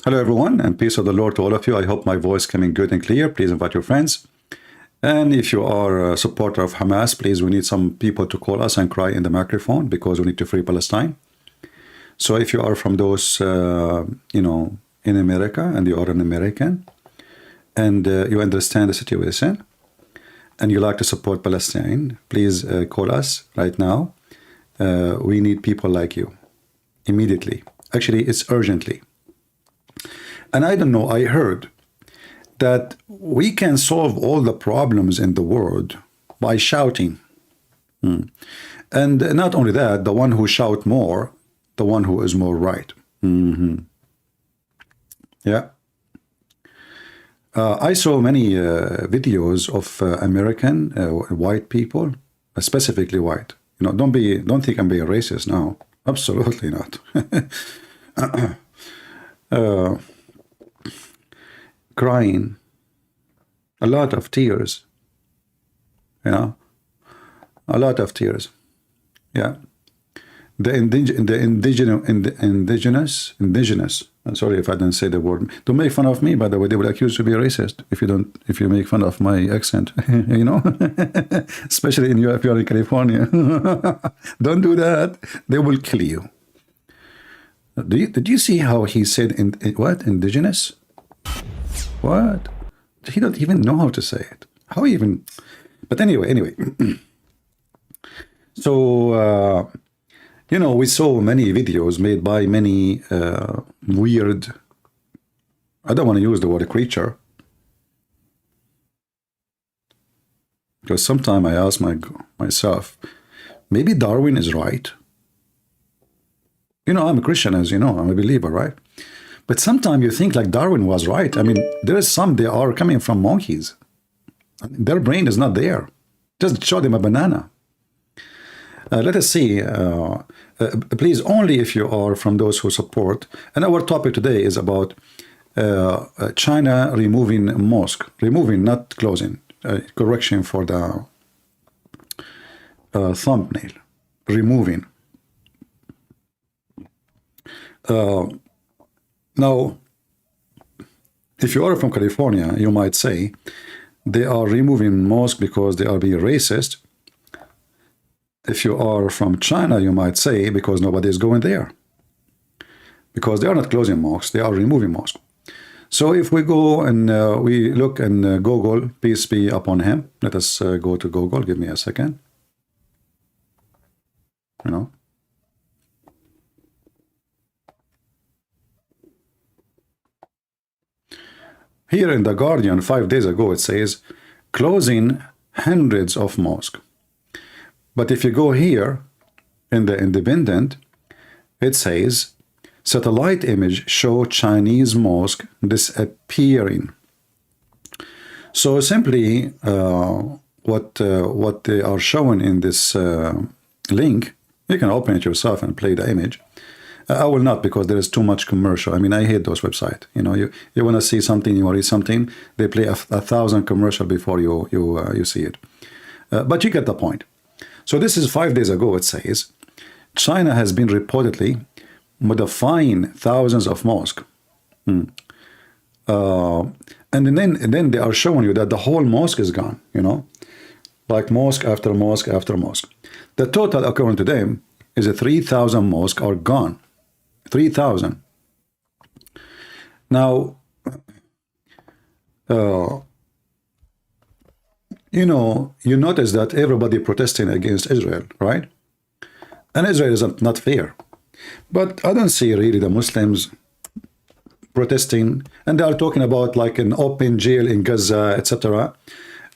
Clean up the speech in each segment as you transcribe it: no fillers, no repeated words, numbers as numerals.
Hello everyone, and peace of the Lord to all of you. I hope my voice coming good and clear. Please invite your friends. And if you are a supporter of Hamas, please, we need some people to call us and cry in the microphone because we need to free Palestine. So if you are from those, in America and you are an American and you understand the situation and you like to support Palestine, please call us right now. We need people like you immediately. Actually, it's urgently. And I don't know, I heard that we can solve all the problems in the world by shouting. And not only that, the one who shout more, the one who is more right. Yeah. I saw many videos of American white people, specifically white. Don't think I'm being racist now. Absolutely not. Crying, a lot of tears, a lot of tears. Yeah, the indigenous. I'm sorry if I didn't say the word. Don't make fun of me, by the way. They will accuse you to be racist if you make fun of my accent. Especially if you're in California. Don't do that. They will kill you. Did you see how he said what indigenous? What? He don't even know how to say it. How even? But anyway. So, we saw many videos made by many weird, I don't want to use the word creature, because sometimes I ask myself, maybe Darwin is right. I'm a Christian, as you know, I'm a believer, right? But sometimes you think like Darwin was right. I mean, there is some, they are coming from monkeys. Their brain is not there. Just show them a banana. Let us see. Please, only if you are from those who support. And our topic today is about China removing mosque. Removing, not closing. Correction for the thumbnail. Removing. Now, if you are from California, you might say they are removing mosques because they are being racist. If you are from China, you might say because nobody is going there. Because they are not closing mosques, they are removing mosques. So if we go and we look in Google, peace be upon him. Let us go to Google. Give me a second. Here in The Guardian, 5 days ago, it says, closing hundreds of mosques. But if you go here, in the Independent, it says, satellite image show Chinese mosque disappearing. So simply, what they are showing in this link, you can open it yourself and play the image. I will not, because there is too much commercial. I mean, I hate those websites. You want to see something, you want to read something, they play 1,000 commercial before you see it. But you get the point. So this is 5 days ago. It says China has been reportedly modifying thousands of mosques, and then they are showing you that the whole mosque is gone. Like mosque after mosque after mosque. The total, according to them, is 3,000 mosques are gone. 3,000. Now, you notice that everybody protesting against Israel, right? And Israel is not fair. But I don't see really the Muslims protesting, and they are talking about like an open jail in Gaza, etc.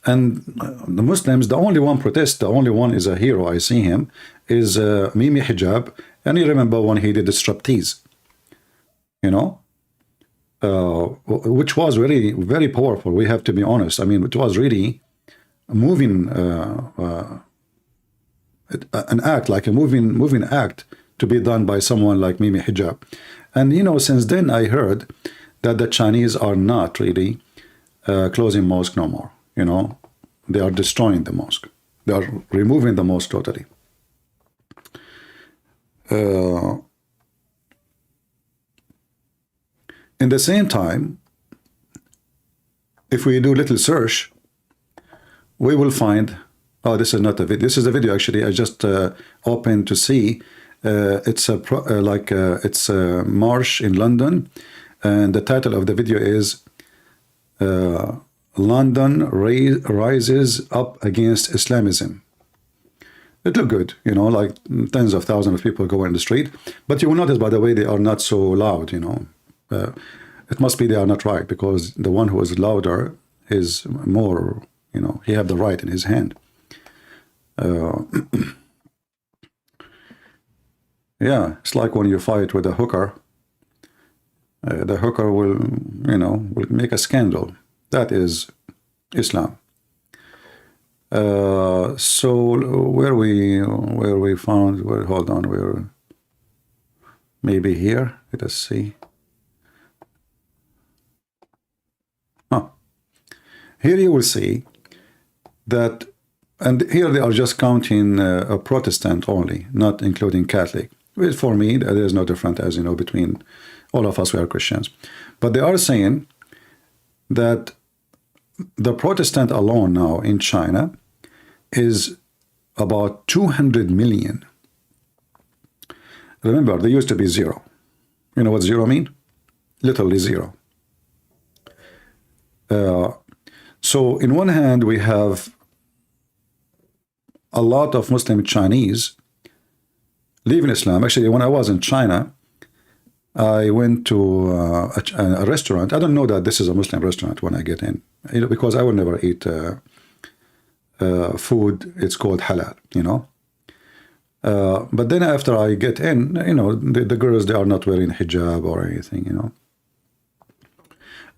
And the Muslims, the only one protest, the only one is a hero, I see him, is Mimi Hijab. And you remember when he did the striptease, which was really very powerful. We have to be honest. I mean, it was really moving, an act, like a moving act to be done by someone like Mimi Hijab. And since then I heard that the Chinese are not really closing mosque no more. They are destroying the mosque. They are removing the mosque totally. In the same time, if we do little search, we will find, oh, this is not a video. This is a video actually. I just opened to see. It's it's a march in London, and the title of the video is London rises up against Islamism. It looked good, you know, like tens of thousands of people go in the street. But you will notice, by the way, they are not so loud, you know. It must be they are not right, because the one who is louder is more, you know, he have the right in his hand. Yeah, it's like when you fight with a hooker. The hooker will, you know, will make a scandal. That is Islam. So where we found, hold on, we're maybe here. Let us see. Here you will see that, and here they are just counting a Protestant only, not including Catholic. Well, for me, there is no difference, as you know, between all of us. We are Christians, but they are saying that the Protestant alone now in China is about 200 million. Remember, there used to be zero. You know what zero mean? Literally zero. So in one hand, we have a lot of Muslim Chinese leaving Islam. Actually, when I was in China, I went to a restaurant. I don't know that this is a Muslim restaurant when I get in, you know, because I will never eat food. It's called halal, you know. But then after I get in, you know, the girls, they are not wearing hijab or anything, you know.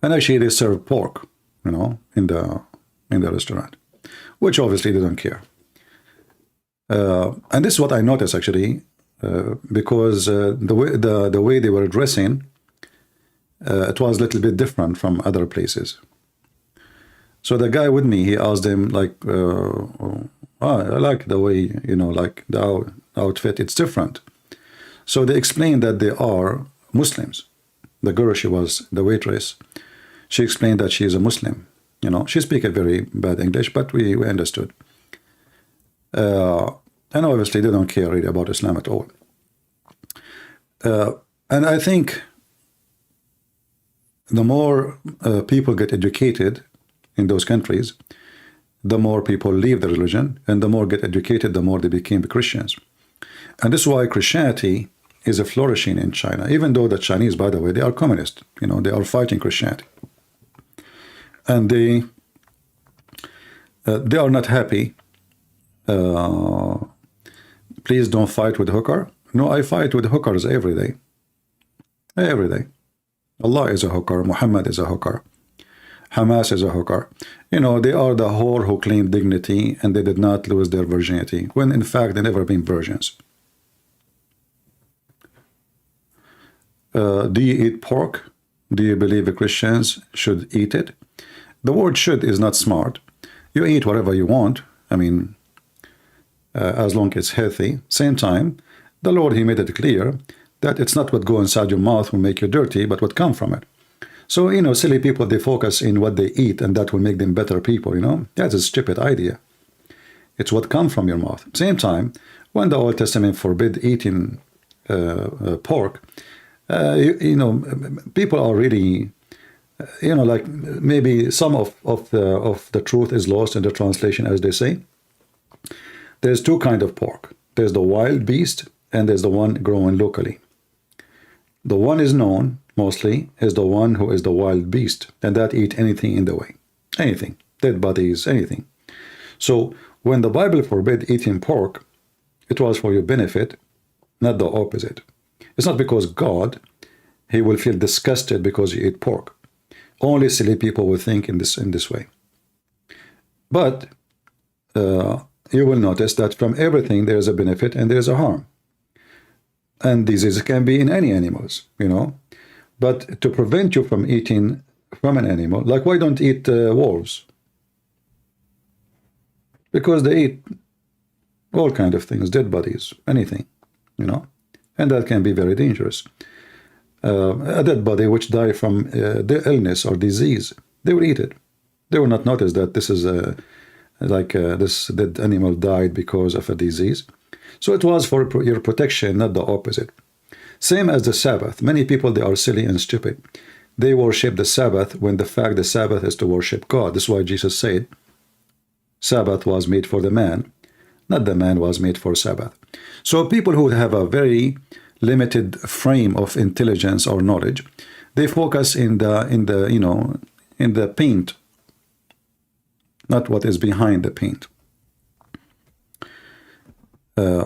And actually, they serve pork, you know, in the restaurant, which obviously they don't care. And this is what I noticed actually, because the way they were dressing, it was a little bit different from other places. So the guy with me, he asked him like, oh, I like the way, you know, like the outfit, it's different. So they explained that they are Muslims. The girl, she was the waitress. She explained that she is a Muslim. You know, she speaks a very bad English, but we understood. And obviously they don't care really about Islam at all. And I think the more people get educated in those countries, the more people leave the religion, and the more get educated, the more they became Christians. And this is why Christianity is flourishing in China, even though the Chinese, by the way, they are communist. You know, they are fighting Christianity. And they are not happy. Please don't fight with hooker. No, I fight with hookers every day. Every day. Allah is a hooker. Muhammad is a hooker. Hamas is a hooker. You know, they are the whore who claimed dignity and they did not lose their virginity, when in fact they never been virgins. Do you eat pork? Do you believe the Christians should eat it? The word should is not smart. You eat whatever you want. I mean, as long as it's healthy. Same time, the Lord, he made it clear that it's not what go inside your mouth will make you dirty, but what come from it. So, you know, silly people, they focus in what they eat and that will make them better people, you know. That's a stupid idea. It's what comes from your mouth. Same time, when the Old Testament forbid eating pork, you know, people are really, you know, like maybe some of the truth is lost in the translation, as they say. There's two kinds of pork. There's the wild beast and there's the one growing locally. The one is known mostly is the one who is the wild beast, and that eat anything in the way. Anything. Dead bodies, anything. So when the Bible forbid eating pork, it was for your benefit, not the opposite. It's not because God, he will feel disgusted because you eat pork. Only silly people will think in this way. But you will notice that from everything there is a benefit and there is a harm. And diseases can be in any animals, you know. But to prevent you from eating from an animal, like why don't eat wolves? Because they eat all kinds of things, dead bodies, anything, you know. And that can be very dangerous. a dead body which died from the illness or disease, they will eat it. They will not notice that this is this dead animal died because of a disease. So it was for your protection, not the opposite. Same as the Sabbath. Many people, they are silly and stupid. They worship the Sabbath when the fact the Sabbath is to worship God. This is why Jesus said, Sabbath was made for the man, not the man was made for Sabbath. So people who have a very limited frame of intelligence or knowledge, they focus in the paint, not what is behind the paint.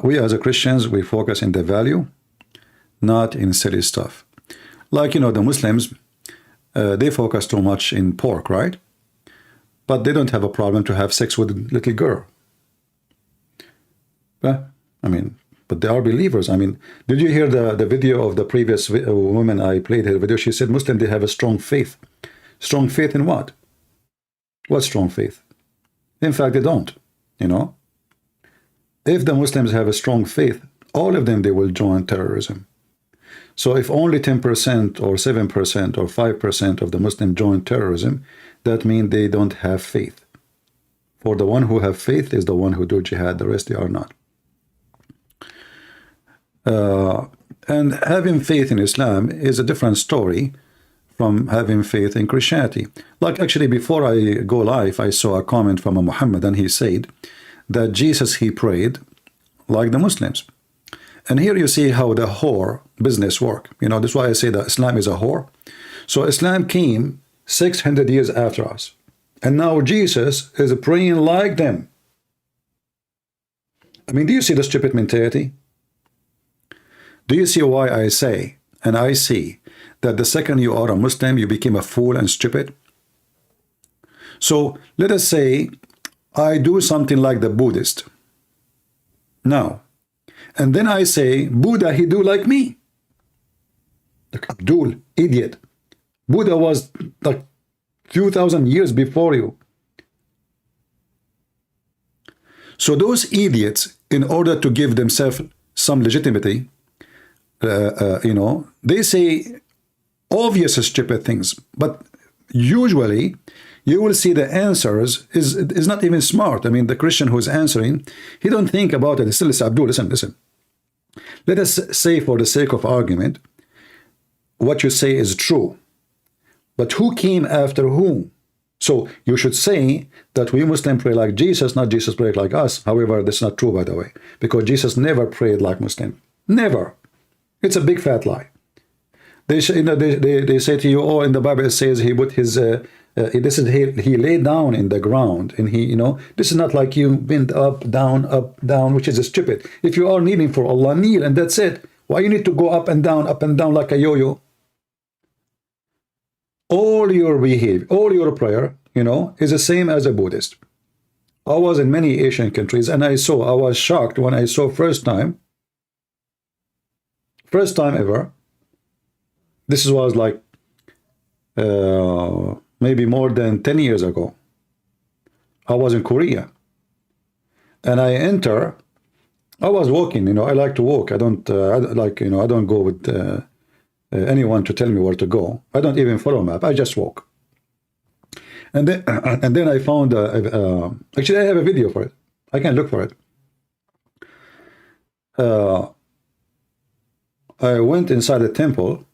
We as a Christians, we focus in the value, not in silly stuff. Like, the Muslims, they focus too much in pork, right? But they don't have a problem to have sex with a little girl. But they are believers. Did you hear the video of the previous woman I played her video? She said Muslims, they have a strong faith. Strong faith in what? What strong faith? In fact, they don't, If the Muslims have a strong faith, all of them, they will join terrorism. So if only 10% or 7% or 5% of the Muslims join terrorism, that means they don't have faith. For the one who have faith is the one who do jihad, the rest they are not. And having faith in Islam is a different story from having faith in Christianity. Like actually before I go live, I saw a comment from a Muhammad, and he said that Jesus, he prayed like the Muslims. And here you see how the whore business work. That's why I say that Islam is a whore. So Islam came 600 years after us. And now Jesus is praying like them. Do you see the stupid mentality? Do you see why I say, and I see, that the second you are a Muslim, you become a fool and stupid? So let us say I do something like the Buddhist. Now, and then I say, Buddha, he do like me. Like Abdul, idiot. Buddha was like 2,000 years before you. So those idiots, in order to give themselves some legitimacy, they say obvious stupid things, but usually you will see the answers is not even smart. The Christian who is answering, he don't think about it. Still, Abdul, listen. Let us say, for the sake of argument, what you say is true. But who came after whom? So you should say that we Muslims pray like Jesus, not Jesus prayed like us. However, that's not true, by the way, because Jesus never prayed like Muslim. Never. It's a big fat lie. They say to you, oh, in the Bible it says he put his he lay down in the ground, and he, this is not like you bend up, down, which is stupid. If you are kneeling for Allah, kneel, and that's it. Why you need to go up and down like a yo-yo? All your behavior, all your prayer, is the same as a Buddhist. I was in many Asian countries, and I was shocked when I saw first time ever. This was like maybe more than 10 years ago. I was in Korea, and I was walking. I like to walk. I don't I don't go with anyone to tell me where to go. I don't even follow a map. I just walk. And then I found actually I have a video for it. I can look for it. I went inside a temple,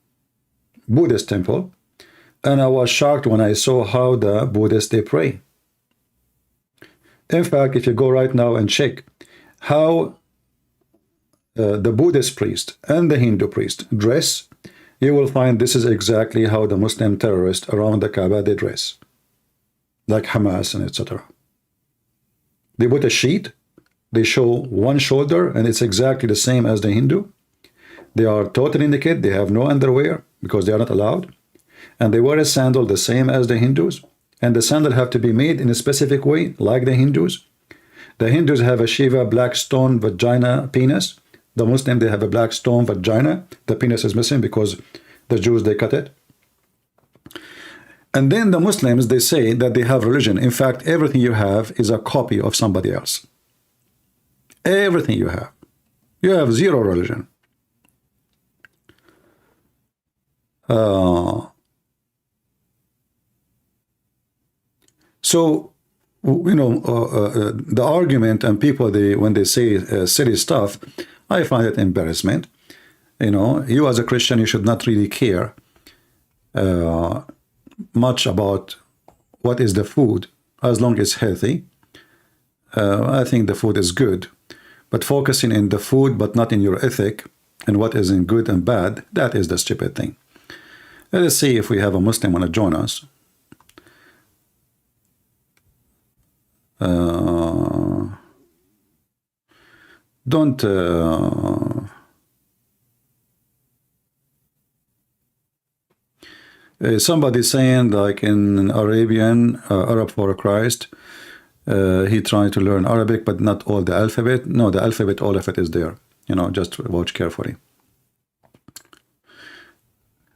Buddhist temple, and I was shocked when I saw how the Buddhists, they pray. In fact, if you go right now and check how the Buddhist priest and the Hindu priest dress, you will find this is exactly how the Muslim terrorists around the Kaaba, they dress, like Hamas and etc. They put a sheet, they show one shoulder, and it's exactly the same as the Hindu. They are totally naked, they have no underwear because they are not allowed, and they wear a sandal the same as the Hindus, and the sandal have to be made in a specific way like the Hindus. The Hindus have a Shiva black stone vagina penis. The Muslim, they have a black stone vagina. The penis is missing because the Jews, they cut it. And then the Muslims, they say that they have religion. In fact, everything you have is a copy of somebody else. Everything you have. You have zero religion. So, the argument and people, when they say silly stuff, I find it embarrassment. You as a Christian, you should not really care much about what is the food, as long as it's healthy. I think the food is good, but focusing in the food but not in your ethic and what is in good and bad, that is the stupid thing. Let us see if we have a Muslim want to join us. Don't somebody saying like in Arabian, Arab for Christ, he tried to learn Arabic but not all the alphabet. No, the alphabet, all of it is there. Just watch carefully.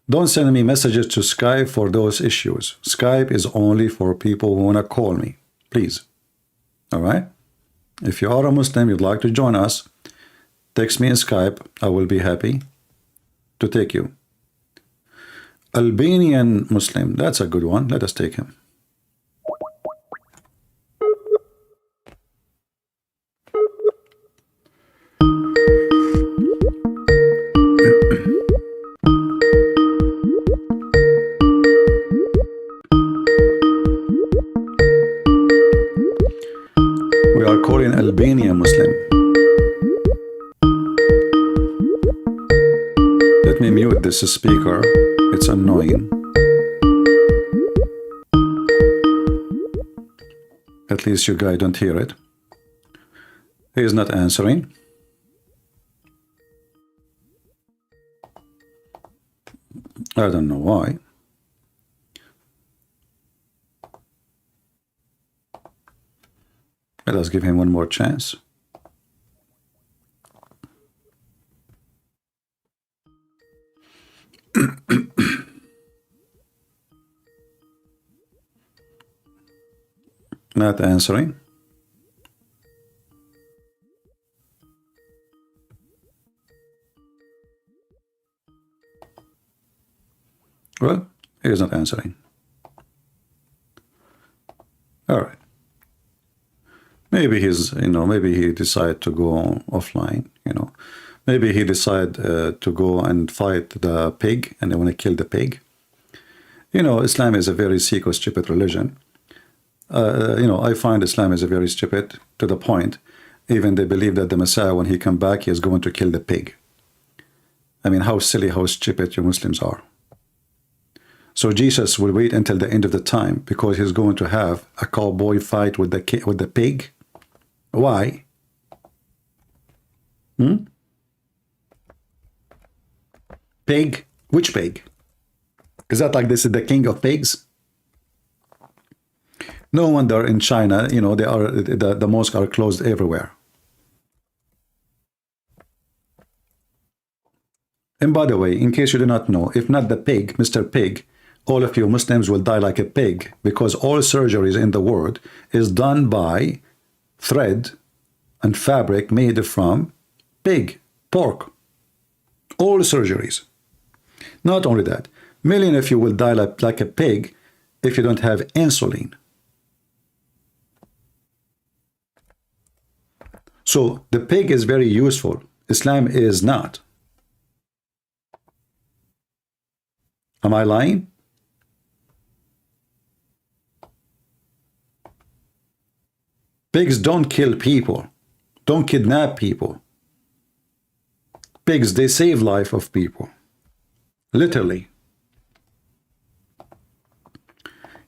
Don't send me messages to Skype for those issues. Skype is only for people who want to call me, please. All right? If you are a Muslim, you'd like to join us, text me in Skype. I will be happy to take you. Albanian Muslim, that's a good one. Let us take him. We are calling Albanian Muslim. Let me mute this speaker. It's annoying. At least you guys don't hear it. He is not answering. I don't know why. Let us give him one more chance. Not answering. Well, he is not answering. All right. Maybe he's, maybe he decided to go offline, Maybe he decided to go and fight the pig and they want to kill the pig. Islam is a very stupid religion. I find Islam is a very stupid to the point. Even they believe that the Messiah, when he come back, he is going to kill the pig. I mean, how silly, how stupid you Muslims are. So Jesus will wait until the end of the time because he's going to have a cowboy fight with the pig. Why? Pig? Which pig? Is that like this is the king of pigs? No wonder in China, they are the mosques are closed everywhere. And by the way, in case you do not know, if not the pig, Mr. Pig, all of you Muslims will die like a pig because all surgeries in the world is done by thread and fabric made from pig, pork. All surgeries. Not only that, million of you will die like a pig if you don't have insulin. So the pig is very useful. Islam is not. Am I lying? Pigs don't kill people, don't kidnap people. Pigs, they save life of people. Literally.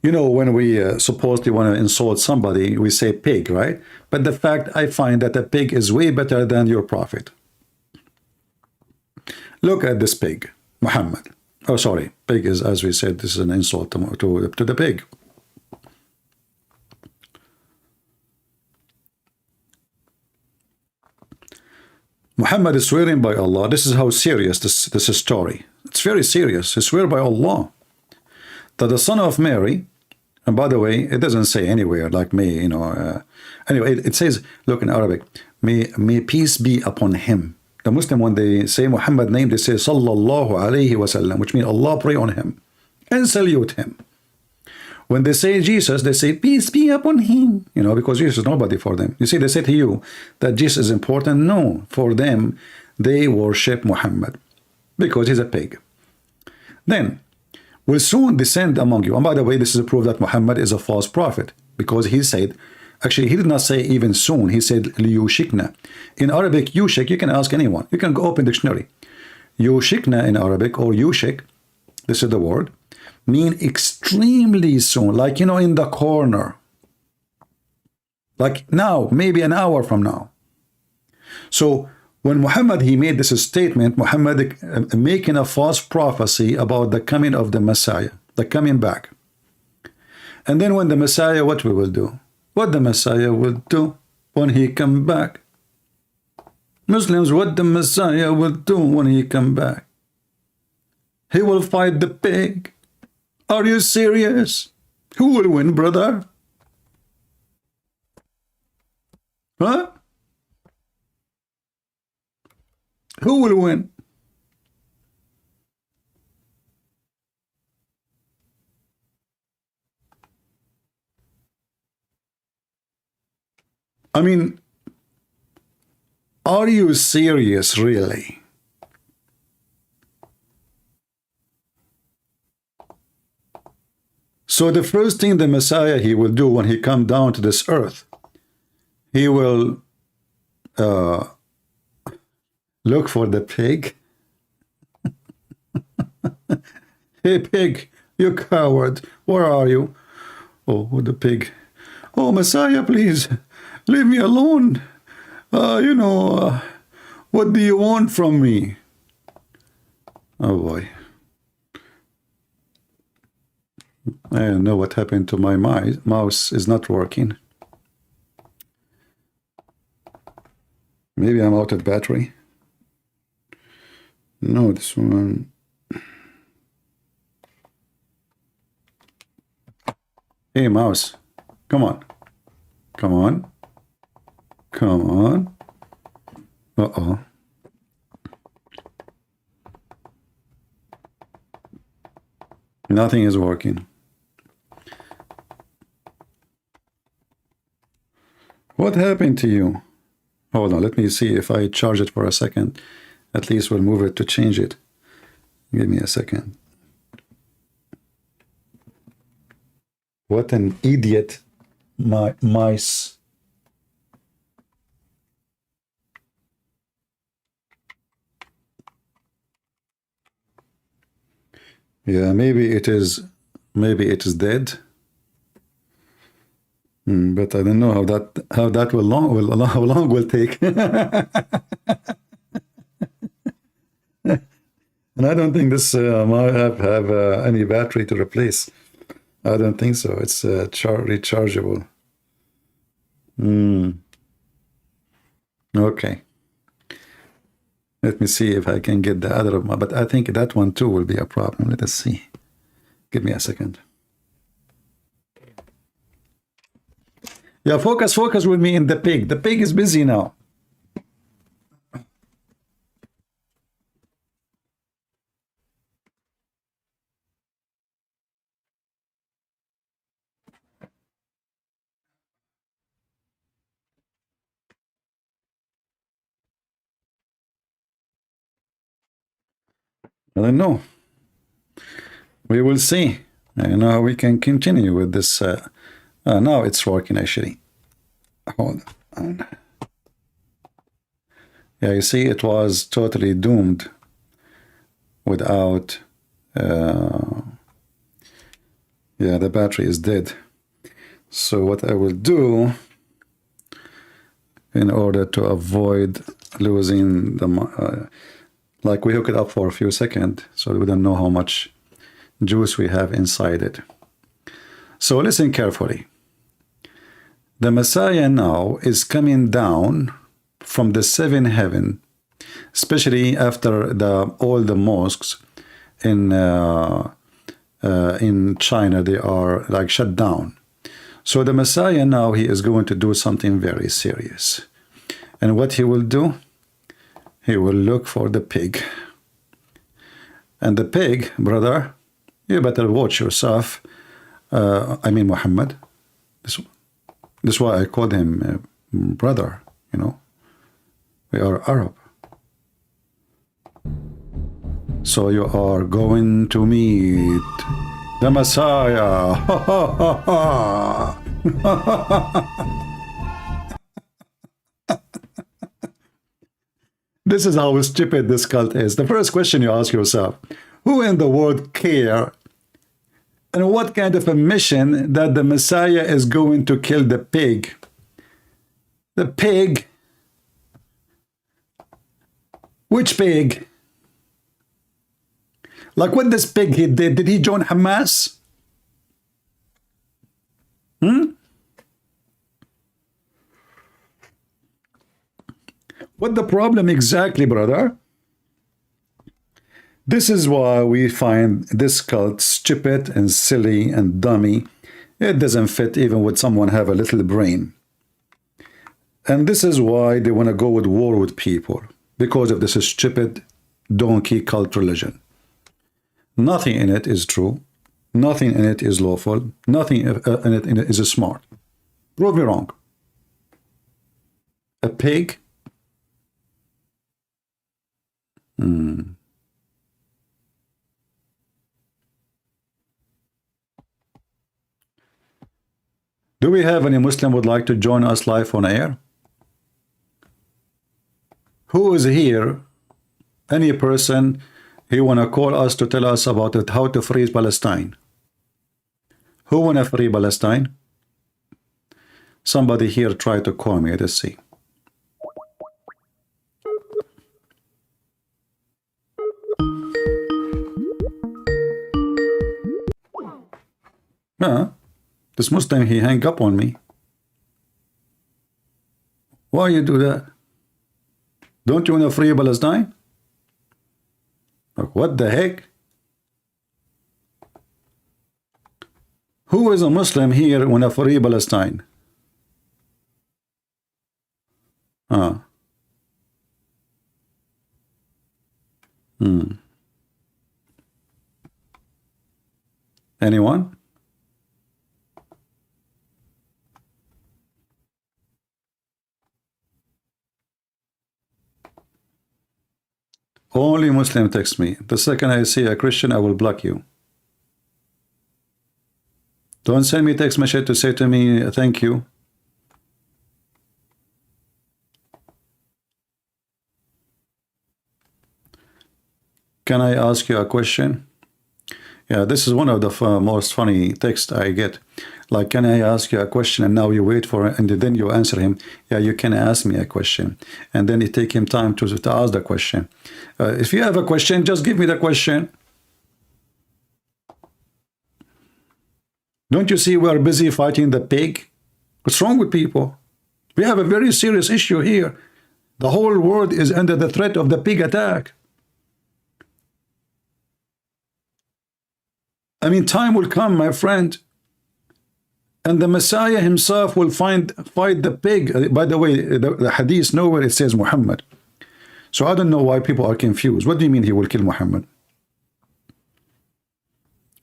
When we supposedly want to insult somebody, we say pig, right? But the fact I find that a pig is way better than your prophet. Look at this pig, Muhammad. Oh, sorry, pig is, as we said, this is an insult to the pig. Muhammad is swearing by Allah. This is how serious this is story. It's very serious. He swear by Allah that the son of Mary, and by the way, it doesn't say anywhere like me, anyway, it says, look in Arabic, may peace be upon him. A Muslim, when they say Muhammad name, they say Sallallahu Alaihi Wasallam, which means Allah pray on him and salute him. When they say Jesus, they say peace be upon him, you know, because Jesus is nobody for them. You see, they say to you that Jesus is important. No, for them, they worship Muhammad because he's a pig. Then, will soon descend among you. And by the way, this is a proof that Muhammad is a false prophet, because he said, actually, he did not say even soon. He said liyushikna. In Arabic, yushik, you can ask anyone. You can go open dictionary. Yushikna in Arabic, or yushik, this is the word, mean extremely soon, like, you know, in the corner, like now, maybe an hour from now. So when Muhammad, he made this statement, Muhammad making a false prophecy about the coming of the Messiah, the coming back. And then when the Messiah, what we will do? What the Messiah will do when he come back? Muslims, what the Messiah will do when he come back? He will fight the pig. Are you serious? Who will win, brother? Huh? Who will win? I mean, are you serious, really? So the first thing the Messiah, he will do when he come down to this earth, he will look for the pig. Hey pig, you coward, where are you? Oh, the pig. Oh, Messiah, please, leave me alone. You know, what do you want from me? Oh boy. I don't know what happened to my mouse is not working. Maybe I'm out of battery. No, this one. Hey, mouse. Come on. Come on. Come on. Uh-oh. Nothing is working. What happened to you? Hold on, let me see if I charge it for a second. At least we'll move it to change it. Give me a second. What an idiot, mice. Yeah, maybe it is dead. But I don't know how that will how long will take. And I don't think this might have any battery to replace. I don't think so. It's rechargeable. Okay. Let me see if I can get the other one, but I think that one too will be a problem. Let us see. Give me a second. Yeah, focus with me in the pig. The pig is busy now. I don't know. We will see. I know how we can continue with this. Now it's working actually. Hold on. Yeah, you see, it was totally doomed without. Yeah, the battery is dead. So what I will do, in order to avoid losing the, like we hook it up for a few seconds, so we don't know how much juice we have inside it. So listen carefully. The Messiah now is coming down from the seventh heaven, especially after all the mosques in China, they are like shut down. So the Messiah now, he is going to do something very serious. And what he will do? he will look for the pig. And the pig, brother, you better watch yourself. I mean Muhammad. This is why I called him brother, you know. We are Arab. So you are going to meet the Messiah. This is how stupid this cult is. The first question you ask yourself, who in the world care and what kind of a mission that the Messiah is going to kill the pig? The pig? Which pig? Like what this pig he did he join Hamas? What the problem exactly, brother? This is why we find this cult stupid and silly and dummy. It doesn't fit even with someone have a little brain. And this is why they want to go with war with people, because of this stupid donkey cult religion. Nothing in it is true. Nothing in it is lawful. Nothing in it is smart. Prove me wrong. A pig? Do we have any Muslim would like to join us live on air? Who is here? Any person who want to call us to tell us about it, how to free Palestine? Who want to free Palestine? Somebody here try to call me. Let's see. This Muslim, he hang up on me. Why you do that? Don't you want to free Palestine? Like, what the heck? Who is a Muslim here want to free Palestine? Anyone? Only Muslim text me. The second I see a Christian, I will block you. Don't send me text message to say to me, thank you. Can I ask you a question? Yeah, this is one of the most funny texts I get. Like, can I ask you a question? And now you wait for it, and then you answer him. Yeah, you can ask me a question. And then it take him time to ask the question. If you have a question, just give me the question. Don't you see we are busy fighting the pig? What's wrong with people? We have a very serious issue here. The whole world is under the threat of the pig attack. I mean, time will come, my friend, and the Messiah himself will fight the pig. By the way, the hadith nowhere it says Muhammad. So I don't know why people are confused. What do you mean he will kill Muhammad?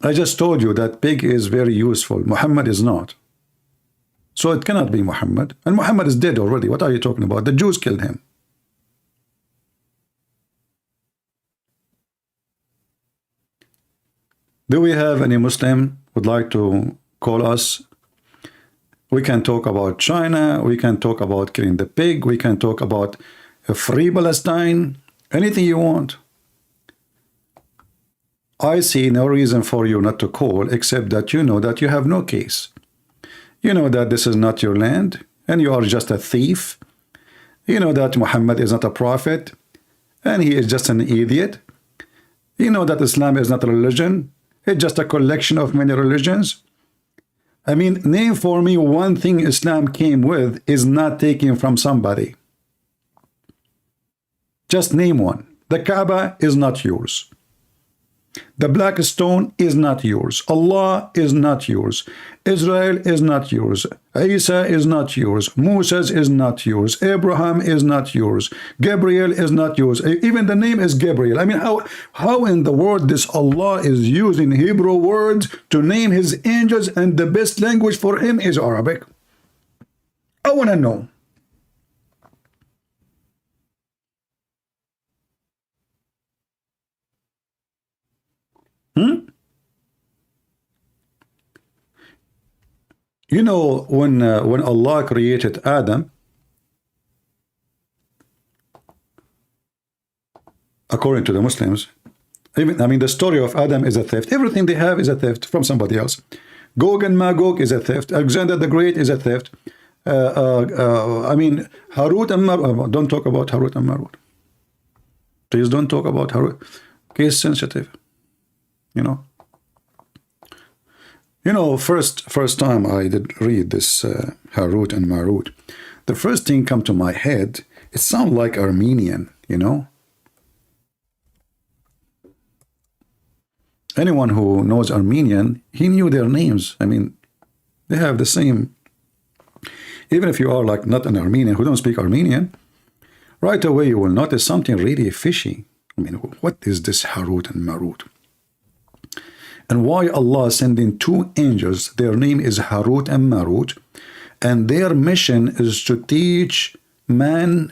I just told you that pig is very useful. Muhammad is not. So it cannot be Muhammad. And Muhammad is dead already. What are you talking about? The Jews killed him. Do we have any Muslim would like to call us? We can talk about China. We can talk about killing the pig. We can talk about a free Palestine. Anything you want. I see no reason for you not to call, except that you know that you have no case. You know that this is not your land, and you are just a thief. You know that Muhammad is not a prophet, and he is just an idiot. You know that Islam is not a religion. It's just a collection of many religions. I mean, name for me one thing Islam came with is not taken from somebody. Just name one. The Kaaba is not yours. The black stone is not yours. Allah is not yours. Israel is not yours. Isa is not yours. Moses is not yours. Abraham is not yours. Gabriel is not yours. Even the name is Gabriel. I mean, how in the world this Allah is using Hebrew words to name his angels, and the best language for him is Arabic? I want to know. You know, when Allah created Adam, according to the Muslims, even, I mean, the story of Adam is a theft. Everything they have is a theft from somebody else. Gog and Magog is a theft. Alexander the Great is a theft. I mean, Harut and Marut. Don't talk about Harut and Marut. Please don't talk about Harut. Case sensitive. You know. You know, first time I did read this Harut and Marut, the first thing come to my head, it sounds like Armenian, you know. Anyone who knows Armenian, he knew their names. I mean, they have the same. Even if you are like not an Armenian who don't speak Armenian, right away you will notice something really fishy. I mean, what is this Harut and Marut? And why Allah sending two angels? Their name is Harut and Marut, and their mission is to teach to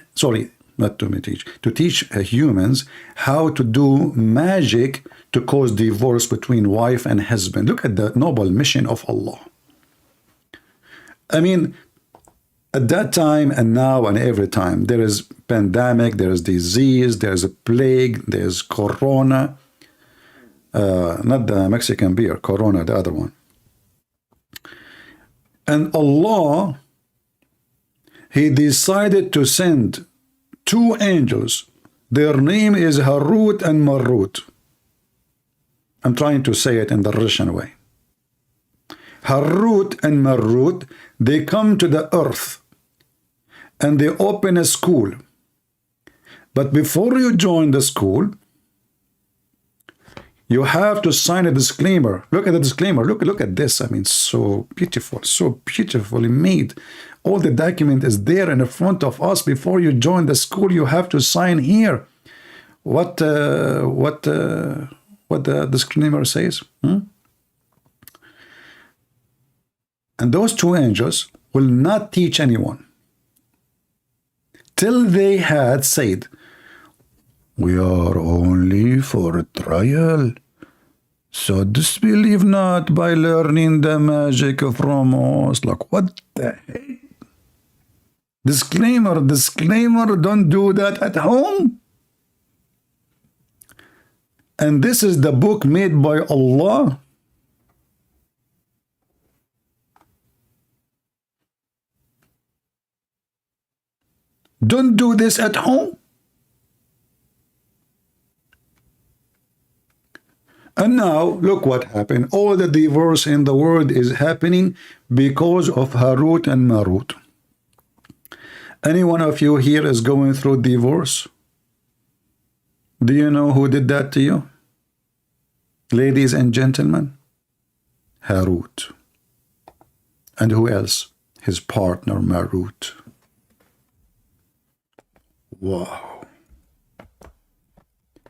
teach humans how to do magic to cause divorce between wife and husband. Look at the noble mission of Allah. I mean, at that time and now and every time, there is pandemic, there is disease, there is a plague, there is corona. Not the Mexican beer, Corona, the other one. And Allah, he decided to send two angels. Their name is Harut and Marut. I'm trying to say it in the Russian way. Harut and Marut, they come to the earth and they open a school. But before you join the school, you have to sign a disclaimer. Look at the disclaimer. Look at this. I mean, so beautiful, so beautifully made. All the document is there in front of us. Before you join the school, you have to sign here. What the disclaimer says. And those two angels will not teach anyone till they had said, "We are only for a trial. So disbelieve not by learning the magic from us." Like, what the heck? Disclaimer, don't do that at home. And this is the book made by Allah. Don't do this at home. And now, look what happened. All the divorce in the world is happening because of Harut and Marut. Any one of you here is going through divorce? Do you know who did that to you? Ladies and gentlemen, Harut. And who else? His partner, Marut. Wow.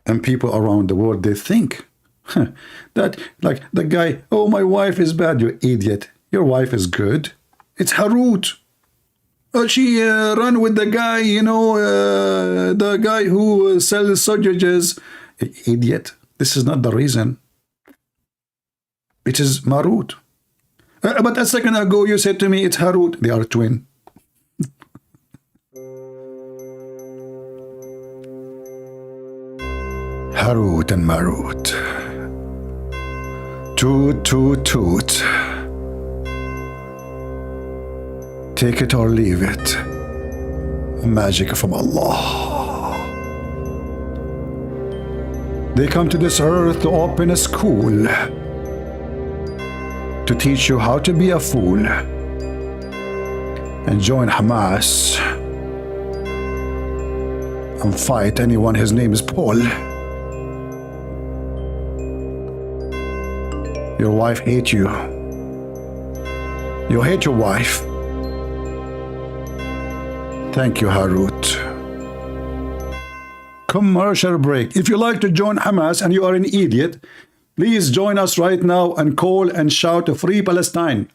And people around the world, they think that, like, the guy, "Oh, my wife is bad." You idiot. Your wife is good. It's Harut. She run with the guy, you know, the guy who sells sausages. Idiot. This is not the reason. It is Marut. But a second ago, you said to me it's Harut. They are twin. Harut and Marut. Toot, toot, toot. Take it or leave it. Magic from Allah. They come to this earth to open a school, to teach you how to be a fool and join Hamas and fight anyone his name is Paul. Your wife hates you. You hate your wife. Thank you, Harut. Commercial break. If you like to join Hamas and you are an idiot, please join us right now and call and shout Free Palestine.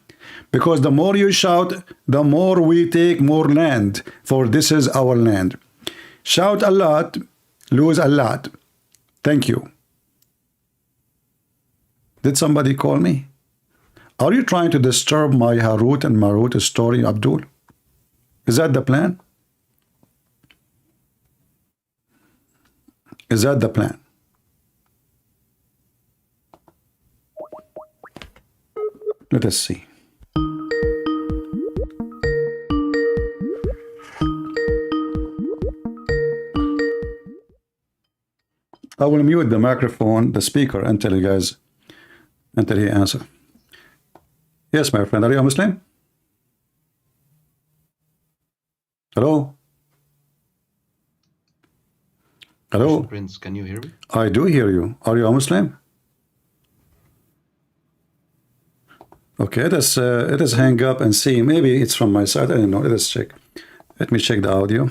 Because the more you shout, the more we take more land. For this is our land. Shout a lot, lose a lot. Thank you. Did somebody call me? Are you trying to disturb my Harut and Marut story, Abdul? Is that the plan? Is that the plan? Let us see. I will mute the microphone, the speaker, until he answer. Yes, my friend, are you a Muslim? Hello? Hello? Prince, can you hear me? I do hear you. Are you a Muslim? Okay, let us hang up and see. Maybe it's from my side. I don't know. Let us check. Let me check the audio.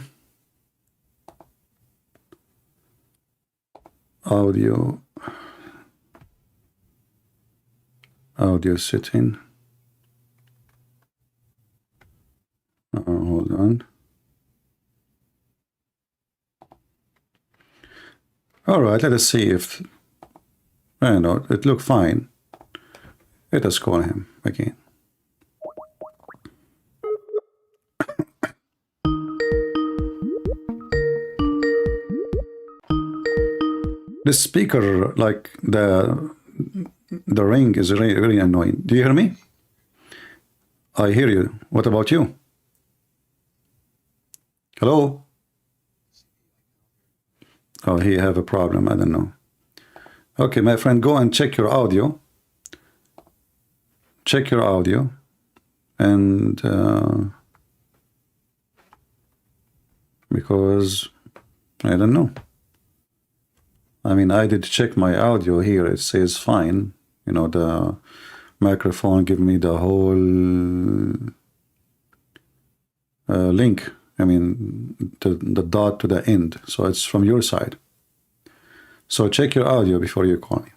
Audio setting. Hold on. All right, let us see if I don't know. It looked fine. Let us call him again. The speaker, like the ring is really, really annoying. Do you hear me? I hear you. What about you? Hello? Oh, he have a problem. I don't know. Okay, my friend, go and check your audio. Check your audio. And because I don't know. I mean, I did check my audio here. It says fine. You know, the microphone give me the whole link. I mean, the dot to the end. So it's from your side. So check your audio before you call me.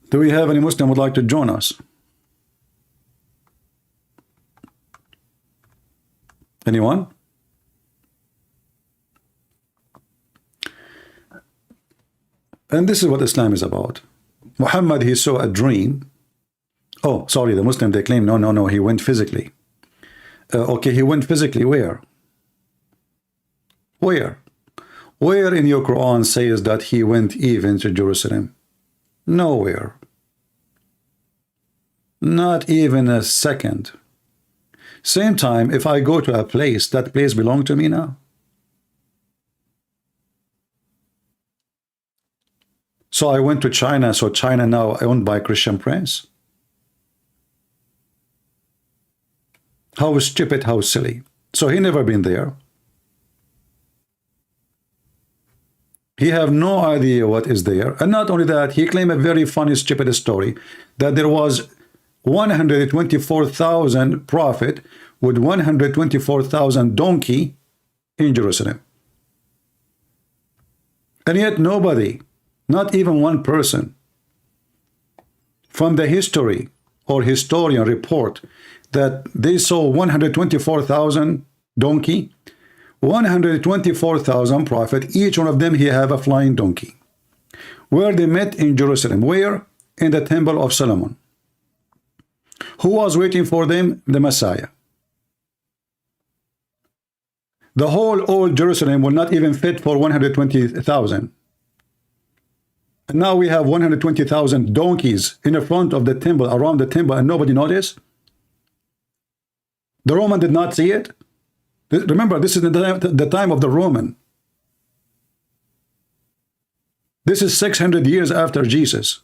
Do we have any Muslim who would like to join us? Anyone? And this is what Islam is about. Muhammad, he saw a dream. Oh, sorry, the Muslim, they claim, no, he went physically. Okay, he went physically where? Where? Where in your Quran says that he went even to Jerusalem? Nowhere. Not even a second. Same time, if I go to a place, that place belongs to me now. So I went to China, so China now owned by Christian prince. How stupid, how silly. So he never been there. He have no idea what is there. And not only that, he claimed a very funny, stupid story that there was 124,000 prophet with 124,000 donkey in Jerusalem. And yet nobody, not even one person from the history or historian report that they saw 124,000 donkey, 124,000 prophet, each one of them he have a flying donkey. Where they met in Jerusalem. Where? In the temple of Solomon. Who was waiting for them? The Messiah. The whole old Jerusalem will not even fit for 120,000. And now we have 120,000 donkeys in the front of the temple, around the temple, and nobody noticed. The Roman did not see it. Remember, this is the time of the Roman. This is 600 years after Jesus.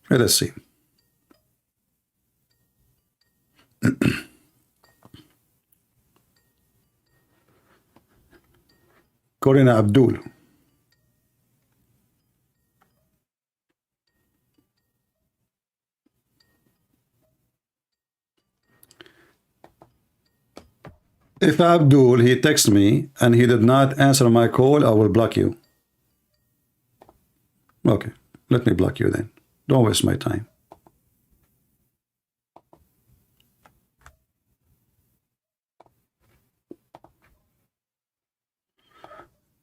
Let us see. Corina Abdul. If Abdul, he texts me and he did not answer my call, I will block you. Okay, let me block you then. Don't waste my time.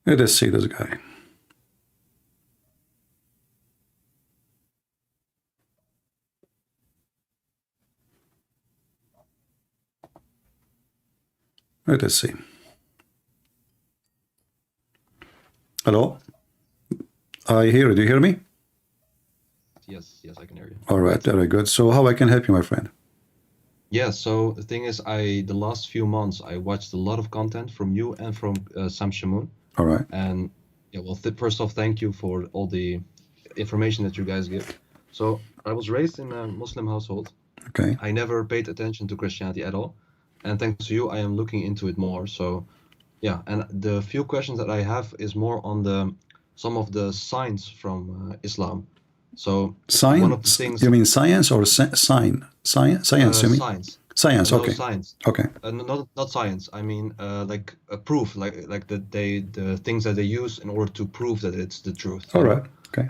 Let us see this guy. Let us see. Hello? I hear you. Do you hear me? Yes, I can hear you. All right, very good. So how I can help you, my friend? Yeah, so the thing is, the last few months, I watched a lot of content from you and from Sam Shamoun. All right. And yeah, well, first off, thank you for all the information that you guys give. So I was raised in a Muslim household. Okay. I never paid attention to Christianity at all. And thanks to you, I am looking into it more. So yeah, and the few questions that I have is more on some of the signs from Islam. So Science? one of the things, You mean science or sign? Science, you mean? science. Science, No, okay. science. Okay. Not science. I mean, like a proof, like the things that they use in order to prove that it's the truth. All right. Okay.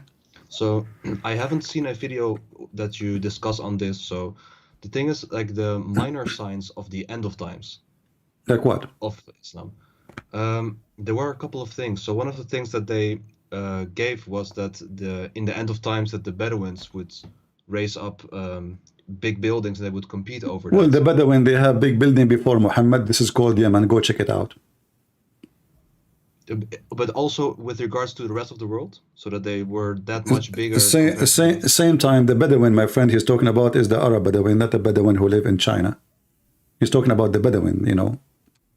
So I haven't seen a video that you discuss on this. So the thing is, like the minor signs of the end of times Like what? of Islam. There were a couple of things. So one of the things that they gave was that in the end of times that the Bedouins would raise up big buildings and they would compete over Well, that. the Bedouin, they have big building before Muhammad. This is called Yemen. Go check it out. But also with regards to the rest of the world, so that they were that much bigger. Same time, the Bedouin, my friend, he's talking about is the Arab Bedouin, not the Bedouin who live in China. He's talking about the Bedouin, you know.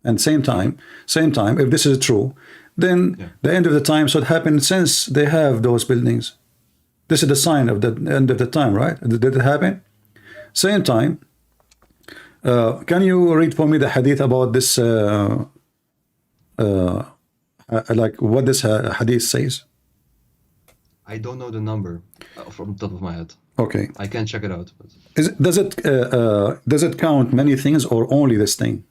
And same time, if this is true, then the end of the time should happen since they have those buildings. This is the sign of the end of the time, right? Did it happen? Same time, can you read for me the hadith about this, like what this hadith says? I don't know the number from the top of my head. Okay. I can check it out. But... Does it count many things or only this thing?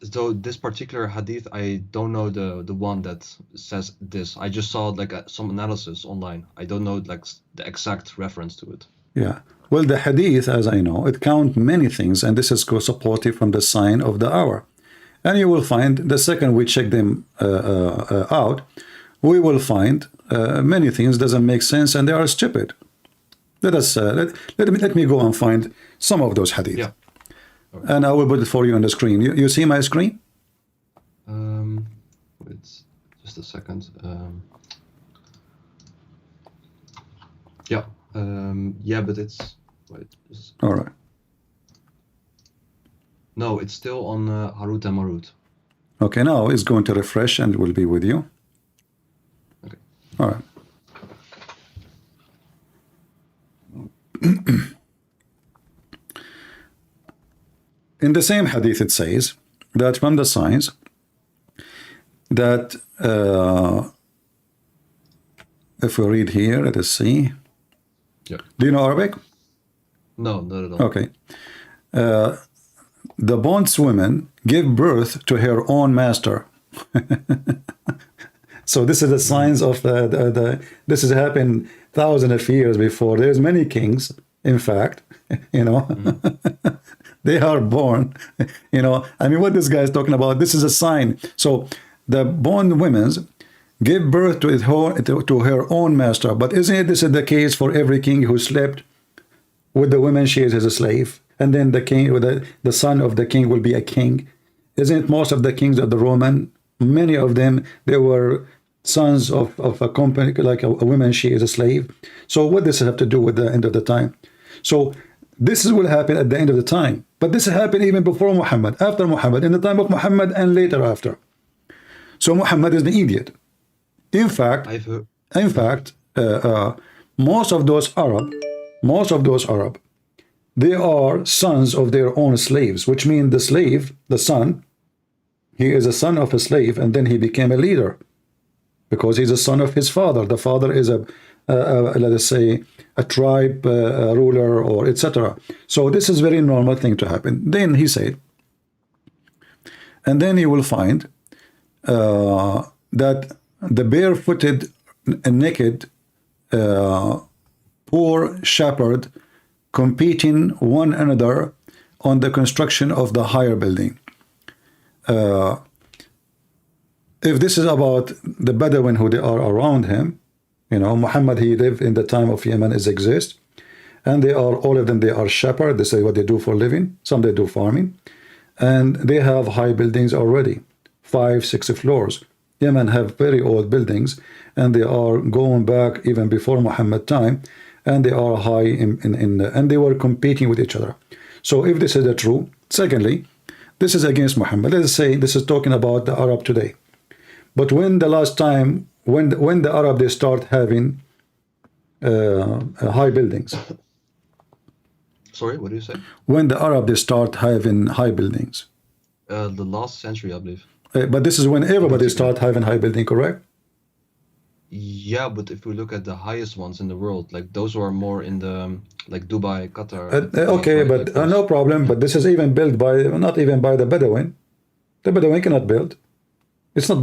So this particular hadith, I don't know the one that says this. I just saw like some analysis online. I don't know like the exact reference to it. Yeah. Well, the hadith, as I know, it counts many things, and this is supported from the sign of the hour. And you will find the second we check them out, we will find many things doesn't make sense and they are stupid. Let us let me go and find some of those hadith. Yeah. Right. And I will put it for you on the screen. You see my screen? Wait, just a second. Yeah. Yeah, but it's wait. All right. No, it's still on Harut and Marut. Okay, now it's going to refresh and will be with you. Okay. All right. In the same hadith, it says that from the signs that if we read here, let us see. Yeah. Do you know Arabic? No, not at all. Okay. The bondswoman gave birth to her own master. So this is the signs of this has happened thousands of years before. There's many kings, in fact, you know. They are born, you know. I mean, what this guy is talking about, this is a sign. So the bondwomen gave birth to her own master. But isn't this the case for every king who slept with the woman she is as a slave? And then the king, the son of the king will be a king. Isn't it most of the kings of the Roman, many of them, they were sons of a company, like a woman, she is a slave. So what does it have to do with the end of the time? So this will happen at the end of the time. But this happened even before Muhammad, after Muhammad, in the time of Muhammad, and later after. So Muhammad is the idiot. In fact, most of those Arab, they are sons of their own slaves, which means the slave, the son, he is a son of a slave, and then he became a leader because he's a son of his father. The father is let us say, a tribe ruler or etc. So this is very normal thing to happen. Then he said, And then you will find that the barefooted and naked poor shepherd competing one another on the construction of the higher building. If this is about the Bedouin who they are around him, Muhammad, he lived in the time of Yemen, is exist, and they are, all of them, they are shepherd. This is what they do for living. Some they do farming, and they have high buildings already, 5, 6 floors. Yemen have very old buildings, and they are going back even before Muhammad time, and they are high and they were competing with each other. So if this is the true, secondly, this is against Muhammad. Let's say this is talking about the Arab today. But when the last time, when the Arab, they start having high buildings. Sorry, what do you say? When the Arab, they start having high buildings. The last century, I believe. But this is when everybody start having high building, correct? Yeah, but if we look at the highest ones in the world, like those who are more in the like Dubai, Qatar. Okay, but no problem. But this is even built by, not even by the Bedouin. The Bedouin cannot build. It's not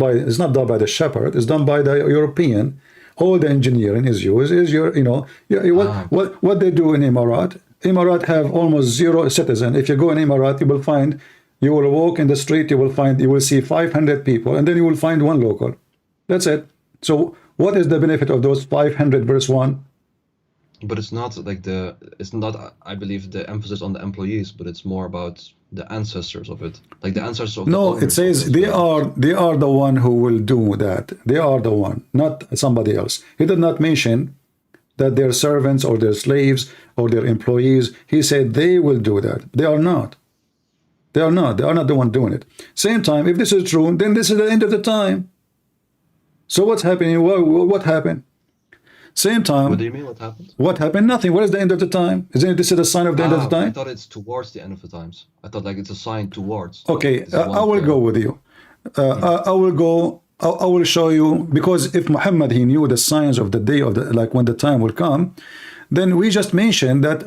done by the shepherd. It's done by the European. All the engineering is used. What they do in Emirat. Emirat have almost 0 citizen. If you go in Emirat, you will walk in the street. You will see 500 people, and then you will find 1 local. That's it. So what is the benefit of those 500 verse 1? But it's not like I believe, the emphasis on the employees, but it's more about the ancestors of it, like the ancestors of. No, it says they are the one who will do that. They are the one, not somebody else. He did not mention that they're servants or their slaves or their employees. He said they will do that. They are not. They are not the one doing it. Same time, if this is true, then this is the end of the time. So what's happening? What happened? Same time. What do you mean? What happened? What happened? Nothing. What is the end of the time? Isn't this a sign of the end of the time? I thought it's towards the end of the times. I thought like it's a sign towards. Okay, I will go with you. I will show you, because if Muhammad, he knew the signs of the day of like when the time will come, then we just mentioned that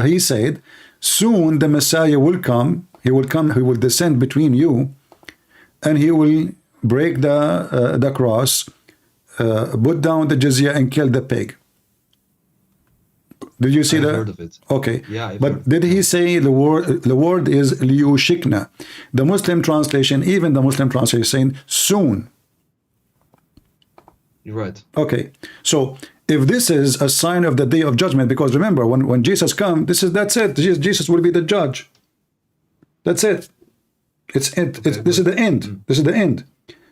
he said, soon the Messiah will come. He will descend between you, and he will break the cross, put down the jizya, and kill the pig. Did you see that? Heard of it. Okay. Yeah. But did he say the word? The word is liyushikna. The Muslim translation, even the Muslim translation, is saying soon. You're right. Okay. So if this is a sign of the day of judgment, because remember, when Jesus comes, that's it. Jesus will be the judge. That's it. This is the end. This is the end.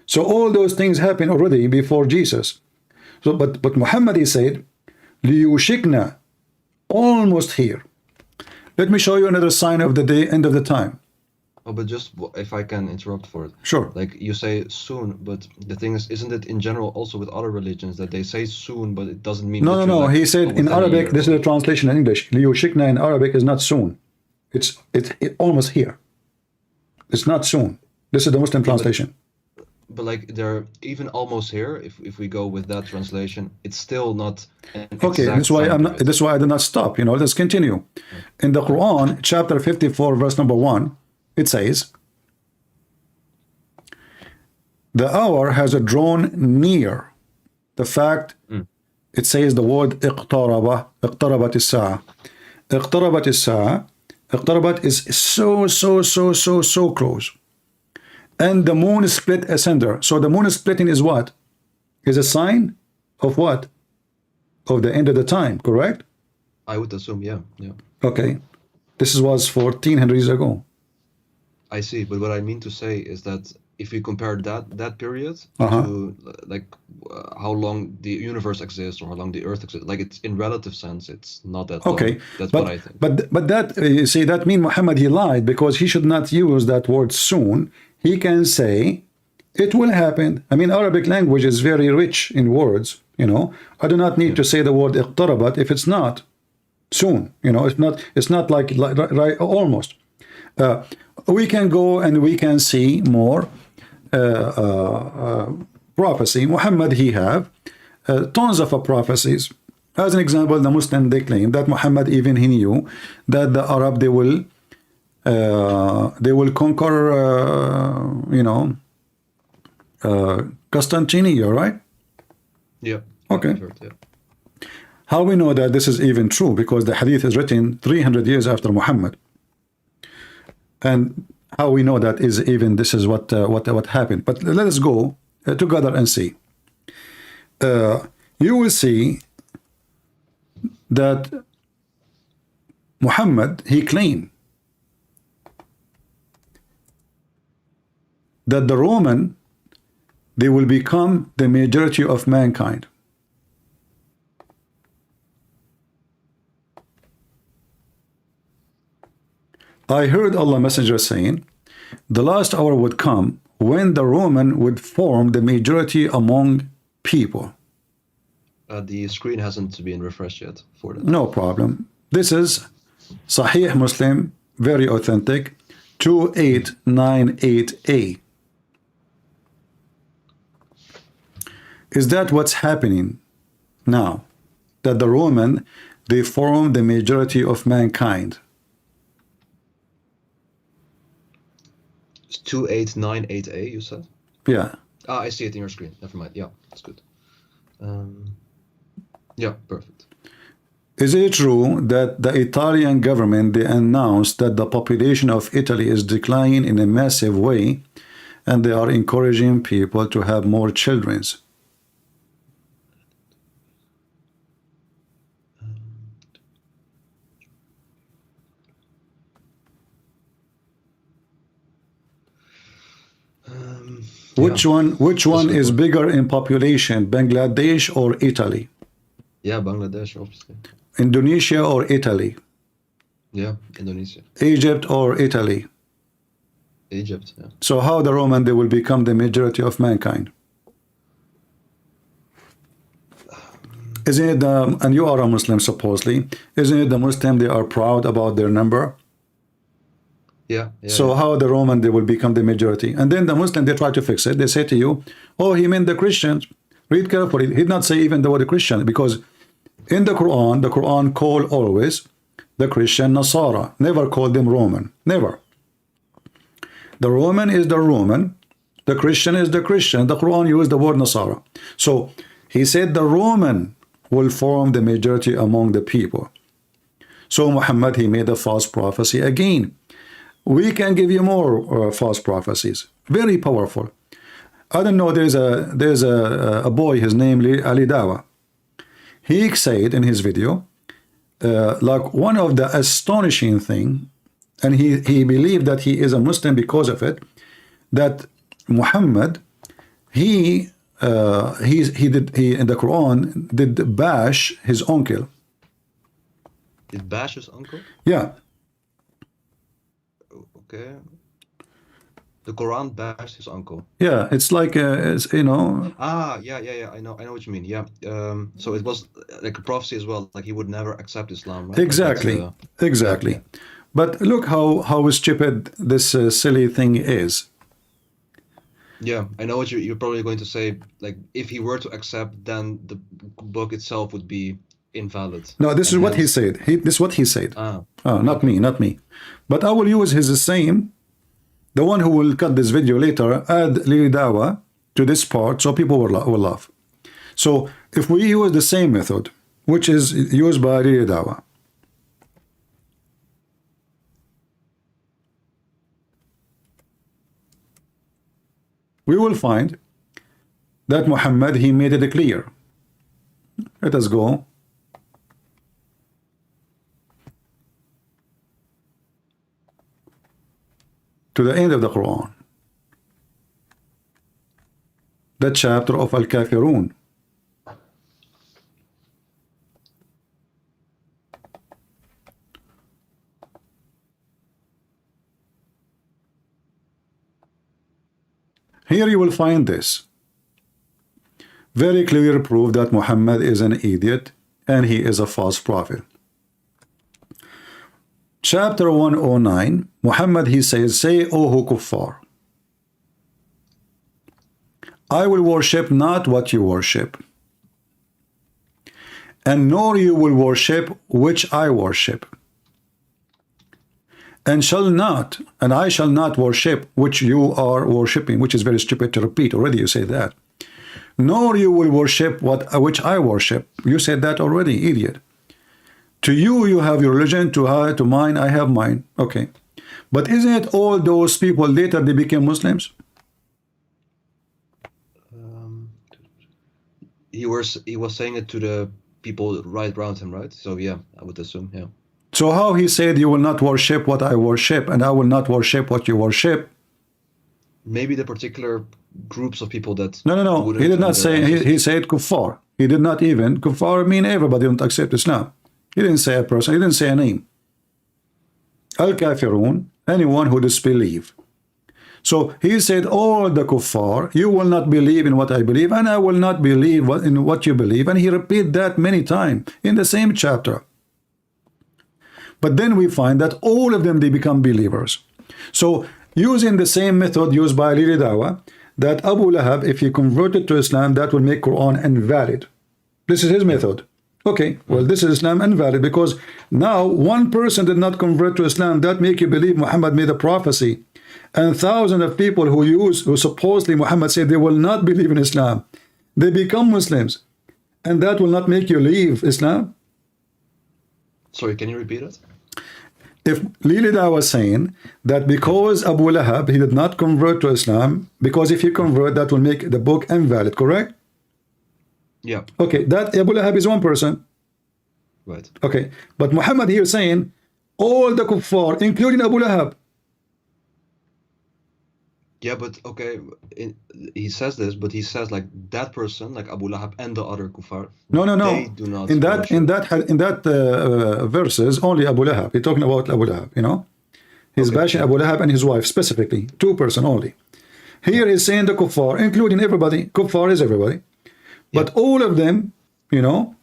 So all those things happen already before Jesus. So, but Muhammad, he said, liyushikna, almost here. Let me show you another sign of the day, end of the time. Oh, but just if I can interrupt for it. Sure. Like you say soon, but the thing is, isn't it in general also with other religions that they say soon, but it doesn't mean. No. Like, he said in Arabic. This is the translation in English. Liyushikna in Arabic is not soon. It's almost here. It's not soon. This is the Muslim translation. But like they're even almost here. If we go with that translation, it's still not. Okay, that's why that's why I did not stop. Let's continue. In the Quran, chapter 54, verse number 1, it says, "The hour has drawn near." The fact, it says the word اقترب, اقتربت الساعة. اقتربت الساعة. اقتربت is so close. And the moon split asunder. So the moon splitting is what? Is a sign of what? Of the end of the time, correct? I would assume, yeah. Okay. This was 1400 years ago. I see, but what I mean to say is that if you compare that period to like how long the universe exists or how long the earth exists, like it's in relative sense, it's not that long. Okay. That's what I think. But that, you see, that means Muhammad, he lied, because he should not use that word soon. He can say it will happen. I mean, Arabic language is very rich in words. I do not need to say the word iqtarabat if it's not soon. It's not like right, almost. We can go and we can see more prophecy. Muhammad, he have tons of prophecies. As an example, the Muslim, they claim that Muhammad, even he knew that the Arab, they will they will conquer, you know, Constantinople, right? Yeah. Okay. I've heard, yeah. How we know that this is even true? Because the hadith is written 300 years after Muhammad. And how we know that is even this is what happened. But let us go together and see. You will see that Muhammad, he claimed that the Roman, they will become the majority of mankind. I heard Allah Messenger saying, the last hour would come when the Roman would form the majority among people. The screen hasn't been refreshed yet for that. No problem. This is Sahih Muslim, very authentic, 2898a. Is that what's happening now? That the Roman, they form the majority of mankind. It's 2898A, you said? Yeah. Ah, I see it in your screen. Never mind. Yeah, that's good. Yeah, perfect. Is it true that the Italian government, they announced that the population of Italy is declining in a massive way and they are encouraging people to have more children? Which one is bigger in population, Bangladesh or Italy? Yeah, Bangladesh, obviously. Indonesia or Italy? Yeah, Indonesia. Egypt or Italy? Egypt, yeah. So how the Roman, they will become the majority of mankind? Isn't it, and you are a Muslim supposedly, isn't it the Muslim, they are proud about their number? Yeah. So how the Roman, they will become the majority? And then the Muslim, they try to fix it. They say to you, oh, he meant the Christians. Read carefully. He did not say even the word Christian, because in the Quran call always the Christian Nasara. Never call them Roman. Never. The Roman is the Roman. The Christian is the Christian. The Quran used the word Nasara. So he said the Roman will form the majority among the people. So Muhammad, he made a false prophecy again. We can give you more false prophecies. Very powerful. I don't know, there's a boy, his name Ali Dawa. He said in his video, like one of the astonishing thing, and he believed that he is a Muslim because of it, that Muhammad, he in the Quran did bash his uncle. Did bash his uncle? Yeah. Okay. The Quran bashed his uncle. Yeah, it's like it's, you know. Ah, yeah. I know what you mean. Yeah. So it was like a prophecy as well. Like he would never accept Islam. Right? Exactly. Like Exactly. Yeah. But look how stupid this silly thing is. Yeah, I know what you're probably going to say. Like if he were to accept, then the book itself would be invalid. No, this is what he said. This is what he said. Not me. But I will use his same. The one who will cut this video later, add Lili Dawa to this part so people will laugh. So if we use the same method, which is used by Lili Dawa, we will find that Muhammad, he made it clear. Let us go. To the end of the Quran, the chapter of Al-Kafirun. Here you will find this. Very clear proof that Muhammad is an idiot and he is a false prophet. Chapter 109, Muhammad, he says, say, O who kuffar, I will worship not what you worship, and nor you will worship which I worship, and I shall not worship which you are worshipping, which is very stupid to repeat. Already you say that. Nor you will worship which I worship. You said that already, idiot. To you, you have your religion. To mine, I have mine. Okay. But isn't it all those people later they became Muslims? He was saying it to the people right around him, right? So yeah, I would assume, yeah. So how he said you will not worship what I worship, and I will not worship what you worship? Maybe the particular groups of people that... No. He did not say, he said kuffar. He did not even, kuffar mean everybody don't accept Islam. He didn't say a person, he didn't say a name. Al-Kafirun, anyone who disbelieve. So he said, all the kuffar, you will not believe in what I believe, and I will not believe in what you believe. And he repeated that many times in the same chapter. But then we find that all of them, they become believers. So using the same method used by Lili Dawa, that Abu Lahab, if he converted to Islam, that will make Quran invalid. This is his method. Okay, well, this is Islam invalid because now one person did not convert to Islam. That make you believe Muhammad made a prophecy. And thousands of people who supposedly Muhammad said they will not believe in Islam, they become Muslims. And that will not make you leave Islam. Sorry, can you repeat it? If Lilida was saying that because Abu Lahab, he did not convert to Islam, because if he convert, that will make the book invalid, correct? Yeah. Okay, that Abu Lahab is one person. Right. Okay, but Muhammad here saying all the kuffar, including Abu Lahab. Yeah, but okay, he says this, but he says like that person, like Abu Lahab and the other kuffar. No. They do not. In that verses, only Abu Lahab. He's talking about Abu Lahab. You know, he's bashing Abu Lahab and his wife specifically, 2% only. Here he's saying the kuffar, including everybody. Kuffar is everybody, but all of them, you know,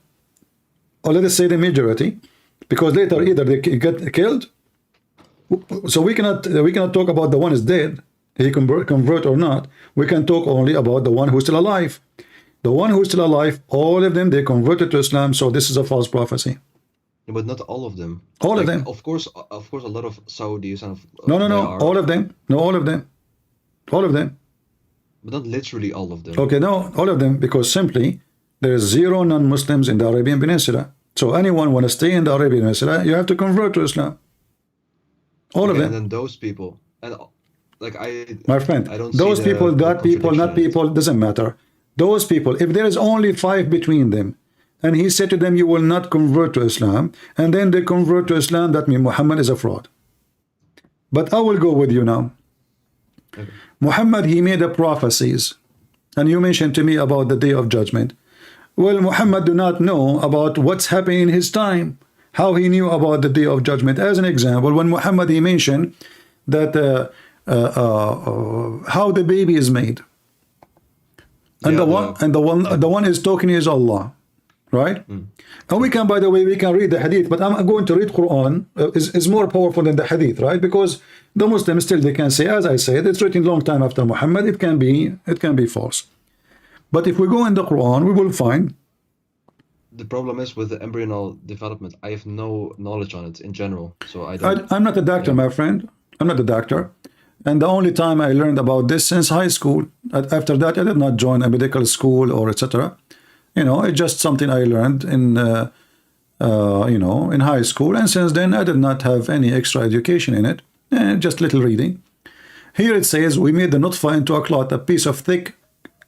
or let us say the majority, because later either they get killed. So we cannot talk about the one is dead. He convert or not, we can talk only about the one who's still alive. The one who's still alive, all of them, they converted to Islam, so this is a false prophecy. Yeah, but not all of them. All of them. Of course, a lot of Saudis and... No, all of them. No, all of them. All of them. But not literally all of them. Okay, no, all of them, because simply, there is 0 non-Muslims in the Arabian Peninsula. So anyone want to stay in the Arabian Peninsula, you have to convert to Islam. All of them. And then those people... My friend, those people, that people, not people, doesn't matter. Those people, if there is only 5 between them, and he said to them, you will not convert to Islam, and then they convert to Islam, that means Muhammad is a fraud. But I will go with you now. Okay. Muhammad, he made the prophecies, and you mentioned to me about the Day of Judgment. Well, Muhammad do not know about what's happening in his time, how he knew about the Day of Judgment. As an example, when Muhammad, he mentioned that how the baby is made, and the one is talking is Allah, right? And we can, by the way, we can read the hadith, but I'm going to read Quran is more powerful than the hadith, right? Because the Muslims still, they can say, as I said, it's written long time after Muhammad, it can be false. But if we go in the Quran, we will find. The problem is with the embryonal development, I have no knowledge on it in general, so I'm not a doctor, my friend. I'm not a doctor. And the only time I learned about this since high school. After that, I did not join a medical school or etc. You know, it's just something I learned in, you know, in high school. And since then, I did not have any extra education in it. Just little reading. Here it says, we made the nutfa into a clot, a piece of thick,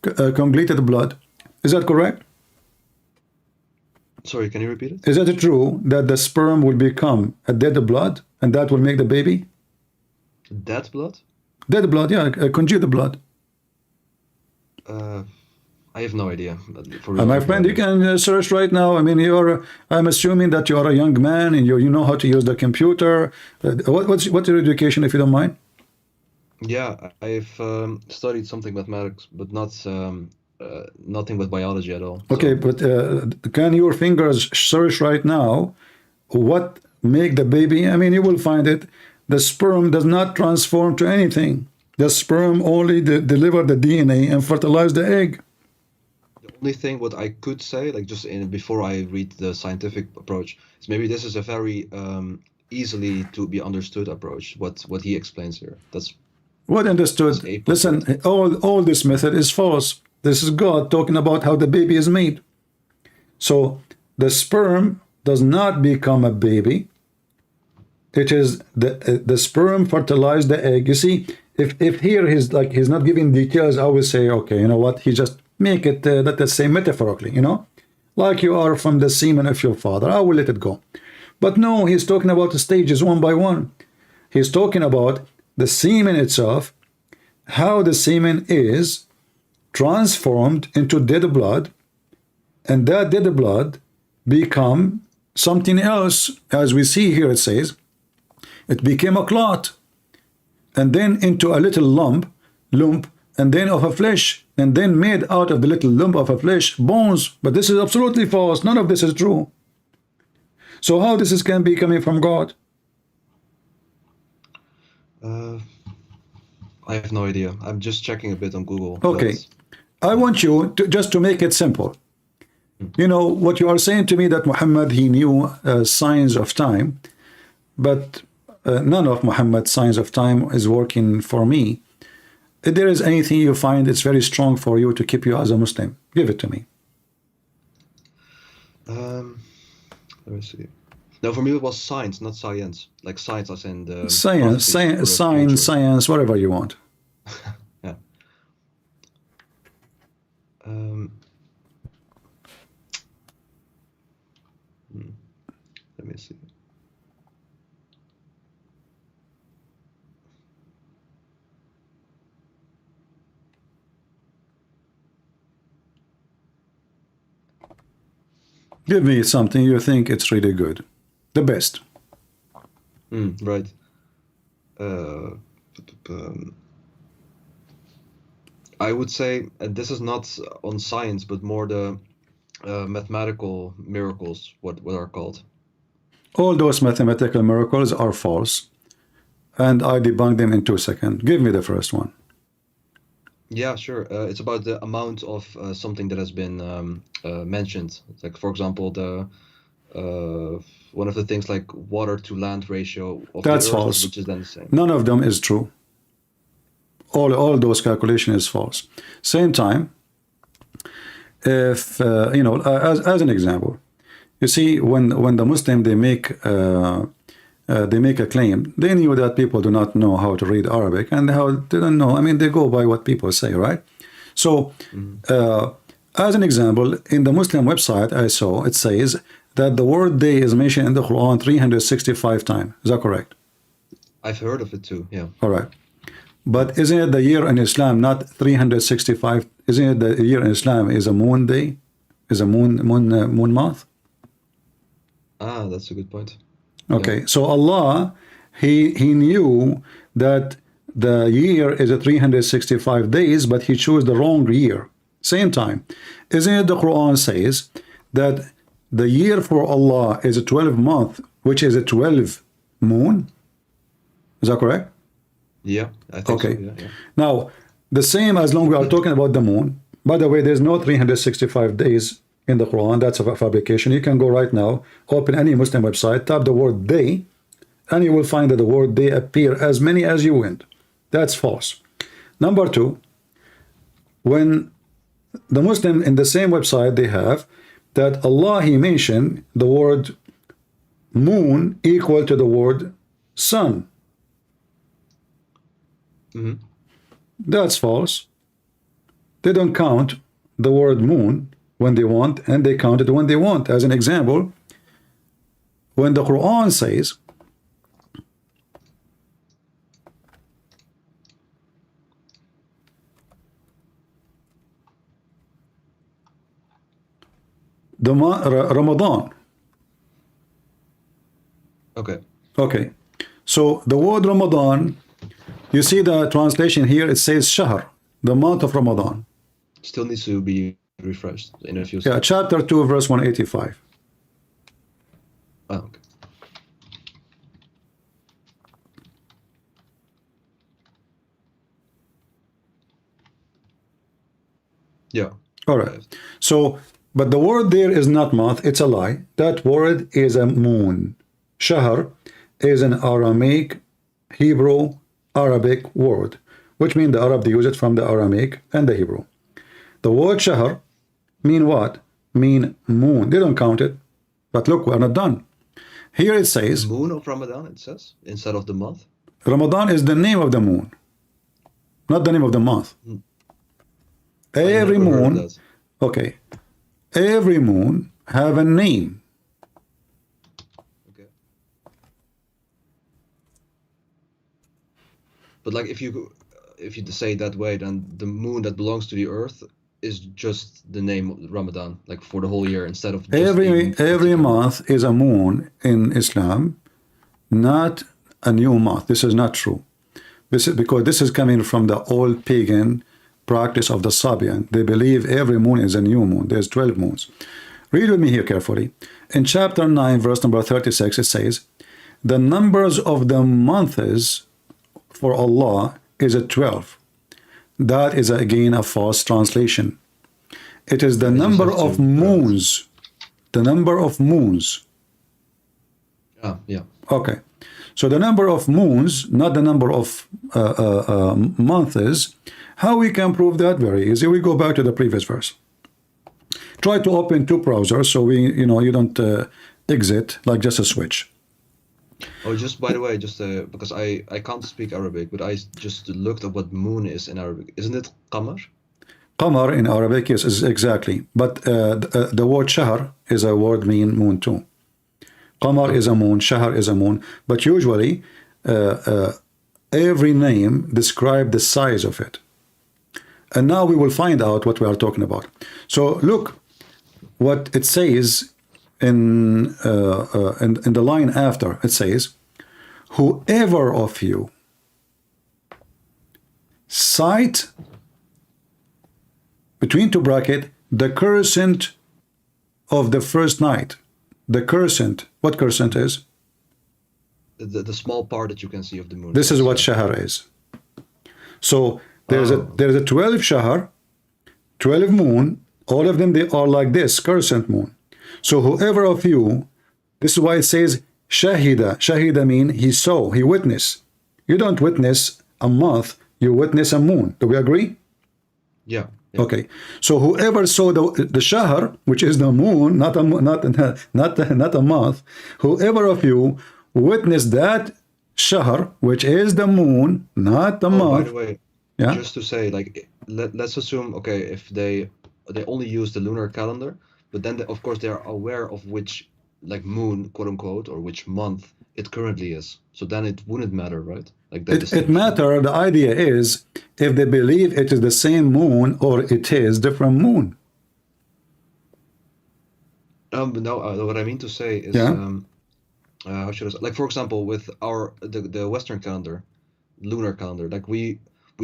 congealed blood. Is that correct? Sorry, can you repeat it? Is it true that the sperm will become a dead blood and that will make the baby? Dead blood? Dead blood, yeah, congealed blood. I have no idea. My friend, you can search right now. I mean, I'm assuming that you are a young man and you know how to use the computer. What's your education, if you don't mind? Yeah, I've studied something mathematics, but not nothing with biology at all. Okay, so. But can your fingers search right now what make the baby? I mean, you will find it. The sperm does not transform to anything. The sperm only deliver the DNA and fertilize the egg. The only thing what I could say, like just before I read the scientific approach, is maybe this is a very easily to be understood approach. What he explains here. That's What understood? a Listen, all this method is false. This is God talking about how the baby is made. So the sperm does not become a baby. It is the sperm fertilized the egg. You see, if here he's not giving details, I will say, okay, you know what? He just make it let's say metaphorically, you know, like you are from the semen of your father. I will let it go. But no, he's talking about the stages one by one. He's talking about the semen itself, how the semen is transformed into dead blood, and that dead blood become something else. As we see here, it says it became a clot, and then into a little lump, and then of a flesh, and then made out of the little lump of a flesh bones. But this is absolutely false. None of this is true. So how this can be coming from God? I have no idea. I'm just checking a bit on Google. Okay, I want you to just to make it simple. You know what you are saying to me, that Muhammad, he knew signs of time, but none of Muhammad's signs of time is working for me. If there is anything you find it's very strong for you to keep you as a Muslim, give it to me. Let me see. No, for me it was science, not science. Like science as in the Science, whatever you want. Yeah. Let me see. Give me something you think it's really good. The best. Right. I would say this is not on science, but more the mathematical miracles, what are called. All those mathematical miracles are false, and I debunk them in 2 seconds. Give me the first one. Yeah, sure. It's about the amount of something that has been mentioned. Like, for example, the one of the things like water to land ratio of That's the Earth, false. which is then the same. None of them is true. All those calculations is false. Same time, if you know, as an example, you see, when the Muslim they make a claim, they knew that people do not know how to read Arabic, and how they don't know. I mean, they go by what people say, right? So, as an example, in the Muslim website I saw, it says that the word day is mentioned in the Quran 365 times. Is that correct? I've heard of it too. Yeah. All right. But isn't it the year in Islam not 365? Isn't it the year in Islam is a moon day, is a moon month? Ah, that's a good point. Okay, so Allah, he knew that the year is a 365 days, but he chose the wrong year. Same time, isn't it the Quran says that the year for Allah is a 12 month, which is a 12 moon? Is that correct? Yeah, I think Okay. so. Yeah. Now, the same as long we are talking about the moon. By the way, there's no 365 days in the Quran. That's a fabrication. You can go right now, open any Muslim website, type the word day, and you will find that the word day appear as many as you want. That's false. Number two, when the Muslim in the same website, they have that Allah, he mentioned the word moon equal to the word sun. That's false. They don't count the word moon when they want, and they count it when they want. As an example, when the Quran says the Ramadan. Okay. Okay, so the word Ramadan, you see the translation here, it says Shahr, the month of Ramadan. Still needs to be refreshed in a few Yeah, seconds. chapter 2, verse 185. Oh, okay. Yeah. All right. So, but the word there is not month, it's a lie. That word is a moon. Shahr is an Aramaic, Hebrew, Arabic word, which means the Arab, they use it from the Aramaic and the Hebrew. The word shahr mean what? Mean moon. They don't count it. But look, we're not done. Here it says... Moon of Ramadan, it says, instead of the month. Ramadan is the name of the moon, not the name of the month. Every moon... Okay. Every moon have a name. Okay. But like if you say it that way, then the moon that belongs to the earth is just the name of Ramadan, like for the whole year, instead of just every month is a moon in Islam, not a new month. This is not true. This is because this is coming from the old pagan practice of the Sabian. They believe every moon is a new moon. There's 12 moons. Read with me here carefully. In chapter 9, verse number 36, it says, the numbers of the months for Allah is a 12. That is again a false translation. It is the number of moons. The number of moons. Yeah. Okay. So the number of moons, not the number of months. How we can prove that? Very easy. We go back to the previous verse. Try to open two browsers so you don't exit like just a switch. Oh, just by the way, just because I can't speak Arabic, but I just looked at what moon is in Arabic. Isn't it qamar? Qamar in Arabic, yes, is exactly. But the word shahr is a word mean moon too. Qamar is a moon, shahr is a moon. But usually, every name describes the size of it. And now we will find out what we are talking about. So look what it says in the line after. It says, whoever of you cite between two bracket the crescent of the first night. The crescent. What crescent is? The small part that you can see of the moon. This is what shahr is. So there's a 12 shahr, 12 moon. All of them, they are like this, crescent moon. So whoever of you, this is why it says shahida. Shahida mean he saw, he witnessed. You don't witness a month, you witness a moon. Do we agree? Yeah. Okay. So whoever saw the shahr, which is the moon, not a month, whoever of you witnessed that shahr, which is the moon, not the month. By the way, yeah? Just to say, like, let's assume, okay, if they only use the lunar calendar, but then of course they are aware of which, like, moon, quote unquote, or which month it currently is. So then it wouldn't matter, right? Like that. It matter. The idea is if they believe it is the same moon or it is different moon. No, what I mean to say is, how should I say? Like, for example, with the Western calendar, lunar calendar, like we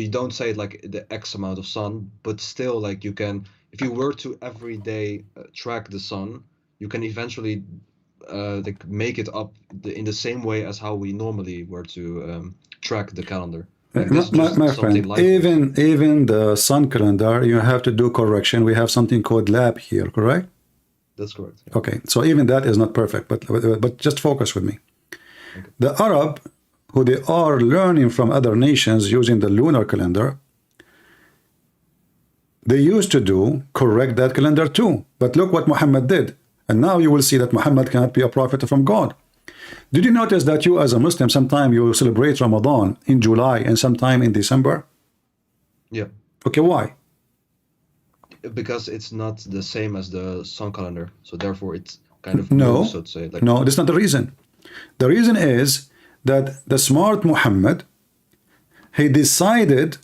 don't say like the X amount of sun, but still, like, you can, if you were to every day track the sun, you can eventually like make it up in the same way as how we normally were to track the calendar. Like my friend, even the sun calendar, you have to do correction. We have something called lab here, correct? That's correct. Yeah. Okay, so even that is not perfect, but just focus with me. Okay. The Arab, who they are learning from other nations using the lunar calendar, they used to correct that calendar too. But look what Muhammad did. And now you will see that Muhammad cannot be a prophet from God. Did you notice that you as a Muslim, sometime you celebrate Ramadan in July and sometime in December? Yeah. Okay, why? Because it's not the same as the sun calendar. So therefore it's kind of no, so to say. Like, no, that's not the reason. The reason is that the smart Muhammad, he decided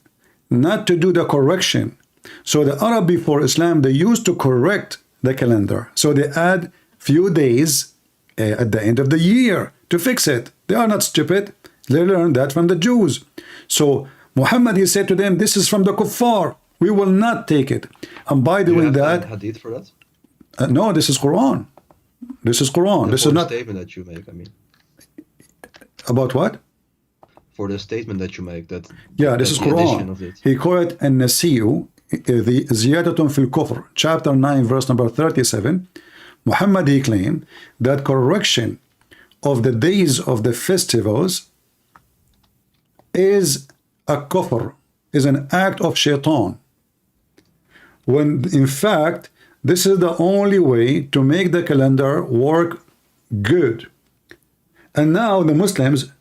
not to do the correction. So the Arab before Islam, they used to correct the calendar. So they add few days at the end of the year to fix it. They are not stupid. They learned that from the Jews. So Muhammad, he said to them, this is from the kuffar. We will not take it. And by doing that, hadith for that? No, this is Quran. This is Quran. This is not statement that you make. I mean, about what? For the statement that you make, that this is Quran. He called it an-nasiyu, the ziyadatun fil kufr, chapter 9, verse number 37. Muhammad, he claimed that correction of the days of the festivals is a kufr, is an act of shaitan, when in fact this is the only way to make the calendar work good. And now the Muslims,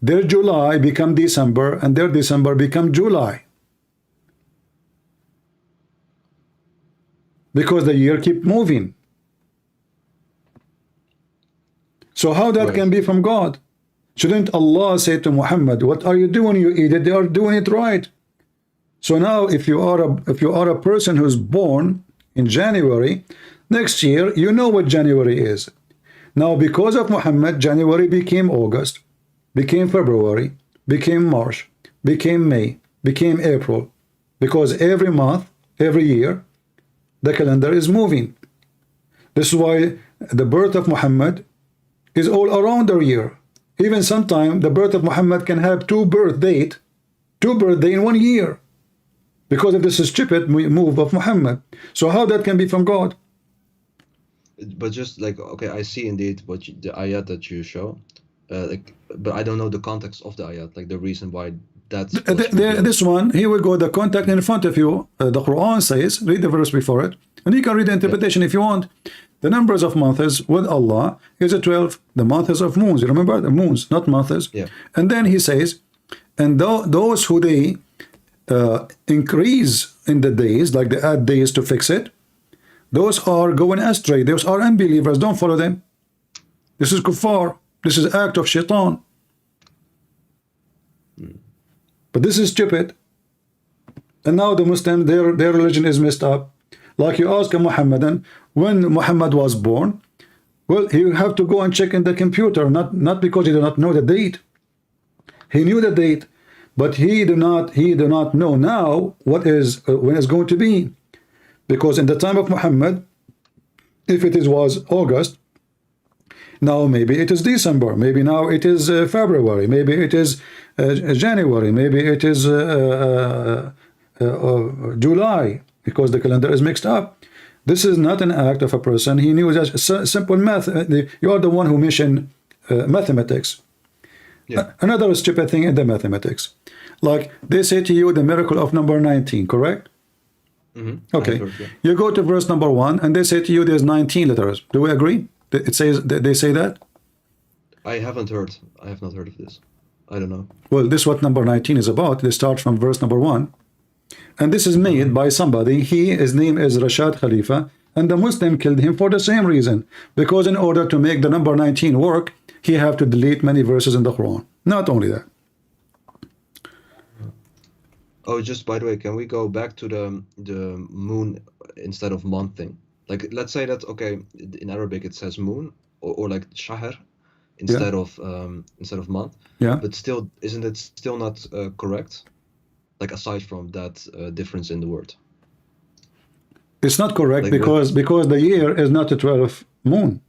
their July become December and their December become July, because the year keep moving. So how that can be from God? Shouldn't Allah say to Muhammad, what are you doing, you idiot? They are doing it right. So now if you are a person who's born in January, next year you know what January is. Now because of Muhammad, January became August, became February, became March, became May, became April, because every month, every year, the calendar is moving. This is why the birth of Muhammad is all around the year. Even sometimes the birth of Muhammad can have two birthdays in 1 year, because of this stupid move of Muhammad. So how that can be from God? But just like, okay, I see indeed what the ayat that you show, like, but I don't know the context of the ayat, like the reason why that's this one. Here we go, the context in front of you. The Quran says, read the verse before it, and you can read the interpretation if you want. The numbers of months with Allah is a 12. The months of moons, you remember the moons, not months. Yeah. And then he says, and those who they increase in the days, like they add days to fix it, those are going astray. Those are unbelievers. Don't follow them. This is kuffar. This is act of shaitan. But this is stupid. And now the Muslim, their religion is messed up. Like you ask a Muhammadan, when Muhammad was born, well, you have to go and check in the computer, not because he did not know the date. He knew the date, but he do not know now what is when it's going to be. Because in the time of Muhammad, if it was August, now maybe it is December, maybe now it is February, maybe it is January, maybe it is July, because the calendar is mixed up. This is not an act of a person. He knew that simple math. You are the one who mentioned mathematics. Yeah. Another stupid thing in the mathematics, like they say to you the miracle of number 19, correct? Mm-hmm. Okay. Heard, yeah. You go to verse number 1 and they say to you there's 19 letters. Do we agree? It says they say that? I haven't heard. I have not heard of this. I don't know. Well, this is what number 19 is about. They start from verse number 1. And this is made by somebody. His name is Rashad Khalifa, and the Muslim killed him for the same reason, because in order to make the number 19 work, he have to delete many verses in the Quran. Not only that. Oh, just by the way, can we go back to the moon instead of month thing? Like, let's say that, okay, in Arabic it says moon or like shahr instead of month. Yeah. But still, isn't it still not correct? Like, aside from that difference in the word. It's not correct, Like because the year is not a 12 moon.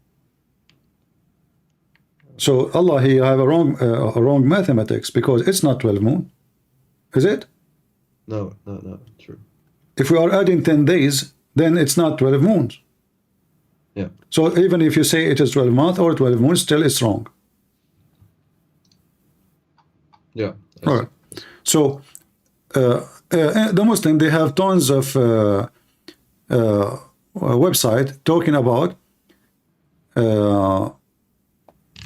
So Allah, he have a wrong mathematics, because it's not 12 moon. Is it? No, true. If we are adding 10 days, then it's not 12 moons. Yeah. So even if you say it is 12 months or 12 moons, still it's wrong. Yeah. All right. So the Muslim, they have tons of website talking about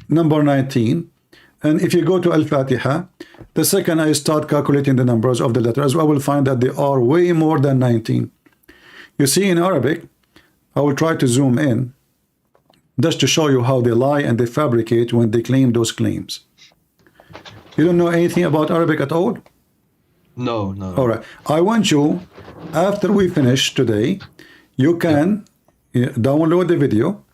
number 19. And if you go to Al-Fatiha, the second I start calculating the numbers of the letters, I will find that they are way more than 19. You see, in Arabic, I will try to zoom in just to show you how they lie and they fabricate when they claim those claims. You don't know anything about Arabic at all? No. All right. I want you, after we finish today, you can download the video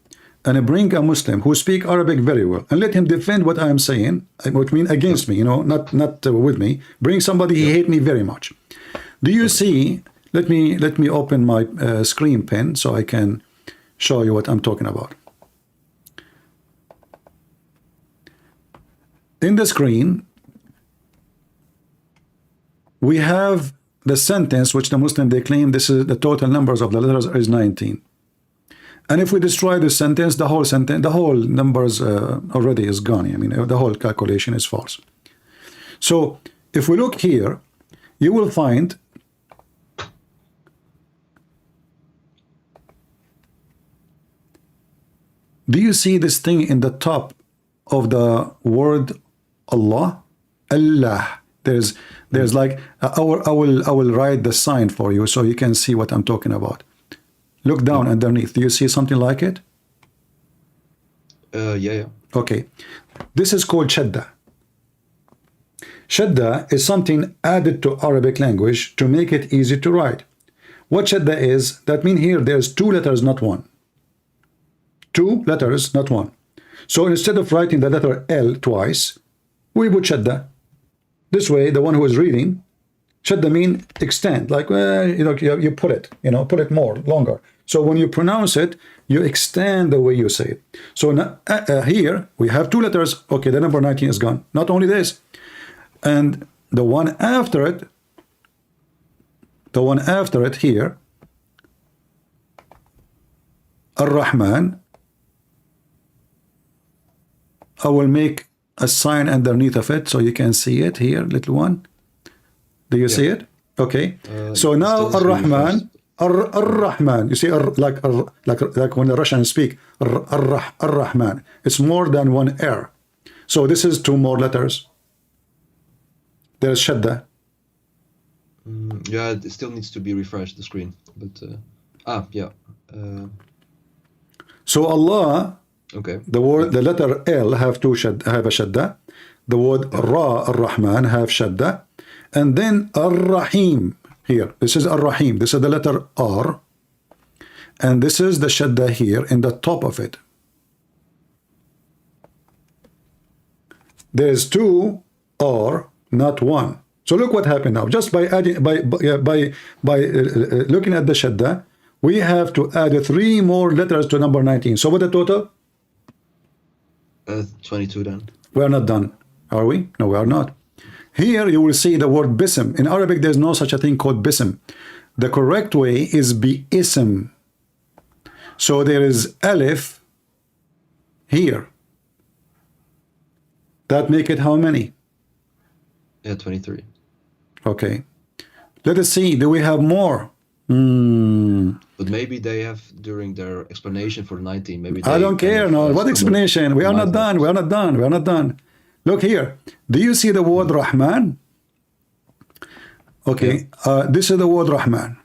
and bring a Muslim who speak Arabic very well and let him defend what I am saying, what mean against me, not with me. Bring somebody he hate me very much. Do you see? Let me open my screen pen so I can show you what I'm talking about. In the screen, we have the sentence which the Muslim, they claim this is the total numbers of the letters is 19. And if we destroy this sentence, the whole numbers already is gone. I mean, the whole calculation is false. So if we look here, you will find do you see this thing in the top of the word Allah? Allah. There's like I will write the sign for you so you can see what I'm talking about. Look down underneath. Do you see something like it? Yeah. Okay. This is called shadda. Shadda is something added to Arabic language to make it easy to write. What shadda is, that means here there's two letters, not one. Two letters, not one. So instead of writing the letter L twice, we put shadda. This way, the one who is reading, shadda mean extend, like you put it, put it more, longer. So when you pronounce it, you extend the way you say it. So now, here we have two letters. Okay, the number 19 is gone. Not only this, and the one after it here, Ar-Rahman, I will make a sign underneath of it so you can see it here, little one. Do you see it? Okay. So now Ar-Rahman, Ar-Rahman. You see, like when the Russians speak, Ar-Rahman. It's more than one R. So this is two more letters. There's shadda. Yeah, it still needs to be refreshed, the screen. But yeah. So Allah. Okay. The letter L have a shadda. The word Ra, Ar-Rahman, have shadda. And then Ar-Rahim here. This is Ar-Rahim. This is the letter R. And this is the shadda here in the top of it. There's two R, not one. So look what happened now. Just by adding, by looking at the shadda, we have to add three more letters to number 19. So what the total? 22 then. We are not done, are we? No, we are not. Here you will see the word bism. In Arabic, there's no such a thing called bism. The correct way is bi-ism. So there is alif here. That make it how many? Yeah, 23. Okay. Let us see. Do we have more? But maybe they have, during their explanation for 19, maybe I don't care. No, what explanation? We are not done. We are not done. We are not done. Look here. Do you see the word Rahman? Okay. Yeah. This is the word Rahman.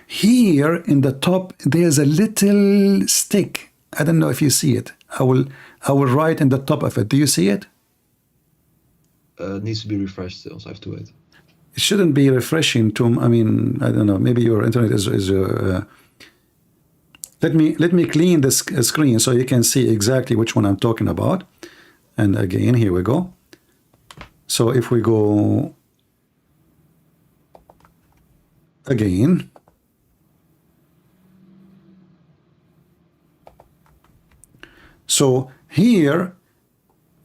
Here in the top, there's a little stick. I don't know if you see it. I will write in the top of it. Do you see it? It needs to be refreshed still, so I have to wait. It shouldn't be refreshing to, I mean, I don't know, maybe your internet is let me clean this screen so you can see exactly which one I'm talking about. And again, here we go. So if we go again, so here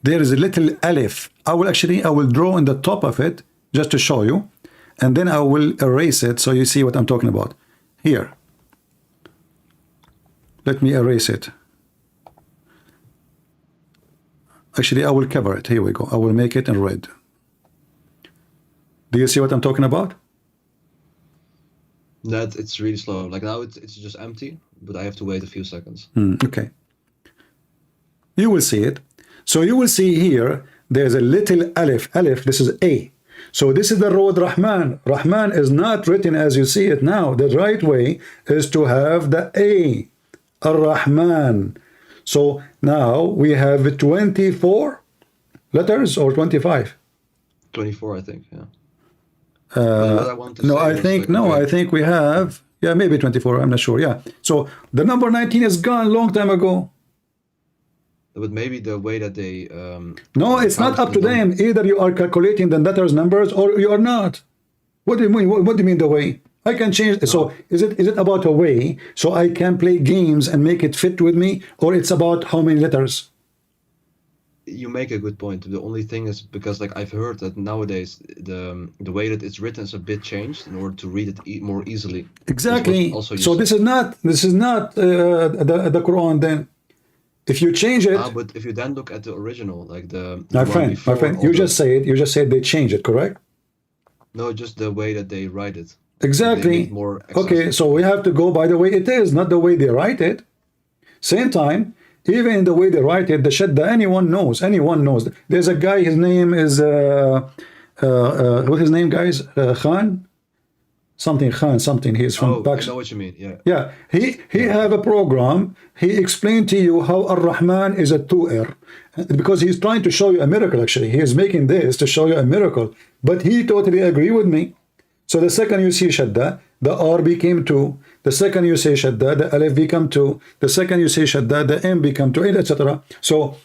there is a little alif. I will draw in the top of it just to show you, and then I will erase it so you see what I'm talking about. Here, let me erase it. Actually, I will cover it. Here we go. I will make it in red. Do you see what I'm talking about? That it's really slow. Like now it's just empty, but I have to wait a few seconds. Okay. You will see it. So you will see here, there's a little alif. Alif, this is A. So this is the word Rahman. Rahman is not written as you see it now. The right way is to have the A. Ar-Rahman. So now we have 24 letters or 25? 24, I think, yeah. I think we have, yeah, maybe 24, I'm not sure, yeah. So the number 19 is gone long time ago. But maybe the way that they... no, it's not up to them. Either you are calculating the letters numbers or you are not. What do you mean? What do you mean the way? I can change. No. So is it about a way so I can play games and make it fit with me, or it's about how many letters? you make a good point. The only thing is because like I've heard that nowadays the way that it's written is a bit changed in order to read it more easily. Exactly. Also So this is not the Quran then. If you change it, but if you then look at the original, like the my friend, you just said they changed it, correct? No, just the way that they write it. Exactly. More okay, so we have to go by the way it is, not the way they write it. Same time, even in the way they write it, the shadda, anyone knows. There's a guy, his name is what's his name, guys? Khan? Something. He's from Pakistan. I know what you mean. Yeah. Yeah. He have a program. He explained to you how Ar-Rahman is a two-er. Because he's trying to show you a miracle, actually. He is making this to show you a miracle. But he totally agree with me. So the second you see shadda, the R became 2. The second you say shadda, the alif become 2. The second you say shadda, the M become 2, etc. So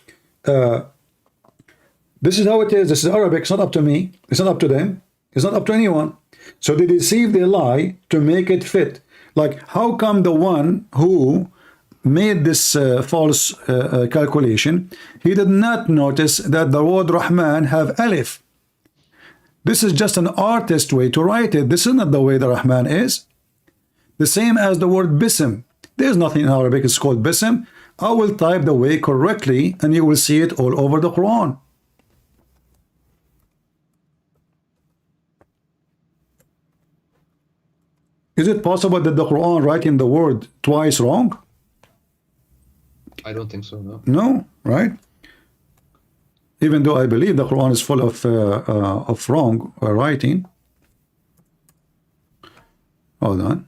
this is how it is. This is Arabic. It's not up to me. It's not up to them. It's not up to anyone. So they deceive, they lie to make it fit. Like, how come the one who made this false calculation, he did not notice that the word Rahman have alif? This is just an artist way to write it. This is not the way the Rahman is. The same as the word Bism. There's nothing in Arabic it's called Bism. I will type the way correctly and you will see it all over the Quran. Is it possible that the Quran writing the word twice wrong? I don't think so, no. No, right? Even though I believe the Quran is full of wrong writing. Hold on.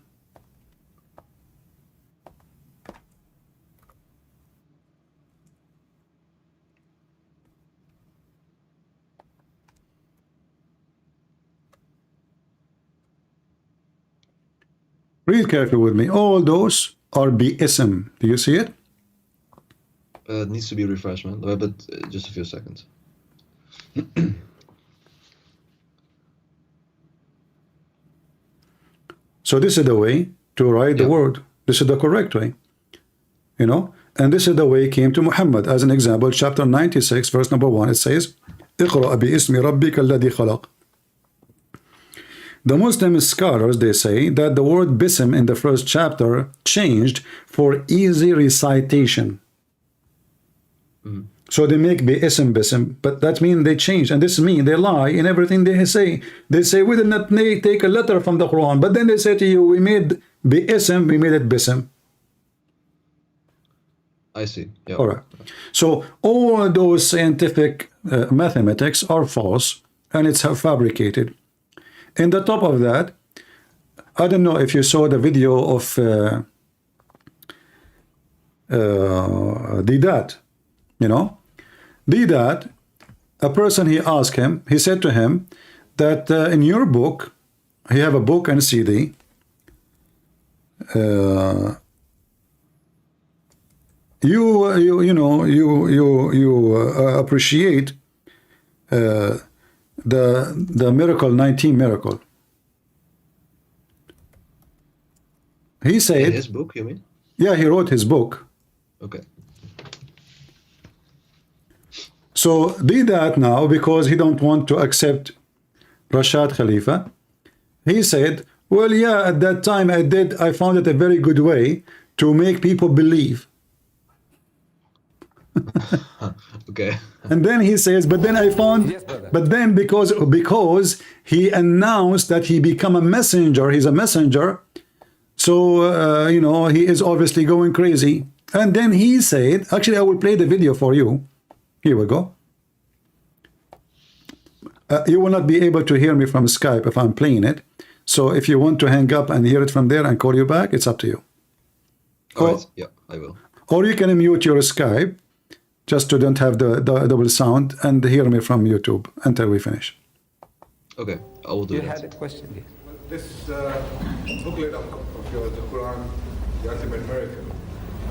Read carefully with me. All those are bi-ism. Do you see it? It needs to be refreshed, man. But just a few seconds. So this is the way to write the word. This is the correct way. You know? And this is the way it came to Muhammad. As an example, chapter 96, verse number 1, it says, اقرأ باسم ربك الذي خلق. The Muslim scholars, they say that the word bism in the first chapter changed for easy recitation. So they make bism, but that means they change. And this means they lie in everything they say. They say, we did not take a letter from the Quran. But then they say to you, we made bism, we made it bism. I see. Yeah. All right. So all those scientific mathematics are false and it's fabricated. In the top of that, I don't know if you saw the video of Didat, you know, Didat, a person, he asked him, he said to him that in your book, you have a book and a CD, you appreciate the miracle 19 miracle. He said in his book, you mean? Yeah, he wrote his book. Okay. So did that now because he don't want to accept Rashad Khalifa. He said, well, yeah, at that time I found it a very good way to make people believe. Okay. And then he says, but then I found, but then because he announced that he become a messenger, he's a messenger. So, you know, he is obviously going crazy. And then he said, actually, I will play the video for you. Here we go. You will not be able to hear me from Skype if I'm playing it. So if you want to hang up and hear it from there and call you back, it's up to you. Right. Yeah, I will. Or you can mute your Skype just to don't have the double sound and hear me from YouTube until we finish. Okay, I will do that. You had a question, yes. This booklet of yours, the Quran, the Ultimate Miracle.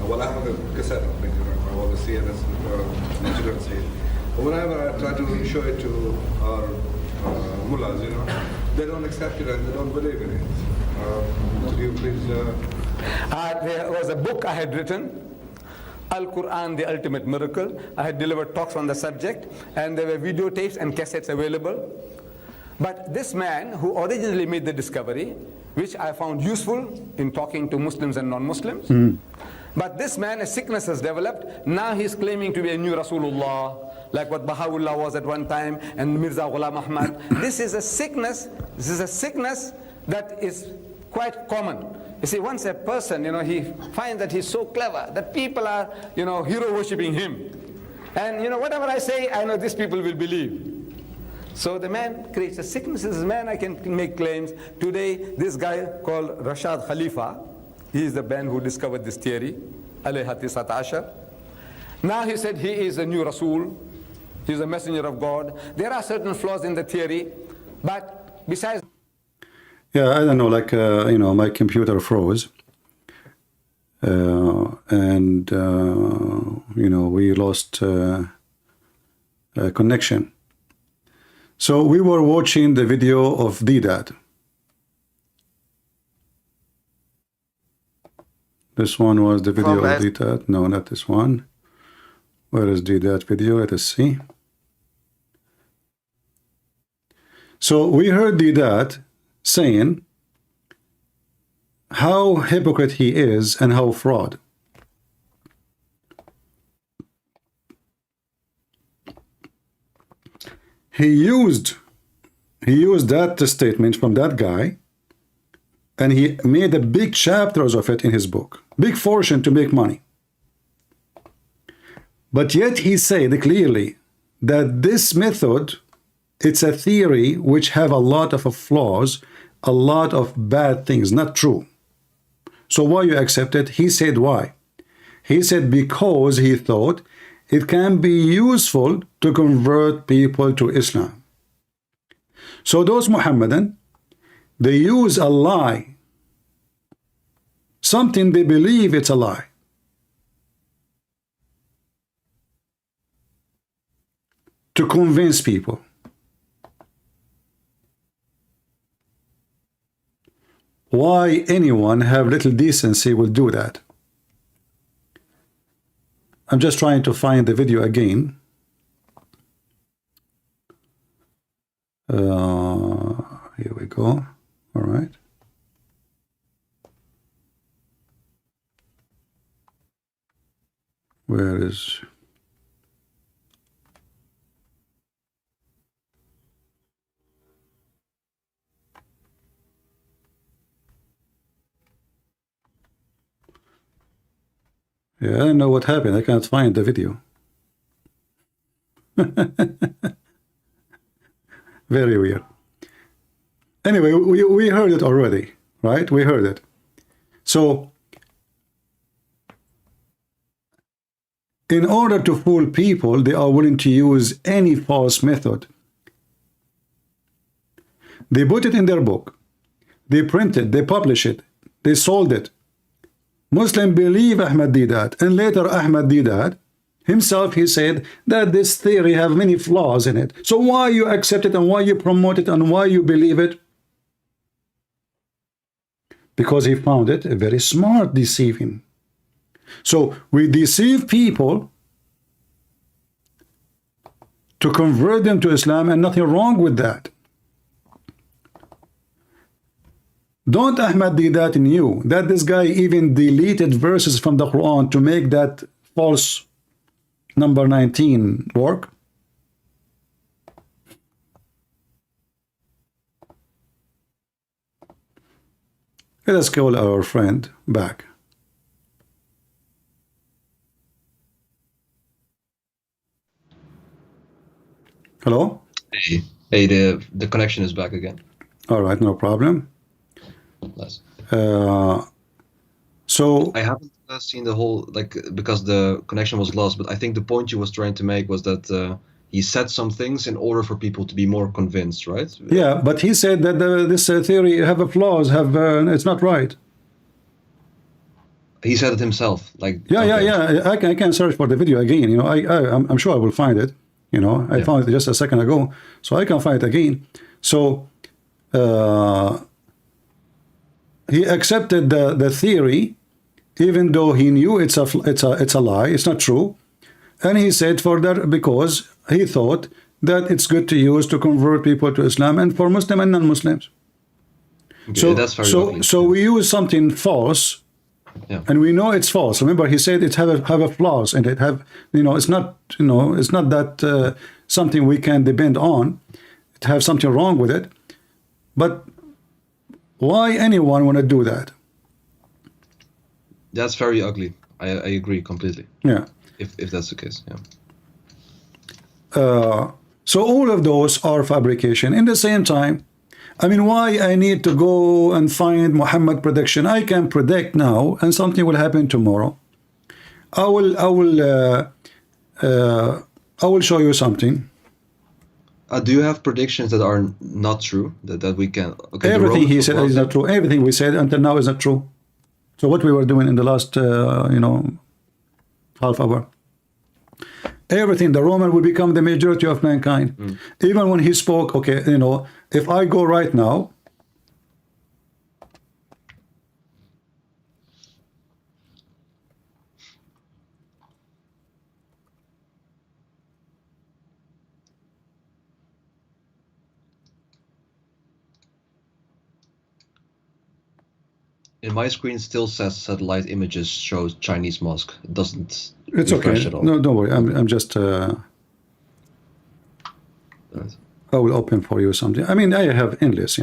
Well, I have a cassette of it, I always see it as the children see it. But whenever I try to show it to our mullahs, you know, they don't accept it and they don't believe in it. Could you please... There was a book I had written Al-Quran, the ultimate miracle. I had delivered talks on the subject, and there were videotapes and cassettes available. But this man who originally made the discovery, which I found useful in talking to Muslims and non-Muslims, but this man, a sickness has developed. Now he's claiming to be a new Rasulullah, like what Baha'u'llah was at one time, and Mirza Ghulam Ahmad. This is a sickness. This is a sickness that is quite common. You see, once a person, he finds that he's so clever, that people are, hero worshipping him. And, whatever I say, I know these people will believe. So the man creates a sickness. This man, I can make claims. Today, this guy called Rashad Khalifa, he is the man who discovered this theory, alayhi tisat ashar. Now he said he is a new Rasul. He's a messenger of God. There are certain flaws in the theory, but besides... Yeah, I don't know, like, my computer froze. And we lost connection. So we were watching the video of Deedat. This one was the video of Deedat. No, not this one. Where is Deedat video? Let us see. So we heard Deedat saying how hypocrite he is and how fraud. He used that statement from that guy, and he made a big chapters of it in his book. Big fortune to make money. But yet he said clearly that this method, it's a theory which have a lot of flaws, a lot of bad things, not true. So why you accept it? He said why? He said because he thought it can be useful to convert people to Islam. So those Muhammadan, they use a lie, something they believe it's a lie, to convince people. Why anyone have little decency will do that? I'm just trying to find the video again. Here we go. All right. Where is... Yeah, I don't know what happened. I can't find the video. Very weird. Anyway, we heard it already, right? We heard it. So, in order to fool people, they are willing to use any false method. They put it in their book. They print it. They publish it. They sold it. Muslims believe Ahmad Deedat, and later Ahmad Deedat himself, he said that this theory have many flaws in it. So why you accept it and why you promote it and why you believe it? Because he found it a very smart deceiving. So we deceive people to convert them to Islam, and nothing wrong with that. Don't Ahmad Deedat knew that this guy even deleted verses from the Quran to make that false number 19 work? Let us call our friend back. Hello? Hey, the connection is back again. All right, no problem. Nice. So I haven't seen the whole, because the connection was lost, but I think the point you was trying to make was that he said some things in order for people to be more convinced, right? Yeah, but he said that this theory have a flaws, it's not right. He said it himself. Yeah. I can search for the video again. I'm sure I will find it. I found it just a second ago, so I can find it again. So he accepted the theory even though he knew it's a lie, it's not true. And he said further, because he thought that it's good to use to convert people to Islam and for Muslim and non-Muslims. Okay, So, that's very ugly. so we use something false, Yeah. and we know it's false. Remember, he said it have a flaws, and it have, it's not, it's not that something we can depend on. It have something wrong with it. But why anyone want to do that? That's very ugly. I agree completely. Yeah. If that's the case, yeah. So all of those are fabrication. In the same time, I mean, why I need to go and find Muhammad prediction? I can predict now, and something will happen tomorrow. I will show you something. Do you have predictions that are not true? That we can. Okay. Everything he said is not true. Everything we said until now is not true. So what we were doing in the last, half hour. Everything, the Roman will become the majority of mankind. Even when he spoke, okay, if I go right now, In my screen still says satellite images shows Chinese mosque. It doesn't. it's okay. refresh at all. No, don't worry. I'm just. Right. I will open for you something. I mean, I have endless,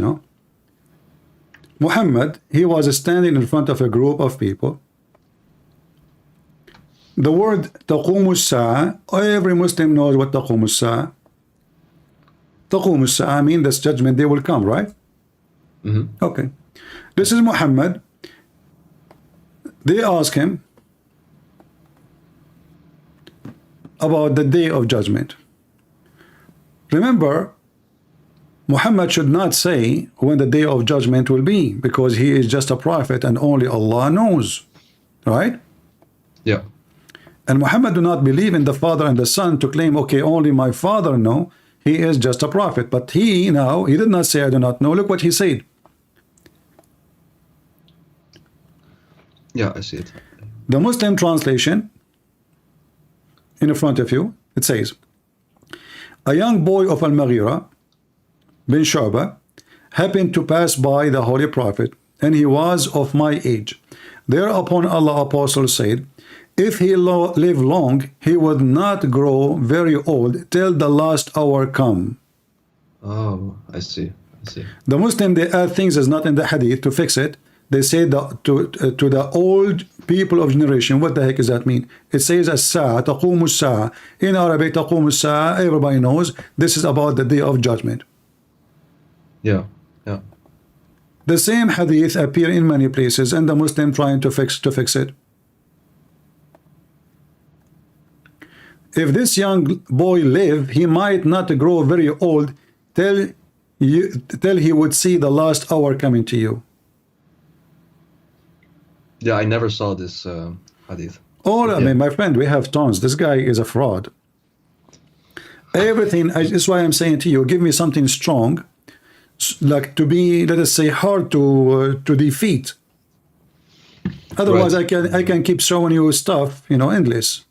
Muhammad, he was standing in front of a group of people. The word تقوم الساعة, every Muslim knows what تقوم الساعة. تقوم الساعة means this judgment day will come, right? Okay. This is Muhammad. They ask him about the day of judgment. Remember, Muhammad should not say when the day of judgment will be, because he is just a prophet and only Allah knows, right? Yeah. And Muhammad do not believe in the Father and the Son to claim, okay, only my Father know. He is just a prophet. But he did not say I do not know. Look what he said. Yeah, I see it. The Muslim translation in front of you, it says, a young boy of Al-Maghira bin Shu'bah happened to pass by the Holy Prophet, and he was of my age. Thereupon Allah Apostle said, if he live long, he would not grow very old till the last hour come. Oh, I see. The Muslim, they add things is not in the hadith to fix it. They say that to the old people of generation. What the heck does that mean? It says as-sa'a, taqumu as-sa'a. In Arabic, taqumu as-sa'a, everybody knows this is about the day of judgment. Yeah. The same hadith appear in many places, and the Muslim trying to fix it. If this young boy live, he might not grow very old till he would see the last hour coming to you. Yeah, I never saw this hadith. I mean, my friend, we have tons. This guy is a fraud. Everything, that's why I'm saying to you, give me something strong, like to be, let us say, hard to defeat. Otherwise, Right. I can keep showing you stuff, endless.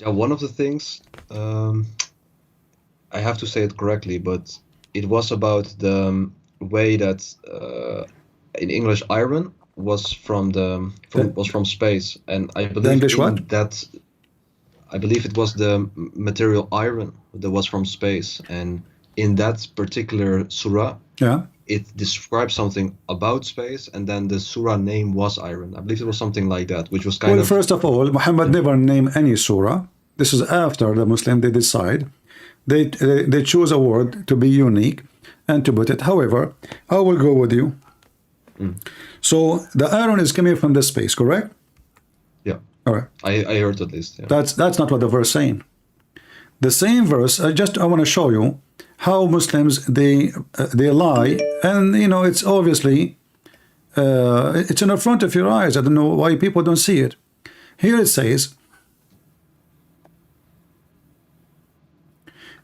Yeah, one of the things, I have to say it correctly, but it was about the way that in English iron was from space, and I believe English what? that I believe it was the material iron that was from space, and in that particular surah, Yeah. it describes something about space, and then the surah name was iron. I believe it was something like that, which was kind Well, of first of all, Muhammad never named any surah. This is after the Muslim, they decide. They choose a word to be unique and to put it. However, I will go with you. So the iron is coming from the space, correct? yeah. All right. I heard at least. Yeah. That's not what the verse saying. The same verse, I want to show you how Muslims they lie, and it's obviously it's in the front of your eyes. I don't know why people don't see it. Here it says,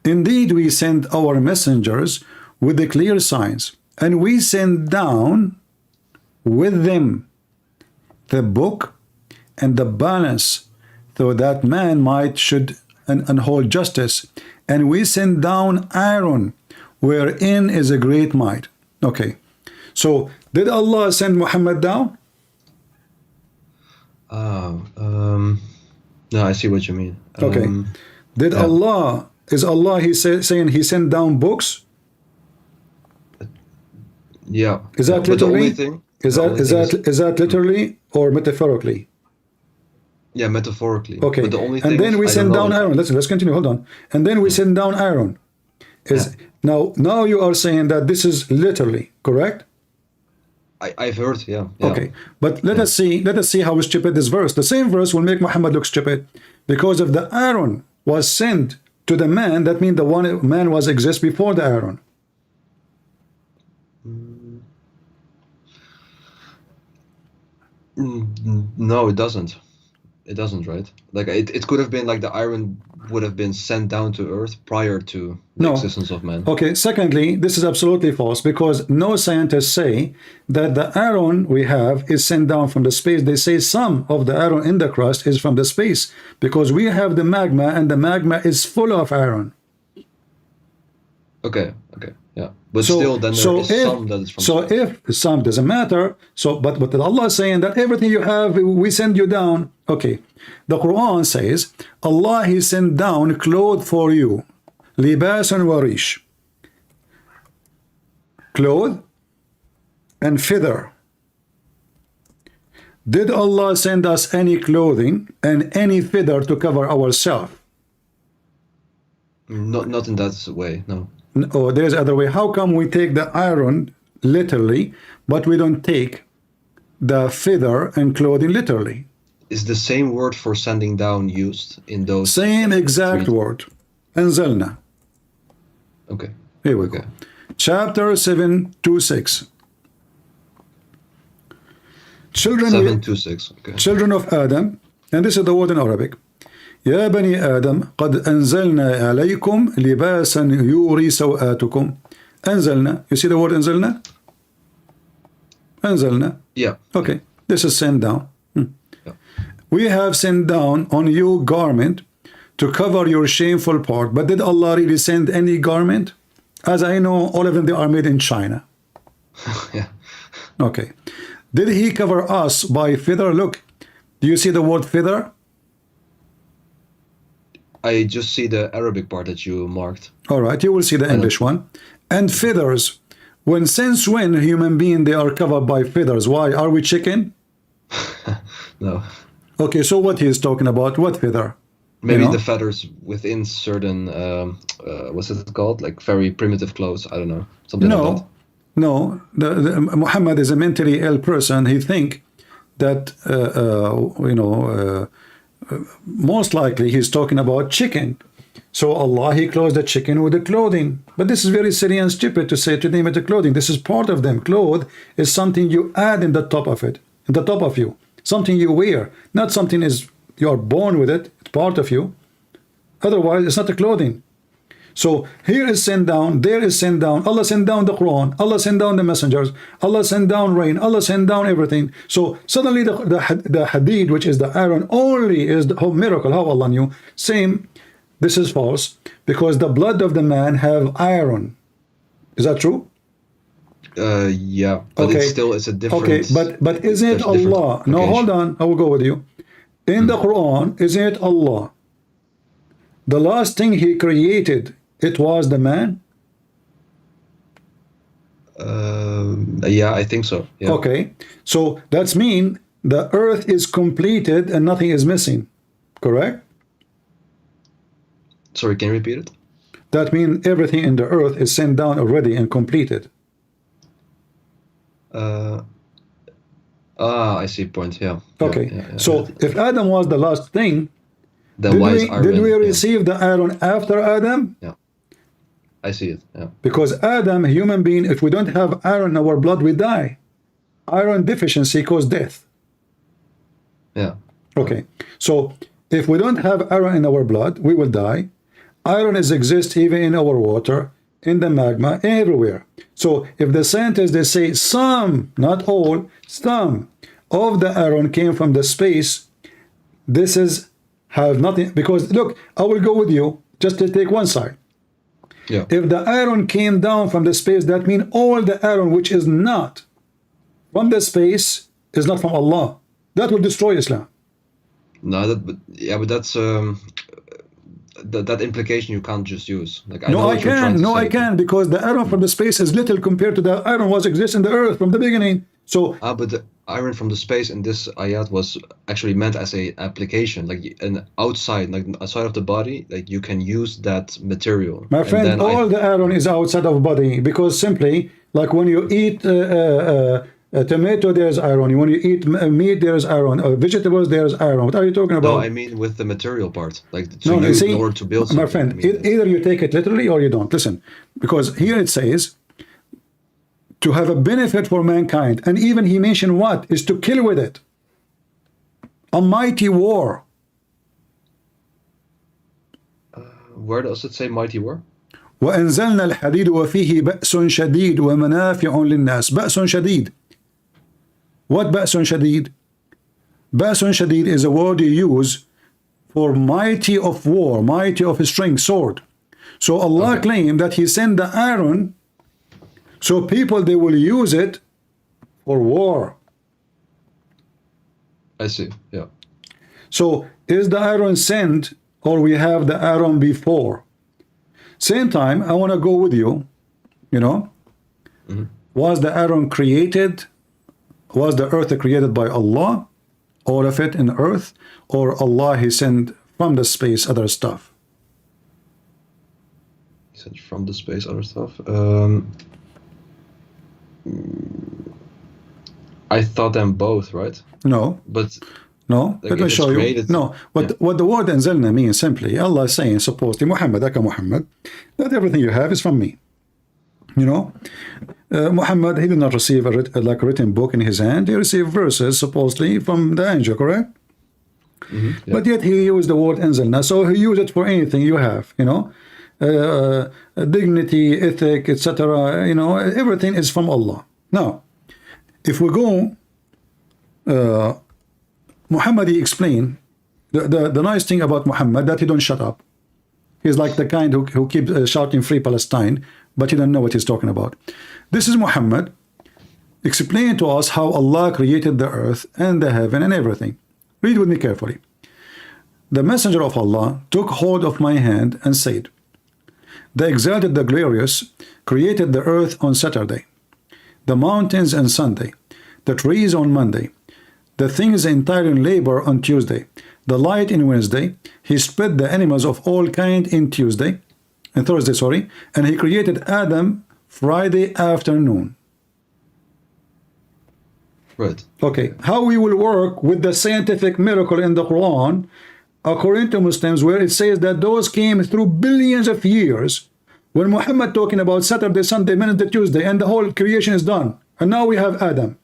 indeed we send our messengers with the clear signs, and we send down with them the book and the balance, so that man might should and hold justice. And we send down Aaron, wherein is a great might. Okay, so did Allah send Muhammad down? No, I see what you mean. Okay, did Allah, is Allah saying he sent down books? Yeah. Is that But the only literally? thing, Is the only thing that literally or metaphorically? yeah, metaphorically. Okay, But the only and thing then is, we I send don't down know Aaron. Let's continue. Hold on. And then we send down Aaron. Now you are saying that this is literally correct? I've heard, yeah. Okay, but let us see how stupid this verse. The same verse will make Muhammad look stupid, because if the Aaron was sent to the man, that means the one man was exist before the Aaron. No, it doesn't. It doesn't, right? Like it could have been like the iron would have been sent down to earth prior to the existence of man. Okay, secondly, this is absolutely false, because no scientists say that the iron we have is sent down from the space. They say some of the iron in the crust is from the space, because we have the magma, and the magma is full of iron. Okay, yeah. But still, then there is some that is from space. If some doesn't matter, but Allah is saying that everything you have, we send you down. Okay, the Quran says Allah He sent down clothes for you, libasan wa rish, cloth and feather. Did Allah send us any clothing and any feather to cover ourselves? Not in that way, no. Oh, there's other way. How come we take the iron literally, but we don't take the feather and clothing literally? Is the same word for sending down used in those? Same exact word. Anzalna. Okay. Here we go. Chapter 7:26. Children 7:26. Okay. Children of Adam, and this is the word in Arabic. يا بني آدم قد أنزلنا عليكم لباسا يوري سوآتكم. أنزلنا. You see the word أنزلنا? أنزلنا. Yeah. Okay. This is sent down. Yeah. We have sent down on you garment to cover your shameful part. But did Allah really send any garment? As I know, all of them, they are made in China. Yeah. Okay. Did He cover us by feather? Look, do you see the word feather? I just see the Arabic part that you marked. All right, you will see the English one. And feathers. Since when human being, they are covered by feathers? Why? Are we chicken? No. Okay, so what he is talking about? What feather? Maybe the feathers within certain, what's it called? Like very primitive clothes. I don't know. Something like that. No. Muhammad is a mentally ill person. He think that, most likely he's talking about chicken. So Allah, He clothes the chicken with the clothing. But this is very silly and stupid to say, to name it a clothing. This is part of them. Clothes is something you add in the top of it, in the top of you. Something you wear, not something is you are born with it. It's part of you. Otherwise, it's not a clothing. So here is sent down, there is sent down. Allah sent down the Quran. Allah sent down the messengers. Allah sent down rain. Allah sent down everything. So suddenly the hadid, which is the iron, only is the whole miracle. How Allah knew? Same. This is false, because the blood of the man have iron. Is that true? Yeah, but okay. it's a different. Okay, but isn't it Allah? No, hold on. I will go with you. In the Quran, isn't it Allah? The last thing He created, it was the man. Yeah, I think so. Yeah. Okay, so that's mean the earth is completed and nothing is missing, correct? Sorry, can you repeat it? That means everything in the earth is sent down already and completed. I see point. Yeah. Okay, yeah. So if Adam was the last thing, then why is iron? Did we receive the iron after Adam? Yeah. I see it. Yeah. Because Adam, a human being, if we don't have iron in our blood, we die. Iron deficiency causes death. Yeah. Okay. So if we don't have iron in our blood, we will die. Iron exists even in our water, in the magma, everywhere. So if the scientists, they say some, not all, some of the iron came from the space, this is have nothing, because look, I will go with you just to take one side. Yeah. If the iron came down from the space, that means all the iron which is not from the space is not from Allah. That will destroy Islam. No, but that's that implication you can't just use. Like, I No, know I what you're trying can. to No, say, I can, because the iron from the space is little compared to the iron was existing in the earth from the beginning. So, but the iron from the space in this ayat was actually meant as a application, like an outside, like outside of the body, like you can use that material. my And friend, then all the iron is outside of body, because simply, like when you eat a tomato, there's iron. When you eat meat, there's iron. Vegetables, there's iron. What are you talking about? No, I mean with the material part, like to No, you use see, in order to build something. my friend, I mean, either you take it literally or you don't. Listen, because here it says to have a benefit for mankind, and even he mentioned what is to kill with it. A mighty war. where does it say mighty war? وأنزلنا الحديد وفيه بأس شديد ومنافع للناس. بأس شديد. What بأس شديد? بأس شديد is a word you use for mighty of war, mighty of strength, sword. So Allah claimed that He sent the iron, so people they will use it for war. I see. Yeah. So is the iron sent, or we have the iron before? Same time, I want to go with you. You know, was the iron created? Was the earth created by Allah? All of it in earth, or Allah He sent from the space other stuff? He said from the space, other stuff. I thought them both, right? No, But no. Like Let me if show it's you. created- No, what the word anzalna means simply, Allah is saying, supposedly, Muhammad, aka Muhammad, that everything you have is from me. You know, Muhammad, he did not receive a written book in his hand. He received verses supposedly from the angel, correct? yeah. But yet he used the word anzalna, so he used it for anything you have. You know, dignity, ethic, etc. You know, everything is from Allah. Now, if we go, Muhammad, he explained the nice thing about Muhammad, that he don't shut up. He's like the kind who keeps shouting free Palestine, but he don't know what he's talking about. This is Muhammad explaining to us how Allah created the earth and the heaven and everything. Read with me carefully. The messenger of Allah took hold of my hand and said, the exalted, the glorious, created the earth on Saturday, the mountains on Sunday, the trees on Monday, the things entirely in labor on Tuesday, the light in Wednesday. He spread the animals of all kind in Thursday, sorry, and He created Adam Friday afternoon. Right. Okay, how we will work with the scientific miracle in the Quran, according to Muslims, where it says that those came through billions of years, when Muhammad talking about Saturday, Sunday, Wednesday, Tuesday, and the whole creation is done, and now we have Adam.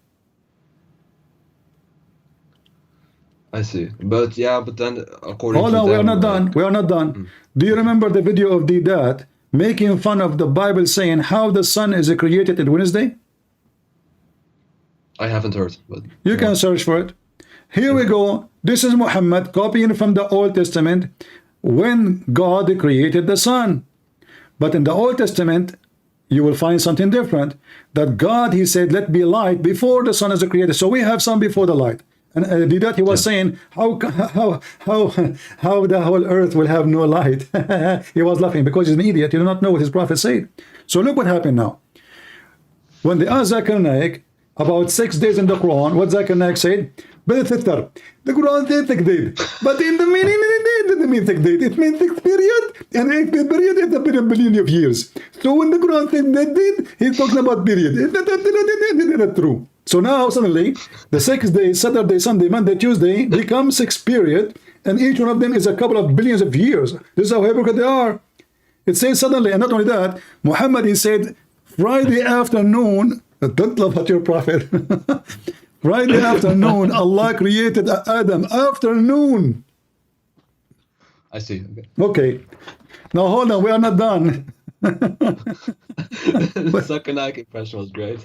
I see. But yeah, but then according Hold to on, we are them, not done. like- We are not done. Do you remember the video of the dad making fun of the Bible, saying how the sun is created on Wednesday? I haven't heard, but You can search for it. Here we go. This is Muhammad copying from the Old Testament when God created the sun. But in the Old Testament, you will find something different. That God, He said, let be light before the sun is created. So we have sun before the light. And that he was saying, how the whole earth will have no light. He was laughing because he's an idiot. He did not know what his prophet said. So look what happened now. When they asked Zakir Naik about 6 days in the Quran, what Zakir Naik said, the Quran said 6 days, but in the meaning it didn't mean 6 days. It means 6 period, and 8 period is a billion of years. So when the Quran said that did, he's talking about period. It's not true. So now suddenly the 6 days, Saturday, Sunday, Monday, Tuesday, become 6 period, and each one of them is a couple of billions of years. This is how hypocrite they are. It says suddenly, and not only that, Muhammad, he said Friday afternoon, don't love at your prophet. Friday afternoon, Allah created Adam afternoon. I see. Okay. Okay. Now hold on, we are not done. The second impression was great.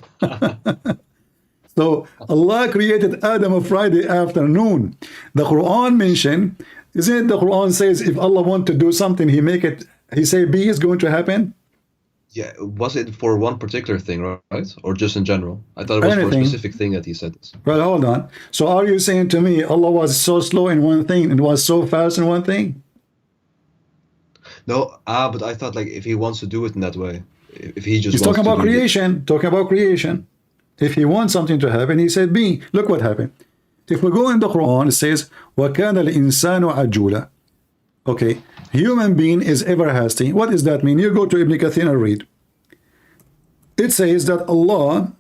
So Allah created Adam on Friday afternoon. The Quran mentioned, isn't it the Quran says if Allah want to do something, he make it, he say B is going to happen? Yeah, was it for one particular thing, right? Or just in general? I thought it was Anything. for a specific thing that he said this. Well, hold on. So are you saying to me Allah was so slow in one thing and was so fast in one thing? No, but I thought like if he wants to do it in that way, if he just He's wants talking to about do creation, talking about creation. If he wants something to happen, he said B. Look what happened. If we go in the Quran, it says, وَكَانَ الْإِنسَانُ عَجُولًا. Okay, human being is ever hasty. What does that mean? You go to Ibn Kathir and read. It says that Allah,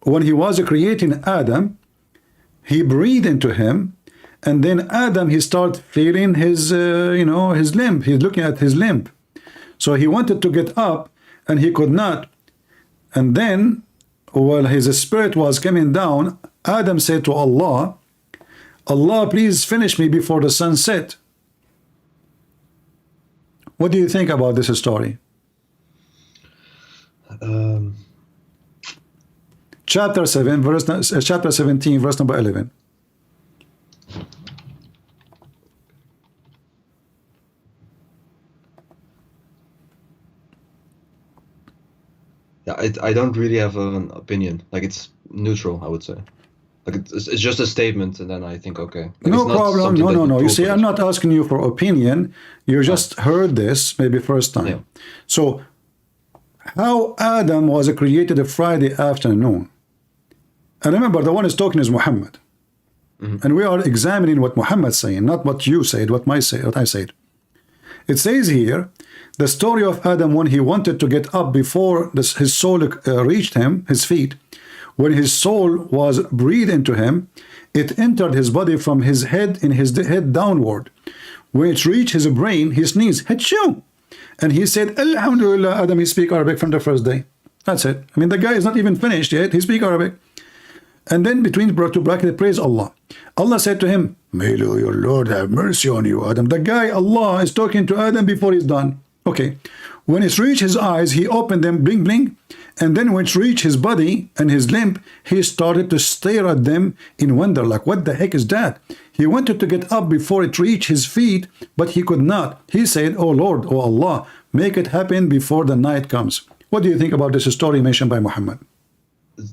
when he was creating Adam, he breathed into him, and then Adam, he started feeling his, his limb. He's looking at his limb. So he wanted to get up, and he could not. And then, while his spirit was coming down, Adam said to Allah, Allah, please finish me before the sun set. What do you think about this story? Chapter 17, verse number 11. Yeah, I don't really have an opinion. Like it's neutral, I would say. Like it's just a statement, and then I think okay. Like, No it's not problem. something that No. You prove see, it. I'm not asking you for opinion. You just heard this maybe first time. Yeah. So, how Adam was created a Friday afternoon? And remember, the one is talking is Muhammad. And we are examining what Muhammad's saying, not what you said, what I said. It says here, the story of Adam when he wanted to get up before his soul reached him, his feet. When his soul was breathed into him, it entered his body from his head in his head downward. When it reached his brain, he sneezed, Hachoo! And he said, Alhamdulillah, Adam, he speak Arabic from the first day. That's it. I mean, the guy is not even finished yet. He speak Arabic. And then between two brackets, praise Allah. Allah said to him, may your Lord have mercy on you, Adam. The guy, Allah, is talking to Adam before he's done. Okay. When it reached his eyes, he opened them, bling, bling. And then when it reached his body and his limb, he started to stare at them in wonder, like, what the heck is that? He wanted to get up before it reached his feet, but he could not. He said, oh Lord, oh Allah, make it happen before the night comes. What do you think about this story mentioned by Muhammad?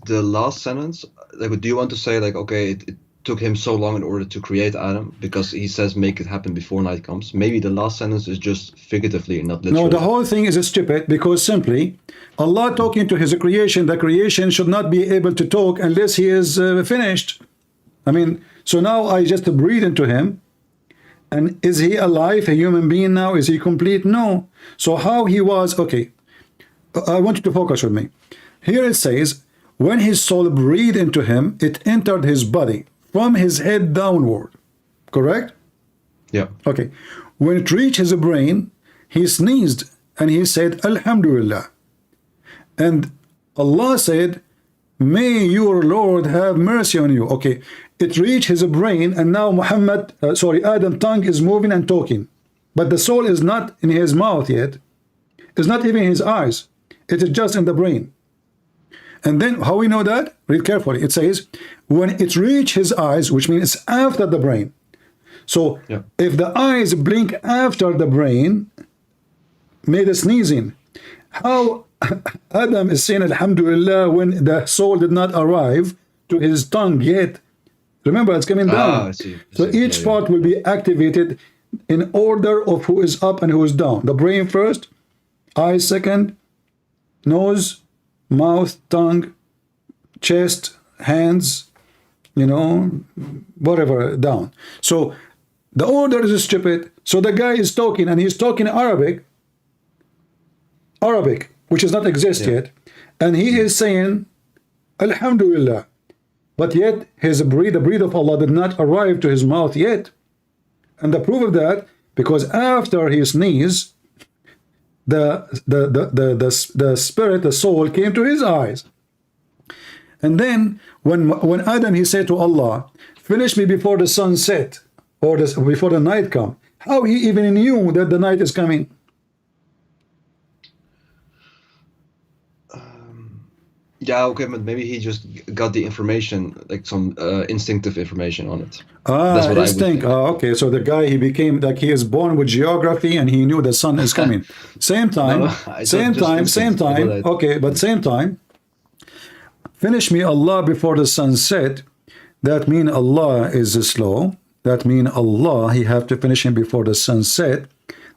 The last sentence, like, do you want to say like, okay, it took him so long in order to create Adam because he says make it happen before night comes? Maybe the last sentence is just figuratively, not literally. No, the whole thing is stupid because simply Allah talking to his creation, the creation should not be able to talk unless he is finished. I mean, so now I just breathe into him, and is he alive, a human being now? Is he complete? No. So how he was, okay, I want you to focus with me. Here it says, when his soul breathed into him, it entered his body from his head downward. Correct? Yeah. Okay. When it reached his brain, he sneezed and he said, Alhamdulillah. And Allah said, may your Lord have mercy on you. Okay. It reached his brain, and now Adam's tongue is moving and talking. But the soul is not in his mouth yet. It's not even in his eyes. It is just in the brain. And then how we know that? Read carefully. It says, when it reached his eyes, which means it's after the brain. So yeah. If the eyes blink after the brain, made a sneezing. How Adam is saying Alhamdulillah when the soul did not arrive to his tongue yet? Remember, it's coming down. I see. So each part will be activated in order of who is up and who is down. The brain first, eyes second, nose, mouth, tongue, chest, hands, whatever, down. So the order is stupid. So the guy is talking, and he's talking Arabic, which does not exist yet, and he is saying Alhamdulillah, but yet the breath of Allah did not arrive to his mouth yet. And the proof of that, because after he sneezed, the spirit, the soul came to his eyes. And then when Adam, he said to Allah, finish me before the sun set, or before the night come. How he even knew that the night is coming? Yeah, okay, but maybe he just got the information, like some instinctive information on it. That's what I would instinct. think. Okay, so the guy, he became like, he is born with geography and he knew the sun is coming. Same time, it's same not just time, same instinct, time. right. Okay, but same time. Finish me Allah before the sun set. That mean Allah is slow. That mean Allah, he have to finish him before the sun set.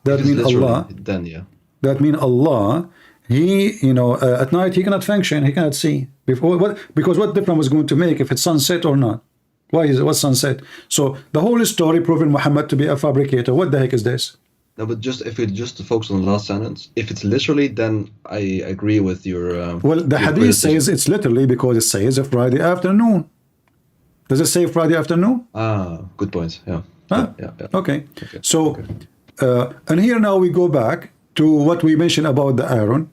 That Because mean literally, Allah. then yeah. That mean Allah, he, you know, at night he cannot function, he cannot see. Before what? Because what difference was going to make if it's sunset or not? Why is it what's sunset? So the whole story proving Muhammad to be a fabricator. What the heck is this? No, but just if we just focus on the last sentence, if it's literally, then I agree with your. Well, the your hadith criticism. says it's literally because it says a Friday afternoon. Does it say Friday afternoon? Ah, good point. Yeah. Huh? Yeah. Okay. So, and here now we go back to what we mentioned about the iron.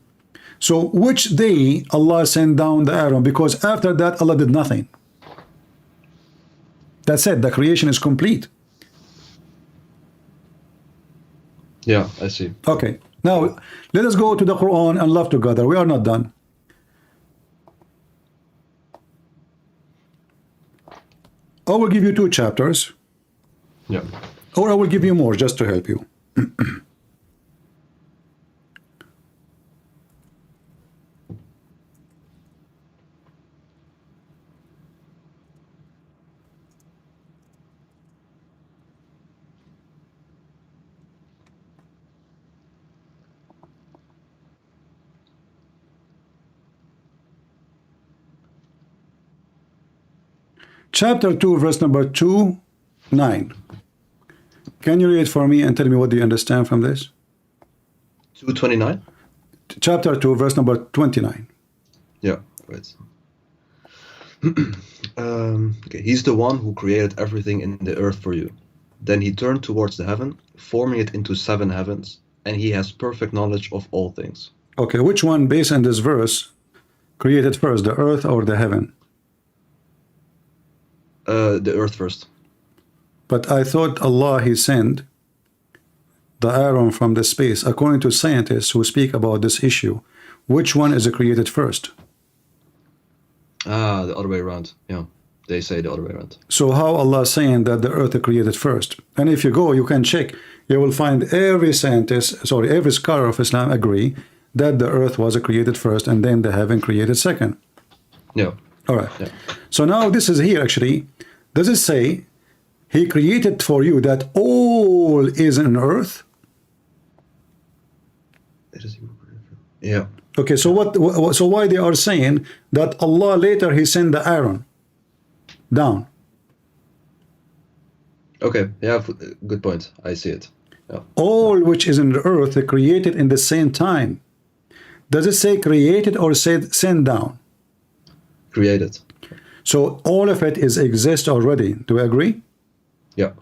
So, which day Allah sent down the iron? Because after that, Allah did nothing. That's it. The creation is complete. Yeah, I see. Okay. Now, let us go to the Quran and love together. We are not done. I will give you 2 chapters, Yeah. or I will give you more just to help you. Chapter 2, verse number 2:9. Can you read for me and tell me what do you understand from this? 229. Chapter 2, verse number 29. Yeah. Right. Okay. He's the one who created everything in the earth for you. Then he turned towards the heaven, forming it into 7 heavens, and he has perfect knowledge of all things. Okay, which one, based on this verse, created first, the earth or the heaven? The earth first. But I thought Allah, he sent the iron from the space. According to scientists who speak about this issue, which one is created first? Ah, the other way around. Yeah, they say the other way around. So how Allah saying that the earth is created first? And if you go, you can check. You will find every scientist, sorry, every scholar of Islam agree that the earth was created first and then the heaven created second. Yeah. All right. Yeah. So now this is here actually. Does it say he created for you that all is in earth? Yeah. Okay, so so why they are saying that Allah later he sent the iron down? Okay. Yeah. Good point. I see it. Yeah. All which is in the earth created in the same time. Does it say created or said sent down? Created. So all of it is exist already. Do we agree? Yeah.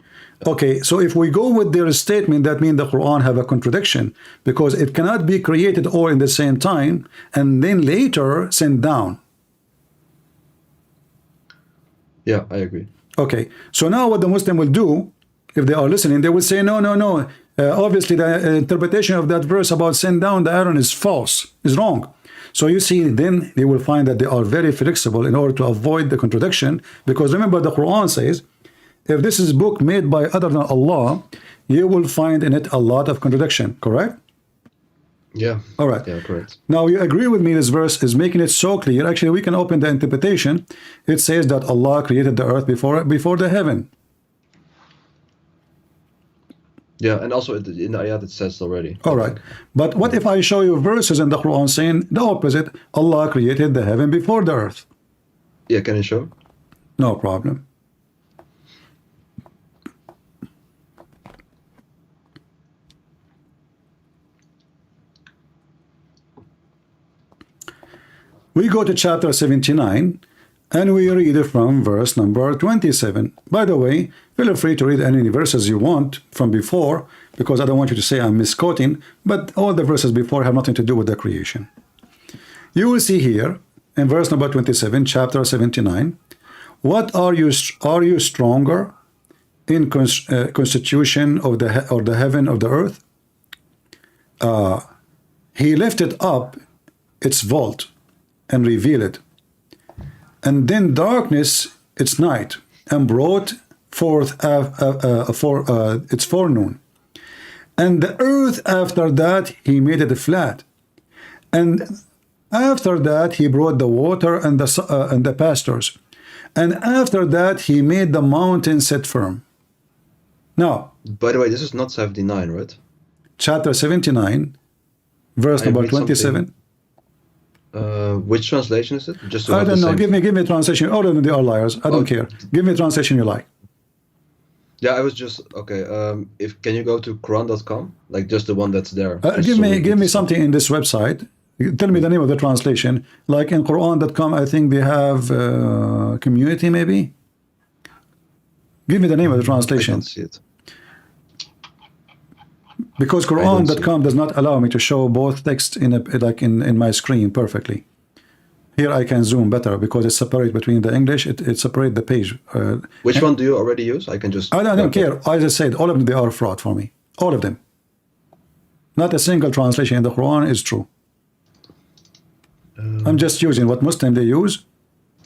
Okay, so if we go with their statement, that means the Quran have a contradiction because it cannot be created all in the same time and then later sent down. Yeah, I agree. Okay, so now what the Muslim will do, if they are listening, they will say, no, no, no. Obviously, the interpretation of that verse about send down the iron is false, is wrong. So you see, then they will find that they are very flexible in order to avoid the contradiction. Because remember, the Quran says, if this is a book made by other than Allah, you will find in it a lot of contradiction, correct? Yeah. All right. Yeah, correct. Now, you agree with me, this verse is making it so clear. Actually, we can open the interpretation. It says that Allah created the earth before the heaven. Yeah, and also in the ayat it says already. All right. But what if I show you verses in the Quran saying the opposite? Allah created the heaven before the earth. Yeah, can you show? No problem. We go to chapter 79 and we read it from verse number 27. By the way, feel free to read any verses you want from before, because I don't want you to say I'm misquoting, but all the verses before have nothing to do with the creation. You will see here in verse number 27, chapter 79, what are you stronger in constitution of the heaven of the earth? He lifted up its vault and reveal it. And then darkness, it's night, and brought forth its forenoon. And the earth after that he made it flat. And after that he brought the water and the pastures. And after that he made the mountains set firm. Now, by the way, this is not 79, right? Chapter 79, verse number 27. Which translation is it? Just to I have the don't know. same- Give me a translation. All of them, they are liars. I don't care. Give me a translation you like. Yeah, I was just okay. If can you go to Quran.com, like just the one that's there? Just Give so we me can see. something in this website. Tell me the name of the translation. Like in Quran.com, I think they have community, maybe. Give me the name of the I translation. can't see it. Because don't see Quran.com does not allow me to show both texts in my screen perfectly. Here I can zoom better because it's separate between the English. It separates the page. Which one do you already use? I can just. I don't care. As I said, all of them, they are fraud for me. All of them. Not a single translation in the Quran is true. I'm just using what Muslims they use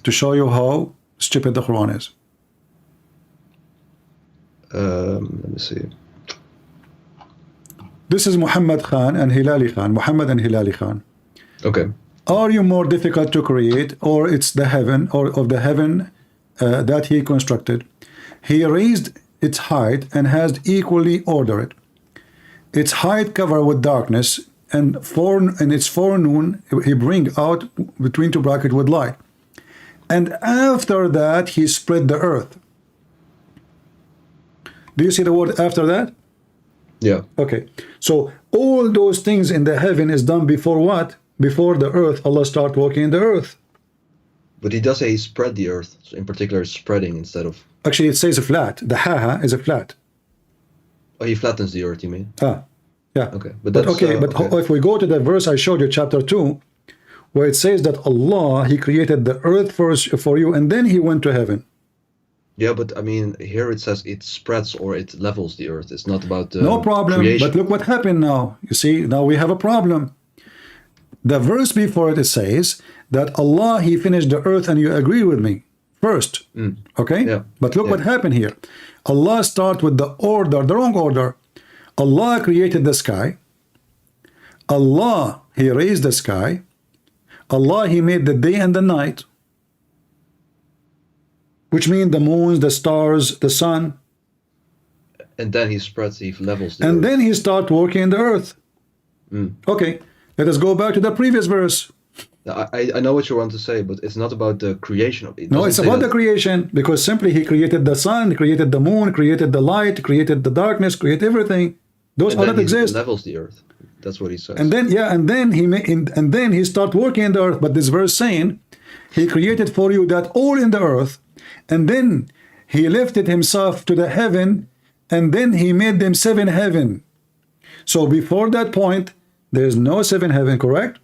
to show you how stupid the Quran is. Let me see. This is Muhammad Khan and Hilali Khan. Muhammad and Hilali Khan. Okay. Are you more difficult to create, or it's the heaven, or of the heaven that he constructed? He raised its height and has equally ordered it. Its height covered with darkness, and its forenoon he bring out between two brackets with light. And after that he spread the earth. Do you see the word after that? Yeah. Okay. So all those things in the heaven is done before what? Before the earth, Allah start working in the earth. But he does say he spread the earth, so in particular spreading instead of. Actually, it says a flat. The ha is a flat. Oh, he flattens the earth, you mean? Yeah. Okay, but But that's, okay, but okay. if we go to the verse I showed you, chapter 2, where it says that Allah, he created the earth first for you, and then he went to heaven. Yeah, but I mean, here it says it spreads or it levels the earth. It's not about No problem. creation. But look what happened now. You see, now we have a problem. The verse before it says that Allah, he finished the earth, and you agree with me first. Okay? Yeah. But look what happened here. Allah start with the order, the wrong order. Allah created the sky. Allah, he raised the sky. Allah, he made the day and the night, which means the moons, the stars, the sun. And then he spreads, he levels the And earth. then he start working in the earth. Okay, let us go back to the previous verse. I know what you want to say, but it's not about the creation of it. No, it's about the creation, because simply he created the sun, created the moon, created the light, created the darkness, created everything. Those all that He exist. levels the earth. That's what he says. And then and then he start working in the earth. But this verse saying he created for you that all in the earth, and then he lifted himself to the heaven, and then he made them 7 heaven. So before that point, there's no 7 heaven, correct?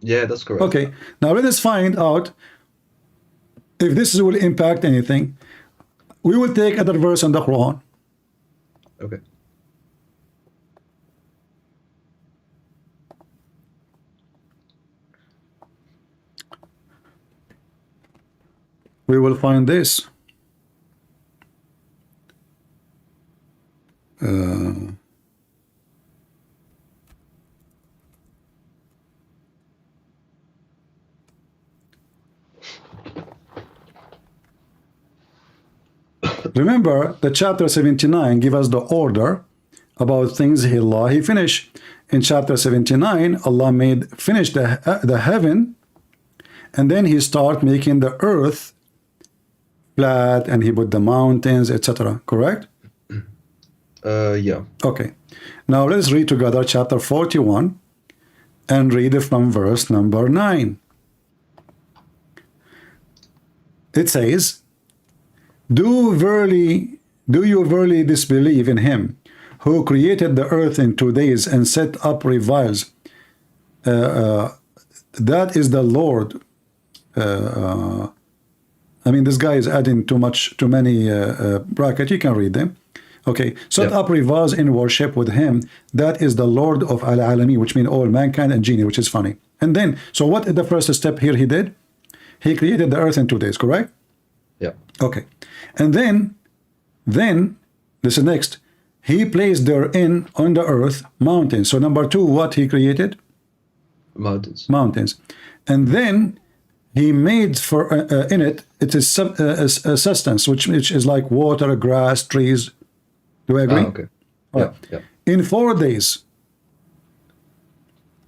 Yeah, that's correct. Okay, now let us find out if this will impact anything. We will take another verse in the Quran. Okay. We will find this. Remember, the chapter 79 give us the order about things Allah he finished. In chapter 79, Allah finished the heaven, and then he start making the earth flat, and he put the mountains, etc. Correct? Yeah. Okay. Now let's read together chapter 41 and read it from verse number 9. It says, Do you verily disbelieve in him who created the earth in 2 days and set up revels? That is the Lord. I mean, this guy is adding too many brackets. You can read them. Okay, set up revels in worship with him. That is the Lord of Al-Alami, which means all mankind and genie, which is funny. And then, so what is the first step here he did? He created the earth in 2 days, correct? Yeah. Okay. And then this is next. He placed therein on the earth mountains. So number 2, what he created? Mountains. Mountains. And then he made for in it is a substance which is like water, grass, trees. Do I agree? Okay. All Yeah. right. Yeah. In 4 days.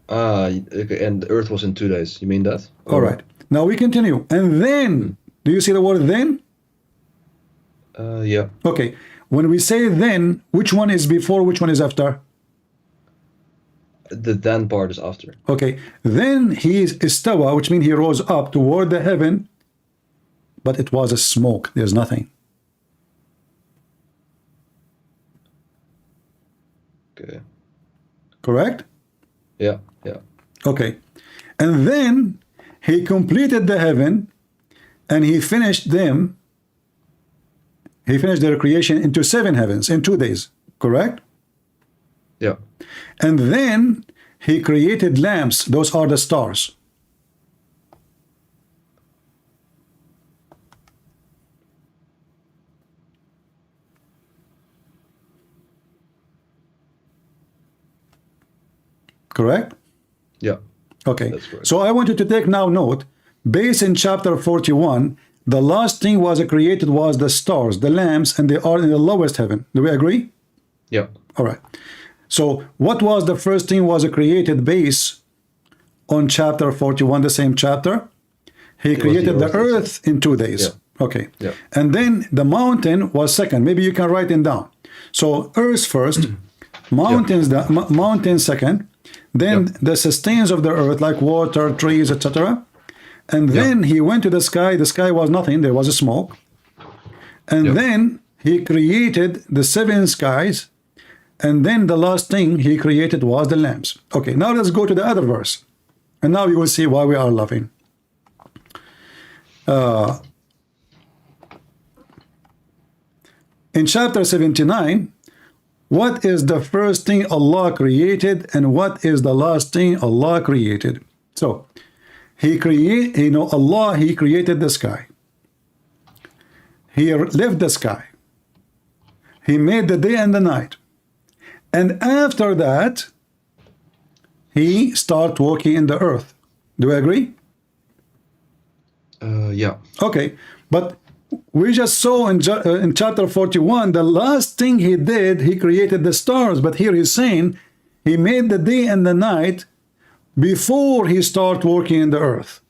Okay. And the earth was in 2 days. You mean that? All right. Now we continue. And then, do you see the word then? Yeah. Okay. When we say then, which one is before, which one is after? The then part is after. Okay. Then he is istawa, which means he rose up toward the heaven, but it was a smoke. There's nothing. Okay. Correct? Yeah. Yeah. Okay. And then he completed the heaven and he finished them. He finished their creation into 7 heavens in 2 days. Correct? Yeah. And then he created lamps. Those are the stars. Correct? Yeah. Okay. That's correct. So I want you to take now note. Based in chapter 41, the last thing was created was the stars, the lamps, and they are in the lowest heaven. Do we agree? Yeah. All right. So what was the first thing was created based on chapter 41, the same chapter? He created the earth in 2 days. Yeah. Okay. Yeah. And then the mountain was second. Maybe you can write it down. So earth first, mountains mountain second, then the sustains of the earth like water, trees, etc. And then he went to the sky. The sky was nothing. There was a smoke. And then he created the 7 skies. And then the last thing he created was the lamps. Okay, now let's go to the other verse. And now you will see why we are laughing. In chapter 79, what is the first thing Allah created and what is the last thing Allah created? So, He created the sky. He left the sky. He made the day and the night. And after that, he started walking in the earth. Do you agree? Yeah. Okay, but we just saw in chapter 41, the last thing he did, he created the stars. But here he's saying he made the day and the night before he started working in the earth.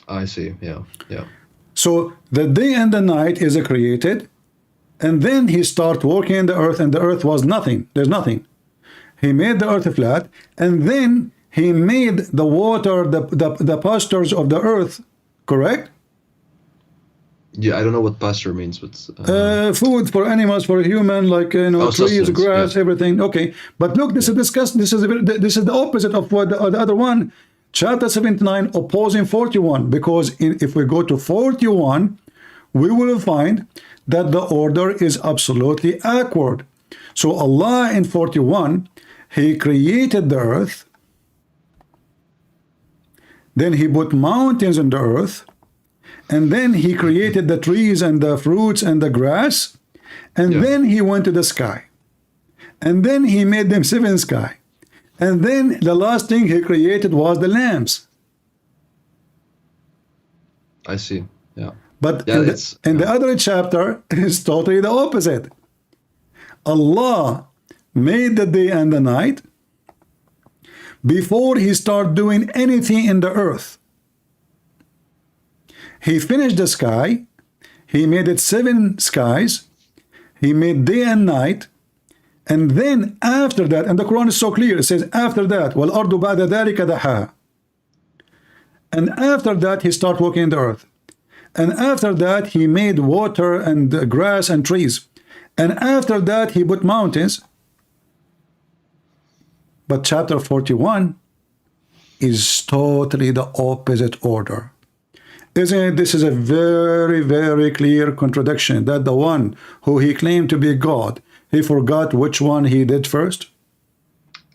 I see. Yeah. Yeah. So the day and the night is created, and then he started working in the earth, and the earth was nothing. There's nothing. He made the earth flat, and then he made the water, the pastures of the earth, correct? Yeah, I don't know what pasture means, but Food for animals, for human, like trees, sustenance, grass, everything. Okay, but look, this is discussed. This is the opposite of what the other one. Chapter 79 opposing 41, because if we go to 41, we will find that the order is absolutely awkward. So Allah in 41, He created the earth, then He put mountains on the earth, and then He created the trees and the fruits and the grass, and then He went to the sky, and then He made them 7 sky. And then the last thing He created was the lamps. I see. Yeah. But in the other chapter, it's totally the opposite. Allah made the day and the night before He started doing anything in the earth. He finished the sky. He made it 7 skies. He made day and night. And then after that, and the Quran is so clear, it says after that, وَالْأَرْضُ بَعْدَ ذَلِكَ دَحَاهَا. And after that, He started working in the earth. And after that, He made water and grass and trees. And after that, He put mountains. But chapter 41 is totally the opposite order. Isn't it? This is a very, very clear contradiction that the one who He claimed to be God, He forgot which one He did first.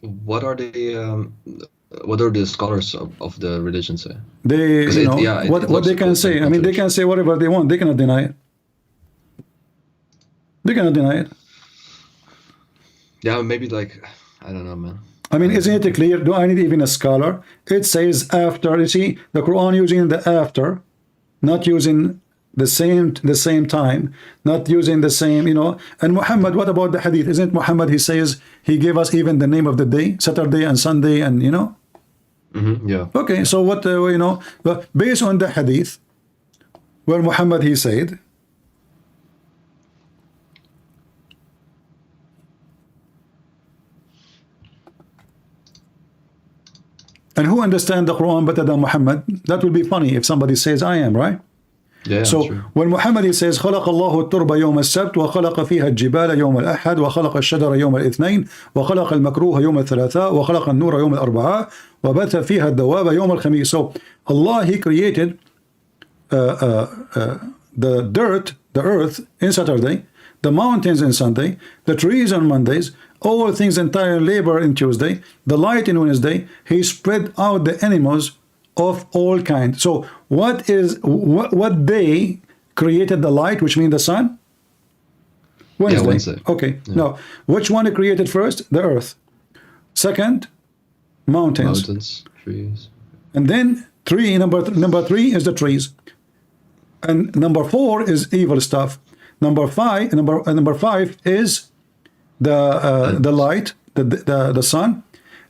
What are the scholars of the religion say? They, 'Cause you know, it what looks they can like say. I mean, they can say whatever they want. They cannot deny it. They cannot deny it. Yeah, maybe like, I don't know, man. I mean, isn't it clear? Do I need even a scholar? It says after. You see, the Quran using the after, not using the same time, not using the same, you know. And Muhammad, what about the hadith? Isn't Muhammad, he says he gave us even the name of the day, Saturday and Sunday, and you know. Yeah. Okay, so what, you know, based on the hadith, where Muhammad, he said, and who understand the Quran better than Muhammad? That would be funny if somebody says I am, right? Yeah, So true. when Muhammad, he says خلق الله التربة يوم السبت وخلق فيها الجبال يوم الأحد وخلق الشجر يوم الاثنين وخلق المكروه يوم الثلاثاء وخلق النور يوم الأربعاء وبث فيها الدواب يوم الخميس. So Allah, he created the dirt, the earth in Saturday, the mountains in Sunday, the trees on Mondays, all things entire labor in Tuesday, the light in Wednesday. He spread out the animals of all kinds. So what day created the light, which means the sun? Wednesday. Yeah, Wednesday. Okay. Yeah. Now, which one created first? The earth. Second, mountains. Mountains, trees. And then number three is the trees. And number 4 is evil stuff. Number five is the light, the sun.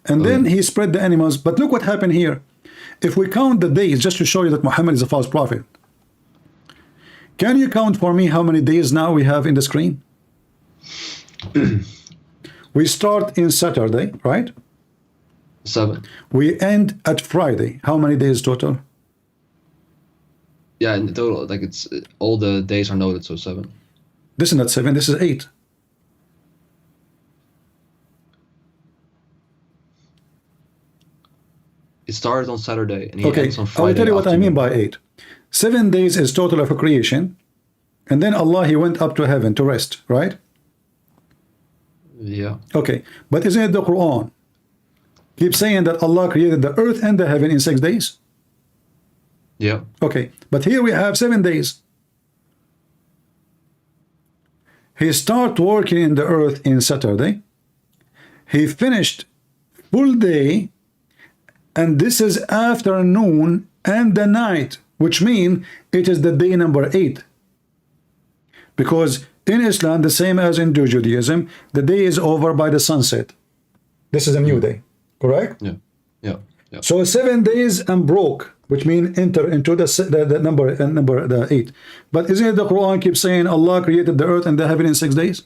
And then he spread the animals. But look what happened here. If we count the days, just to show you that Muhammad is a false prophet, can you count for me how many days now we have in the screen? We start in Saturday, right? 7. We end at Friday. How many days total? Yeah, in total, like it's all the days are noted, so 7. This is not 7, this is 8. It started on Saturday and he Okay, ends on I Friday. will tell you what I mean afternoon. by 8. 7 days is total of a creation, and then Allah, he went up to heaven to rest, right? Yeah. Okay, but isn't it the Quran keeps saying that Allah created the earth and the heaven in 6 days? Yeah. Okay, but here we have 7 days. He started working in the earth in Saturday. He finished full day, and this is afternoon and the night, which means it is the day number 8. Because in Islam, the same as in Judaism, the day is over by the sunset. This is a new day, correct? Yeah. Yeah. Yeah. So 7 days and broke, which means enter into the number 8. But isn't it the Quran keeps saying Allah created the earth and the heaven in 6 days?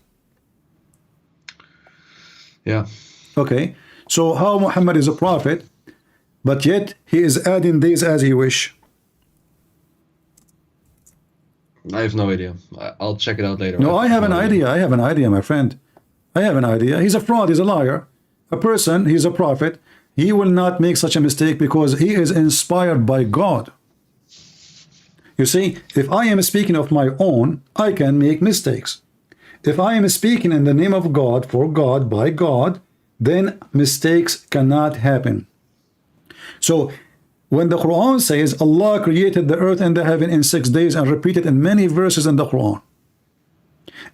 Yeah. Okay, so how Muhammad is a prophet, but yet he is adding days as he wish? I have no idea. I'll check it out later. No, I have an idea. I have an idea, my friend. I have an idea. He's a fraud. He's a liar. A person, he's a prophet. He will not make such a mistake because he is inspired by God. You see, if I am speaking of my own, I can make mistakes. If I am speaking in the name of God, for God, by God, then mistakes cannot happen. So when the Quran says Allah created the earth and the heaven in 6 days, and repeated in many verses in the Quran,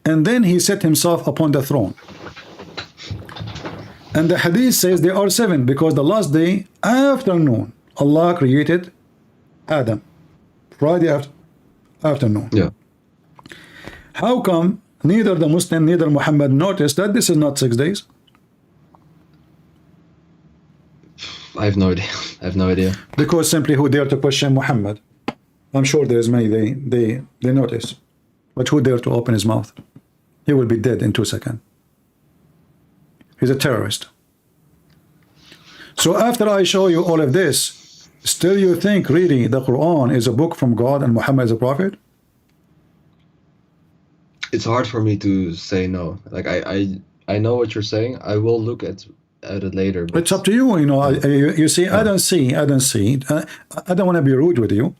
and then he set himself upon the throne, and the hadith says there are 7 because the last day afternoon Allah created Adam, Friday afternoon. Yeah. How come neither the Muslim neither Muhammad noticed that this is not 6 days? I have no idea. I have no idea. Because simply who dare to question Muhammad? I'm sure there's many they notice, but who dare to open his mouth? He will be dead in 2 seconds. He's a terrorist. So after I show you all of this, still you think really the Quran is a book from God and Muhammad is a prophet? It's hard for me to say no. Like I know what you're saying. I will look at it later. But It's up to you. You know, you see, I don't see. I don't want to be rude with you,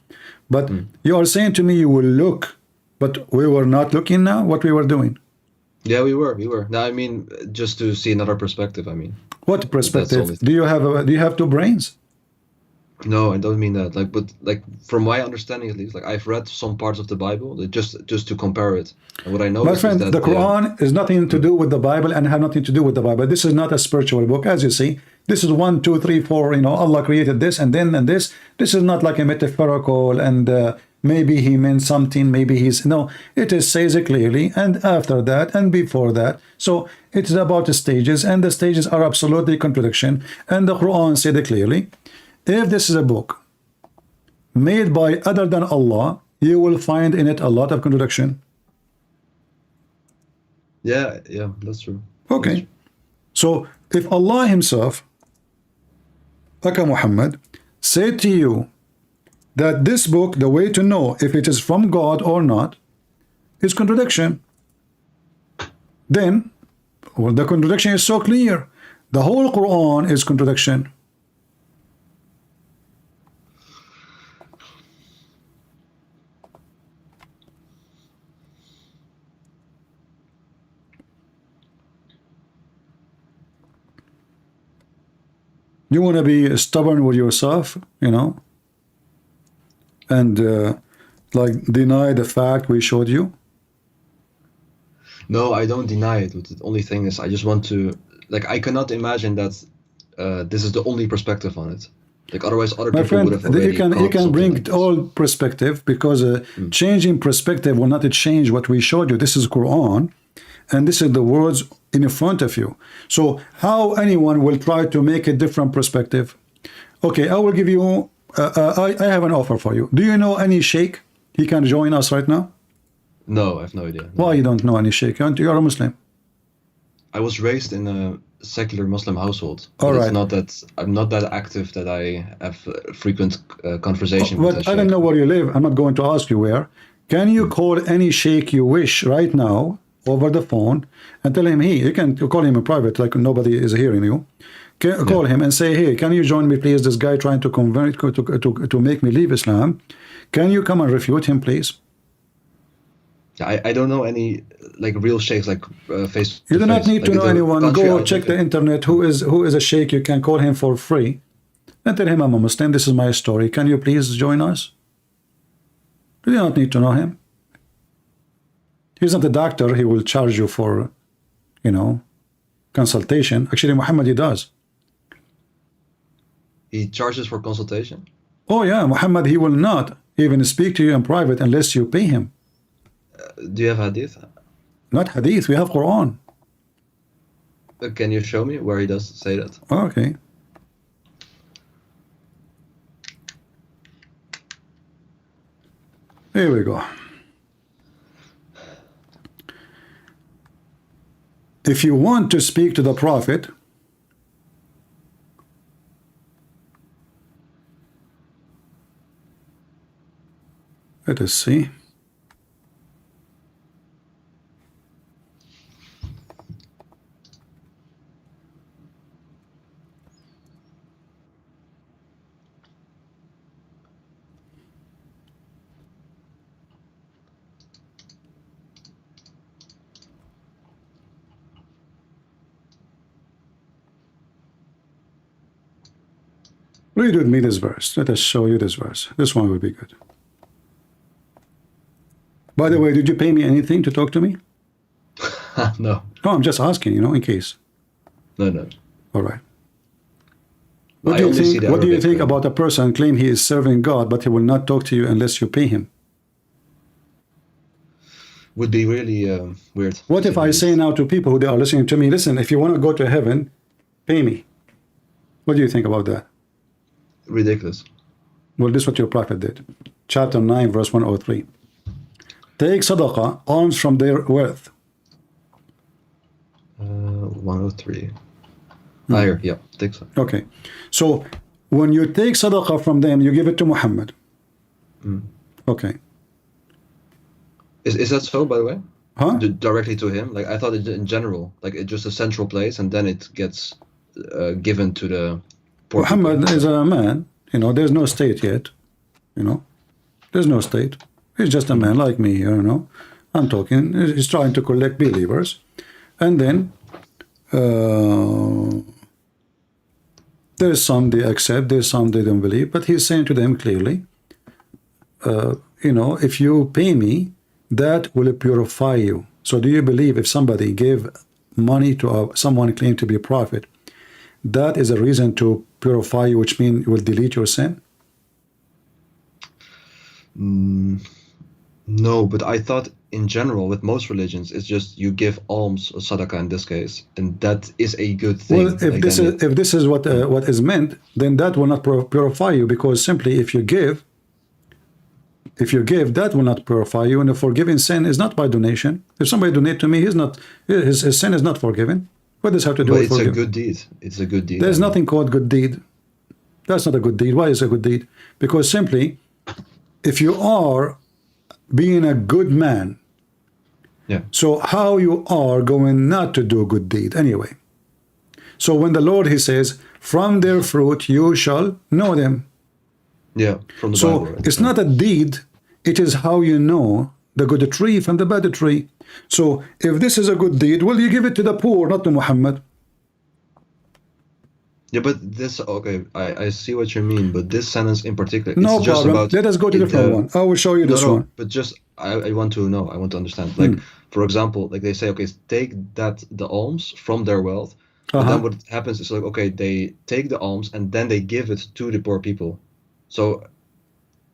but you are saying to me you will look, but we were not looking now. What we were doing? yeah, we were. No, I mean, just to see another perspective. I mean, What perspective? only Do you have two brains? No, I don't mean that. Like, but like from my understanding at least, like I've read some parts of the Bible that just to compare it. And what I know My is friend, that the Quran is nothing to do with the Bible and have nothing to do with the Bible. This is not a spiritual book, as you see. This is 1, 2, 3, 4. You know, Allah created this and then and this. This is not like a metaphorical and maybe he meant something. Maybe he's no. It says it clearly, and after that and before that. So it's about the stages, and the stages are absolutely contradiction. And the Quran said it clearly. If this is a book made by other than Allah, you will find in it a lot of contradiction. yeah, that's true. Okay. So if Allah himself, Aka Muhammad, said to you that this book, the way to know if it is from God or not, is contradiction, then, well, the contradiction is so clear. The whole Quran is contradiction. You want to be stubborn with yourself, you know, and like deny the fact we showed you? No, I don't deny it. But the only thing is, I just want to, like, I cannot imagine that this is the only perspective on it. Like, otherwise, other My people friend, would have already you caught can something bring like this. all perspective, because changing perspective will not change what we showed you. This is Quran, and this is the words in front of you. So how anyone will try to make a different perspective? Okay, I will give you, I have an offer for you. Do you know any sheikh? He can join us right now? No, I have no idea. No. Why you don't know any sheikh? You're a Muslim. I was raised in a secular Muslim household. All But right. It's not that I'm not that active that I have frequent conversation with. But I don't know where you live. I'm not going to ask you where. Can you call any sheikh you wish right now over the phone and tell him, hey, you can call him in private, like nobody is hearing you. Call him and say, hey, can you join me, please? This guy trying to convert to make me leave Islam. Can you come and refute him, please? I don't know any like real sheikhs like face. You do not need to know anyone. Go check the internet. internet. Who is a sheikh? You can call him for free and tell him, I'm a Muslim. This is my story. Can you please join us? You do not need to know him. He's not a doctor. He will charge you for, you know, consultation. Actually, Muhammad, he does. He charges for consultation. Oh yeah, Muhammad, he will not even speak to you in private unless you pay him. Do you have hadith? Not hadith, we have Quran. Can you show me where he does say that? Okay. Here we go. If you want to speak to the Prophet, let us see. Read with me this verse. Let us show you this verse. This one will be good. By the way, did you pay me anything to talk to me? No. No, I'm just asking, you know, in case. No. All right. I What do you only see think? the What do you Arabic, think about a person claim he is serving God, but he will not talk to you unless you pay him? Would be really weird. What if I say now to people who they are listening to me, listen, if you want to go to heaven, pay me. What do you think about that? Ridiculous. Well, this is what your prophet did. Chapter 9, verse 103. Take sadaqah, alms from their wealth. 103. Higher, yeah, take so. Okay. So, when you take sadaqah from them, you give it to Muhammad. Okay. Is that so, by the way? Huh? Directly to him? Like, I thought it in general, like it's just a central place, and then it gets given to the poor people. Muhammad is a man, you know, there's no state yet, you know, there's no state. He's just a man like me, you know. I'm talking, he's trying to collect believers. And then There's some they accept, there's some they don't believe, but he's saying to them clearly, you know, if you pay me, that will purify you. So do you believe if somebody gave money to someone claimed to be a prophet, that is a reason to purify you, which means it will delete your sin? No, but I thought in general with most religions it's just you give alms or sadaqah in this case, and that is a good thing. Well, if this is what is meant, then that will not purify you, because simply if you give, that will not purify you, and the forgiving sin is not by donation. If somebody donate to me, his sin is not forgiven. What does it have to do with forgiving? It's a good deed. It's a good deed. There's nothing called good deed. That's not a good deed. Why is it a good deed? Because simply, if you are being a good man, yeah. So how you are going not to do a good deed anyway? So when the Lord, he says, from their fruit you shall know them. Yeah, from the so Bible. Right? It's not a deed, it is how you know the good tree from the bad tree. So if this is a good deed, well, you give it to the poor, not to Muhammad. Yeah, but this, okay, I see what you mean, but this sentence in particular, no it's just problem. about... Let us go to the different one. I will show you this one. But just, I want to know, I want to understand. Like, for example, like they say, okay, take the alms from their wealth, and then what happens is like, okay, they take the alms and then they give it to the poor people. So,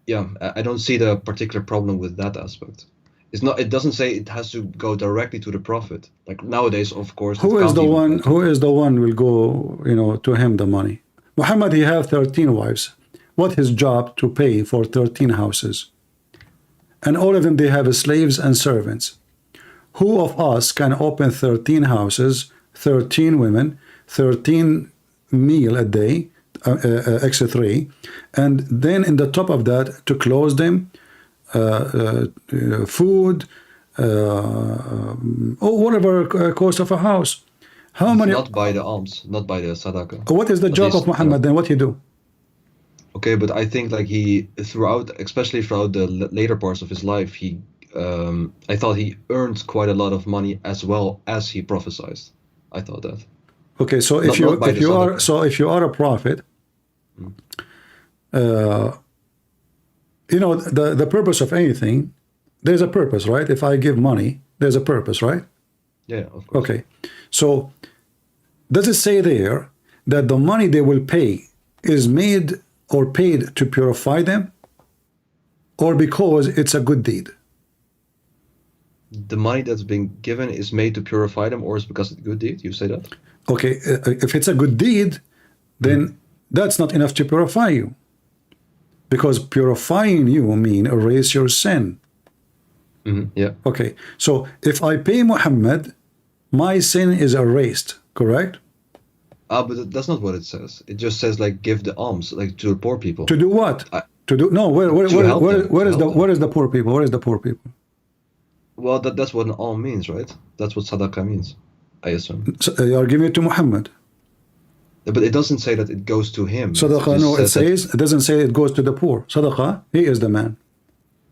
yeah, I don't see the particular problem with that aspect. It's not. It doesn't say it has to go directly to the prophet. Like nowadays, of course. Who is the one will go, you know, to him the money? Muhammad, he have 13 wives. What his job to pay for 13 houses? And all of them, they have slaves and servants. Who of us can open 13 houses, 13 women, 13 meal a day, extra 3, and then in the top of that to close them, food, or whatever cost of a house. How many? Not by the alms, not by the sadaqah. What is the job of Muhammad then? What he do? Okay, but I think like he especially throughout the later parts of his life, I thought he earned quite a lot of money as well as he prophesied. I thought that. Okay, so if you are a prophet, you know, the purpose of anything, there's a purpose, right? If I give money, there's a purpose, right? Yeah, of course. Okay, so does it say there that the money they will pay is made or paid to purify them, or because it's a good deed? The money that's being given is made to purify them, or is because it's a good deed? You say that? Okay, if it's a good deed, then that's not enough to purify you. Because purifying you mean erase your sin. Yeah. Okay, so if I pay Muhammad, my sin is erased, correct? But that's not what it says. It just says like give the alms like to the poor people. To do what? To do no. Where is the poor people? Where is the poor people? Well, that's what an alm means, right? That's what sadaqah means, I assume. So you are giving it to Muhammad. But it doesn't say that it goes to him. Sadaqah, no, it doesn't say it goes to the poor. Sadaqah, he is the man.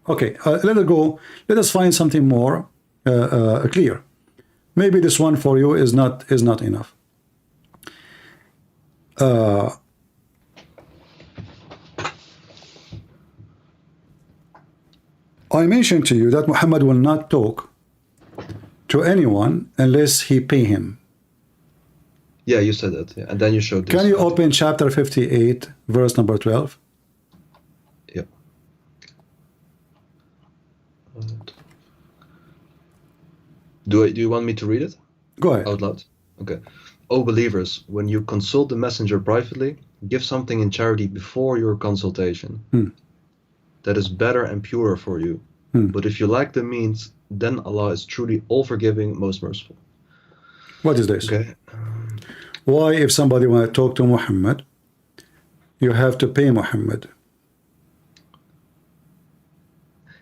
Okay, let us go. Let us find something more clear. Maybe this one for you is not enough. I mentioned to you that Muhammad will not talk to anyone unless he pay him. Yeah, you said that. Yeah. And then you showed this. Can you open chapter 58, verse number 12? Yeah. Do you want me to read it? Go ahead. Out loud? Okay. O believers, when you consult the messenger privately, give something in charity before your consultation. That is better and purer for you. But if you lack the means, then Allah is truly all-forgiving, most merciful. What is this? Okay. Why, if somebody want to talk to Muhammad, you have to pay Muhammad?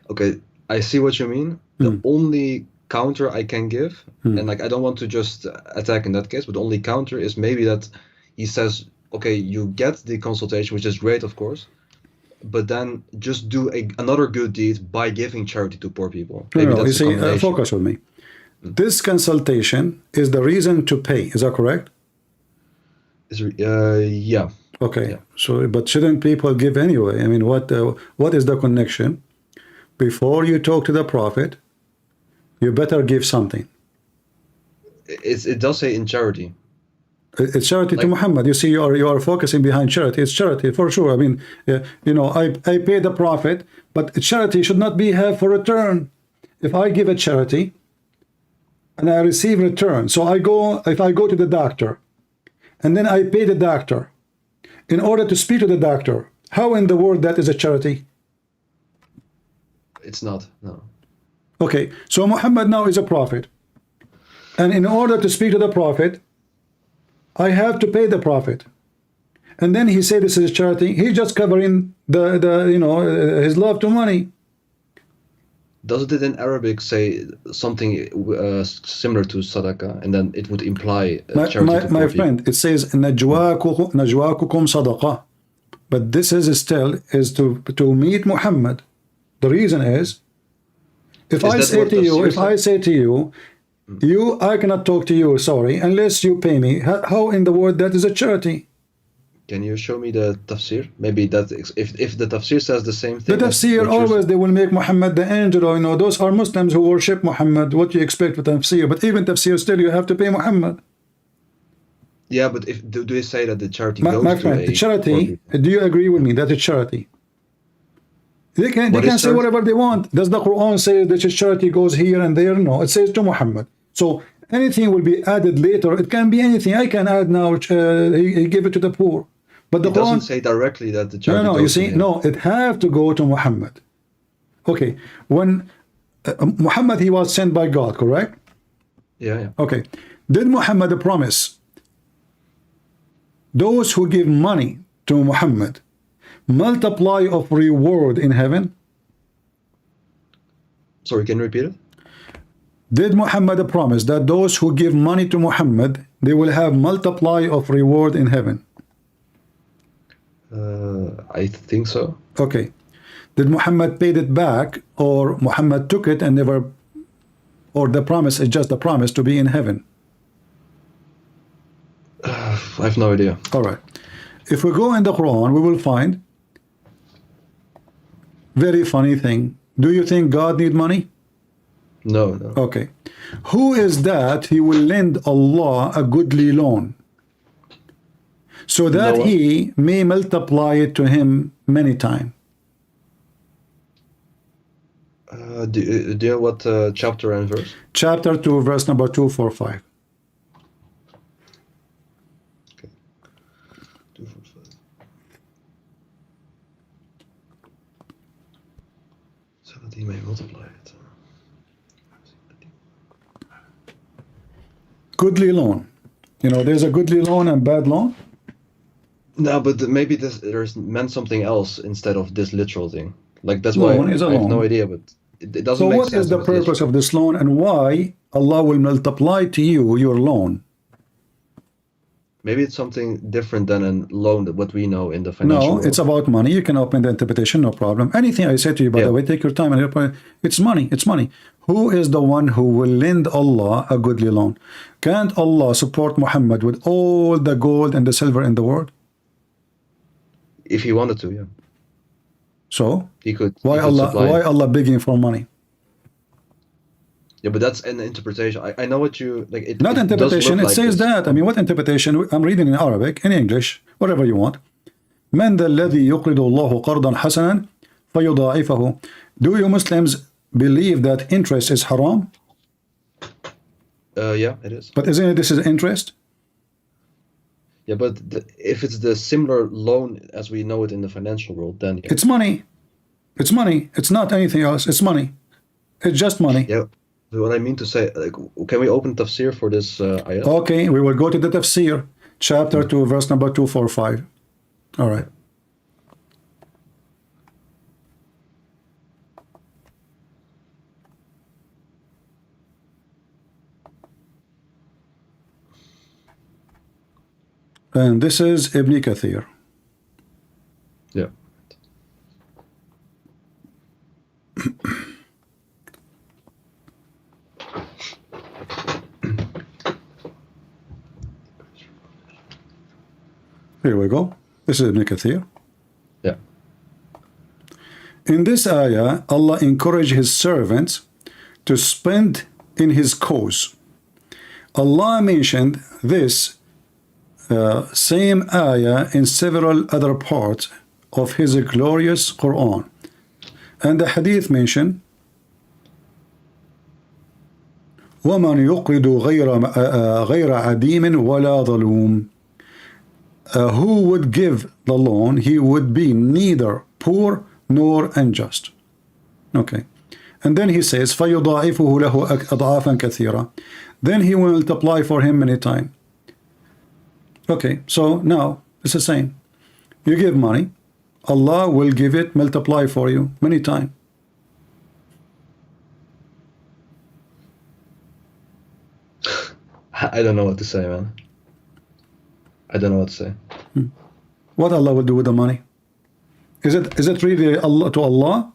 Okay, I see what you mean. The only counter I can give, and like I don't want to just attack in that case, but the only counter is maybe that he says, okay, you get the consultation, which is great, of course, but then just do another good deed by giving charity to poor people. Maybe no, you see, focus with me. This consultation is the reason to pay. Is that correct? Yeah. Okay, Yeah. so but shouldn't people give anyway? I mean, what is the connection? Before you talk to the Prophet, you better give something. It does say in charity. It's charity to Like- Muhammad. You see, you are focusing behind charity. It's charity for sure. I mean, you know, I pay the Prophet, but charity should not be have for return. If I give a charity and I receive return, so if I go to the doctor and then I pay the doctor in order to speak to the doctor, how in the world that is a charity? It's not. No. Okay, so Muhammad now is a prophet, and in order to speak to the Prophet, I have to pay the Prophet, and then he said this is a charity. He just covering the you know, his love to money. Doesn't it in Arabic say something similar to sadaqah, and then it would imply charity to My poor friend, it says najwaakukum sadaqa, but this is still to meet Muhammad. The reason is, if I say to you, I cannot talk to you, sorry, unless you pay me. How in the world that is a charity? Can you show me the tafsir? Maybe that if the tafsir says the same thing. The tafsir always they will make Muhammad the angel, or you know, those are Muslims who worship Muhammad. What you expect with tafsir? But even tafsir, still you have to pay Muhammad. Yeah, but if do they say that the charity goes My to friend, a charity. Do you agree with me that it's charity? They can say charity? whatever they want. Does the Quran say that charity goes here and there? No, it says to Muhammad. So anything will be added later. It can be anything. I can add now. He gave it to the poor. But the It doesn't Quran say directly that the charity no, goes you see, to him. no, it have to go to Muhammad. Okay, when Muhammad, he was sent by God, correct? Yeah. Okay, did Muhammad promise those who give money to Muhammad multiply of reward in heaven? Sorry, can you repeat it? Did Muhammad promise that those who give money to Muhammad, they will have multiply of reward in heaven? I think so. Okay. Did Muhammad paid it back, or Muhammad took it and never, or the promise is just a promise to be in heaven? I have no idea. All right. If we go in the Quran, we will find very funny thing. Do you think God need money? No. Okay. Who is that he will lend Allah a goodly loan, so that Noah. he may multiply it to him many times? Do you know what chapter and verse? Chapter 2, verse number 245. Okay. 245. So that he may multiply it. Goodly loan. You know, there's a goodly loan and bad loan. No, but maybe there's meant something else instead of this literal thing. Like that's Loan why is a I have loan. no idea, but it doesn't So make what sense. is the if it's purpose literal. of this loan, and why Allah will multiply to you your loan? Maybe it's something different than a loan that what we know in the financial No, world. it's about money. You can open the interpretation, no problem. Anything I say to you, by the way, take your time and it's money. It's money. Who is the one who will lend Allah a goodly loan? Can't Allah support Muhammad with all the gold and the silver in the world? If he wanted to, yeah. So He could. why he could Allah? supply Why it. Allah begging for money? Yeah, but that's an interpretation. I know what you like. It, Not it does interpretation. look It like says this. that. I mean, what interpretation? I'm reading in Arabic, in English, whatever you want. من ذا الذي يقرض الله قرضا حسنا فيضاعفه. Do you Muslims believe that interest is haram? Yeah, it is. But isn't it this is interest? Yeah, but if it's the similar loan as we know it in the financial world, then yeah. It's money. It's money. It's not anything else. It's money. It's just money. Yeah. But what I mean to say, like, can we open tafsir for this ayat? Okay, we will go to the tafsir, chapter 2, verse number 245. All right. And this is Ibn Kathir. Yeah. Here we go. This is Ibn Kathir. Yeah. In this ayah, Allah encouraged his servants to spend in his cause. Allah mentioned this same ayah in several other parts of his glorious Quran. And the hadith mentioned, وَمَنْ يُقْرِضُ غَيْرَ عَدِيمٍ وَلَا ظَلُومٍ. Who would give the loan, he would be neither poor nor unjust. Okay. And then he says, فَيُضَاعِفُهُ لَهُ أَضْعَافًا كَثِيرًا. Then he will multiply for him many times. Okay, so now it's the same. You give money, Allah will give it, multiply for you many times. I don't know what to say, man. I don't know what to say. What Allah will do with the money? Is it really Allah to Allah?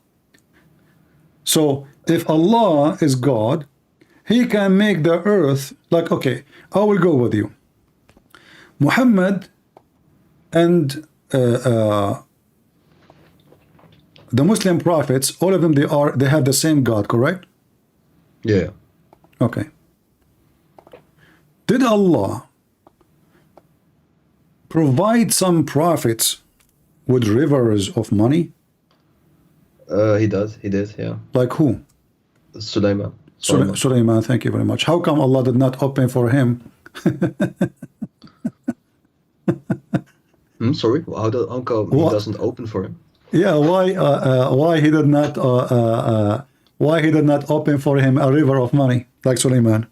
So if Allah is God, he can make the earth like, okay, I will go with you. Muhammad and the Muslim prophets, all of them, they have the same God, correct? Yeah. Okay. Did Allah provide some prophets with rivers of money? He did, yeah. Like who? Sulaiman. Sulaiman, thank you very much. How come Allah did not open for him? Sorry, how come he doesn't open for him? Yeah, why he did not open for him a river of money like Sulaiman?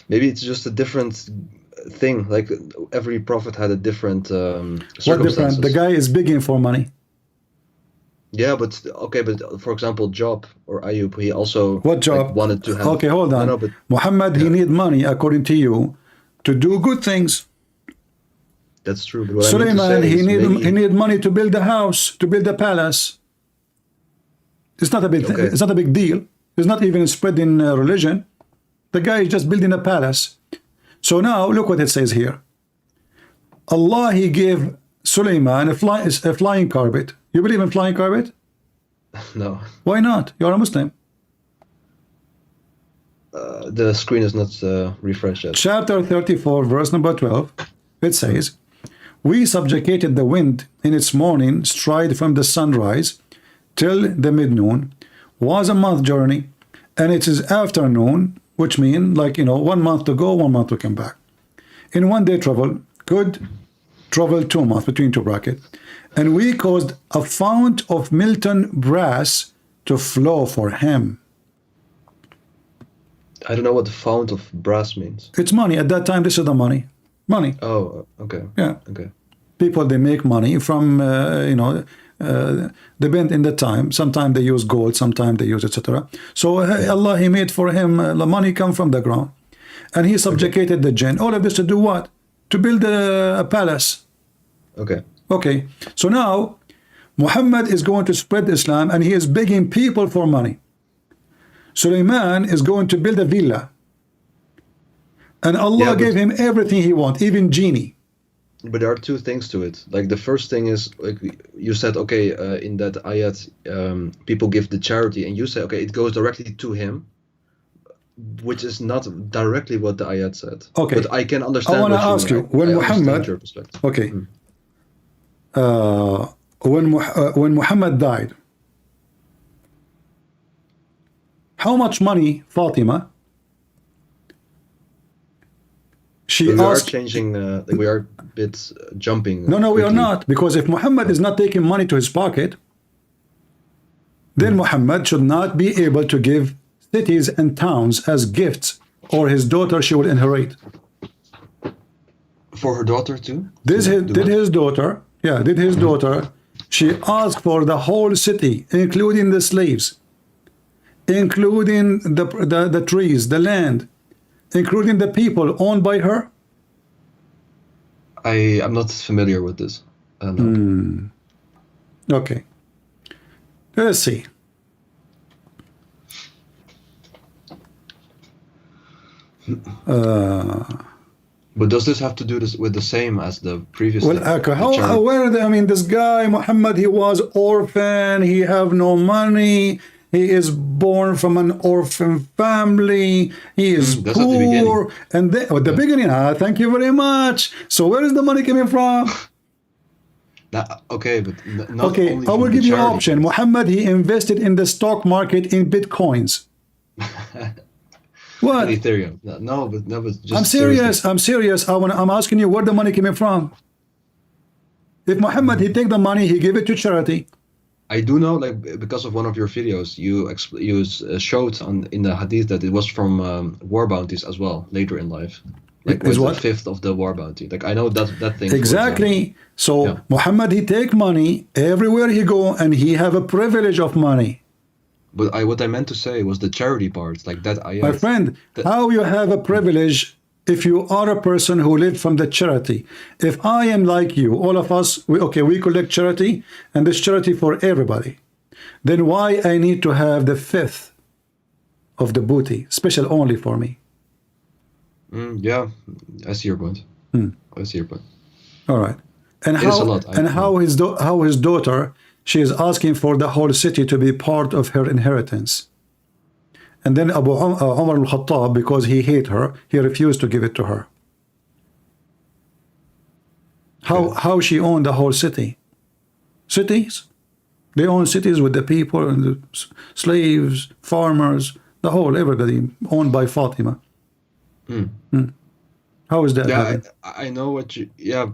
Maybe it's just a different thing. Like every prophet had a different circumstances. What different? The guy is begging for money. Yeah, but okay, but for example, Job or Ayub, he also what Job? Like, wanted to have. Okay, hold on. No, but, Muhammad, he need money according to you to do good things. That's true. But what Sulaiman, he need money to build a house, to build a palace. It's not a big thing. It's not a big deal. It's not even spread in religion. The guy is just building a palace. So now look what it says here. Allah, he gave Sulaiman a flying carpet. You believe in flying carpet? No. Why not? You're a Muslim. The screen is not refreshed yet. Chapter 34, verse number 12. It says, we subjugated the wind in its morning stride from the sunrise till the midnoon was a month journey, and it is afternoon, which means like 1 month to go, 1 month to come back. In 1 day travel, could travel 2 months between two brackets, and we caused a fount of molten brass to flow for him. I don't know what the fount of brass means. It's money. At that time, this is the money. Money. Oh, okay. Yeah. Okay. People, they make money from, depend in the time. Sometimes they use gold, sometimes they use etc. So Allah, he made for him, the money come from the ground. And he subjugated the jinn. All of this to do what? To build a palace. Okay. Okay. So now, Muhammad is going to spread Islam and he is begging people for money. Sulaiman is going to build a villa. And Allah gave him everything he wants, even genie. But there are two things to it. Like the first thing is, like you said, okay, in that ayat, people give the charity, and you say, okay, it goes directly to him, which is not directly what the ayat said. Okay. But I can understand. I want to ask you, when Muhammad, okay, when Muhammad died, how much money Fatima? We are changing, we are a bit jumping. No, we are not. Because if Muhammad is not taking money to his pocket, then Muhammad should not be able to give cities and towns as gifts, or his daughter, she will inherit. For her daughter too? Did his daughter, she asked for the whole city, including the slaves, including the trees, the land, including the people owned by her? I'm not familiar with this. No. Okay. Let's see. But does this have to do this with the same as the previous? Well, thing, the how charity? where I mean, this guy Muhammad, he was orphan. He have no money. He is born from an orphan family. He is That's at the beginning. poor. And then, at the beginning, thank you very much. So where is the money coming from? Okay, but not Okay, only I will from give the you an charity. option. Muhammad, he invested in the stock market in bitcoins. What? And Ethereum. No, but just I'm serious. I'm serious. I'm asking you where the money coming from. If Muhammad, he take the money, he give it to charity. I do know, like, because of one of your videos, you showed in the hadith that it was from war bounties as well later in life. Like, Is with what? a fifth of the war bounty. Like, I know that thing. for example. Exactly. So Yeah. Muhammad, he take money everywhere he go, and he have a privilege of money. But what I meant to say was the charity part, like that. My friend, how you have a privilege if you are a person who lived from the charity? If I am like you, all of us, we collect charity, and this charity for everybody. Then why I need to have the fifth of the booty, special only for me? Yeah, I see your point. I see your point. All right. And It is a lot, how his daughter, she is asking for the whole city to be part of her inheritance. And then Umar al-Khattab, because he hate her, he refused to give it to her. How she owned the whole city? Cities? They own cities with the people and the slaves, farmers, the whole, everybody owned by Fatima. How is that? Yeah, I know what you. Yeah,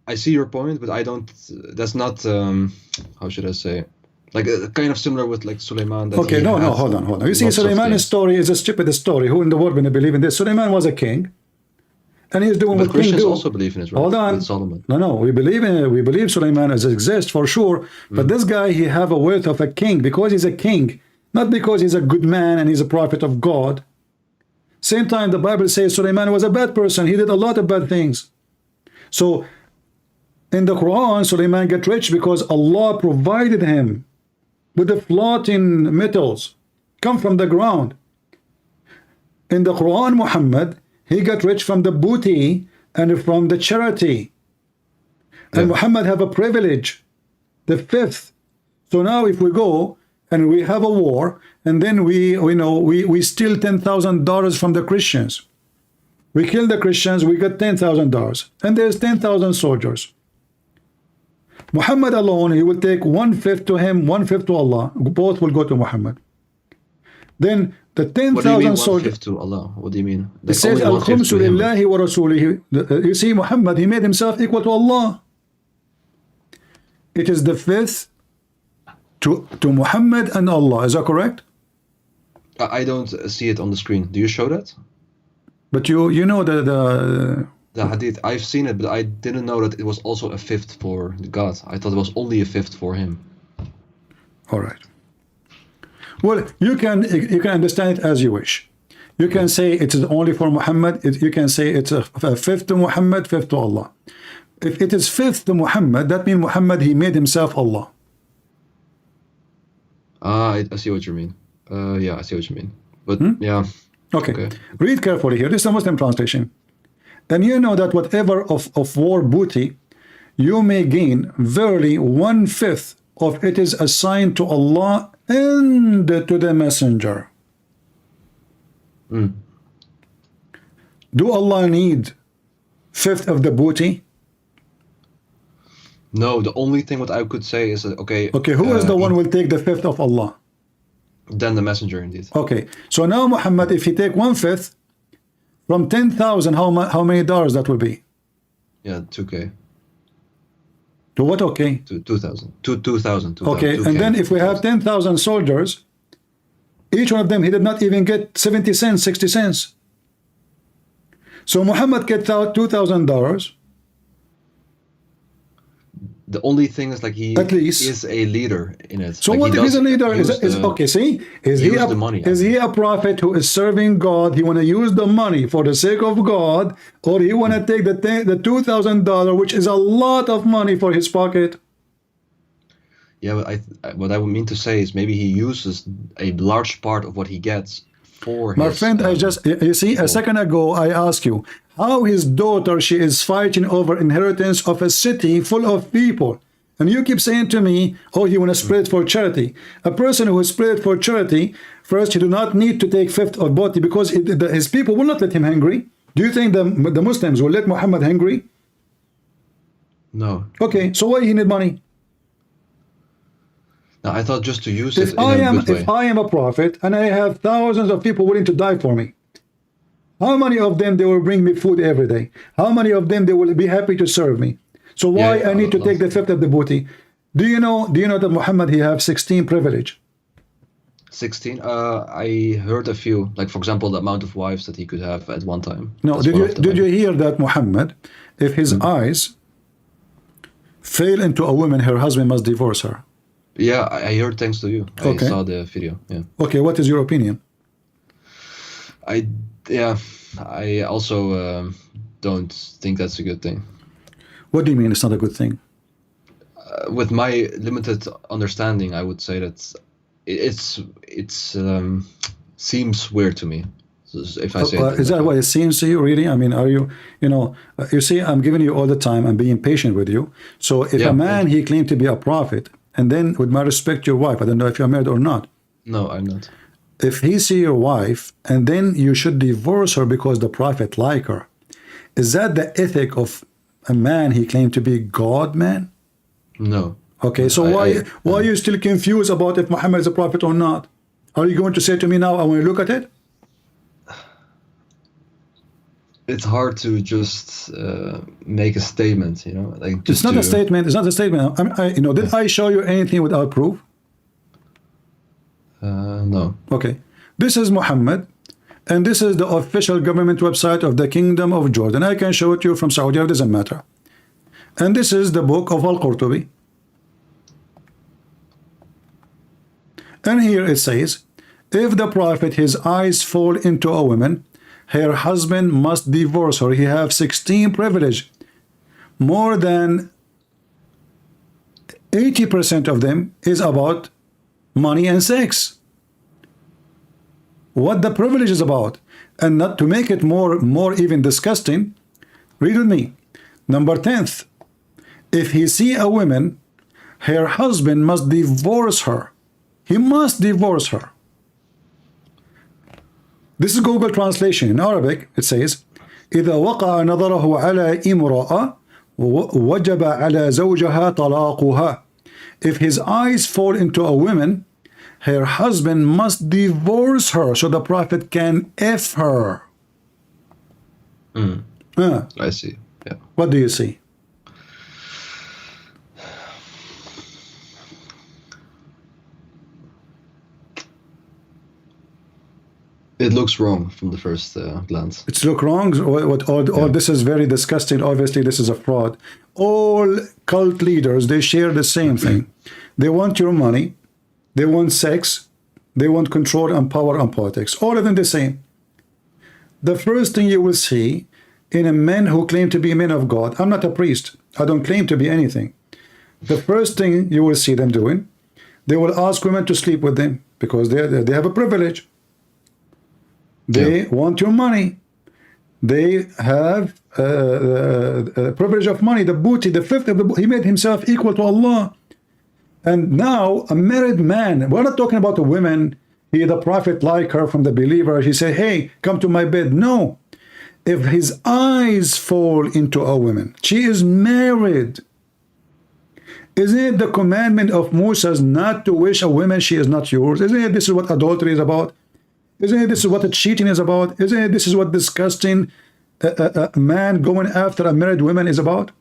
I see your point, but I don't. That's not. How should I say? Like kind of similar with like Suleiman. Okay, no, hold on. You see, Suleiman's story is a stupid story. Who in the world will believe in this? Suleiman was a king, and he's doing But what kings Christians do. also believe in it, right? Hold on. With Solomon. No, we believe in it. We believe Suleiman exists for sure. But this guy, he have a wealth of a king because he's a king, not because he's a good man and he's a prophet of God. Same time, the Bible says Suleiman was a bad person. He did a lot of bad things. So, in the Quran, Suleiman got rich because Allah provided him with the floating metals come from the ground. In the Quran, Muhammad, he got rich from the booty and from the charity. And Muhammad have a privilege, the fifth. So now if we go and we have a war, and then we steal $10,000 from the Christians. We kill the Christians, we get $10,000. And there's 10,000 soldiers. Muhammad alone, he will take 1/5 to him, 1/5 to Allah. Both will go to Muhammad. Then the What do you mean 10,000 soldiers. 1/5 to Allah? What do you mean? It says, only 1/5 Al-Khumsu to him. lillahi wa rasulihi. You see, Muhammad, he made himself equal to Allah. It is the fifth to Muhammad and Allah. Is that correct? I don't see it on the screen. Do you show that? But you know The hadith, I've seen it, but I didn't know that it was also a fifth for God. I thought it was only a fifth for him. all right. Well, you can understand it as you wish. You can say it is only for Muhammad. You can say it's a fifth to Muhammad, fifth to Allah. If it is fifth to Muhammad, that means Muhammad, he made himself Allah. I see what you mean. Yeah, I see what you mean. But yeah. Okay. Read carefully here. This is a Muslim translation. And you know that whatever of war booty you may gain, verily 1/5 of it is assigned to Allah and to the messenger. Do Allah need fifth of the booty? No, the only thing what I could say is that, okay. Okay, who is the one who will take the fifth of Allah? Then the messenger, indeed. Okay, so now Muhammad, if he take 1/5 from 10,000, how many dollars that will be? Yeah, 2K. To what? Okay. To 2,000. 2,000. Okay, and then if we have 10,000 soldiers, each one of them, he did not even get 70 cents, 60 cents. So Muhammad get out $2,000. The only thing is like he At least. is a leader in it. So like what if he's a leader? Okay, see? Is he a prophet who is serving God? He want to use the money for the sake of God, or he want to take the $2,000, which is a lot of money for his pocket? Yeah, but what I would mean to say is maybe he uses a large part of what he gets for My his, friend, I just, you see, a second ago, I asked you how his daughter, she is fighting over inheritance of a city full of people. And you keep saying to me, oh, you want to spread for charity. A person who is spread for charity, first, he do not need to take fifth or boti because his people will not let him hungry. Do you think the Muslims will let Muhammad hungry? No. Okay, so why he need money? No, I thought just to use it If in a good way. if I am a prophet and I have thousands of people willing to die for me, how many of them they will bring me food every day? How many of them they will be happy to serve me? So why Yeah, I need to take the fifth of the booty? Do you know that Muhammad, he have 16 privilege? 16. I heard a few. Like for example, the amount of wives that he could have at one time. No, That's did one you of them, did I you hear that Muhammad, if his eyes fail into a woman, her husband must divorce her? Yeah, I heard thanks to you. I Okay. saw the video. Yeah. Okay, what is your opinion? I also don't think that's a good thing. What do you mean it's not a good thing? With my limited understanding, I would say that it's seems weird to me. If I say it Is that what it seems to you, really? I mean, are you, you see, I'm giving you all the time, I'm being patient with you. So if a man, he claimed to be a prophet, and then with my respect, your wife, I don't know if you're married or not. No, I'm not. If he see your wife, and then you should divorce her because the prophet like her, is that the ethic of a man he claimed to be God, man? No. Okay, so why are you still confused about if Muhammad is a prophet or not? Are you going to say to me now, I want to look at it? It's hard to just make a statement, like It's not a statement. It's not a statement. Did I show you anything without proof? No. Okay. This is Muhammad, and this is the official government website of the Kingdom of Jordan. I can show it to you from Saudi, it doesn't matter. And this is the book of Al-Qurtubi. And here it says, if the prophet, his eyes fall into a woman, her husband must divorce her. He have 16 privilege. More than 80% of them is about money and sex. What the privilege is about. And not to make it more even disgusting, read with me. Number 10th, if he see a woman, her husband must divorce her. He must divorce her. This is Google translation. In Arabic, it says, إذا وقع نظره على امرأة وجب على زوجها طلاقها. If his eyes fall into a woman, her husband must divorce her so the prophet can F her. I see. Yeah. What do you see? It looks wrong from the first glance. It's look wrong. This is very disgusting. Obviously, this is a fraud. All cult leaders, they share the same thing. They want your money. They want sex. They want control and power and politics. All of them the same. The first thing you will see in a men who claim to be men of God. I'm not a priest. I don't claim to be anything. The first thing you will see them doing, they will ask women to sleep with them because they have a privilege. They want your money. They have a privilege of money, the booty, the fifth of the booty. He made himself equal to Allah. And now a married man, we're not talking about a woman, the prophet like her from the believer. He said, hey, come to my bed. No. If his eyes fall into a woman, she is married. Isn't it the commandment of Moses not to wish a woman she is not yours? Isn't it this is what adultery is about? Isn't it this is what cheating is about? Isn't it this is what disgusting a man going after a married woman is about?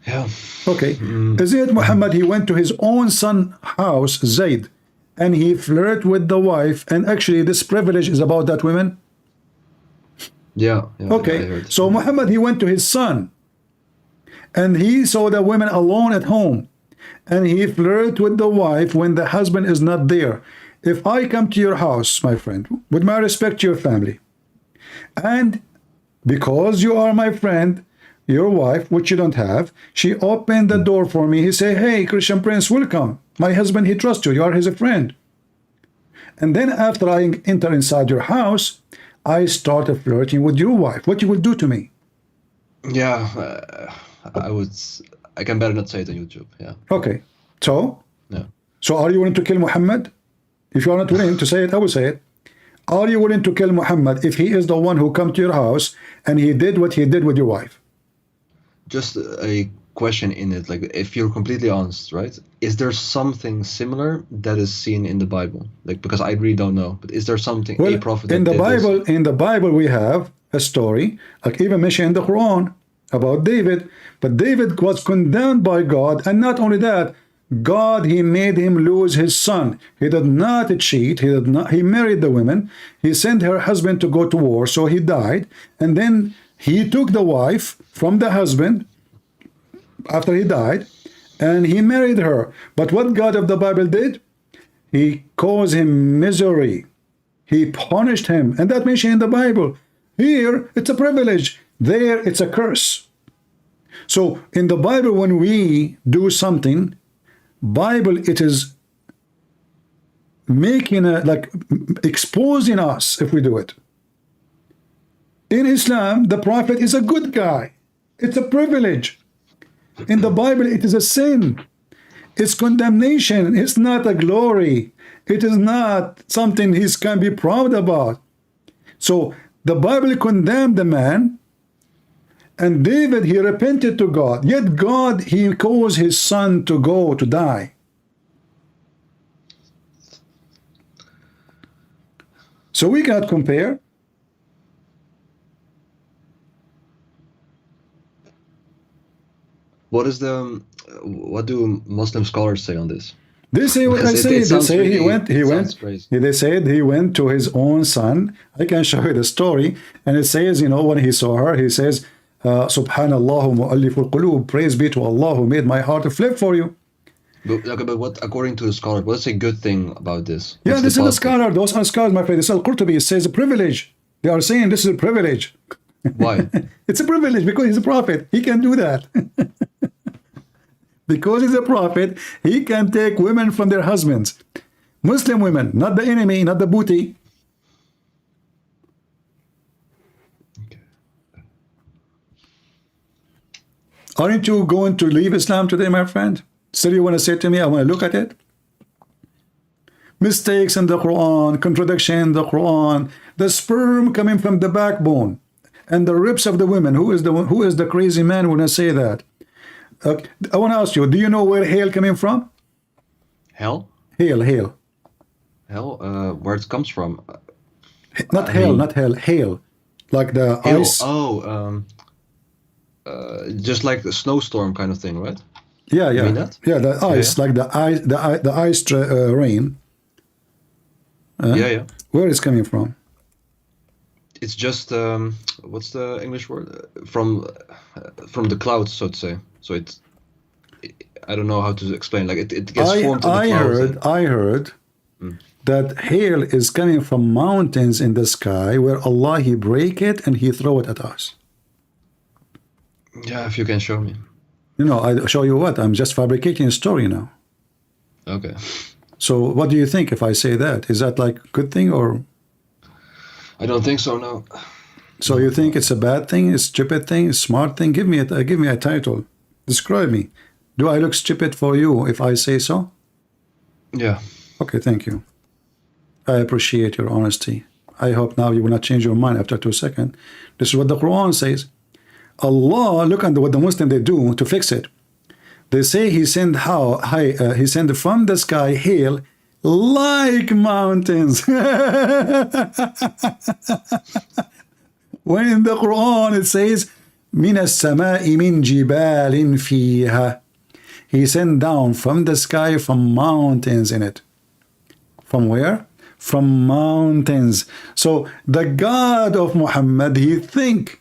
Yeah. Okay. Isn't it Muhammad, he went to his own son's house, Zayd, and he flirted with the wife, and actually this privilege is about that woman? Yeah. Okay. So Muhammad, he went to his son, and he saw the women alone at home, and he flirted with the wife when the husband is not there. If I come to your house, my friend, with my respect to your family, and because you are my friend, your wife, which you don't have, she opened the door for me. He said, hey, Christian Prince, welcome. My husband, he trusts you. You are his friend. And then after I enter inside your house, I started flirting with your wife. What you will do to me? Yeah, I can better not say it on YouTube. Yeah. Okay. So? Yeah. So are you willing to kill Muhammad? If you are not willing to say it, I will say it. Are you willing to kill Muhammad if he is the one who come to your house and he did what he did with your wife? Just a question in it, like if you're completely honest, right? Is there something similar that is seen in the Bible? Like, because I really don't know, but is there something, Well, a prophet in that the did this? Bible, in the Bible we have a story, like even mentioned in the Quran, about David. But David was condemned by God, and not only that, God, he made him lose his son. He did not cheat. He married the women. He sent her husband to go to war, so he died. And then he took the wife from the husband after he died, and he married her. But what God of the Bible did? He caused him misery. He punished him. And that mentioned in the Bible. Here, it's a privilege. There, it's a curse. So in the Bible, when we do something, Bible, it is making like exposing us if we do it. In Islam, the Prophet is a good guy. It's a privilege. In the Bible, it is a sin. It's condemnation. It's not a glory. It is not something he can be proud about. So the Bible condemned the man, and David, he repented to God. Yet God, he caused his son to go to die. So we cannot compare. What do Muslim scholars say on this? They say what I Because say. it They sounds say really- he went. sounds crazy. They said he went to his own son. I can show you the story, and it says, you know, when he saw her, he says, "Subhanallah, mu'alliful qulub, praise be to Allah who made my heart flip for you." But what, according to the scholar, what's a good thing about this? Yeah, What's this the is a positive? scholar. Those are scholars, my friend. This is Al-Qurtubi. It says a privilege. They are saying this is a privilege. Why? It's a privilege because he's a prophet. He can do that. Because he's a prophet, he can take women from their husbands. Muslim women, not the enemy, not the booty. Aren't you going to leave Islam today, my friend? Still you want to say to me, I want to look at it? Mistakes in the Quran, contradiction in the Quran, the sperm coming from the backbone, and the ribs of the women. Who is the crazy man when I say that? I want to ask you, do you know where hail coming from? Hell? Hail. Hell? Where it comes from? Not I hell, mean- not hell, hail. Like the Hail. ice. Oh, just like the snowstorm kind of thing, right? Yeah. mean that? Yeah, the ice, like the ice rain. Yeah. Where is coming from? It's just what's the English word? From the clouds, so to say. So I don't know how to explain. Like it gets formed in the clouds. I heard that hail is coming from mountains in the sky where Allah, he break it and he throw it at us. Yeah, if you can show me. You know, I show you what? I'm just fabricating a story now. Okay. So what do you think if I say that? Is that like a good thing or? I don't think so. No. So you think it's a bad thing, a stupid thing, a smart thing? Give me a title. Describe me. Do I look stupid for you if I say so? Yeah. Okay, thank you. I appreciate your honesty. I hope now you will not change your mind after 2 seconds. This is what the Quran says. Allah, look at what the Muslims they do to fix it. They say he sent he sent from the sky hail like mountains. When in the Quran it says, "Min as-sama'i min jibalin fiha." He sent down from the sky from mountains in it. From where? From mountains. So the God of Muhammad, he think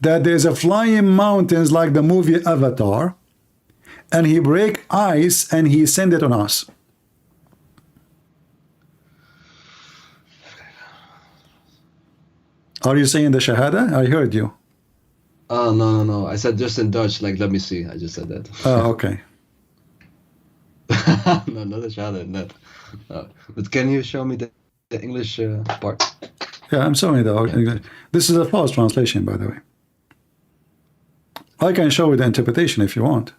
that there's a flying mountains like the movie Avatar, and he break ice and he send it on us. Are you saying the Shahada? I heard you. Oh, no. I said just in Dutch, like, let me see. I just said that. Oh, okay. No, not a shahada, no. But can you show me the the English part. Yeah, I'm sorry though. This is a false translation, by the way. I can show you the interpretation if you want.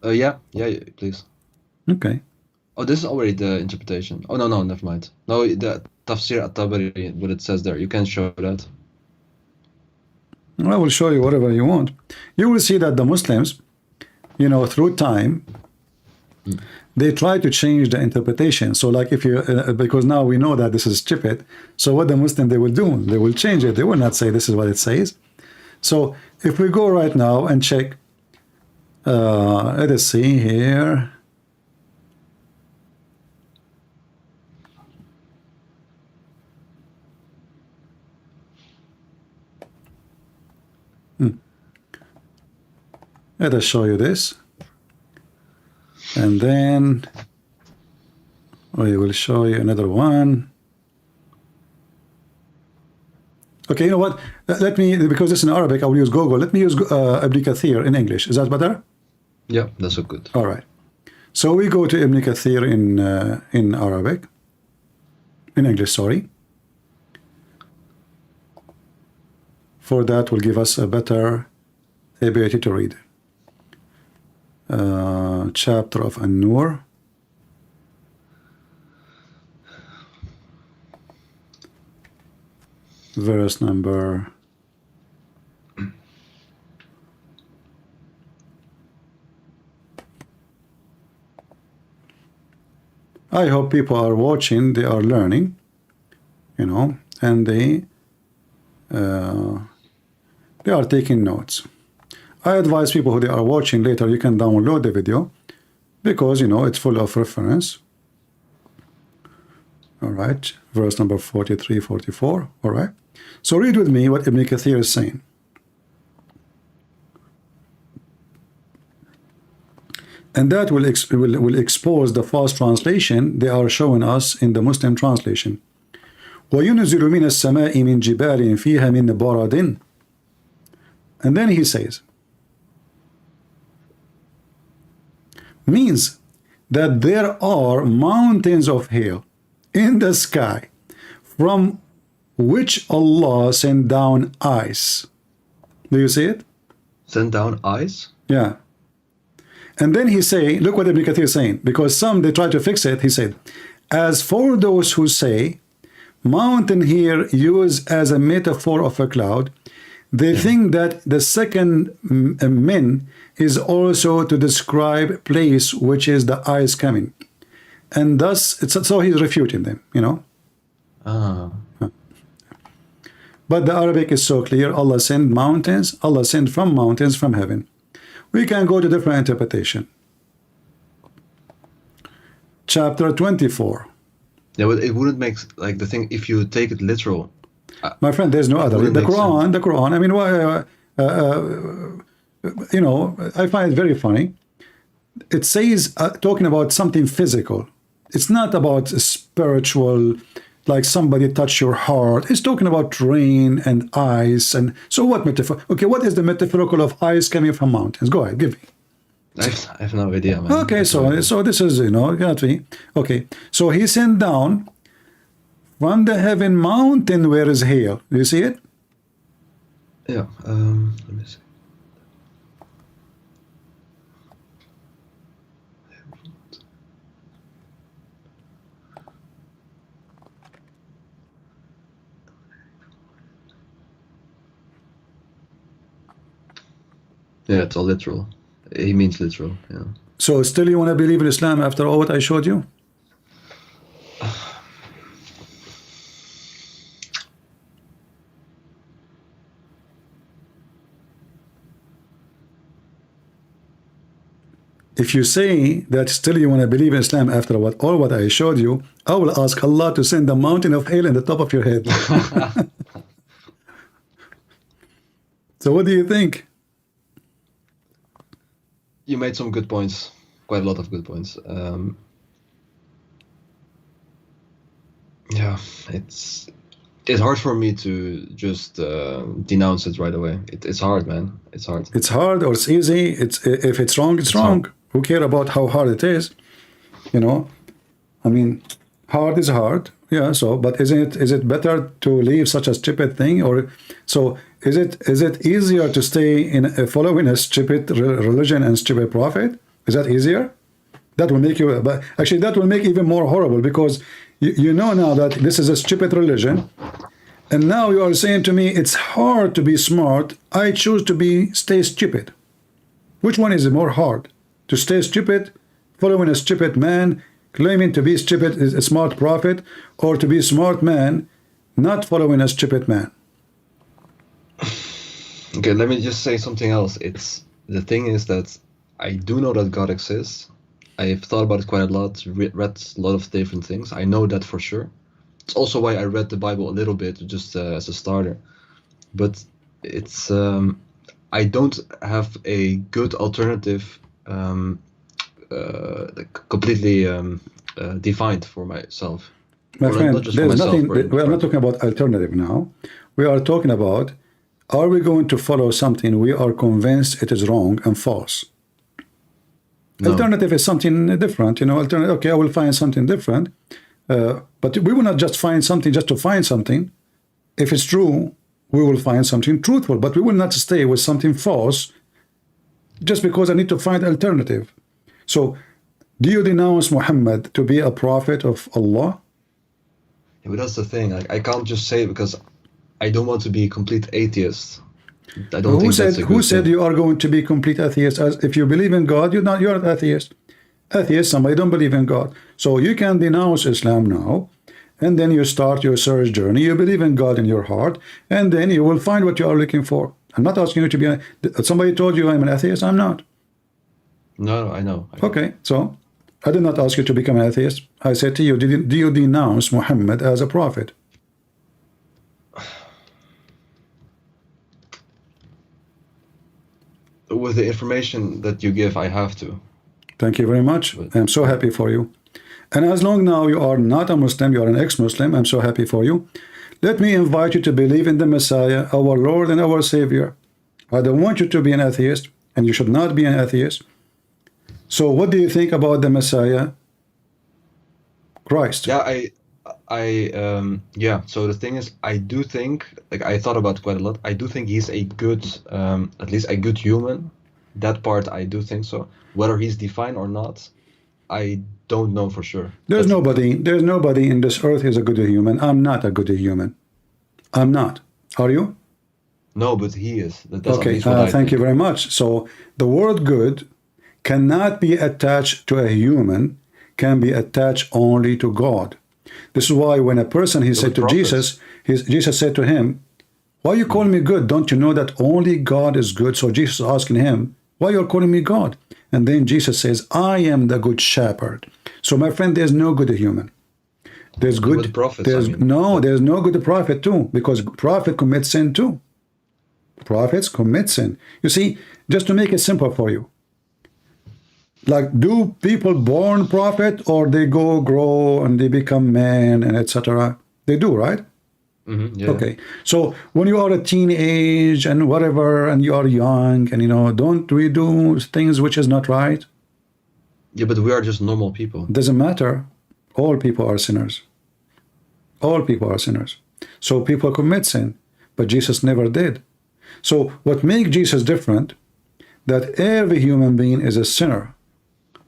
Yeah, please. Okay. Oh, this is already the interpretation. Oh, no, never mind. No, the Tafsir at-Tabari, what it says there. You can show that. I will show you whatever you want. You will see that the Muslims, you know, through time, they try to change the interpretation. So like if you, because now we know that this is stupid, so what the Muslim they will do, they will change it. They will not say this is what it says. So if we go right now and check, let us see here. Let us show you this. And then we will show you another one. Okay, you know what? Let me, because it's in Arabic, I will use Google. Let me use Ibn Kathir in English. Is that better? Yeah, that's so good. All right. So we go to Ibn Kathir in Arabic, in English, sorry. For that will give us a better ability to read. Chapter of An-Nur. Verse number 1. I hope people are watching, they are learning, you know, and they are taking notes. I advise people who they are watching later, you can download the video because, you know, it's full of reference. All right, verse number 43, 44. All right. So read with me what Ibn Kathir is saying. And that will expose the false translation they are showing us in the Muslim translation. وَيُنْزِلُ مِنَ السَّمَاءِ مِنْ جِبَالٍ فِيهَا مِنْ بَرَدٍ. And then he says, means that there are mountains of hail in the sky from which Allah sent down ice. Do you see it? Send down ice? Yeah. And then he say, look what Ibn Kathir is saying, because some they try to fix it. He said, as for those who say mountain here used as a metaphor of a cloud, they think that the second min is also to describe place which is the ice coming, and thus it's so he's refuting them, you know. But the Arabic is so clear. Allah sent mountains. Allah sent from mountains from heaven. We can go to different interpretation. Chapter 24. Yeah, but it wouldn't make like the thing if you take it literal. My friend, there's no other. The Quran. I mean, you know, I find it very funny. It says talking about something physical. It's not about spiritual, like somebody touch your heart. It's talking about rain and ice. And so what metaphor? Okay, what is the metaphorical of ice coming from mountains? Go ahead, give me. I have no idea, man. Okay, so this is, you know, okay. So he sent down from the heaven mountain where is hail. Do you see it? Yeah. Let me see. Yeah, it's all literal. He means literal, yeah. So still you want to believe in Islam after all what I showed you? If you say that still you want to believe in Islam after all what I showed you, I will ask Allah to send a mountain of hail in the top of your head. So what do you think? You made some good points, quite a lot of good points. Yeah, it's hard for me to just denounce it right away. It's hard, man. It's hard. It's hard or it's easy. If it's wrong, it's wrong. Hard. Who care about how hard it is? You know, I mean, hard is hard. Yeah, so, but is it better to leave such a stupid thing? Or so is it easier to stay in following a stupid religion and stupid prophet? Is that easier? That will make you, but actually that will make even more horrible, because you know now that this is a stupid religion, and now you are saying to me it's hard to be smart. I choose to stay stupid. Which one is more hard? To stay stupid, following a stupid man, claiming to be stupid is a smart prophet, or to be a smart man, not following a stupid man? Okay, let me just say something else. The thing is that I do know that God exists. I've thought about it quite a lot, read a lot of different things. I know that for sure. It's also why I read the Bible a little bit, just as a starter. But it's I don't have a good alternative completely defined for myself. My Or friend, not just for there's myself, nothing. We are not talking about alternative now. We are talking about, are we going to follow something we are convinced it is wrong and false? No. Alternative is something different, you know. Okay, I will find something different, but we will not just find something just to find something. If it's true, we will find something truthful, but we will not stay with something false just because I need to find alternative. So, do you denounce Muhammad to be a prophet of Allah? Yeah, but that's the thing. I can't just say it because I don't want to be a complete atheist. I don't think that's a good Who said thing. you are going to be complete atheist? As if you believe in God, you're not atheist. Atheist, somebody don't believe in God. So you can denounce Islam now, and then you start your search journey. You believe in God in your heart, and then you will find what you are looking for. I'm not asking you to be somebody told you I'm an atheist. I'm not. No, I know. Okay, so I did not ask you to become an atheist. I said to you, do you denounce Muhammad as a prophet? With the information that you give, I have to. Thank you very much. I'm so happy for you. And as long now you are not a Muslim, you are an ex-Muslim, I'm so happy for you. Let me invite you to believe in the Messiah, our Lord and our Savior. I don't want you to be an atheist, and you should not be an atheist. So what do you think about the Messiah, Christ? Yeah, yeah. So the thing is, I do think, like, I thought about it quite a lot. I do think he's a good, at least a good human. That part, I do think so. Whether he's divine or not, I don't know for sure. There's nobody in this earth who's a good human. I'm not a good human. I'm not. Are you? No, but he is. That's at Okay, least what I thank you think. very much. So the word good cannot be attached to a human, can be attached only to God. This is why when a person, he said to prophets. Jesus said to him, why you call me good? Don't you know that only God is good? So Jesus is asking him, why you're calling me God? And then Jesus says, I am the good shepherd. So my friend, there's no good human. There's good, With prophets, there's I mean. there's no good prophet too, because prophet commits sin too. Prophets commit sin. You see, just to make it simple for you, like, do people born prophet, or they grow and they become men and etc.? They do, right? Yeah. Okay, so when you are a teenage and whatever, and you are young, and you know, don't we do things which is not right? Yeah, but we are just normal people. It doesn't matter. All people are sinners. All people are sinners. So people commit sin, but Jesus never did. So what makes Jesus different, that every human being is a sinner.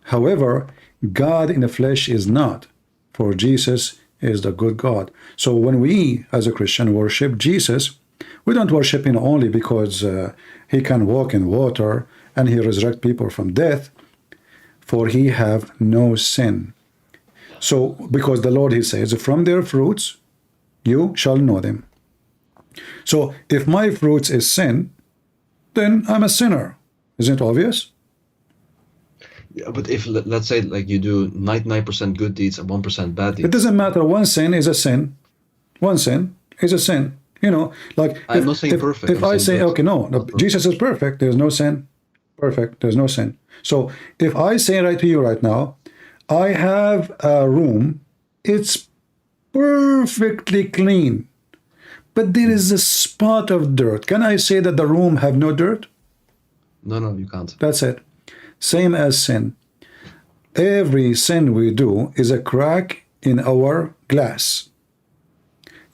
However, God in the flesh is not, for Jesus is the good God. So when we, as a Christian, worship Jesus, we don't worship him only because he can walk in water and he resurrect people from death, for he have no sin. So, because the Lord, he says, from their fruits you shall know them. So, if my fruits is sin, then I'm a sinner. Isn't it obvious? Yeah, but if, let's say, like, you do 99% good deeds and 1% bad It deeds. doesn't matter. One sin is a sin. One sin is a sin. You know, like, I'm not saying perfect, If I'm I saying say, good. okay, no, Jesus is perfect. There's no sin. Perfect. There's no sin. So if I say right to you right now, I have a room, it's perfectly clean, but there is a spot of dirt. Can I say that the room have no dirt? No, you can't. That's it. Same as sin. Every sin we do is a crack in our glass.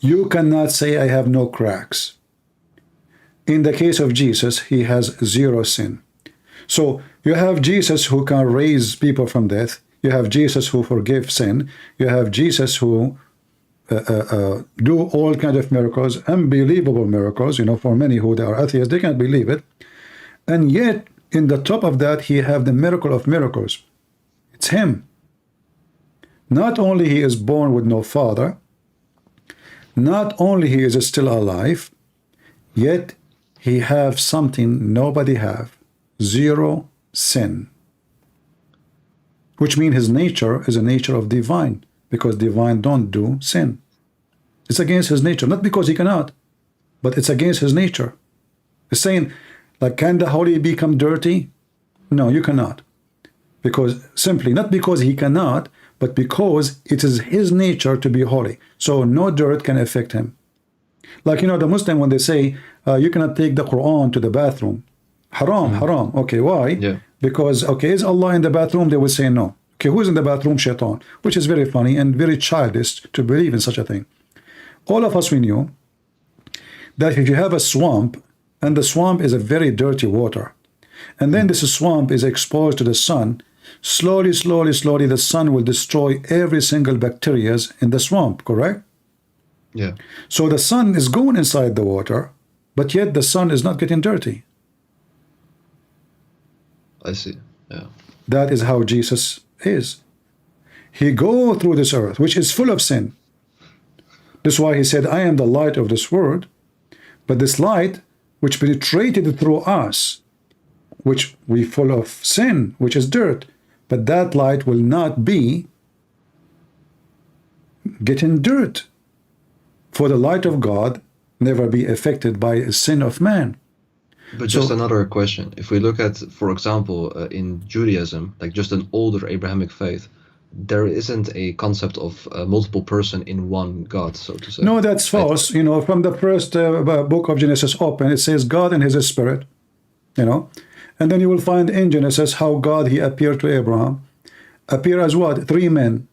You cannot say I have no cracks. In the case of Jesus, he has zero sin. So you have Jesus who can raise people from death. You have Jesus who forgives sin. You have Jesus who do all kinds of miracles, unbelievable miracles. You know, for many who are atheists, they can't believe it. And yet, in the top of that, he have the miracle of miracles. It's him. Not only he is born with no father, not only he is still alive, yet he have something nobody have. Zero sin. Which means his nature is a nature of divine, because divine don't do sin. It's against his nature, not because he cannot, but it's against his nature. It's saying, like, can the holy become dirty? No, you cannot. Because simply, not because he cannot, but because it is his nature to be holy. So no dirt can affect him. Like, you know, the Muslim, when they say, you cannot take the Qur'an to the bathroom. Haram, haram. Okay, why? Yeah. Because, okay, is Allah in the bathroom? They will say no. Okay, who's in the bathroom? Shaitan. Which is very funny and very childish to believe in such a thing. All of us, we knew that if you have a swamp, and the swamp is a very dirty water, and then this swamp is exposed to the sun, slowly, slowly, slowly, the sun will destroy every single bacteria in the swamp, correct? Yeah. So the sun is going inside the water, but yet the sun is not getting dirty. I see. Yeah. That is how Jesus is. He go through this earth, which is full of sin. That's why he said, I am the light of this world. But this light, which penetrated through us, which we full of sin, which is dirt, but that light will not be getting dirt. For the light of God never be affected by a sin of man. But just another question. If we look at, for example, in Judaism, like just an older Abrahamic faith, there isn't a concept of multiple person in one God, so to say. No, that's false. You know, from the first book of Genesis open, it says God and his spirit, you know. And then you will find in Genesis how God, he appeared to Abraham. Appear as what? Three men.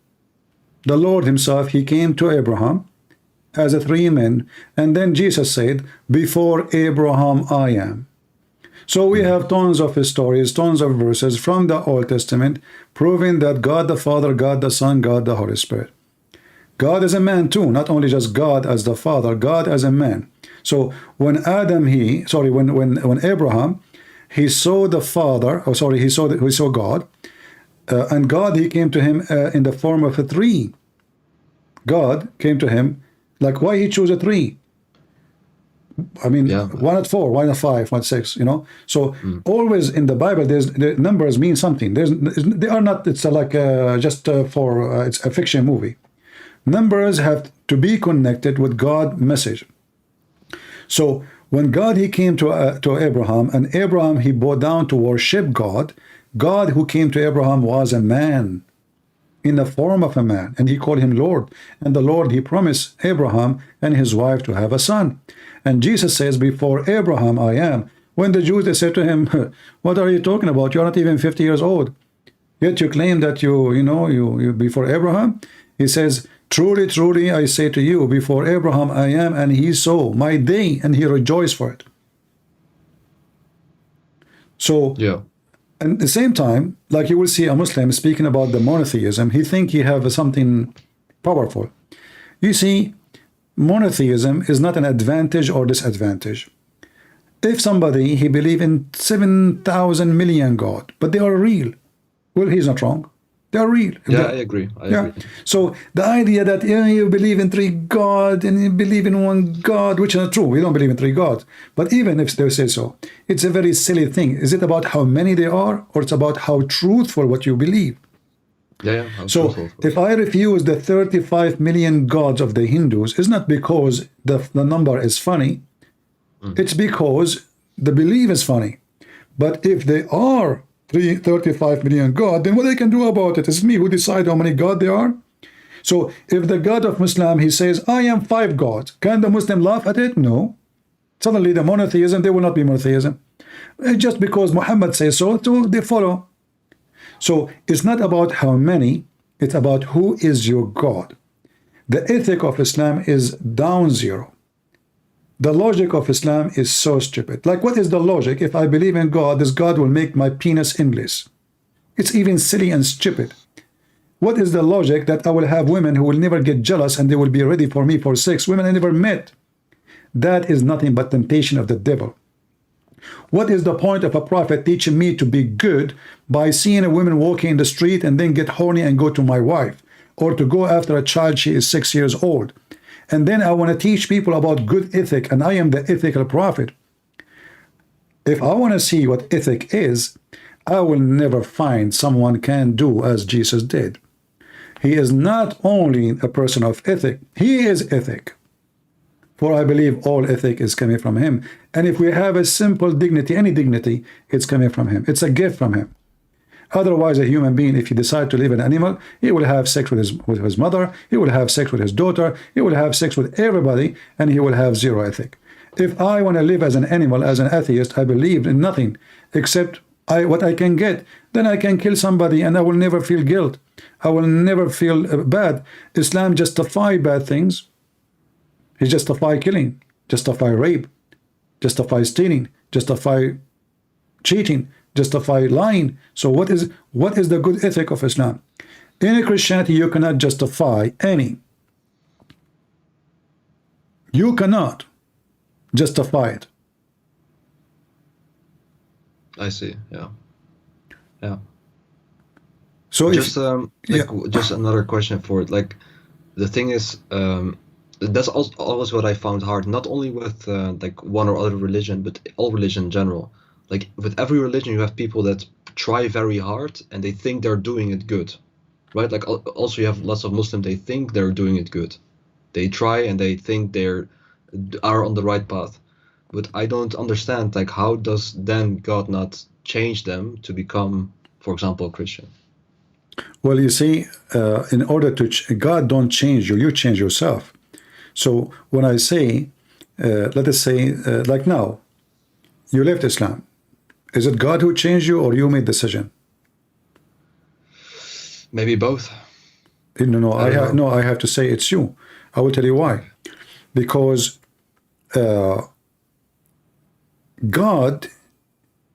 The Lord himself, he came to Abraham as a three men. And then Jesus said, before Abraham I am. So we have tons of stories, tons of verses from the Old Testament proving that God the Father, God the Son, God the Holy Spirit. God is a man too, not only just God as the Father, God as a man. So when when Abraham, he saw the Father, he saw God, and God, he came to him in the form of a three. God came to him, like, why he chose a three? I mean, yeah. Why not four? Why not five? Why not six? You know. So always in the Bible, the numbers mean something. They are not. It's like it's a fiction movie. Numbers have to be connected with God's message. So when God, he came to Abraham, and Abraham, he bowed down to worship God. God who came to Abraham was a man, in the form of a man, and he called him Lord. And the Lord, he promised Abraham and his wife to have a son. And Jesus says, before Abraham I am. When the Jews, they said to him, what are you talking about? You're not even 50 years old. Yet you claim that you before Abraham. He says, truly, truly, I say to you, before Abraham I am, and he saw my day, and he rejoiced for it. So, yeah. And at the same time, like you will see a Muslim speaking about the monotheism, he think he have something powerful. You see, monotheism is not an advantage or disadvantage. If somebody, he believe in 7,000 million God, but they are real, well, he's not wrong. They are real. Yeah, I agree. I agree. So the idea that you believe in three gods and you believe in one God, which is not true. We don't believe in three gods. But even if they say so, it's a very silly thing. Is it about how many they are, or it's about how truthful what you believe? Yeah. So if I refuse the 35 million gods of the Hindus, it's not because the number is funny. It's because the belief is funny. But if they are 35 million God, then what they can do about it? It's me who decide how many God they are. So if the God of Muslim, he says, I am 5 gods, can the Muslim laugh at it? No. Suddenly the monotheism, there will not be monotheism. Just because Muhammad says so, they follow. So it's not about how many, it's about who is your God. The ethic of Islam is down zero. The logic of Islam is so stupid. Like, what is the logic? If I believe in God, this God will make my penis English. It's even silly and stupid. What is the logic that I will have women who will never get jealous and they will be ready for me for sex? Women I never met. That is nothing but temptation of the devil. What is the point of a prophet teaching me to be good by seeing a woman walking in the street and then get horny and go to my wife, or to go after a child, she is 6 years old, and then I want to teach people about good ethic and I am the ethical prophet? If I want to see what ethic is, I will never find someone can do as Jesus did. He is not only a person of ethic, he is ethic. For I believe all ethic is coming from him. And if we have a simple dignity, any dignity, it's coming from him. It's a gift from him. Otherwise, a human being, if he decides to live an animal, he will have sex with his mother, he will have sex with his daughter, he will have sex with everybody, and he will have zero ethic. If I want to live as an animal, as an atheist, I believe in nothing except what I can get, then I can kill somebody and I will never feel guilt. I will never feel bad. Islam justifies bad things. He justifies killing, justifies rape, justifies stealing, justifies cheating, justifies lying. So what is the good ethic of Islam? In Christianity, you cannot justify any. You cannot justify it. I see. Yeah. Yeah. So just just another question for it. Like, the thing is, that's always what I found hard. Not only with like one or other religion, but all religion in general. Like, with every religion, you have people that try very hard and they think they're doing it good, right? Like, also you have lots of Muslims, they think they're doing it good. They try and they think are on the right path. But I don't understand, like, how does then God not change them to become, for example, a Christian? Well, you see, in order to God don't change you, you change yourself. So when I say, let us say, like now, you left Islam. Is it God who changed you, or you made the decision? Maybe both. No, I have to say it's you. I will tell you why. Because God,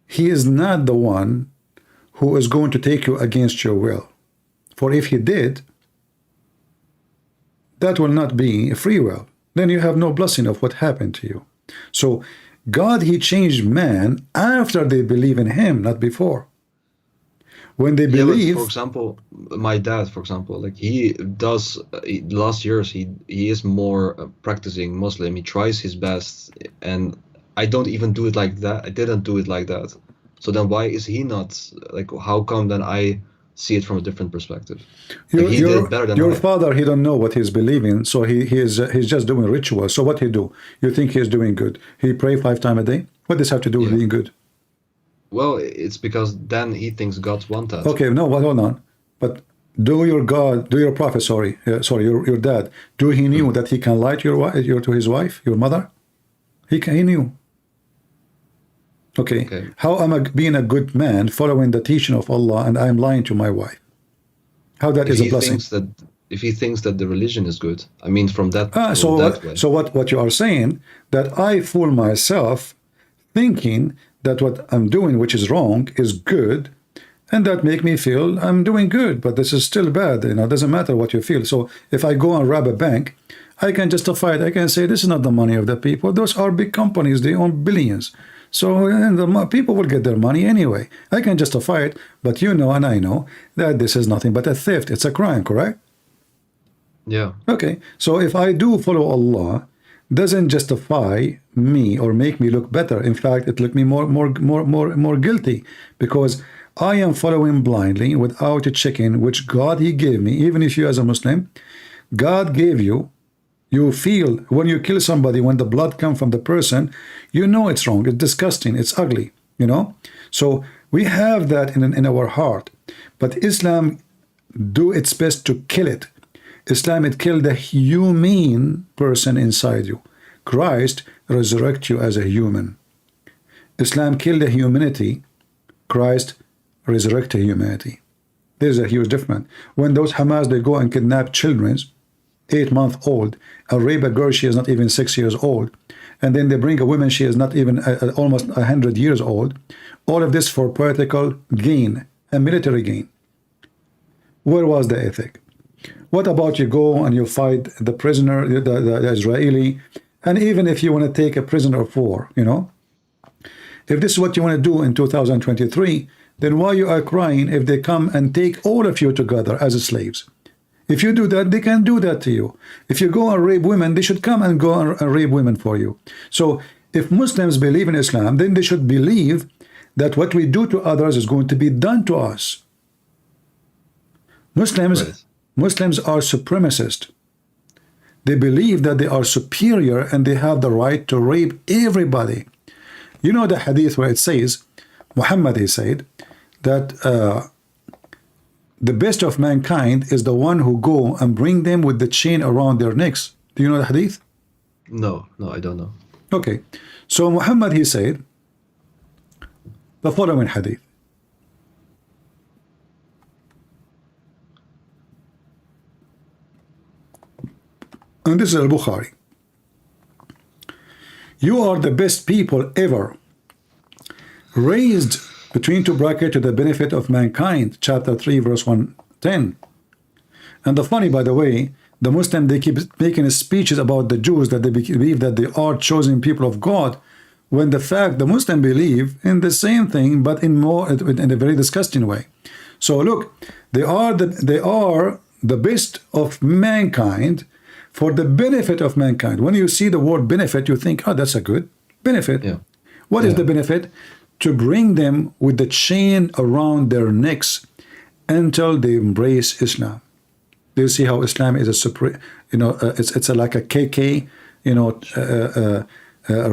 he is not the one who is going to take you against your will. For if he did, that will not be a free will. Then you have no blessing of what happened to you. So God, he changed man after they believe in him, not before. When they believe, for example, my dad, for example, like he does, last years he is more practicing Muslim. He tries his best, and I don't even do it like that. I didn't do it like that. So then why is he not, like, how come then I see it from a different perspective? Like, he did better than your I. father, he don't know what he's believing, so he's just doing rituals. So what he do? You think he's doing good? He pray 5 times a day? What does have to do with being good? Well, it's because then he thinks God's want that. Okay, no, but hold on. But your prophet, your dad, he knew that he can lie to his wife, your mother? He knew. Okay. How am I being a good man, following the teaching of Allah, and I am lying to my wife? How that is a blessing? If he thinks that the religion is good, I mean, from that. So what you are saying, that I fool myself thinking that what I'm doing, which is wrong, is good, and that make me feel I'm doing good, but this is still bad. It doesn't matter what you feel. So if I go and rob a bank, I can justify it. I can say this is not the money of the people. Those are big companies. They own billions. So the people will get their money anyway. I can justify it, but you know and I know that this is nothing but a theft. It's a crime, correct? Yeah. Okay. So if I do follow Allah, doesn't justify me or make me look better. In fact, it look me more guilty, because I am following blindly without checking which God he gave me. Even if you as a Muslim, God gave you. You feel when you kill somebody, when the blood comes from the person, you know it's wrong, it's disgusting, it's ugly, So we have that in our heart. But Islam do its best to kill it. Islam, it killed the human person inside you. Christ resurrect you as a human. Islam killed the humanity. Christ resurrected humanity. There's a huge difference. When those Hamas, they go and kidnap children, 8-month-old, and rape a girl, she is not even 6 years old, and then they bring a woman, she is not even almost 100 years old, all of this for political gain and military gain. Where was the ethic? What about you go and you fight the prisoner, the Israeli, and even if you want to take a prisoner of war, you know, if this is what you want to do in 2023, then why you are crying if they come and take all of you together as slaves? If you do that, they can do that to you. If you go and rape women, they should come and go and rape women for you. So if Muslims believe in Islam, then they should believe that what we do to others is going to be done to us. Muslims are supremacists. They believe that they are superior and they have the right to rape everybody. You know the hadith where it says, Muhammad, he said, that the best of mankind is the one who go and bring them with the chain around their necks. Do you know the hadith? No, I don't know. Okay. So Muhammad, he said the following hadith. And this is Al-Bukhari. You are the best people ever, raised between two brackets to the benefit of mankind, chapter 3, verse 110. And the funny, by the way, the Muslim, they keep making speeches about the Jews that they believe that they are chosen people of God, when the fact the Muslim believe in the same thing, but in a very disgusting way. So look, they are the best of mankind for the benefit of mankind. When you see the word benefit, you think, oh, that's a good benefit. Yeah. What is the benefit? To bring them with the chain around their necks until they embrace Islam. Do you see how Islam is a supreme, you know, it's like a KK, you know, a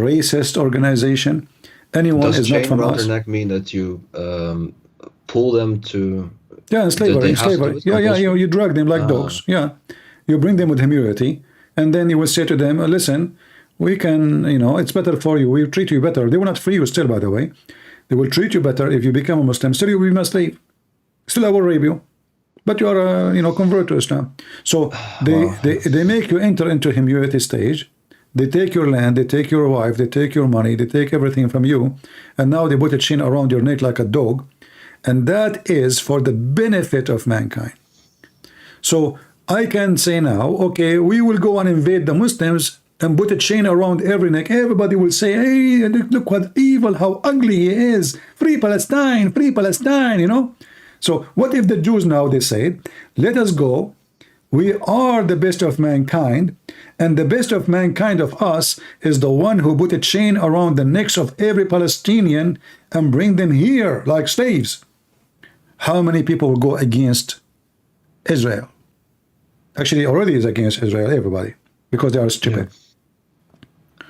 racist organization. Anyone is not from us. Does chain around their neck mean that you pull them to? Yeah, slavery. Yeah, you drag them like dogs. Yeah, you bring them with humility, and then you will say to them, listen, we can, you know, it's better for you. We treat you better. They will not free you still, by the way. They will treat you better if you become a Muslim. Still, you will be my slave. Still, I will rape you. But you are, you know, convert to Islam. So they make you enter into humility stage. They take your land, they take your wife, they take your money, they take everything from you. And now they put a chain around your neck like a dog. And that is for the benefit of mankind. So I can say now, okay, we will go and invade the Muslims and put a chain around every neck. Everybody will say, hey, look what evil, how ugly he is. Free Palestine, you know. So what if the Jews now, they say, let us go. We are the best of mankind, and the best of mankind of us is the one who put a chain around the necks of every Palestinian and bring them here like slaves. How many people will go against Israel? Actually, already is against Israel, everybody, because they are stupid. Yeah.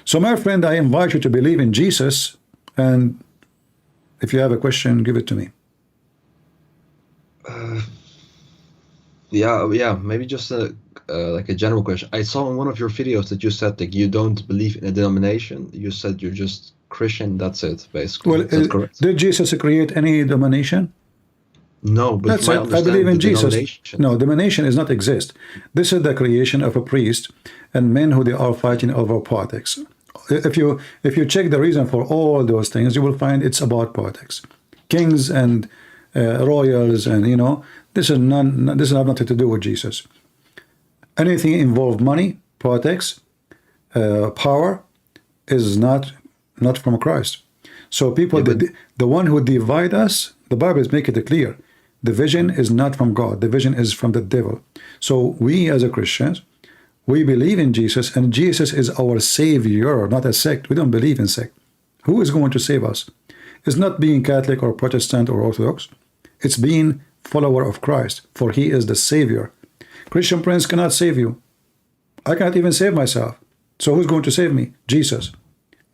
So my friend, I invite you to believe in Jesus, and if you have a question, give it to me. Yeah, maybe just like a general question. I saw in one of your videos that you said that you don't believe in a denomination. You said you're just Christian. That's it, basically. Well, is that correct? Did Jesus create any denomination? No, but that's it. I believe in Jesus. No, denomination does not exist. This is the creation of a priest and men who they are fighting over politics. If you check the reason for all those things, you will find it's about politics. Kings and royals, and you know, this has nothing to do with Jesus. Anything involved money, politics, power is not from Christ. So people, the one who divide us, the Bible is making it clear. The vision is not from God. The vision is from the devil. So we as a Christians, we believe in Jesus, and Jesus is our savior, not a sect. We don't believe in sect. Who is going to save us? It's not being Catholic or Protestant or Orthodox. It's being follower of Christ, for he is the savior. Christian Prince cannot save you. I cannot even save myself. So who's going to save me? Jesus.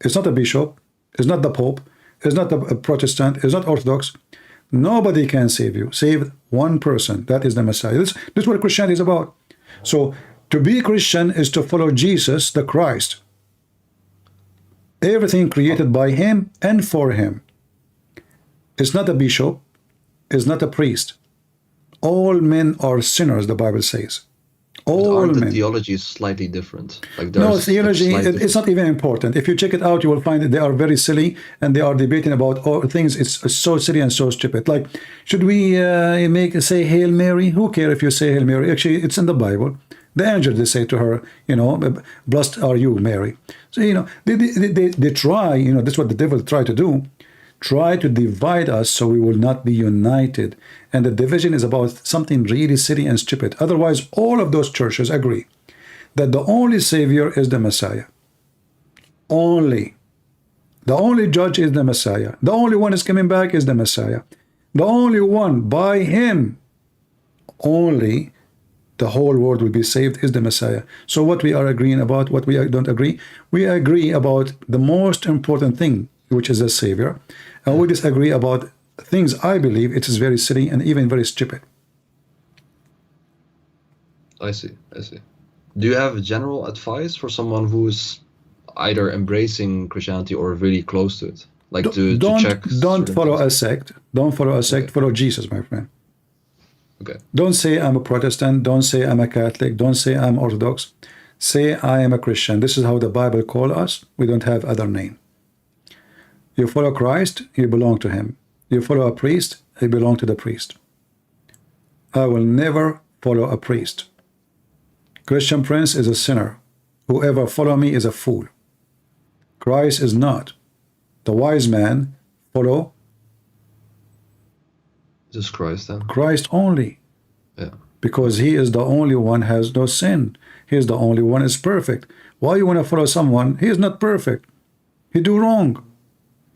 It's not a bishop. It's not the Pope. It's not a Protestant. It's not Orthodox. Nobody can save you. Save one person. That is the Messiah. This is what Christianity is about. So to be Christian is to follow Jesus, the Christ. Everything created by him and for him. It's not a bishop. It's not a priest. All men are sinners, the Bible says. But All aren't the men. theologies slightly different? Like No, there's theology, slight it's not even important. If you check it out, you will find that they are very silly and they are debating about all things. It's so silly and so stupid. Like, should we say Hail Mary? Who cares if you say Hail Mary? Actually, it's in the Bible. The angel, they say to her, you know, blessed are you, Mary. So, you know, they try, you know, that's what the devil try to do. Try to divide us so we will not be united. And the division is about something really silly and stupid. Otherwise, all of those churches agree that the only Savior is the Messiah. Only. The only judge is the Messiah. The only one is coming back is the Messiah. The only one, by him, only the whole world will be saved is the Messiah. So what we are agreeing about, what we don't agree, we agree about the most important thing, which is the Savior, and we disagree about things I believe it is very silly and even very stupid. I see. Do you have general advice for someone who's either embracing Christianity or really close to it? Like to check. Don't follow a sect. Don't follow a sect. Okay. Follow Jesus, my friend. Okay. Don't say I'm a Protestant. Don't say I'm a Catholic. Don't say I'm Orthodox. Say I am a Christian. This is how the Bible calls us. We don't have other name. You follow Christ, you belong to him. You follow a priest, you belong to the priest. I will never follow a priest. Christian Prince is a sinner. Whoever follow me is a fool. Christ is not. The wise man follow just Christ then? Christ only. Yeah. Because he is the only one has no sin. He is the only one is perfect. Why you want to follow someone? He is not perfect. He do wrong.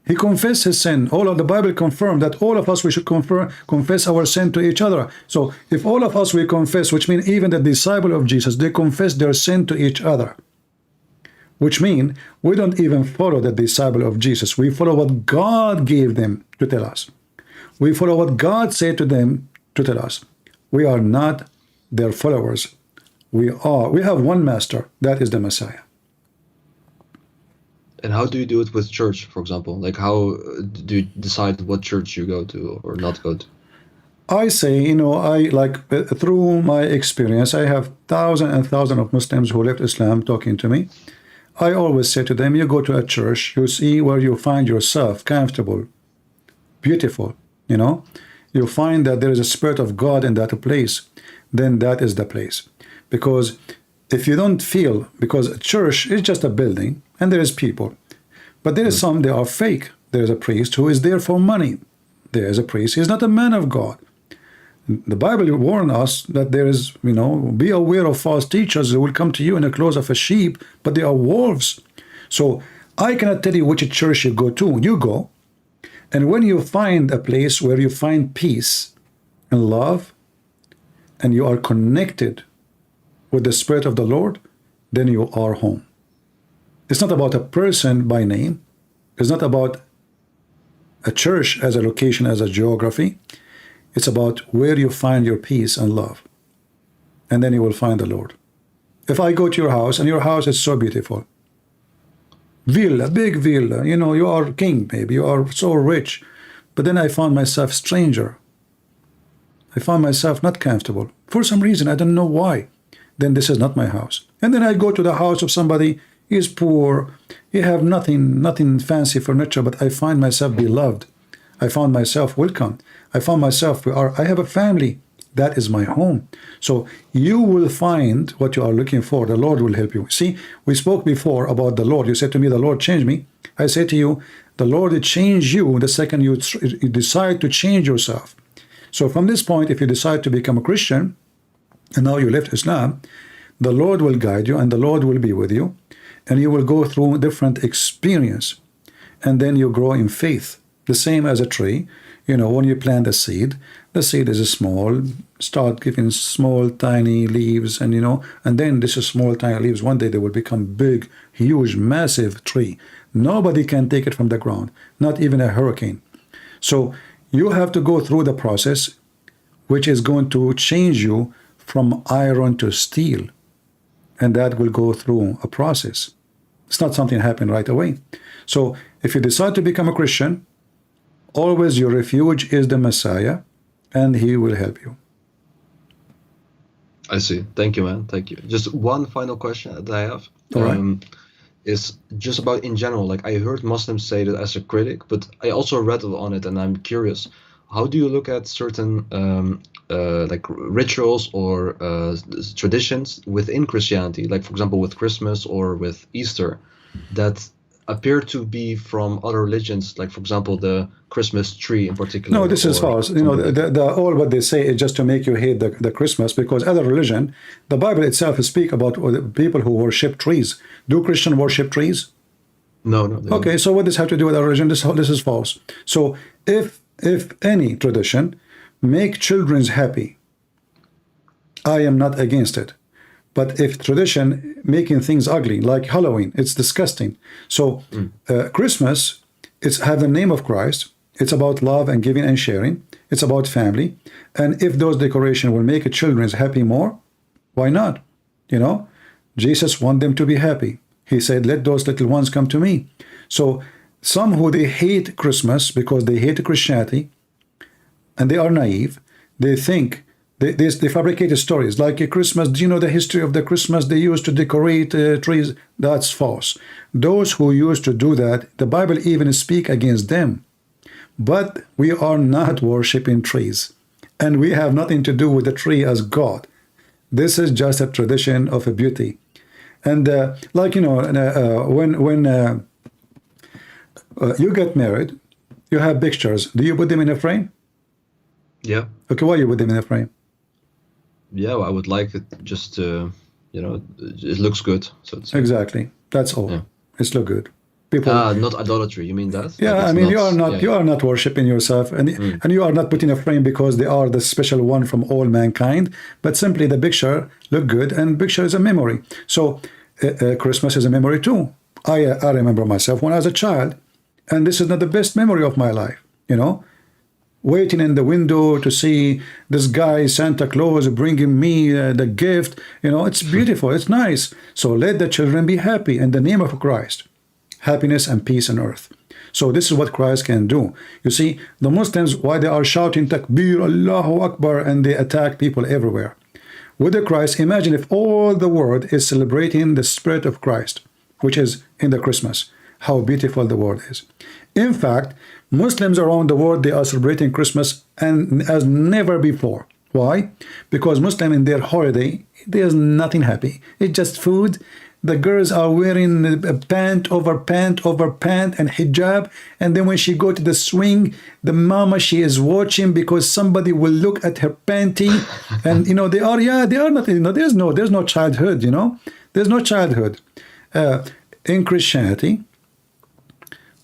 He confessed his sin. All of the Bible confirmed that all of us, we should confess our sin to each other. So if all of us we confess, which means even the disciple of Jesus, they confess their sin to each other. Which means we don't even follow the disciple of Jesus. We follow what God gave them to tell us. We follow what God said to them to tell us. We are not their followers. We have one master, that is the Messiah. And how do you do it with church, for example? Like, how do you decide what church you go to or not go to? I say, you know, through my experience, I have thousands and thousands of Muslims who left Islam talking to me. I always say to them, you go to a church, you see where you find yourself comfortable, beautiful, you know. You find that there is a spirit of God in that place, then that is the place. Because if you don't feel, because a church is just a building, and there is people, but there is some, they are fake. There is a priest who is there for money. There is a priest, he is not a man of God. The Bible warns us that there is, you know, be aware of false teachers who will come to you in the clothes of a sheep, but they are wolves. So I cannot tell you which church you go to. You go, and when you find a place where you find peace and love, and you are connected with the Spirit of the Lord, then you are home. It's not about a person by name. It's not about a church as a location, as a geography. It's about where you find your peace and love. And then you will find the Lord. If I go to your house, and your house is so beautiful, villa, big villa, you know, you are king, maybe, you are so rich, but then I found myself stranger. I found myself not comfortable. For some reason, I don't know why. Then this is not my house. And then I go to the house of somebody, he is poor, he have nothing fancy furniture, but I find myself beloved. I found myself welcome. I found myself, I have a family. That is my home. So you will find what you are looking for. The Lord will help you. See, we spoke before about the Lord. You said to me, the Lord changed me. I say to you, the Lord will change you the second you decide to change yourself. So from this point, if you decide to become a Christian, and now you left Islam, the Lord will guide you and the Lord will be with you, and you will go through different experience, and then you grow in faith. The same as a tree, you know, when you plant a seed, the seed is small, start giving small tiny leaves, and you know, and then this is small tiny leaves, one day they will become big, huge, massive tree. Nobody can take it from the ground, not even a hurricane. So you have to go through the process, which is going to change you from iron to steel, and that will go through a process. It's not something happen right away. So if you decide to become a Christian, always your refuge is the Messiah, and he will help you. I see. Thank you, man. Thank you. Just one final question that I have. All right. Is just about in general. Like I heard Muslims say that as a critic, but I also read on it, and I'm curious. How do you look at certain like rituals or traditions within Christianity, like for example with Christmas or with Easter, that appear to be from other religions, like for example the Christmas tree in particular? No, this is or false. You know, something like all what they say is just to make you hate the Christmas, because other religion, the Bible itself speak about the people who worship trees. Do Christian worship trees? no, they don't. Okay, so what does have to do with our religion? This is false. So if any tradition make children happy, I am not against it. But if tradition making things ugly, like Halloween, it's disgusting. So Christmas, it's have the name of Christ. It's about love and giving and sharing. It's about family. And if those decorations will make children happy more, why not? You know, Jesus want them to be happy. He said, let those little ones come to me. So some who they hate Christmas because they hate Christianity, and they are naive, they think, they fabricate stories like a Christmas. Do you know the history of the Christmas? They used to decorate trees. That's false. Those who used to do that, the Bible even speak against them. But we are not worshiping trees, and we have nothing to do with the tree as God. This is just a tradition of a beauty. And like, you know, when you get married, you have pictures. Do you put them in a frame? Yeah. Okay, why you put them in a frame? Yeah, well, I would like it just to, you know, it looks good. So it's Exactly. That's all. Yeah. It's look good. People. not idolatry. You mean that? Yeah, Like I it's mean, not, you are not worshiping yourself, and you are not putting a frame because they are the special one from all mankind, but simply the picture look good, and picture is a memory. So Christmas is a memory too. I remember myself when I was a child, and this is not the best memory of my life, you know, waiting in the window to see this guy Santa Claus bringing me the gift. You know, it's beautiful, it's nice. So let the children be happy in the name of Christ. Happiness and peace on earth. So this is what Christ can do. You see, the Muslims, why they are shouting Takbir, Allahu Akbar, and they attack people everywhere. With the Christ, imagine if all the world is celebrating the spirit of Christ, which is in the Christmas, how beautiful the world is. In fact, Muslims around the world, they are celebrating Christmas and as never before. Why? Because Muslim in their holiday, there's nothing happy. It's just food. The girls are wearing a pant over pant over pant and hijab, and then when she go to the swing, the mama, she is watching because somebody will look at her panty, and you know they are not, you know, there's no childhood, you know, there's no childhood. In Christianity,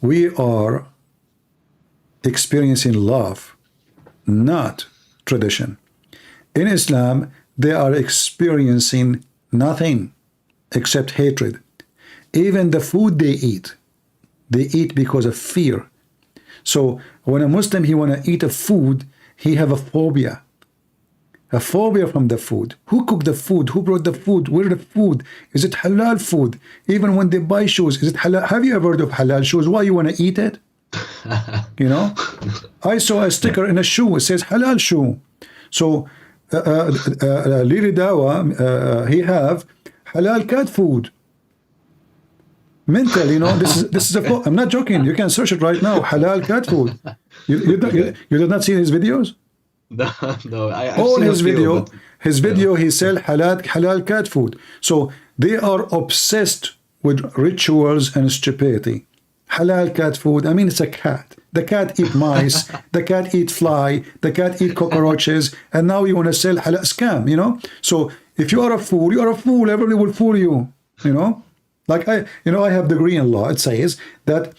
we are experiencing love, not tradition. In Islam, they are experiencing nothing except hatred. Even the food they eat because of fear. So when a Muslim, he want to eat a food, he have a phobia from the food. Who cooked the food? Who brought the food? Where the food? Is it halal food? Even when they buy shoes, is it halal? Have you ever heard of halal shoes? Why you want to eat it? You know, I saw a sticker in a shoe, it says halal shoe. So Lili Dawa, he have halal cat food. Mental, you know, this is a, I'm not joking, you can search it right now, halal cat food. You did not see his videos? No, I've all seen his a few, video, but, he sell halal cat food. So they are obsessed with rituals and stupidity. Halal cat food, I mean, it's a cat. The cat eat mice, the cat eat fly, the cat eat cockroaches, and now you want to sell halal scam, you know? So if you are a fool, you are a fool. Everybody will fool you, you know? Like I have degree in law. It says that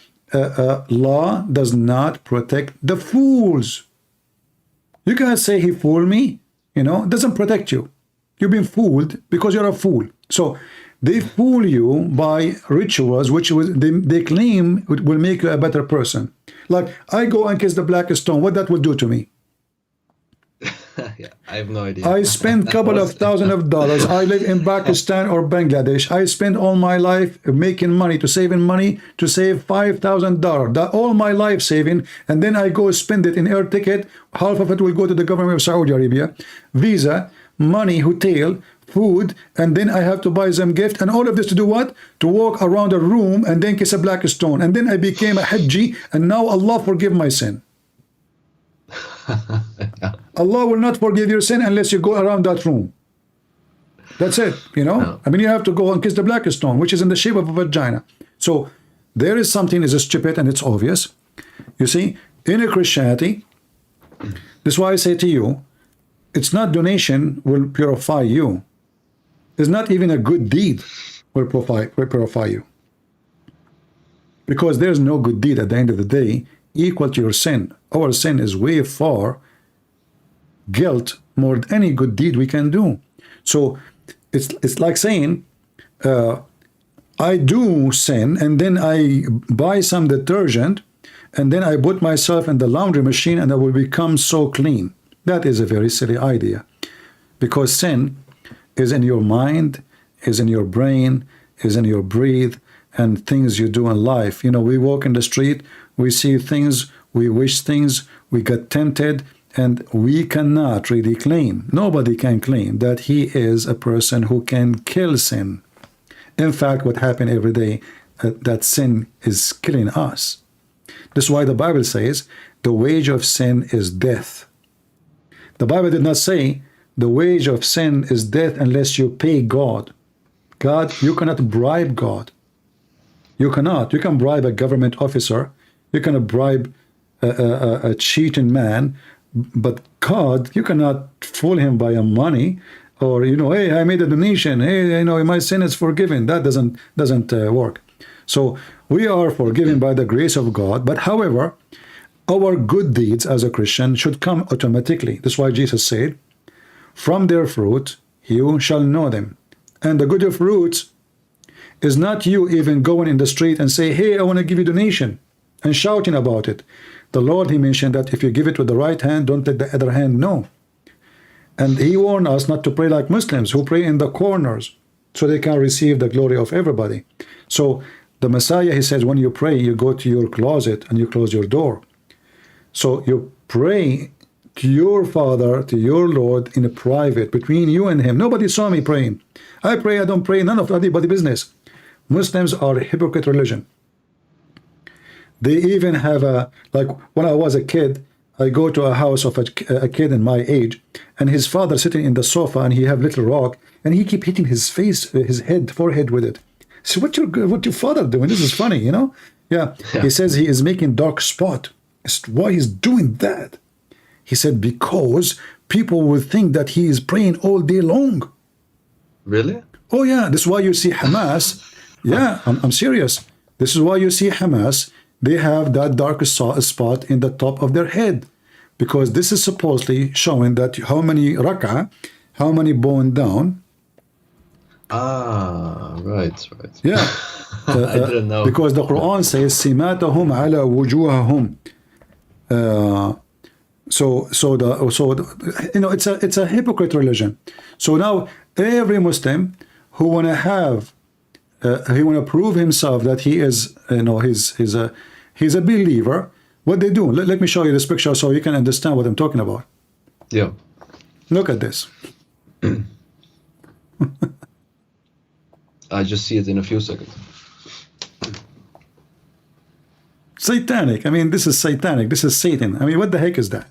law does not protect the fools. You can't say he fooled me, you know? It doesn't protect you. You've been fooled because you're a fool. So they fool you by rituals, which they claim will make you a better person. Like, I go and kiss the black stone. What that will do to me? Yeah, I have no idea. I spend couple of $1,000s. I live in Pakistan or Bangladesh. I spend all my life making money, saving money to save $5,000. That all my life saving, and then I go spend it in air ticket. Half of it will go to the government of Saudi Arabia. Visa. money, hotel, food, and then I have to buy them gift, and all of this to do what? To walk around a room and then kiss a black stone, and then I became a Hajji, and now Allah forgive my sin. Yeah. Allah will not forgive your sin unless you go around that room. That's it, you know. No. I mean, you have to go and kiss the black stone, which is in the shape of a vagina. So there is something is stupid, and it's obvious. You see, in a Christianity, this is why I say to you, it's not donation will purify you. It's not even a good deed will purify you. Because there's no good deed at the end of the day equal to your sin. Our sin is way far guilt more than any good deed we can do. So it's like saying, I do sin, and then I buy some detergent, and then I put myself in the laundry machine, and I will become so clean. That is a very silly idea, because sin is in your mind, is in your brain, is in your breathe, and things you do in life. You know, we walk in the street, we see things, we wish things, we get tempted, and we cannot really claim, nobody can claim that he is a person who can kill sin. In fact, what happens every day, that sin is killing us. This is why the Bible says the wage of sin is death. The Bible did not say the wage of sin is death unless you pay God. God, you cannot bribe God. You cannot. You can bribe a government officer. You can bribe a cheating man. But God, you cannot fool him by money, or, you know, hey, I made a donation. Hey, you know, my sin is forgiven. That doesn't work. So we are forgiven by the grace of God. But however, our good deeds as a Christian should come automatically. That's why Jesus said, from their fruit you shall know them. And the good fruits is not you even going in the street and say, hey, I want to give you donation, and shouting about it. The Lord, he mentioned that if you give it with the right hand, don't let the other hand know. And he warned us not to pray like Muslims who pray in the corners so they can receive the glory of everybody. So the Messiah, he says, when you pray, you go to your closet and you close your door. So you pray to your Father, to your Lord, in a private, between you and him. Nobody saw me praying. I pray, I don't pray, none of anybody's business. Muslims are a hypocrite religion. They even have like when I was a kid, I go to a house of a kid in my age, and his father sitting in the sofa, and he have little rock, and he keep hitting his face, his forehead with it. So what your father doing? This is funny, you know? Yeah. He says he is making dark spot. Why he's doing that? He said because people will think that he is praying all day long. Really? Oh yeah, this is why you see Hamas. Yeah, I'm serious. This is why you see Hamas. They have that dark spot in the top of their head, because this is supposedly showing that how many rak'ah, how many bone down. Ah, right. Yeah. I didn't know. Because the Quran says simatahum ala wujuhahum. So you know, it's a hypocrite religion. So now every Muslim who want to have he want to prove himself that he is, you know, he's a believer. What they do? Let me show you this picture so you can understand what I'm talking about. Yeah. Look at this. I just see it in a few seconds. Satanic. I mean, this is satanic. This is Satan. I mean, what the heck is that?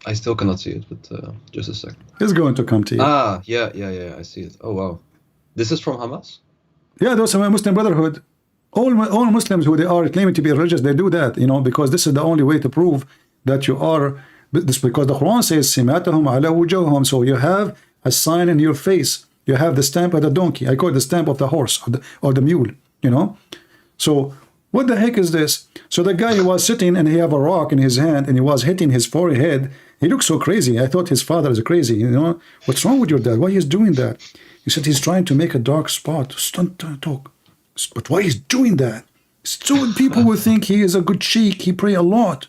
I still cannot see it, but just a second. It's going to come to you. Ah, yeah, I see it. Oh, wow. This is from Hamas? Yeah, those are Muslim Brotherhood. All Muslims who they are claiming to be religious, they do that, you know, because this is the only way to prove that you are. This because the Quran says simatahum ala wujuhum. So you have a sign in your face. You have the stamp of the donkey. I call it the stamp of the horse or the mule, you know. So what the heck is this? So the guy who was sitting and he have a rock in his hand and he was hitting his forehead. He looks so crazy. I thought his father is crazy. You know, what's wrong with your dad? Why he's doing that? He said he's trying to make a dark spot. Don't talk. But why he's doing that? So people will think he is a good sheikh. He pray a lot.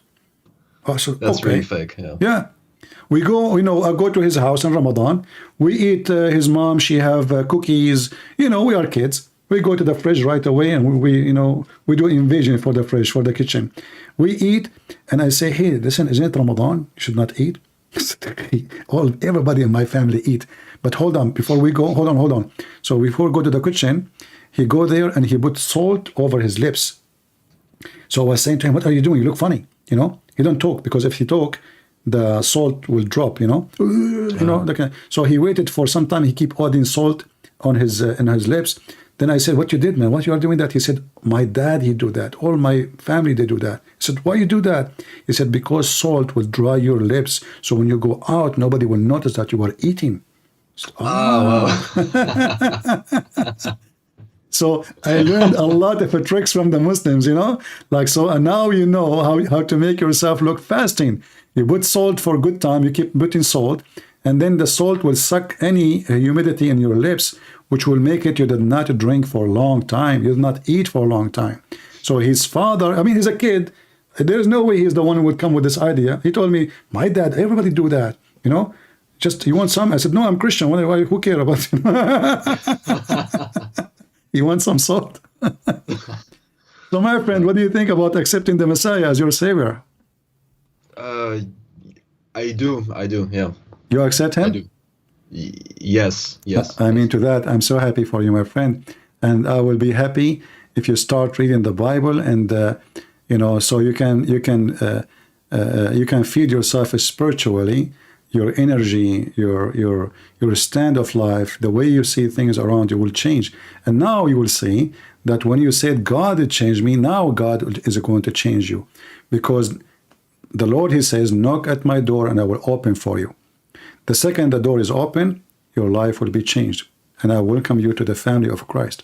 Oh, so, That's okay. really fake. Yeah. Yeah. We go, you know, I go to his house in Ramadan. We eat his mom. She have cookies. You know, we are kids. We go to the fridge right away, and we do invasion for the fridge, for the kitchen. We eat, and I say, hey, listen, isn't it Ramadan? You should not eat. Everybody in my family eat. But hold on, before we go, hold on. So before we go to the kitchen, he go there and he put salt over his lips. So I was saying to him, what are you doing? You look funny. He don't talk, because if he talk, the salt will drop. So he waited for some time. He keep adding salt on his in his lips. Then I said, what you did, man? What you are doing that? He said, my dad, he do that. All my family, they do that. I said, why you do that? He said, because salt will dry your lips. So when you go out, nobody will notice that you are eating. Said, Wow. So I learned a lot of tricks from the Muslims, so, and now you know how to make yourself look fasting. You put salt for a good time, you keep putting salt, and then the salt will suck any humidity in your lips, which will make it you did not drink for a long time, you did not eat for a long time. So his father, he's a kid, there's no way he's the one who would come with this idea. He told me, my dad, everybody do that, just, you want some? I said, no, I'm Christian, who care about him? You want some salt? So my friend, what do you think about accepting the Messiah as your savior? I do, yeah. You accept him? I do. Yes. To that, I'm so happy for you, my friend. And I will be happy if you start reading the Bible, and so you can feed yourself spiritually, your energy, your stand of life, the way you see things around you will change. And now you will see that when you said God had changed me, now God is going to change you, because the Lord, he says, knock at my door and I will open for you. The second the door is open, your life will be changed, and I welcome you to the family of Christ.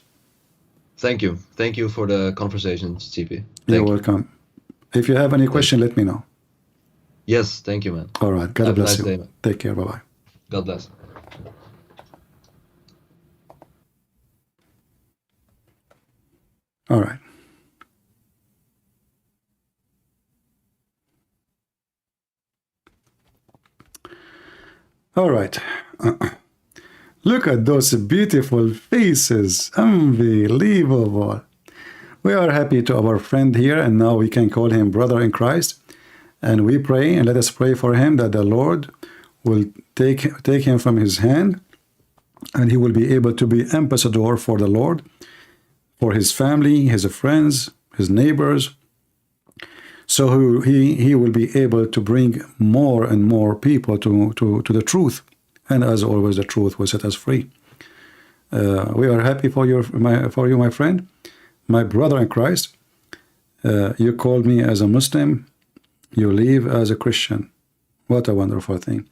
Thank you for the conversation, CP. You're welcome. If you have any question, let me know. Yes, thank you, man. All right, God bless you. Day, man. Take care, bye-bye. God bless. All right. All right. Look at those beautiful faces. Unbelievable. We are happy to our friend here, and now we can call him brother in Christ. And we pray, and let us pray for him that the Lord will take him from his hand, and he will be able to be ambassador for the Lord, for his family, his friends, his neighbors. So he will be able to bring more and more people to the truth. And as always, the truth will set us free. We are happy for you, my friend, my brother in Christ. You called me as a Muslim. You live as a Christian. What a wonderful thing.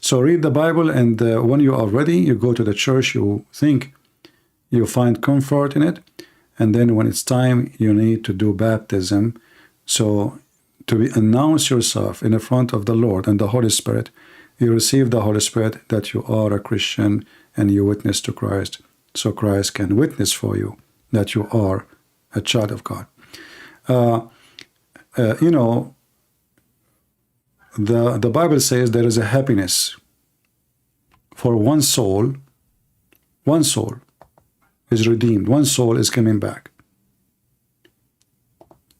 So read the Bible, and when you are ready, you go to the church, you think you find comfort in it, and then when it's time, you need to do baptism. So to announce yourself in the front of the Lord and the Holy Spirit, you receive the Holy Spirit that you are a Christian and you witness to Christ, so Christ can witness for you that you are a child of God. The Bible says there is a happiness for one soul is redeemed, one soul is coming back.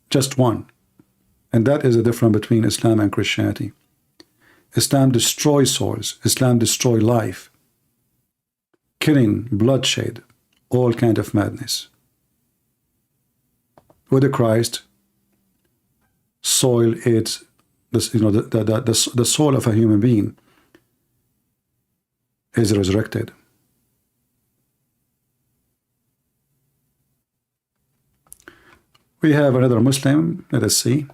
Just one. And that is the difference between Islam and Christianity. Islam destroys souls. Islam destroys life. Killing, bloodshed, all kind of madness. With the Christ, soul is the soul of a human being is resurrected. We have another Muslim. Let us see.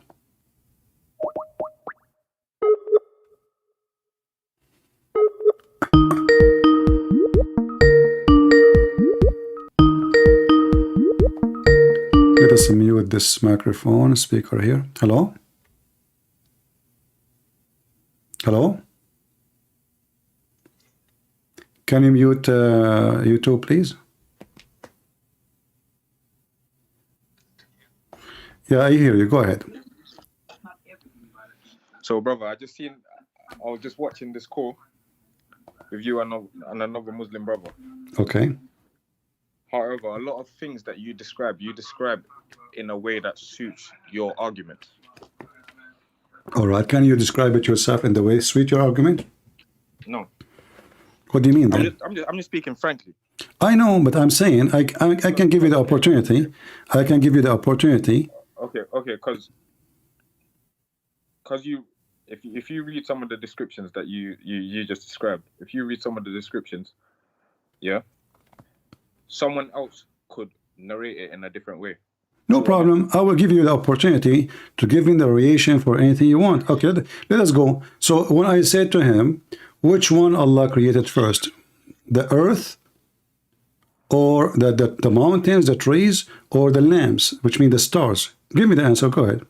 Let us mute this microphone speaker here. Hello? Hello? Can you mute YouTube, please? Yeah, I hear you. Go ahead. So, brother, I was just watching this call with you and another Muslim brother. Okay. However, a lot of things that you describe in a way that suits your argument. All right. Can you describe it yourself in the way suit your argument? No, What do you mean then? I'm just speaking frankly. I know, but I'm saying I can give you the opportunity. I can give you the opportunity. Okay, because if you read some of the descriptions that you just described, if you read some of the descriptions, yeah, someone else could narrate it in a different way. No problem. I will give you the opportunity to give me the variation for anything you want. Okay, let us go. So when I said to him, which one Allah created first? The earth, or the mountains, the trees, or the lamps, which mean the stars? Give me the answer. Go ahead.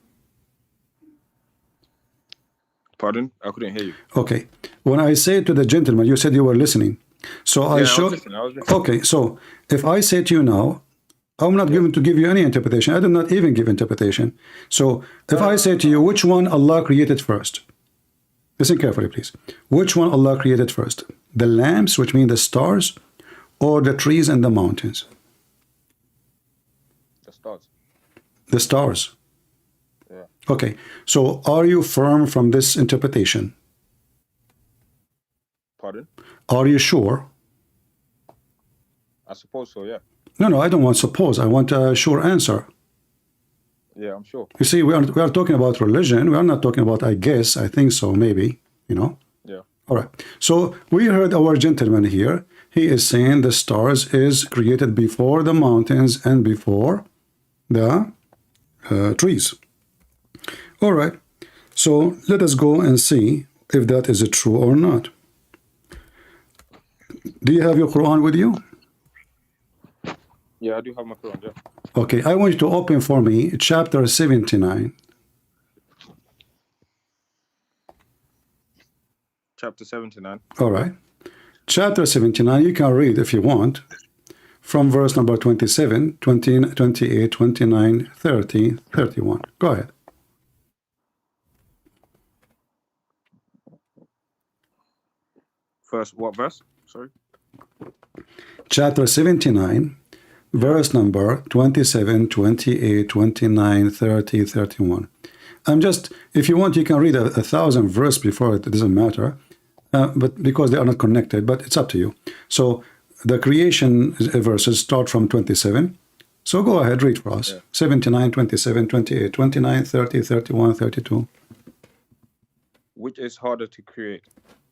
Pardon? I couldn't hear you. Okay. When I said to the gentleman, you said you were listening. So I showed. I was listening. Okay. So if I say to you now, I'm not going to give you any interpretation. I do not even give interpretation. So if I say to you, which one Allah created first? Listen carefully, please. Which one Allah created first? The lamps, which mean the stars, or the trees and the mountains? The stars. The stars. Yeah. Okay. So are you firm from this interpretation? Pardon? Are you sure? I suppose so, yeah. No, I don't want suppose. I want a sure answer. Yeah, I'm sure. You see, we are talking about religion. We are not talking about I guess, I think so, maybe, you know. Yeah. All right. So we heard our gentleman here. He is saying the stars is created before the mountains and before the trees. All right. So let us go and see if that is true or not. Do you have your Quran with you? Yeah, I do have my Quran, yeah. Okay, I want you to open for me chapter 79. Chapter 79. All right. Chapter 79, you can read if you want, from verse number 27, 20, 28, 29, 30, 31. Go ahead. First, what verse? Sorry. Chapter 79, verse number 27, 28, 29, 30, 31. I'm just, if you want, you can read a 1,000 verse before it doesn't matter, but because they are not connected, but it's up to you. So the creation verses start from 27. So go ahead, read for us. Yeah. 79, 27, 28, 29, 30, 31, 32. Which is harder to create,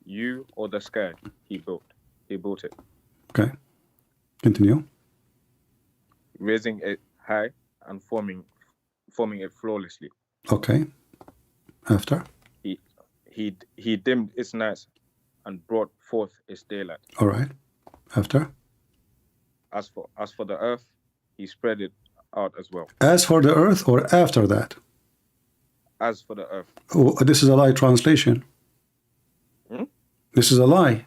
you or the sky he built? He built it. Okay. Continue. Raising it high and forming it flawlessly. Okay. After? He dimmed its nights and brought forth its daylight. All right. After? As for the earth, he spread it out as well. As for the earth, or after that? As for the earth. Oh, this is a lie translation. Hmm? This is a lie.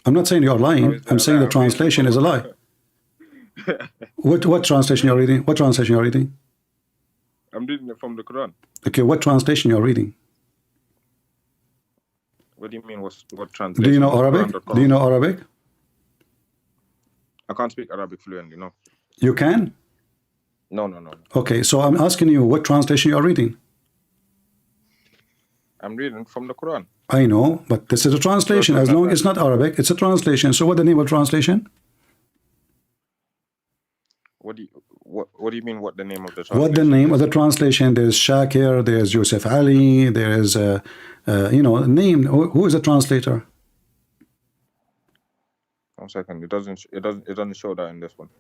I'm not saying you're lying. I'm saying the translation is a lie. What translation you're reading? What translation you're reading? I'm reading it from the Quran. Okay, what translation you're reading? What do you mean? What translation? Do you know Arabic? Do you know Arabic? I can't speak Arabic fluently, no. You can? No. Okay, so I'm asking you what translation you're reading. I'm reading from the Quran. I know, but this is a translation. As long as it's not Arabic, it's a translation. So what's the name of translation? What do you mean? What the name of the translation? What the name of the translation? There's Shakir. There's Yusuf Ali. There's name. Who is the translator? 1 second. It doesn't show that in this one.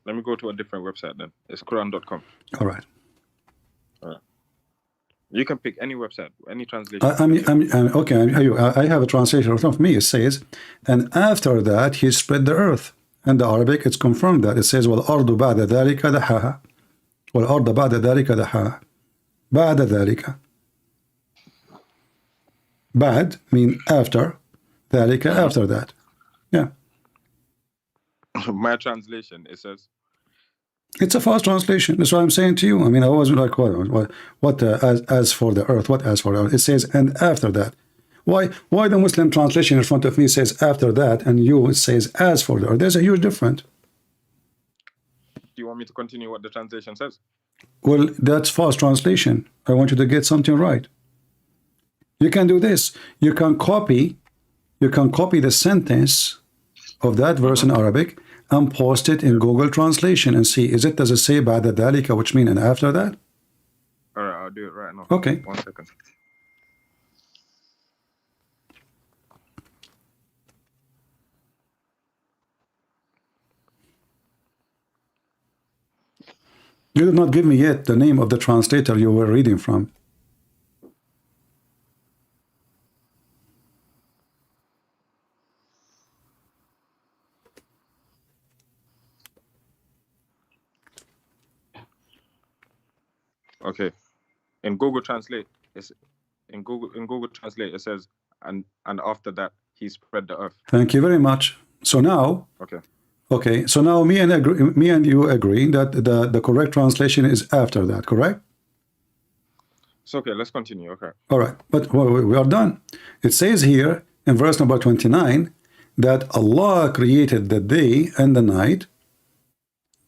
Let me go to a different website then. It's Quran.com. All right. You can pick any website, any translation. I have a translation in front of me. It says, and after that he spread the earth. And the Arabic, it's confirmed that. It says, وَالْأَرْضُ بَعْدَ ذَلِكَ دَحَاهَا وَالْأَرْضَ بَعْدَ ذَلِكَ دَحَاهَا بَعْدَ ذَلِكَ. Bad mean after. ذَلِكَ after that. Yeah. My translation, it says, It's a fast translation. That's what I'm saying to you. I mean, I was like, what as for the earth? What as for the earth? It says, and after that. Why the Muslim translation in front of me says after that, and you it says as for the earth? There's a huge difference. do you want me to continue what the translation says? Well, that's fast translation. I want you to get something right. You can do this. You can copy the sentence of that verse in Arabic and post it in Google Translation and see, does it say ba'da dhalika, which mean and after that? All right, I'll do it right now. Okay. 1 second. You did not give me yet the name of the translator you were reading from. Okay. In Google Translate, in Google Translate it says, and after that he spread the earth. Thank you very much. So now, okay. So now me and you agree that the correct translation is after that, correct? It's okay. Let's continue. Okay. All right, but we are done. It says here in verse number 29 that Allah created the day and the night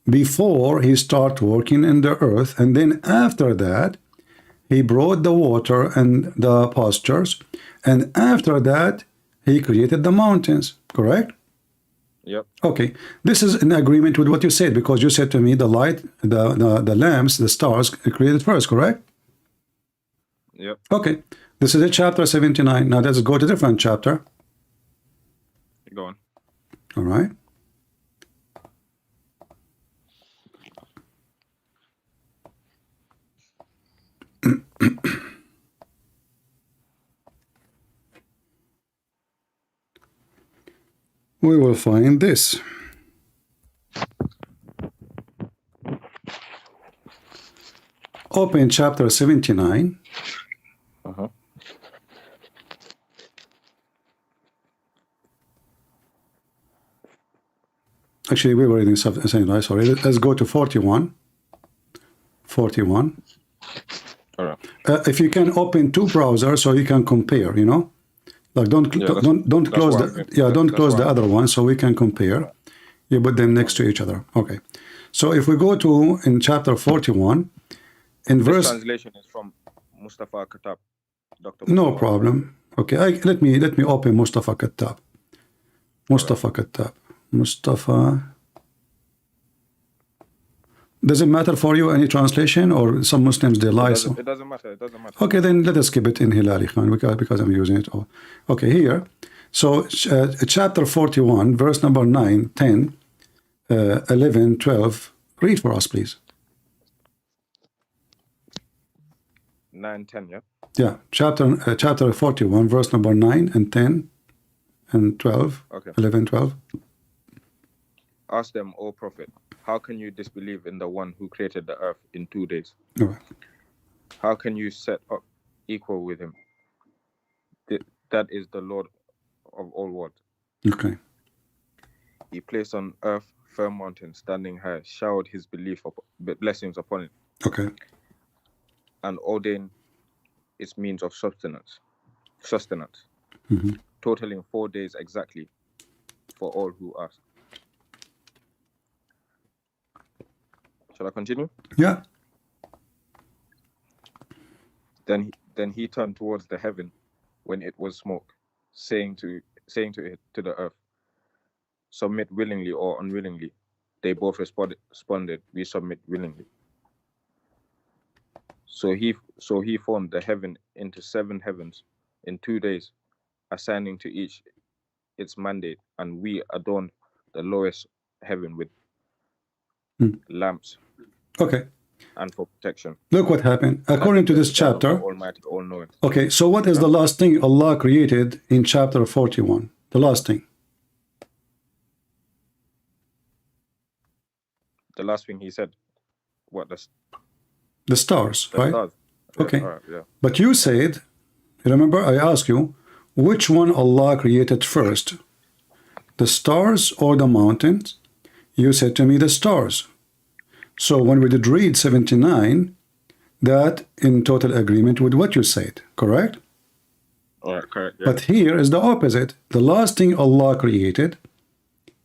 before he started working in the earth, and then after that he brought the water and the pastures, and after that he created the mountains, correct? Yep. Okay, this is in agreement with what you said, because you said to me the light, the lamps, the stars created first, correct? Yep. Okay, this is a chapter 79. Now let's go to a different chapter. Go on. All right. We will find this. Open chapter 79. Actually, we were reading something, sorry. Let's go to 41. 41. All right. If you can open two browsers so you can compare, you know, like don't close the other one so we can compare. You put them next to each other. Okay. So if we go to in chapter 41, in This verse. translation is from Mustafa Katab, Dr. No problem. Okay. Let me open Mustafa Katab. Mustafa Katab. Mustafa. Does it matter for you any translation, or some Muslims they lie? It doesn't matter. It doesn't matter. Okay, then let us keep it in Hilali Khan because I'm using it all. Okay, here. So chapter 41, verse number 9, 10, 11, 12. Read for us, please. 9, 10, yeah? Yeah, chapter 41, verse number 9 and 10 and 12, Okay. 11, 12. Ask them, O Prophet, how can you disbelieve in the one who created the earth in 2 days? All right. How can you set up equal with him? That is the Lord of all worlds. Okay. He placed on earth firm mountains standing high, showered his blessings upon it, Okay. and ordained its means of sustenance, Mm-hmm. totaling 4 days exactly for all who ask. Shall I continue? Yeah. Then he turned towards the heaven when it was smoke, saying to the earth, submit willingly or unwillingly. They both responded, we submit willingly. So he formed the heaven into 7 heavens in 2 days, assigning to each its mandate, and we adorned the lowest heaven with lamps. Okay. And for protection. Look what happened. According to this chapter. Almighty, all knowing. Okay, so what is the last thing Allah created in chapter 41? The last thing. The last thing he said, what the stars, right? Stars. Yeah, okay. Right, yeah. But you said, remember I asked you, which one Allah created first? The stars or the mountains? You said to me the stars. So when we did read 79, that in total agreement with what you said, correct? All right, correct. Yeah. But here is the opposite. The last thing Allah created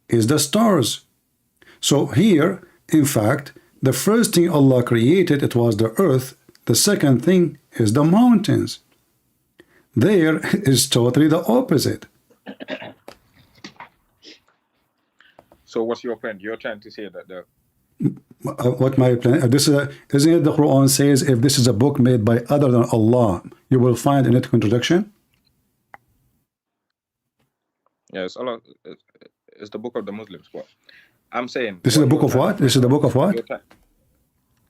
is the stars. So here, in fact, the first thing Allah created, it was the earth. The second thing is the mountains. There is totally the opposite. So what's your point? You're trying to say that the What my plan? This is isn't it the Quran says if this is a book made by other than Allah, you will find in it contradiction. yeah, it's Allah. It's the book of the Muslims. But I'm saying This is the book of what? This is the book of what?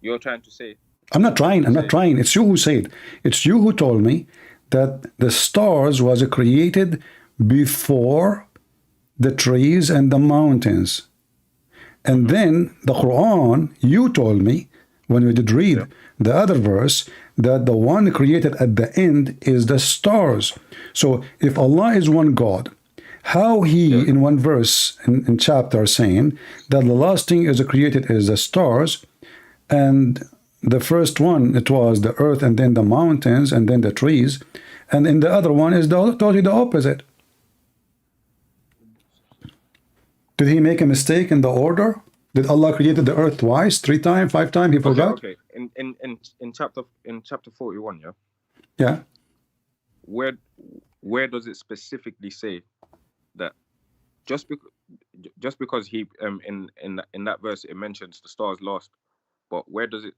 You're trying to say. I'm not trying. I'm not trying. It's you who said. It's you who told me that the stars was created before the trees and the mountains. And then the Quran, you told me when we did read the other verse that the one created at the end is the stars. So if Allah is one God, how he in one verse in chapter saying that the last thing is created is the stars, and the first one it was the earth and then the mountains and then the trees, and in the other one is totally the opposite. Did he make a mistake in the order? Did Allah created the earth twice, 3 times, 5 times? He forgot. Okay. In chapter 41, yeah. Yeah. Where does it specifically say that just because he in that verse it mentions the stars last, but where does it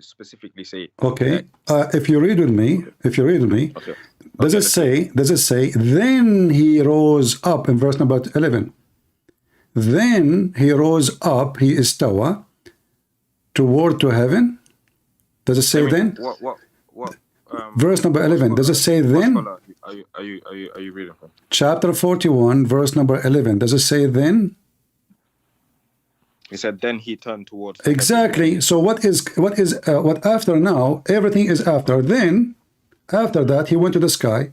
specifically say? Okay. If you read with me, Okay. does it say then he rose up in verse number 11? Then he rose up, he istawa, toward to heaven. Does it say then? What Verse number 11. Does it say then? Are you reading from? Chapter 41, verse number 11. Does it say then? He said then he turned towards the Exactly. So what after now? Everything is after. Then, after that, he went to the sky.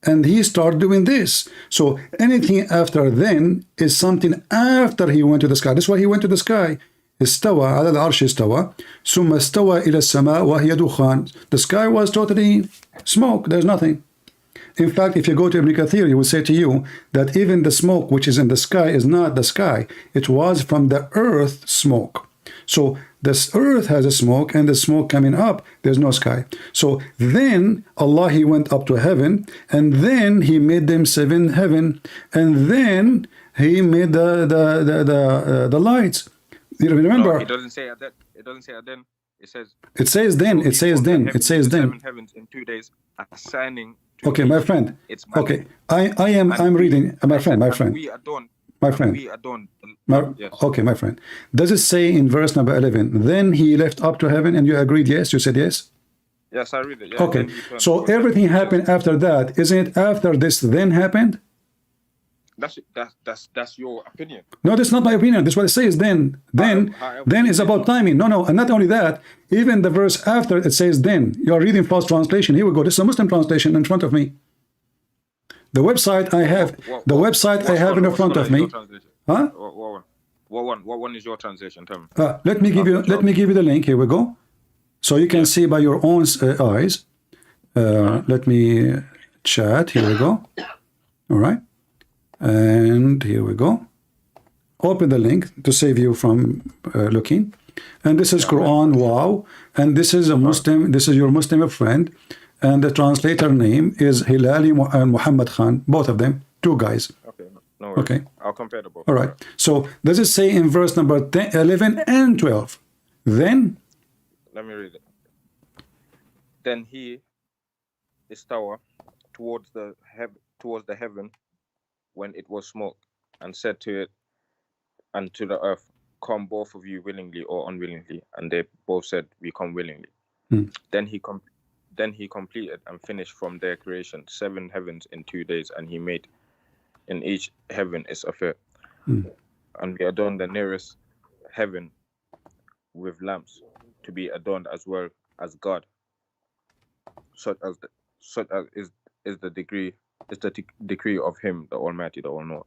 And he started doing this. So anything after then is something after he went to the sky. That's why he went to the sky. استوى على العرش استوى ثم استوى إلى السماء وهي دخان. The sky was totally smoke. There's nothing. In fact, if you go to Ibn Kathir, he will say to you that even the smoke which is in the sky is not the sky. It was from the earth smoke. So this earth has a smoke, and the smoke coming up, there's no sky. So then Allah, he went up to heaven, and then he made them 7 heaven, and then he made the lights. You remember? No, it doesn't say that. It doesn't say that then. It says. It says then. It says then. It says then. 7 heavens in 2 days, assigning. Okay, my friend. It's okay, I'm reading. My friend. We adorn. My friend. We adorn. Yes. Okay, my friend. Does it say in verse number 11, then he left up to heaven, and you agreed yes? You said yes? Yes, I read it. Yeah, okay, so everything happened after that. Isn't it after this then happened? That's your opinion. No, that's not my opinion. That's what it says then. Then is about timing. No, and not only that, even the verse after it says then. You are reading false translation. Here we go. This is a Muslim translation in front of me. The website I have, I have in front of me. Huh? What one is your translation? Tell me. Let me give you the link. Here we go, so you can see by your own eyes. Let me chat. Here we go. All right, and here we go. Open the link to save you from looking. And this is Quran. Wow. And this is a Muslim. This is your Muslim friend. And the translator name is Hilali and Muhammad Khan. Both of them, 2 guys. Okay. No worries. Okay. I'll compare the both. All right. So does it say in verse number 10, 11 and 12? Then? Let me read it. Then he istawa towards the heaven when it was smoke, and said to it and to the earth, come both of you willingly or unwillingly. And they both said, we come willingly. Then he completed and finished from their creation 7 heavens in 2 days, and he made in each heaven its affair. And we adorned the nearest heaven with lamps to be adorned as well as God, such as is the decree of him, the Almighty, the All-Knowing.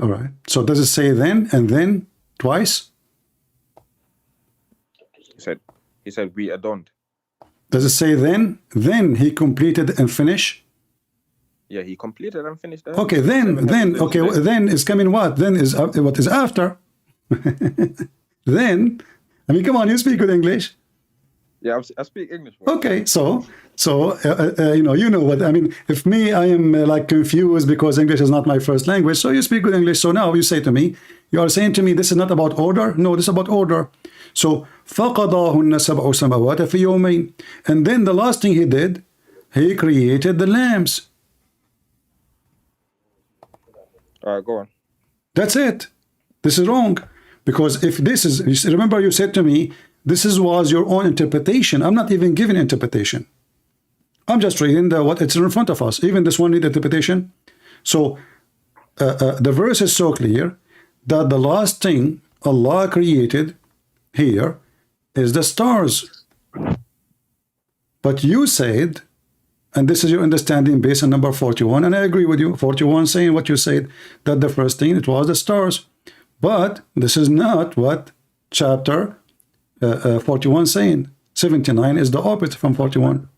All right. So does it say then and then twice? He said we adorned. Does it say then? Then he completed and finished? Yeah, he completed and finished that. Okay, then, okay, then is coming what? Then is what is after? Then, I mean, come on, you speak good English. Yeah, I speak English. Bro. Okay, so you know what I mean. If me, I am like confused because English is not my first language. So you speak good English. So now you say to me, you are saying to me, this is not about order. No, this is about order. So فَقَضَاهُنَّ سَبْعُ سَمَوَاتٍ فِي يَوْمَيْنِ. And then the last thing he did, he created the lambs. All right, go on. That's it. This is wrong. Because if this is, remember you said to me, this was your own interpretation. I'm not even giving interpretation. I'm just reading what it's in front of us. Even this one need interpretation. So the verse is so clear that the last thing Allah created here is the stars. But you said, and this is your understanding based on number 41, and I agree with you, 41 saying what you said, that the first thing, it was the stars. But this is not what chapter 41 saying. 79 is the opposite from 41.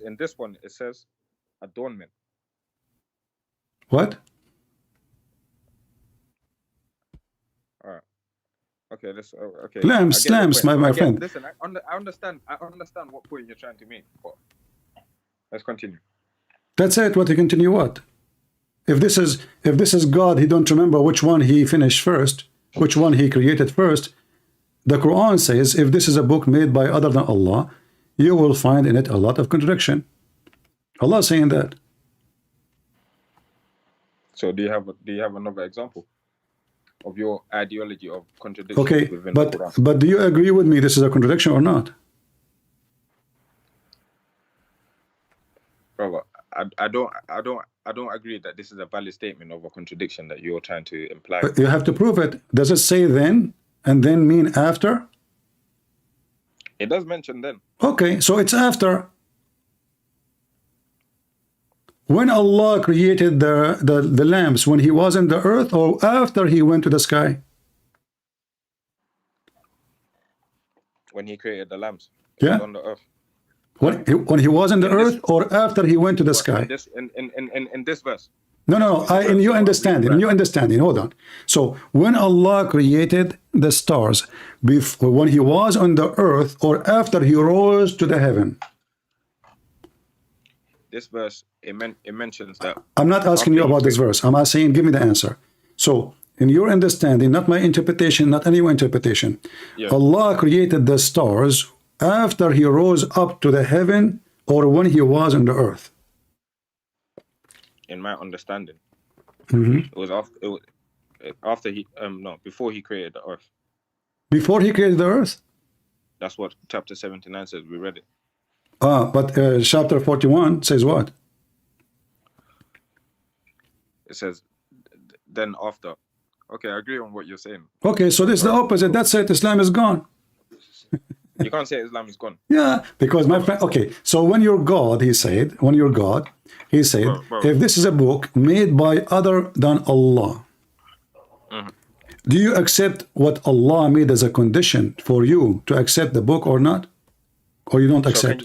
In this one, it says adornment. What? All right. Okay. Okay. Lambs, my friend. Listen, I understand what point you're trying to make. But let's continue. That's it. What you continue? What? If this is God, he don't remember which one he finished first, which one he created first. The Quran says, if this is a book made by other than Allah, you will find in it a lot of contradiction. Allah saying that. So do you have another example of your ideology of contradiction? Okay, within but the Quran? Do you agree with me this is a contradiction or not? Brother, I don't agree that this is a valid statement of a contradiction that you're trying to imply. You have to prove it. Does it say then and then mean after? It does mention then. Okay, so it's after. When Allah created the lambs, when he was in the earth or after he went to the sky? When he created the lambs. Yeah. On the earth. When he was in the earth or after he went to the sky? In this verse. No. In your understanding, hold on. So when Allah created the stars, when he was on the earth or after he rose to the heaven? This verse, it mentions that. I'm not asking you about this verse. I'm saying, give me the answer. So in your understanding, not my interpretation, not any interpretation, yeah. Allah created the stars after he rose up to the heaven or when he was on the earth? In my understanding, it was after he before he created the earth. Before he created the earth? That's what chapter 79 says. We read it. But chapter 41 says what? It says then after. Okay, I agree on what you're saying. Okay, so this is the opposite. That's it. Islam is gone. You can't say Islam is gone. Yeah, because my friend, okay, so when you're God, he said, if this is a book made by other than Allah, do you accept what Allah made as a condition for you to accept the book or not? Or you don't accept?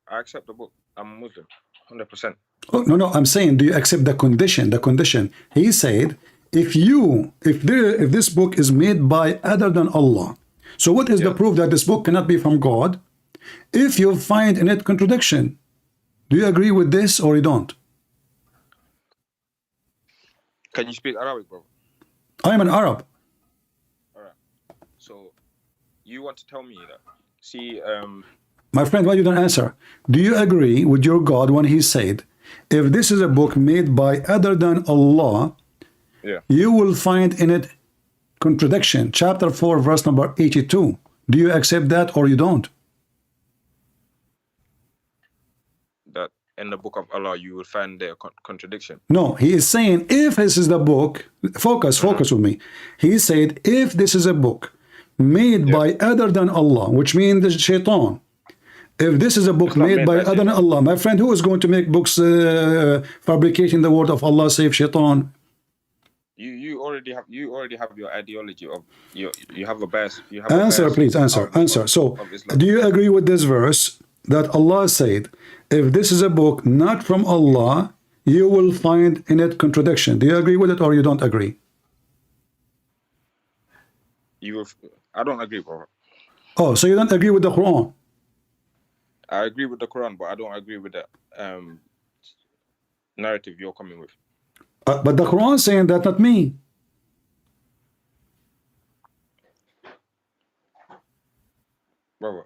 I accept the book. I'm a Muslim, 100%. Oh, no, I'm saying, do you accept the condition? The condition. He said, if this book is made by other than Allah, so what is the proof that this book cannot be from God? If you find in it contradiction, do you agree with this or you don't? Can you speak Arabic, bro? I am an Arab. All right. So you want to tell me that? See, my friend, why you don't answer? Do you agree with your God when he said, if this is a book made by other than Allah, you will find in it contradiction? Chapter 4, verse number 82. Do you accept that or you don't? That in the book of Allah, you will find their contradiction. No, he is saying, if this is the book, focus with me. He said, if this is a book made by other than Allah, which means the shaitan, if this is a book It's not made made by by other than Shaitan. Allah, my friend, who is going to make books fabricating the word of Allah, save shaitan? You already have your ideology of you have a bias. You have a Answer, bias please, answer, of- answer. So, of Islam. do you agree with this verse that Allah said, if this is a book not from Allah, you will find in it contradiction? Do you agree with it or you don't agree? I don't agree, bro. Oh, so you don't agree with the Quran? I agree with the Quran, but I don't agree with the narrative you're coming with. But the Quran saying that, not me. Brother,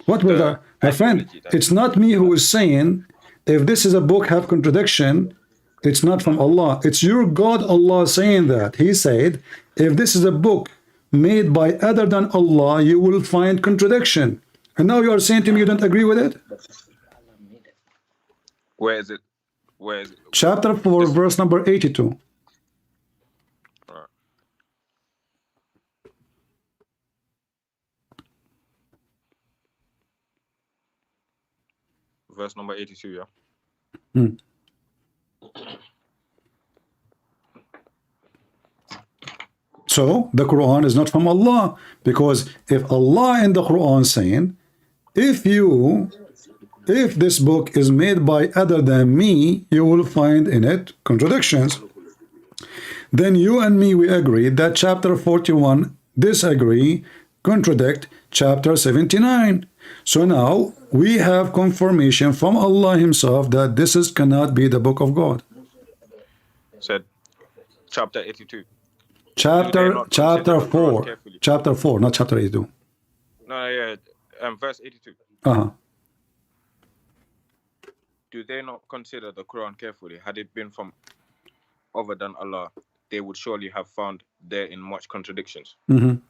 What with The that? My friend, ideology that- it's not me who is saying, if this is a book have contradiction, it's not from Allah. It's your God, Allah, saying that. He said, if this is a book made by other than Allah, you will find contradiction. And now you are saying to me you don't agree with it? where is it? Where is it? Chapter 4, verse number 82. Alright. Verse number 82, yeah. So the Quran is not from Allah, because if Allah in the Quran saying, if this book is made by other than me, you will find in it contradictions. Then you and me, we agree that chapter 41 disagree, contradict chapter 79. So now we have confirmation from Allah himself that this cannot be the book of God. Said chapter 82. Chapter not consider the Quran 4, carefully? chapter 4, not chapter 82. No, yeah, verse 82. Uh-huh. Do they not consider the Quran carefully? Had it been from other than Allah, they would surely have found therein much contradictions. And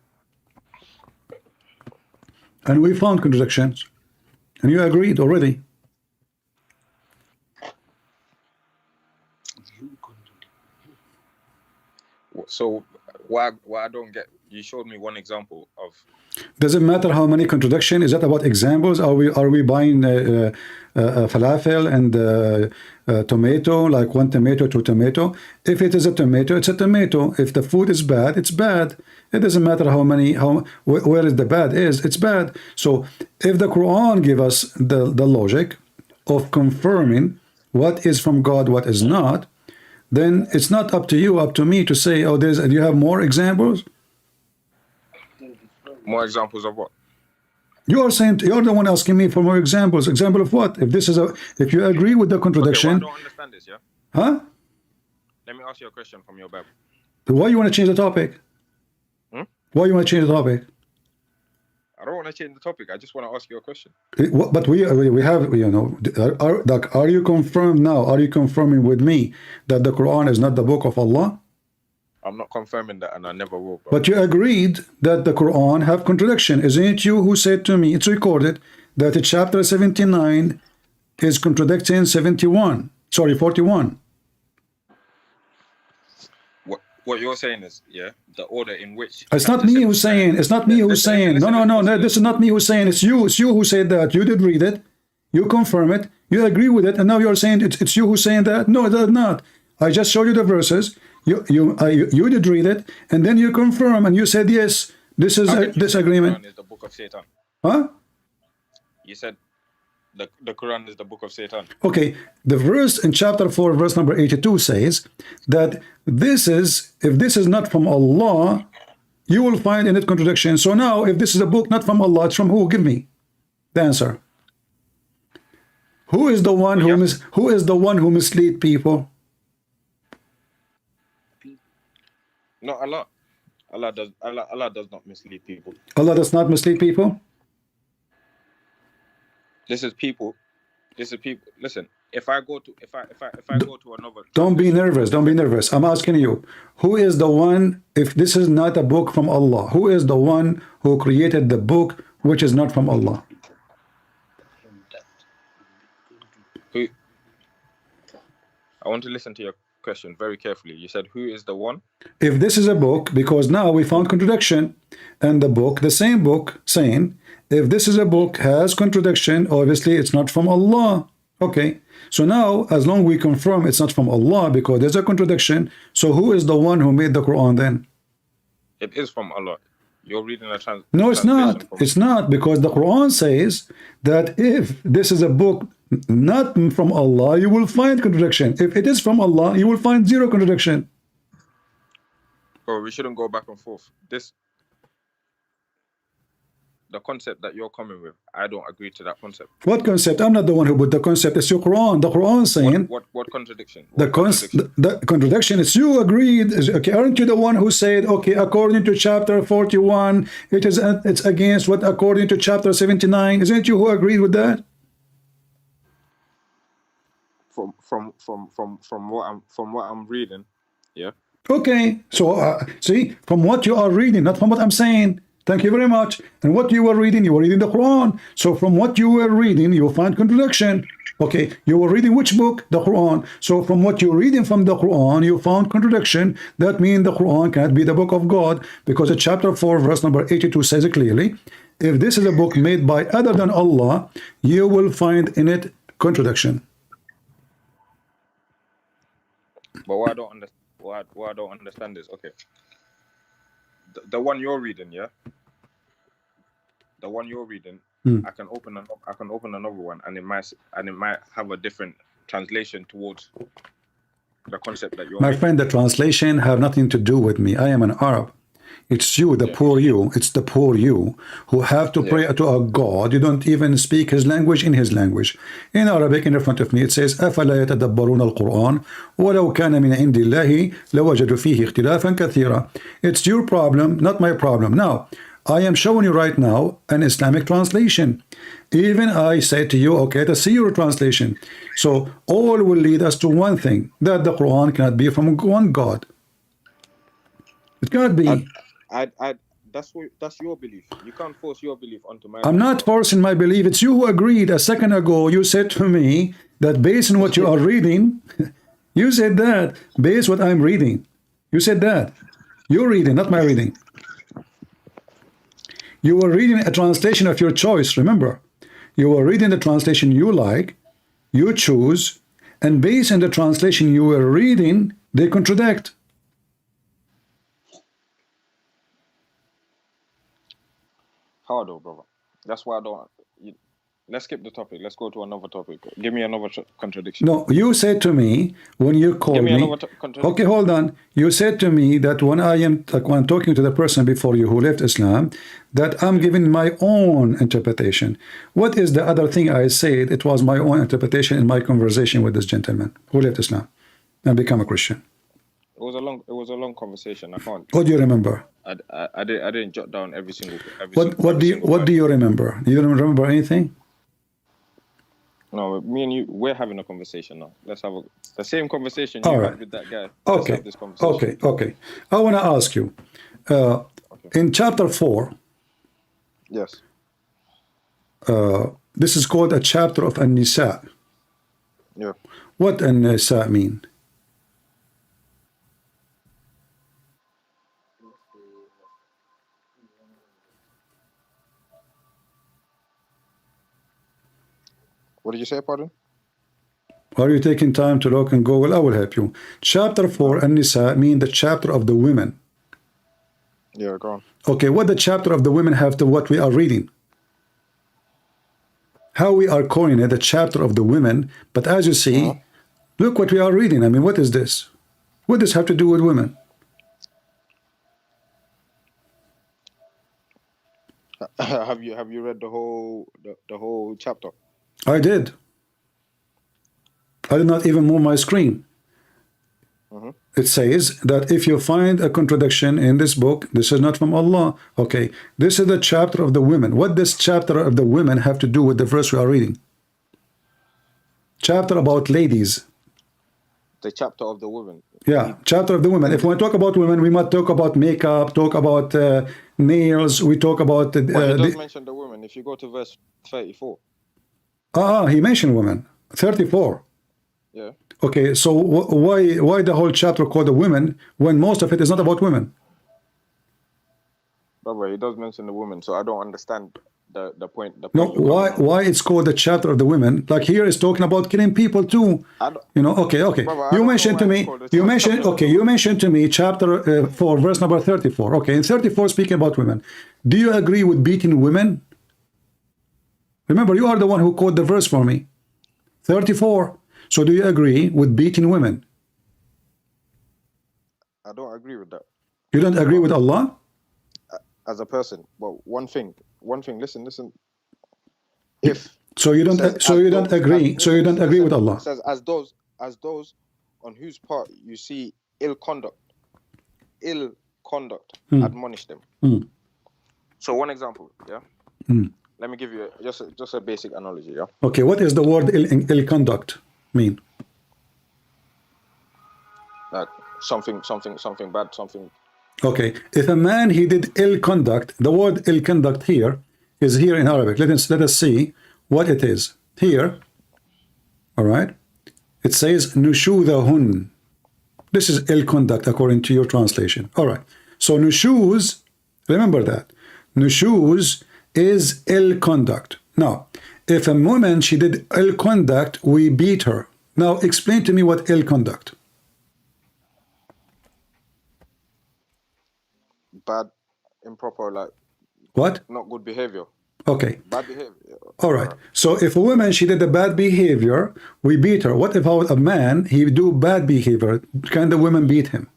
we found contradictions. And you agreed already. So why I don't get? You showed me one example of. Does it matter how many contradiction? Is that about examples? Are we buying falafel and tomato, like one tomato, two tomato? If it is a tomato, it's a tomato. If the food is bad, it's bad. It doesn't matter where is the bad is, it's bad. So if the Quran give us the logic of confirming what is from God, what is not, then it's not up to you, up to me to say, oh, do you have more examples? More examples of what? You are saying, you're the one asking me for more examples. Example of what? If you agree with the Okay, contradiction, well, I don't understand this, yeah? huh? Let me ask you a question from your Bible. Why you want to change the topic? Why you want to change the topic? I don't want to change the topic. I just want to ask you a question. But we have, you know, are you confirmed now? Are you confirming with me that the Quran is not the book of Allah? I'm not confirming that, and I never will. Bro. But you agreed that the Quran have contradiction. Isn't it you who said to me, it's recorded, that chapter 79 is contradicting 71. Sorry, 41. What you're saying is, yeah, the order in which. It's not me who's saying. It's not me who's saying. No. This is not me who's saying. It's you. It's you who said that. You did read it. You confirm it. You agree with it, and now you're saying it's you who's saying that. No, it is not. I just showed you the verses. You did read it, and then you confirm, and you said yes. This is this agreement. The Quran is the book of Satan. Huh? You said the Quran is the book of Satan. Okay, the verse in chapter 4, verse number 82 says that if this is not from Allah, you will find in it contradiction. So now, if this is a book not from Allah, it's from who? Give me the answer. Who is the one who mislead people? No, Allah. Allah does not mislead people. Allah does not mislead people. This is people. Listen, if I go to another. Don't be nervous. Don't be nervous. I'm asking you, who is the one? If this is not a book from Allah, who is the one who created the book which is not from Allah? I want to listen to your question very carefully. You said, who is the one? If this is a book, because now we found contradiction, and the book, the same book, saying, if this is a book has contradiction, obviously it's not from Allah. Okay, so now as long we confirm it's not from Allah because there's a contradiction, so who is the one who made the Quran then? It is from Allah. You're reading a No, it's not. from... It's not, because the Quran says that if this is a book not from Allah, you will find contradiction. If it is from Allah, you will find zero contradiction. Bro, we shouldn't go back and forth. The concept that you're coming with, I don't agree to that concept. What concept? I'm not the one who put the concept. It's your Quran. The Quran saying what contradiction? The contradiction is you agreed. Okay, aren't you the one who said, okay, according to chapter 41, it's against what according to chapter 79? Isn't it you who agreed with that? From what I'm reading, yeah. Okay, so see, from what you are reading, not from what I'm saying. Thank you very much. And what you were reading the Quran. So from what you were reading, you'll find contradiction. Okay, you were reading which book? The Quran. So from what you're reading from the Quran, you found contradiction. That means the Quran cannot be the book of God, because chapter 4, verse number 82 says it clearly. If this is a book made by other than Allah, you will find in it contradiction. But what I don't understand is, okay, the one you're reading, yeah, the one you're reading, I can open another one, and it might have a different translation towards the concept that you're. My friend, the translation have nothing to do with me. I am an Arab. It's you, the poor you. It's the poor you who have to pray to a God. You don't even speak his language in his language. In Arabic, in front of me, it says, أَفَلَا يَتَدَبَّرُونَ الْقُرْآنَ وَلَوْ كَانَ مِنْ عِنْدِ اللَّهِ لَوَجَدُوا فِيهِ اخْتِلَافًا كَثِيرًا. It's your problem, not my problem. Now, I am showing you right now an Islamic translation. Even I say to you, okay, to see your translation. So all will lead us to one thing, that the Quran cannot be from one God. It cannot be. That's your belief. You can't force your belief onto my. I'm not forcing my belief. It's you who agreed a second ago. You said to me that based on what you are reading, you said that based on what I'm reading. You said that. You're reading, not my reading. You were reading a translation of your choice, remember. You were reading the translation you like, you choose, and based on the translation you were reading, they contradict. Hard though, brother. That's why I don't. Let's skip the topic. Let's go to another topic. Give me another contradiction. No, you said to me when you called me. Okay, hold on. You said to me that when when I'm talking to the person before you who left Islam, that I'm giving my own interpretation. What is the other thing I said? It was my own interpretation in my conversation with this gentleman who left Islam and become a Christian. It was a long conversation. I can't. What do you remember? I didn't jot down every single. What do you remember? You don't remember anything? No, me and you, we're having a conversation now. Let's have the same conversation you had with that guy. Okay. Okay. I want to ask you, in chapter 4. Yes. This is called a chapter of An-Nisa. Yeah. What An-Nisa mean? What did you say, pardon? Are you taking time to look and Google? I will help you. Chapter 4, An-Nisa, mean the chapter of the women. Yeah, go on. Okay, what the chapter of the women have to what we are reading? How we are calling it the chapter of the women, but as you see, look what we are reading. I mean, what is this? What does this have to do with women? Have you read the whole chapter? I did. I did not even move my screen. It says that if you find a contradiction in this book, this is not from Allah. Okay, this is the chapter of the women. What does chapter of the women have to do with the verse we are reading? Chapter about ladies. The chapter of the women. Yeah, chapter of the women. If we talk about women, we must talk about makeup, talk about nails. We talk about. It does mention the women. If you go to verse 34. He mentioned women. 34. Yeah. Okay, so why the whole chapter called the women when most of it is not about women? Brother, he does mention the women, so I don't understand the point. The No, point you're coming on. why it's called the chapter of the women? Like here is talking about killing people too. I don't- You know, okay. Brother, I You don't mentioned know to why me, it's called the chapter of the you mentioned to me chapter 4, verse number 34. Okay, in 34 speaking about women. Do you agree with beating women? Remember, you are the one who quote the verse for me. 34. So do you agree with beating women? I don't agree with that You don't agree with Allah? as a person. But one thing. Listen. If So you don't says, so as you don't those- agree. as- So you don't agree with Allah. It says as those on whose part you see ill conduct, admonish them. Hmm. So one example, yeah. Hmm. Let me give you just a basic analogy, yeah. Okay, what is the word ill conduct mean? Like something bad, something. Okay, if a man he did ill conduct, the word ill conduct here is here in Arabic. Let us see what it is. Here, all right, it says nushudahun. This is ill conduct according to your translation. All right, so nushuz, remember that. Nushuz is ill conduct. Now, if a woman, she did ill conduct, we beat her. Now, explain to me what ill conduct. Bad, improper, like What? not good behavior. Okay. Bad behavior. All right. So if a woman, she did a bad behavior, we beat her. What if a man, he do bad behavior? Can the woman beat him?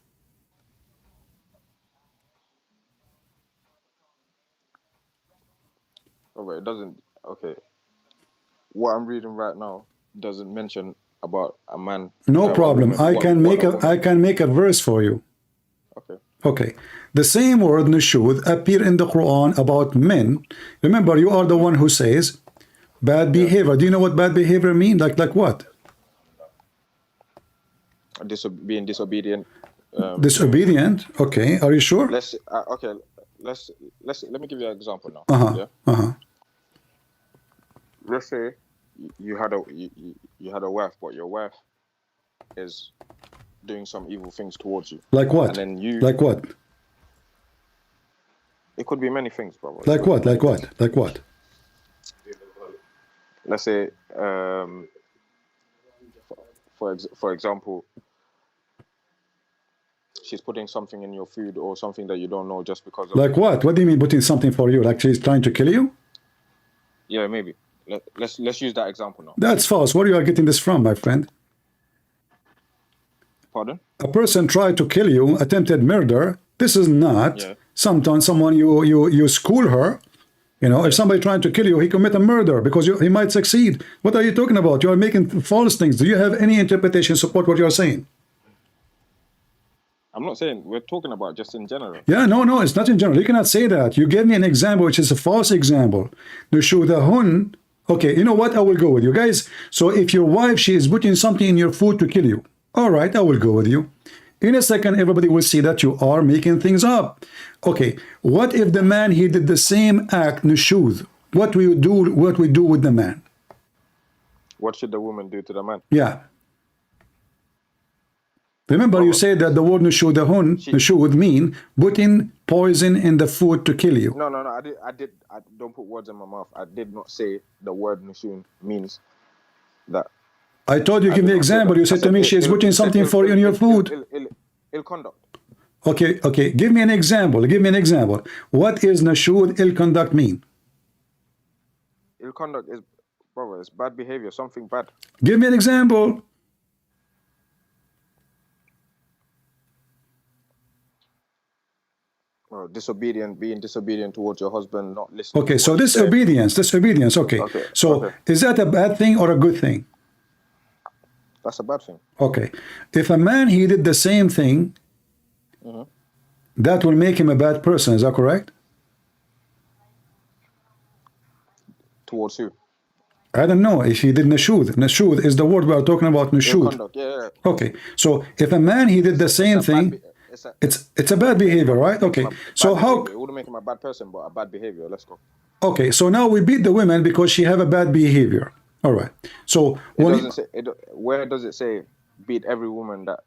Oh, it doesn't. Okay. What I'm reading right now doesn't mention about a man. No problem. woman- I what- can what make a a woman- I can make a verse for you. Okay. Okay. The same word nushud appear in the Quran about men. Remember, you are the one who says bad behavior. Do you know what bad behavior mean? Like what? Being disobedient. Disobedient. Okay. Are you sure? Okay. Let me give you an example now. Uh-huh. Yeah. Uh-huh. Let's say you had a wife, but your wife is doing some evil things towards you. Like what? And then you. Like what? It could be many things, brother. Like what? Like what? Like what? Let's say, for example, she's putting something in your food or something that you don't know just because of. Like what? What do you mean putting something for you? Like she's trying to kill you? Yeah, maybe. Let's use that example now. That's false. Where you are getting this from, my friend? Pardon? A person tried to kill you, attempted murder. This is not someone you school her. You know, if somebody trying to kill you, he commit a murder because he might succeed. What are you talking about? You are making false things. Do you have any interpretation support what you are saying? I'm not saying, we're talking about just in general. Yeah, no, it's not in general. You cannot say that. You gave me an example which is a false example. Nushudahun. Okay, you know what? I will go with you guys. So if your wife, she is putting something in your food to kill you. All right, I will go with you. In a second, everybody will see that you are making things up. Okay, what if the man, he did the same act, nushud? What we do with the man? What should the woman do to the man? Yeah. Remember, you said that the word nushud mean putting poison in the food to kill you. No. I don't put words in my mouth. I did not say the word nushun means that. I told you, give me an example. You said to me, she is putting something for you in your food. Ill conduct. Okay. Give me an example. What is nashud ill conduct mean? Ill conduct is, brother, it's bad behavior, something bad. Give me an example. Being disobedient towards your husband, not listening. Okay, so disobedience. Okay. So is that a bad thing or a good thing? That's a bad thing. Okay. If a man, he did the same thing, that will make him a bad person. Is that correct? Towards who? I don't know. If he did nashud. Nashud is the word we are talking about, nashud. Conduct, yeah. Okay. So if a man, he did the same thing, it's a bad behavior, right? Okay. So how... It wouldn't make him a bad person, but a bad behavior. Let's go. Okay. So now we beat the women because she have a bad behavior. All right. So where does it say beat every woman that?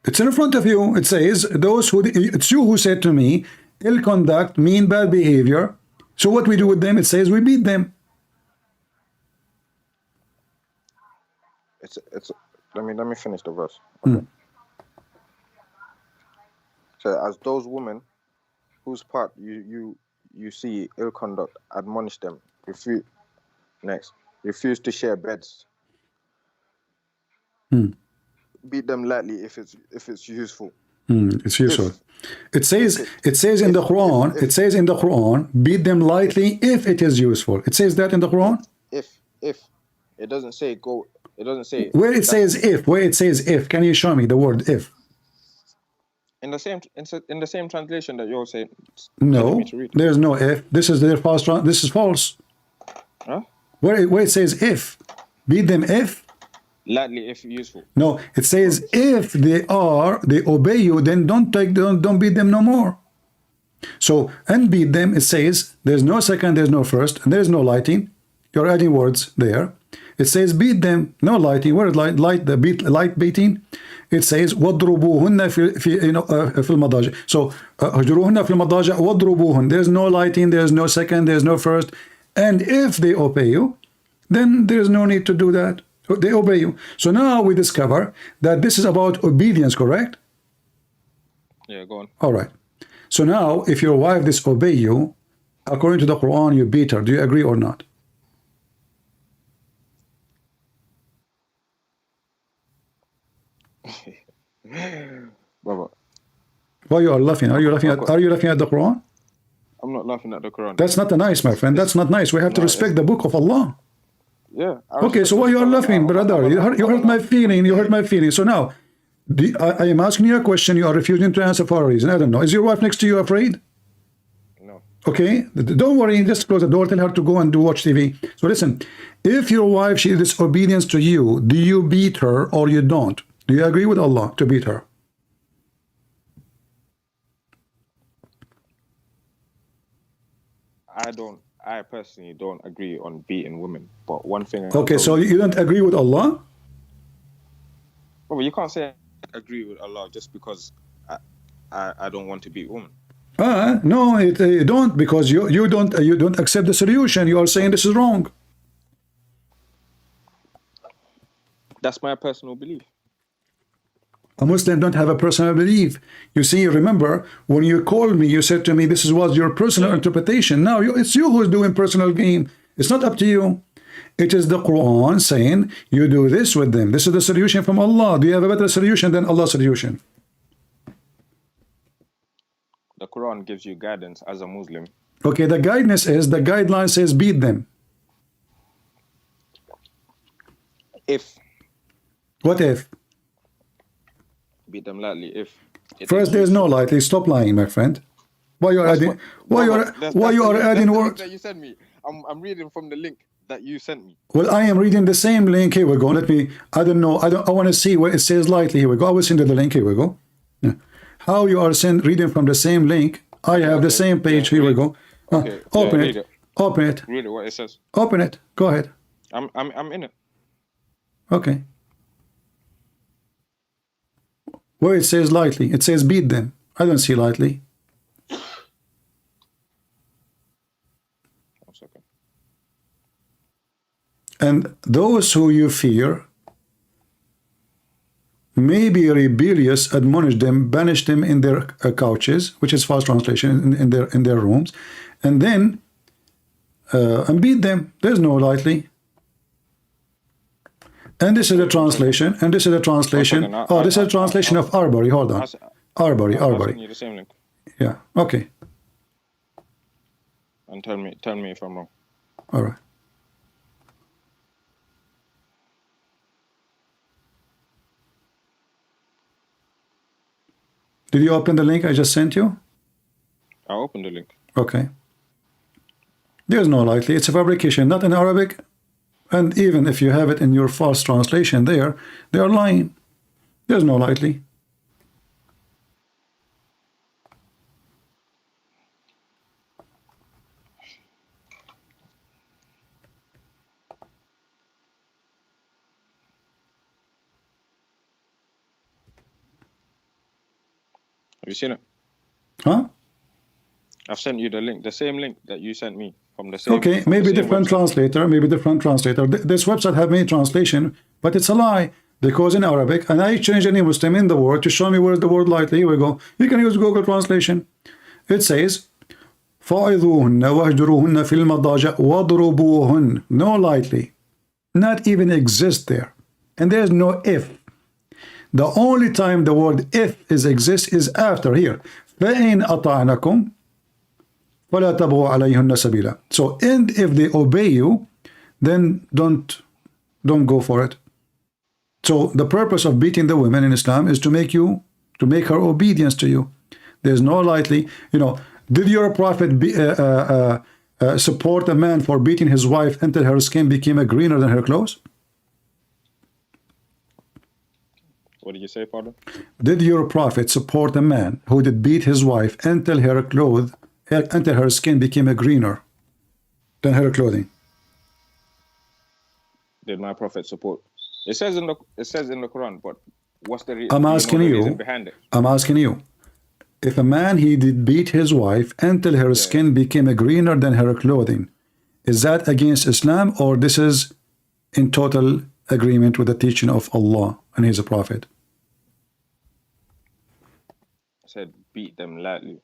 It's in front of you. It says those who. It's you who said to me, ill conduct mean bad behavior. So what we do with them? It says we beat them. It's let me finish the verse. Okay. So as those women whose part you see ill conduct, admonish them. Refuse to share beds. Beat them lightly if it's useful. It's useful. It says in the Quran, beat them lightly if it is useful. It says that in the Quran. If it doesn't say go. It doesn't say where it says if. Where it says if. Can you show me the word if? In the same translation that you're saying. No, there's no if. This is their false. This is false. Huh? Where it says if, beat them if. Lightly if useful. No, it says if they obey you, then don't beat them no more. So and beat them. It says there's no second, there's no first, and there's no lighting. You're adding words there. It says beat them, no lighting. Where light beating? It says وَضْرُبُوهُنَّ في المضاجع. So هجروهن في المضاجع وَضْرُبُوهُنَّ. There's no lighting, there's no second, there's no first. And if they obey you, then there's no need to do that. They obey you. So now we discover that this is about obedience, correct? Yeah, go on. All right. So now if your wife disobey you, according to the Quran, you beat her. Do you agree or not? Baba, Why you are laughing? Are you laughing at the Quran? I'm not laughing at the Quran. That's not nice, my friend. That's not nice. We have to respect the book of Allah. Yeah. Okay, so why you are laughing, brother? You hurt my feeling. You hurt my feeling. So now, I am asking you a question. You are refusing to answer for a reason. I don't know. Is your wife next to you afraid? No. Okay, don't worry. Just close the door. Tell her to go and watch TV. So listen, if your wife, she is disobedience to you, do you beat her or you don't? Do you agree with Allah to beat her? I personally don't agree on beating women. But one thing. Okay, so you don't agree with Allah? Well, you can't say I agree with Allah just because I don't want to beat women. No, you don't, because you don't accept the solution. You are saying this is wrong. That's my personal belief. A Muslim don't have a personal belief. You see, remember, when you called me, you said to me, this was your personal interpretation. Now, it's you who's doing personal game. It's not up to you. It is the Quran saying, you do this with them. This is the solution from Allah. Do you have a better solution than Allah's solution? The Quran gives you guidance as a Muslim. Okay, the guideline says beat them. If. What if? Beat them lightly if. First, there's no lightly. Stop lying, my friend. Why you are adding? Why you are adding words? That you sent me. I'm reading from the link that you sent me. Well, I am reading the same link. Here we go. Let me. I don't know. I want to see where it says lightly. Here we go. I will send you the link. Here we go. Yeah. How you are reading from the same link? I have the same page. Here we go. Open it. Open it. Read it. What it says. Open it. Go ahead. I'm in it. Okay. Where it says lightly, it says beat them. I don't see lightly. 1 second. And those who you fear may be rebellious, admonish them, banish them in their couches, which is false translation, in their rooms, and then and beat them. There's no lightly. And this is a translation, and this is a translation. Oh, this is a translation of Arbery. Hold on. Arbery. I'll send you the same link. Yeah, okay. And tell me if I'm wrong. All right. Did you open the link I just sent you? I opened the link. Okay. There's no lightly. It's a fabrication, not in Arabic. And even if you have it in your false translation there, they are lying. There's no lightly. Have you seen it? Huh? I've sent you the link, the same link that you sent me from the same. Okay, from maybe the same different website. translator, maybe different translator. This website have many translation, but it's a lie because in Arabic, and I change any Muslim in the word to show me where's the word lightly. Here we go. You can use Google translation. It says, فَعِذُوهُنَّ وَهْجُرُوهُنَّ فِي الْمَضَاجِعِ وَضْرُبُوهُنَّ. No lightly. Not even exist there. And there's no if. The only time the word if is exists is after here. فَإِنْ أَطَعْنَكُمْ وَلَا تَبْغُوا عَلَيْهُنَّ سَبِيلًا. So, and if they obey you, then don't go for it. So the purpose of beating the women in Islam is to make her obedience to you. There's no lightly, did your prophet support a man for beating his wife until her skin became greener than her clothes? What did you say, Father? Did your prophet support a man who did beat his wife until her skin became greener than her clothing? Did my prophet support? It says in the Quran, but what's the reason? I'm asking reason behind it? I'm asking you. If a man he did beat his wife until her skin became greener than her clothing, is that against Islam, or this is in total agreement with the teaching of Allah and His prophet? I said beat them lightly.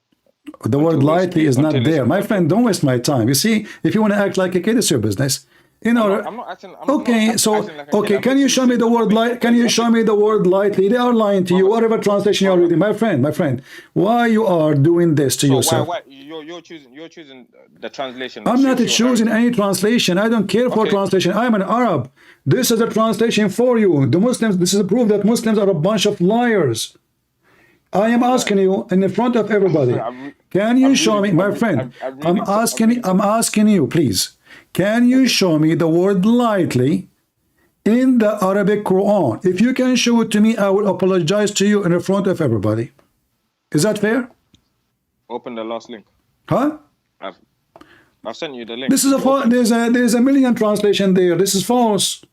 The word lightly is not there. My friend, don't waste my time. You see, if you want to act like a kid, it's your business. I'm not acting. Okay. Can you show me the word light? Can you show me the word lightly? They are lying to you. Whatever translation you're reading, my friend. Why you are doing this to yourself? Why you're choosing the translation? I'm not choosing any translation. I don't care for translation. I'm an Arab. This is a translation for you. The Muslims. This is a proof that Muslims are a bunch of liars. I am asking you in front of everybody. Can you show me, my friend? I'm asking you, please. Can you show me the word lightly in the Arabic Quran? If you can show it to me, I will apologize to you in front of everybody. Is that fair? Open the last link. Huh? I've sent you the link. This is there's a million translation there. This is false.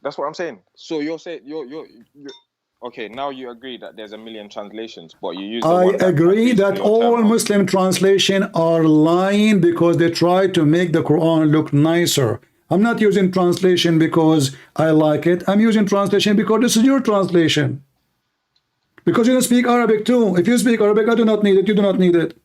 That's what I'm saying. So you're saying you're okay. Now you agree that there's a million translations, but you use. I agree that all Muslim translation are lying because they try to make the Quran look nicer. I'm not using translation because I like it. I'm using translation because this is your translation. Because you don't speak Arabic too. If you speak Arabic, I do not need it. You do not need it.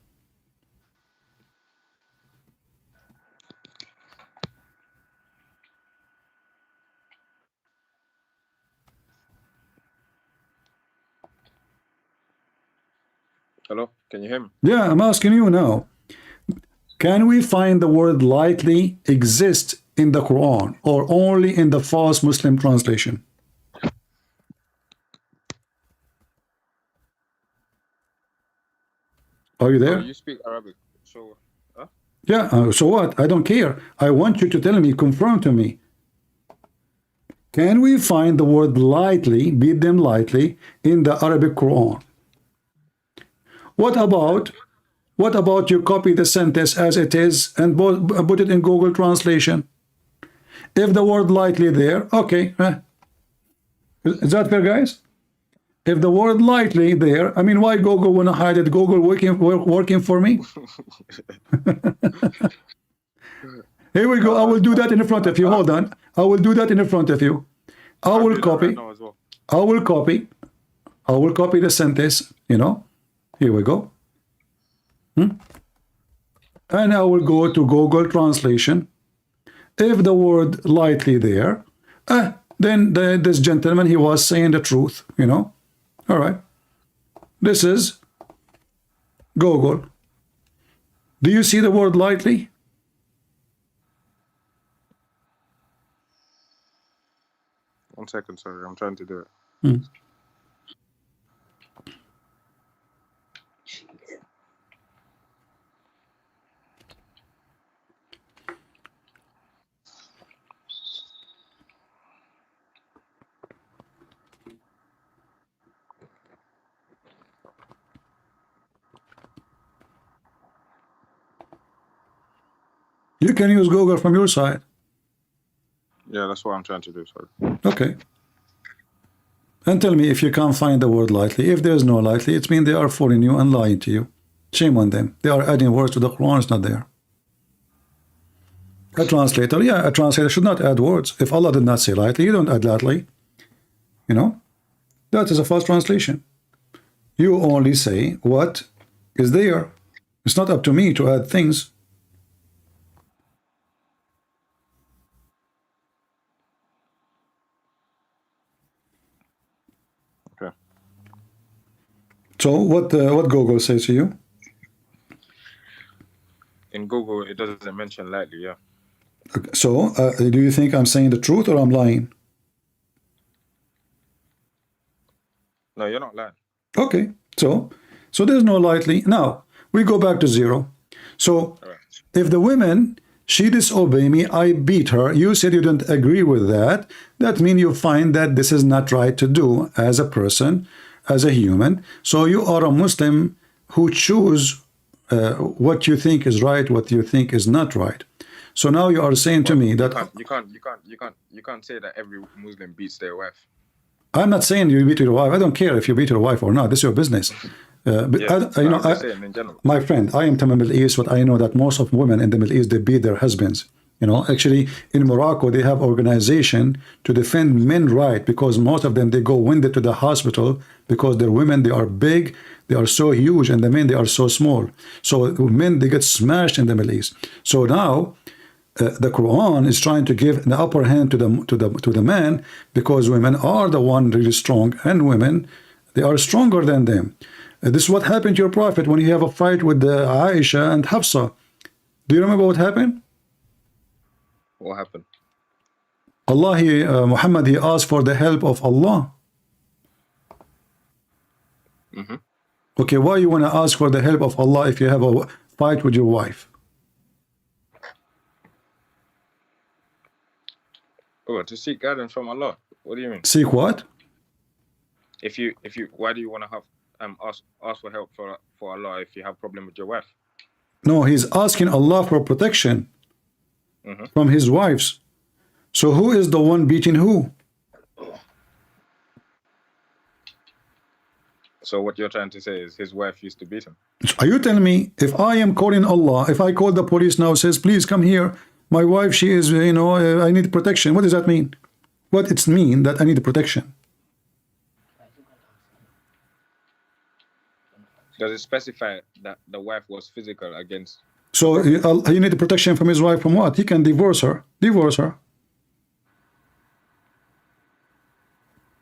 Hello, can you hear me? Yeah, I'm asking you now. Can we find the word lightly exist in the Quran or only in the false Muslim translation? Are you there? You speak Arabic, so yeah, so what? I don't care. I want you to tell me, confirm to me. Can we find the word lightly, beat them lightly, in the Arabic Quran? What about you copy the sentence as it is and put it in Google Translation? If the word lightly there, okay. Is that fair, guys? If the word lightly there, I mean, why Google want to hide it? Google working for me? Here we go. I will do that in front of you. Hold on. I will do that in front of you. I will copy the sentence, Here we go. And I will go to Google Translation. If the word lightly there, then this gentleman, he was saying the truth, All right. This is Google. Do you see the word lightly? One second, sorry. I'm trying to do it. You can use Google from your side. Yeah, that's what I'm trying to do, sorry. Okay. And tell me if you can't find the word lightly. If there's no lightly, it means they are fooling you and lying to you. Shame on them. They are adding words to the Quran. It's not there. A translator, yeah, a translator should not add words. If Allah did not say lightly, you don't add lightly. You know, that is a false translation. You only say what is there. It's not up to me to add things. Okay. So what Google says to you? In Google, it doesn't mention lightly, yeah. So do you think I'm saying the truth or I'm lying? No, you're not lying. Okay, so there's no lightly. Now we go back to zero. So if the woman, she disobey me, I beat her, you said you don't agree with that, that means you find that this is not right to do as a person, as a human. So you are a Muslim who choose what you think is right, what you think is not right. So now you are saying to me that you can't say that every Muslim beats their wife. I'm not saying you beat your wife. I don't care if you beat your wife or not. This is your business. But my friend, I am from the Middle East, but I know that most of women in the Middle East, they beat their husbands. You know, actually in Morocco, they have organization to defend men right, because most of them, they go wounded to the hospital because their women, they are big, they are so huge, and the men, they are so small. So men, they get smashed in the Middle East. So now the Quran is trying to give the upper hand to the man, because women are the one really strong, and women, they are stronger than them. This is what happened to your prophet when you have a fight with Aisha and Hafsa. Do you remember what happened? What happened? Muhammad, he asked for the help of Allah. Okay, why you want to ask for the help of Allah if you have a fight with your wife? Oh, to seek guidance from Allah. What do you mean? Seek what? If you, why do you want to have ask for help for Allah if you have a problem with your wife? No, he's asking Allah for protection from his wives. So who is the one beating who? So what you're trying to say is his wife used to beat him. Are you telling me if I am calling Allah, if I call the police now, says please come here, my wife, she is, you know, I need protection. What does that mean? What it mean that I need protection? Does it specify that the wife was physical against? So you need protection from his wife from what? He can divorce her. Divorce her.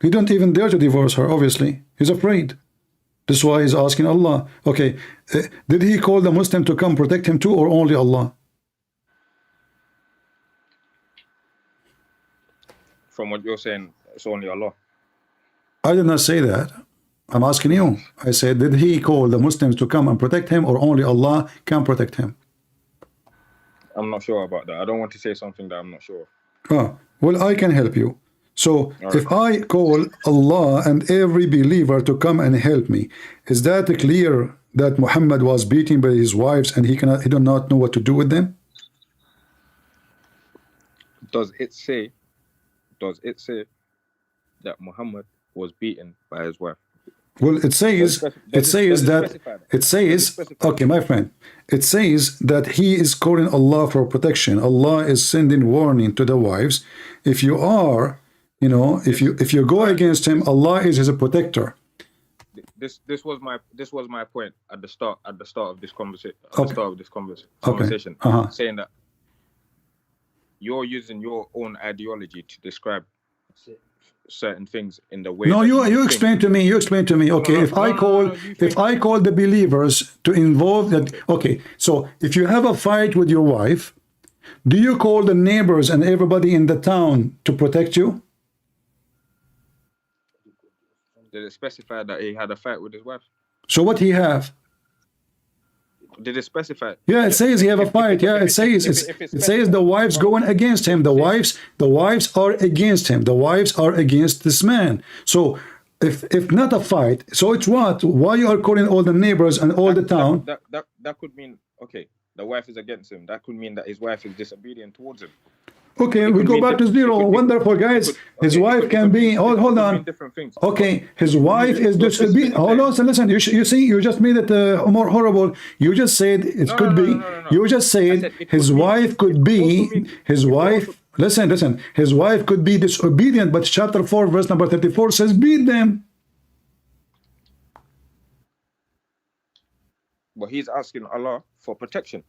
He don't even dare to divorce her, obviously. He's afraid. That's why he's asking Allah. Okay, did he call the Muslim to come protect him too, or only Allah? From what you're saying, it's only Allah. I did not say that. I'm asking you. I said, did he call the Muslims to come and protect him, or only Allah can protect him? I'm not sure about that. I don't want to say something that I'm not sure of. Ah, well, I can help you. So if I call Allah and every believer to come and help me, is that clear that Muhammad was beaten by his wives and he did not know what to do with them? Does it say that Muhammad was beaten by his wife? Well, it says okay, my friend, it says that he is calling Allah for protection. Allah is sending warning to the wives. If you are, you know, if you go against him, Allah is his protector. This was my point at the start of this conversation. Saying that you're using your own ideology to describe certain things in the way. No, you explain to me. You explain to me. Okay, if I call the believers to involve that. Okay, so if you have a fight with your wife, do you call the neighbors and everybody in the town to protect you? Did it specify that he had a fight with his wife? So what he have? Did it specify? Yeah, it says he have a fight. Yeah, it says the wives going against him. The wives are against him. The wives are against this man. So if not a fight, so it's what? Why you are calling all the neighbors and all the town? That could mean, okay, the wife is against him. That could mean that his wife is disobedient towards him. Okay, It we could go mean back to different- it zero. could be- Wonderful, guys. His wife can be. Hold it could on. mean different things. Okay, his wife is But this is disobedient. the Hold thing. on, listen. You see, you just made it more horrible. You just said it could be. No. You just I said said it his could mean- wife could it could be. also mean- His it could wife. also- Listen. His wife could be disobedient, but chapter 4, verse number 34 says, beat them. But he's asking Allah for protection.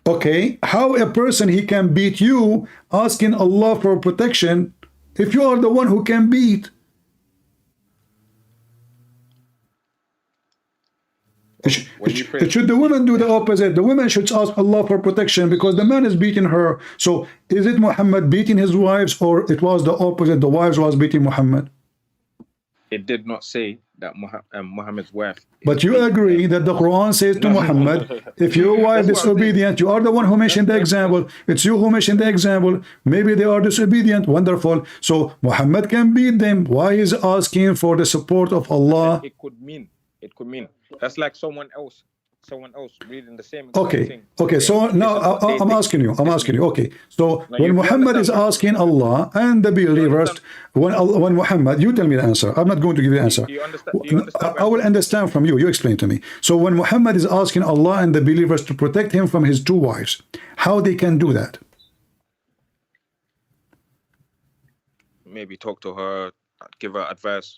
Okay, how a person he can beat you, asking Allah for protection, if you are the one who can beat? When you pray, Should the woman do the opposite? The woman should ask Allah for protection because the man is beating her. So is it Muhammad beating his wives, or it was the opposite? The wives was beating Muhammad. it did not say that Muhammad's wife. But you agree that the Quran says to Muhammad, if your wife is disobedient, you are the one who mentioned the example. It's you who mentioned the example. Maybe they are disobedient. Wonderful. So Muhammad can beat them. Why is asking for the support of Allah? It could mean. That's like someone else reading the same Okay, thing. okay. So now I'm asking you. Okay. So when Muhammad is asking Allah and the believers, when Muhammad, you tell me the answer. I'm not going to give you the answer. Do you understand? I will understand from you. You explain to me. So when Muhammad is asking Allah and the believers to protect him from his two wives, how they can do that? Maybe talk to her, give her advice.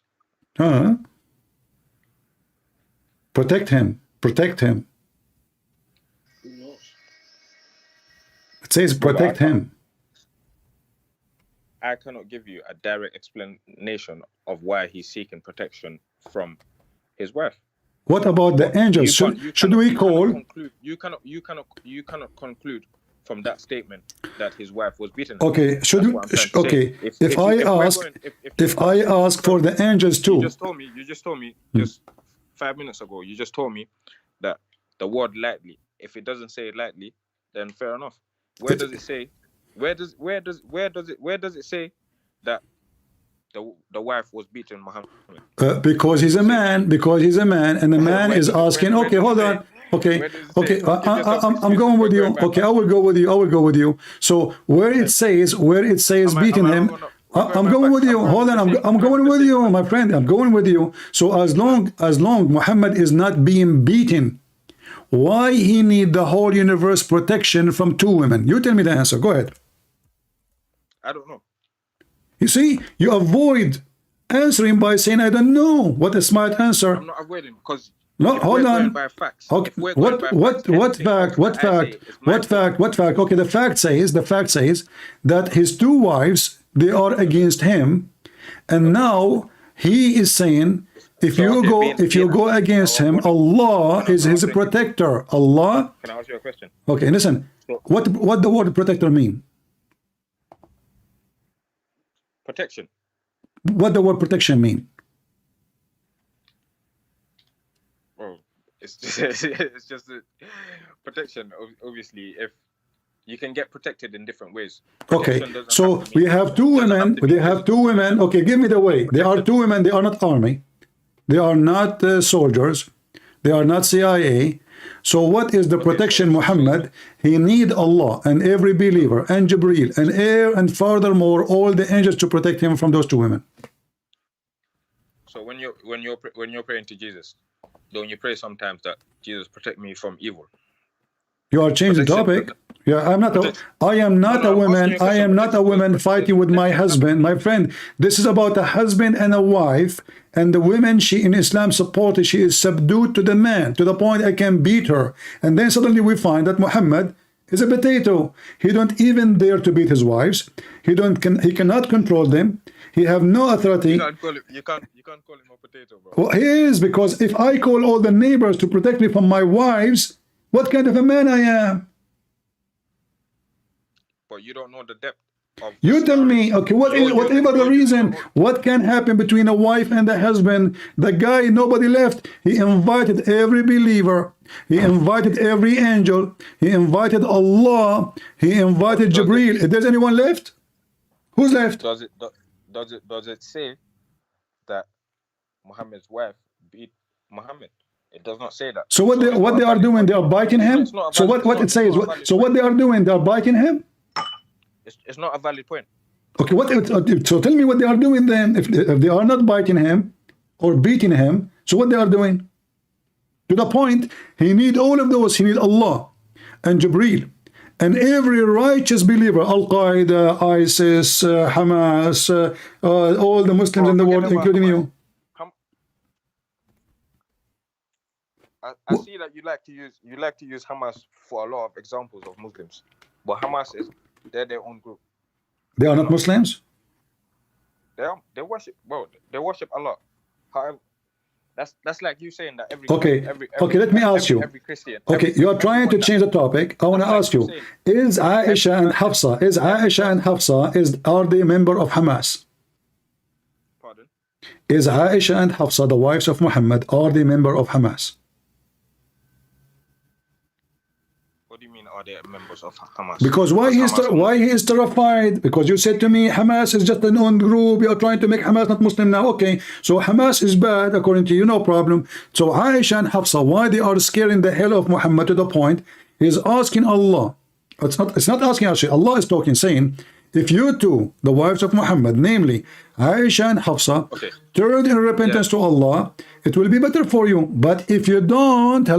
Protect him. It says protect him. I cannot give you a direct explanation of why he's seeking protection from his wife. What about the angels? Should we call? You cannot conclude from that statement that his wife was beaten. Okay, if I ask for the angels too. You just told me just 5 minutes ago. You just told me that the word lightly. If it doesn't say it lightly, then fair enough. Where does it say? Where does it say that the wife was beaten Muhammad? Because he's a man. And the man is asking. Okay, hold on. Okay. I'm going with you. Okay, I will go with you. So where it says beating him. I'm going with you. Hold on. I'm going with you, my friend. I'm going with you. So as long Muhammad is not being beaten, why he need the whole universe protection from two women? You tell me the answer. Go ahead. I don't know. You see, you avoid answering by saying I don't know. What a smart answer. I'm not avoiding because no, hold on. By facts. Okay. What fact? Okay, the fact says that his two wives, they are against him, and now he is saying if you go against him, Allah is his protector. Allah. Can I ask you a question? Okay, listen. What the word protector mean? Protection. What the word protection mean? Well, it's just a protection. Obviously, if you can get protected in different ways. Okay, so we have two women. Okay, give me the way. There are two women. They are not army. They are not soldiers. They are not CIA. So what is the protection, Muhammad? He need Allah and every believer and Jibreel and air and furthermore all the angels to protect him from those two women. So when you're praying to Jesus, don't you pray sometimes that Jesus protect me from evil? You are changing the topic. Yeah, I am not a woman fighting with my husband. My friend, this is about a husband and a wife, and the women she in Islam supported, she is subdued to the man, to the point I can beat her. And then suddenly we find that Muhammad is a potato. He don't even dare to beat his wives. He cannot control them. He have no authority. You can't call him a potato, bro. Well, he is, because if I call all the neighbors to protect me from my wives, what kind of a man I am? But you don't know the depth of. You tell me, okay, whatever the reason, what can happen between a wife and a husband? The guy, nobody left. He invited every believer. He invited every angel. He invited Allah. He invited Jibreel. If there's anyone left, who's left? Does it say that Muhammad's wife beat Muhammad? It does not say that. So what they are doing? They are biting him. So what it says? So what they are doing? They are biting him. It's not a valid point. Okay, so tell me what they are doing then. If they are not biting him or beating him, so what they are doing? To the point, he need all of those. He need Allah and Jibreel and every righteous believer, Al-Qaeda, ISIS, Hamas, all the Muslims in the world, including you. I see that you like to use Hamas for a lot of examples of Muslims, but they're their own group. They are not Muslims. They worship Allah. However, that's like you saying that every let me ask you. Every Christian. Okay, you are trying to change the topic. I want to ask you: Is Aisha and Hafsa are they member of Hamas? Pardon? Is Aisha and Hafsa, the wives of Muhammad, are they member of Hamas? What do you mean? Are they members of Hamas? Because why he is terrified? Because you said to me Hamas is just an own group. You are trying to make Hamas not Muslim now. Okay, so Hamas is bad according to you, no problem. So Aisha and Hafsa, why they are scaring the hell of Muhammad to the point he's asking Allah. It's not asking actually. Allah is talking, saying, if you two, the wives of Muhammad, namely Aisha and Hafsa, turn in repentance to Allah, it will be better for you. But if you don't,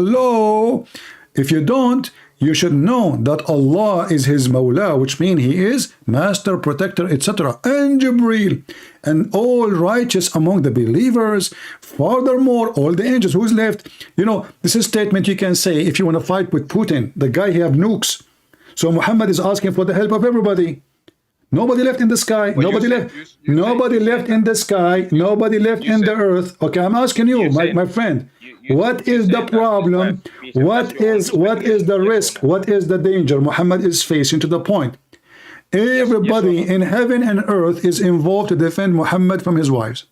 you should know that Allah is his Mawla, which means he is master, protector, etc. And Jibreel and all righteous among the believers. Furthermore, all the angels. Who's left? You know, this is a statement you can say if you want to fight with Putin, the guy he have nukes. So Muhammad is asking for the help of everybody. Nobody left in the sky. Nobody left in the sky. Nobody left in the earth. Okay, I'm asking you, my friend. What is the problem? What is the risk? What is the danger Muhammad is facing to the point? Everybody in heaven and earth is involved to defend Muhammad from his wives.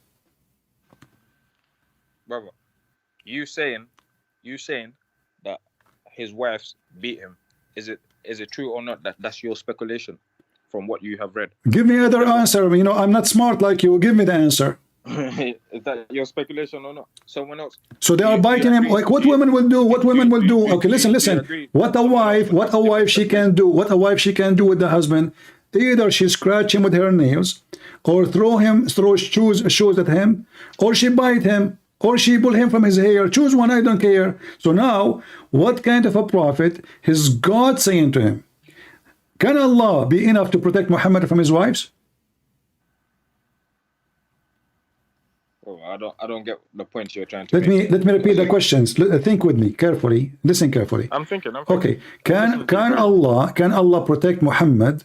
Brother, you saying that his wives beat him. Is it true or not? That's your speculation from what you have read. Give me another answer. You know, I'm not smart like you. Give me the answer. Is that your speculation or not? Someone else. So they are biting him. Like what women will do? What women will do? Okay, listen. What a wife she can do. What a wife she can do with the husband. Either she scratch him with her nails, or throw shoes at him, or she bite him, or she pull him from his hair. Choose one. I don't care. So now, what kind of a prophet is God saying to him? Can Allah be enough to protect Muhammad from his wives? Oh, I don't get the point you're trying to let make. me repeat the questions. Think with me carefully. Listen carefully. I'm thinking. Okay. Can Allah protect Muhammad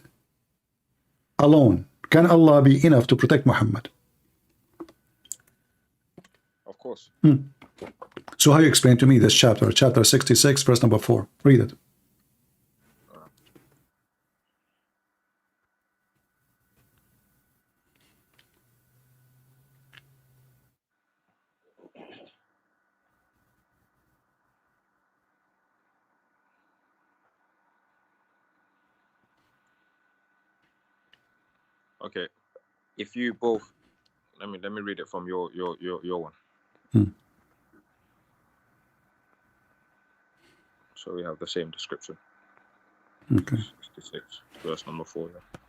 alone? Can Allah be enough to protect Muhammad? Of course. So how you explain to me this chapter 66, verse number 4? Read it. Okay, if you both, let me read it from your one. So we have the same description. Okay. 66, verse number 4. Yeah.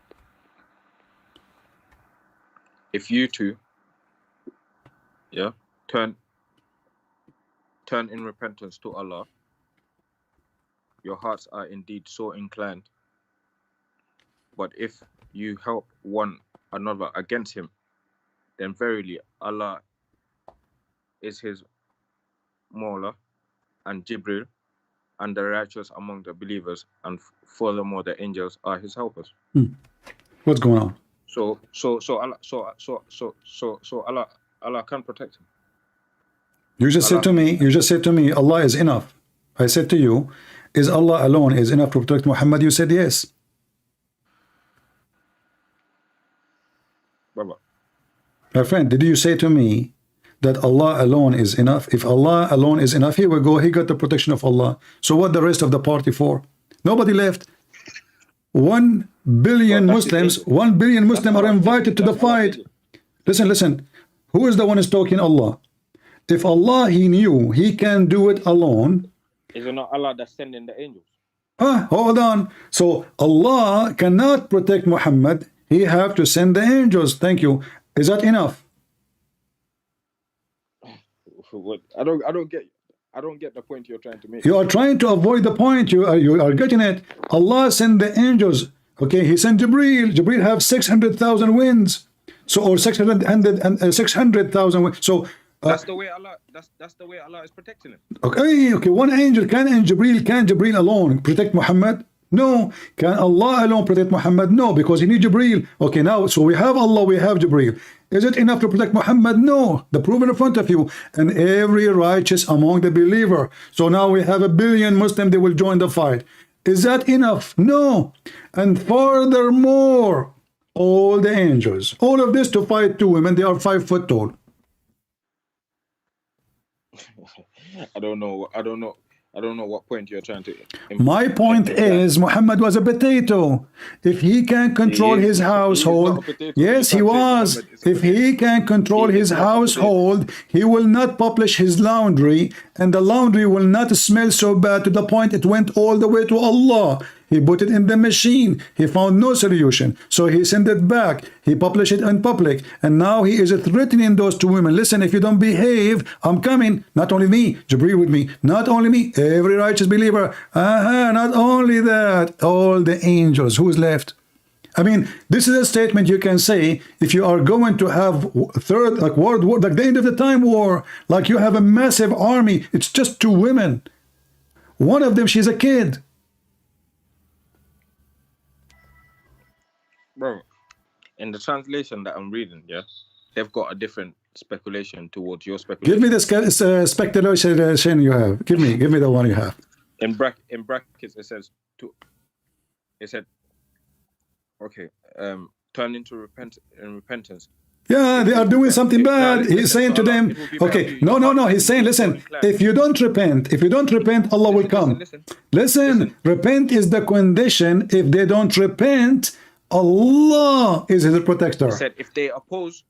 If you two, turn in repentance to Allah, your hearts are indeed so inclined. But if you help one another against him, then verily Allah is his Mawla and Jibril and the righteous among the believers, and furthermore the angels are his helpers. What's going on? So Allah can protect him. You just said to me Allah is enough. I said to you, is Allah alone is enough to protect Muhammad? You said yes. Baba. My friend, did you say to me that Allah alone is enough? If Allah alone is enough, here we go, he got the protection of Allah. So what the rest of the party for? Nobody left. 1 billion Muslims are invited to the fight. Listen. Who is the one who's talking? Allah. If Allah, he knew he can do it alone. Is it not Allah that's sending the angels? Hold on. So Allah cannot protect Muhammad. He have to send the angels. Thank you. Is that enough? What? I don't get the point you're trying to make. You are trying to avoid the point. You are getting it. Allah sent the angels. Okay, He sent Jibreel. Jibreel have 600,000 winds. So, or 600,000 winds. So That's the way Allah. That's the way Allah is protecting him. okay. One angel can Jibreel alone protect Muhammad? No. Can Allah alone protect Muhammad? No, because he needs Jibreel. Okay, now so we have Allah, we have Jibreel. Is it enough to protect Muhammad? No. The proof in front of you. And every righteous among the believer. So now we have 1 billion Muslims, they will join the fight. Is that enough? No. And furthermore, all the angels, all of this to fight 2 women, they are 5 foot tall. I don't know what point you're trying to. My point is Muhammad was a potato. If he can control his household, yes, he was. If he can control his household, he will not publish his laundry, and the laundry will not smell so bad to the point it went all the way to Allah. He put it in the machine. He found no solution. So he sent it back. He published it in public. And now he is threatening those 2 women. Listen, if you don't behave, I'm coming. Not only me, Jibreel with me. Not only me, every righteous believer. Not only that, all the angels. Who's left? I mean, this is a statement you can say if you are going to have third, like world war, like the end of the time war, like you have a massive army. It's just 2 women. One of them, she's a kid. Bro, in the translation that I'm reading, yeah, they've got a different speculation towards your speculation. Give me the speculation you have. Give me the one you have. In brackets, it says it said, okay, turn into repentance. Yeah, they are doing something bad. He's saying to them, okay, no. He's saying, listen, if you don't repent, Allah will come. Listen, repent is the condition. If they don't repent, Allah is his protector. He said if they oppose,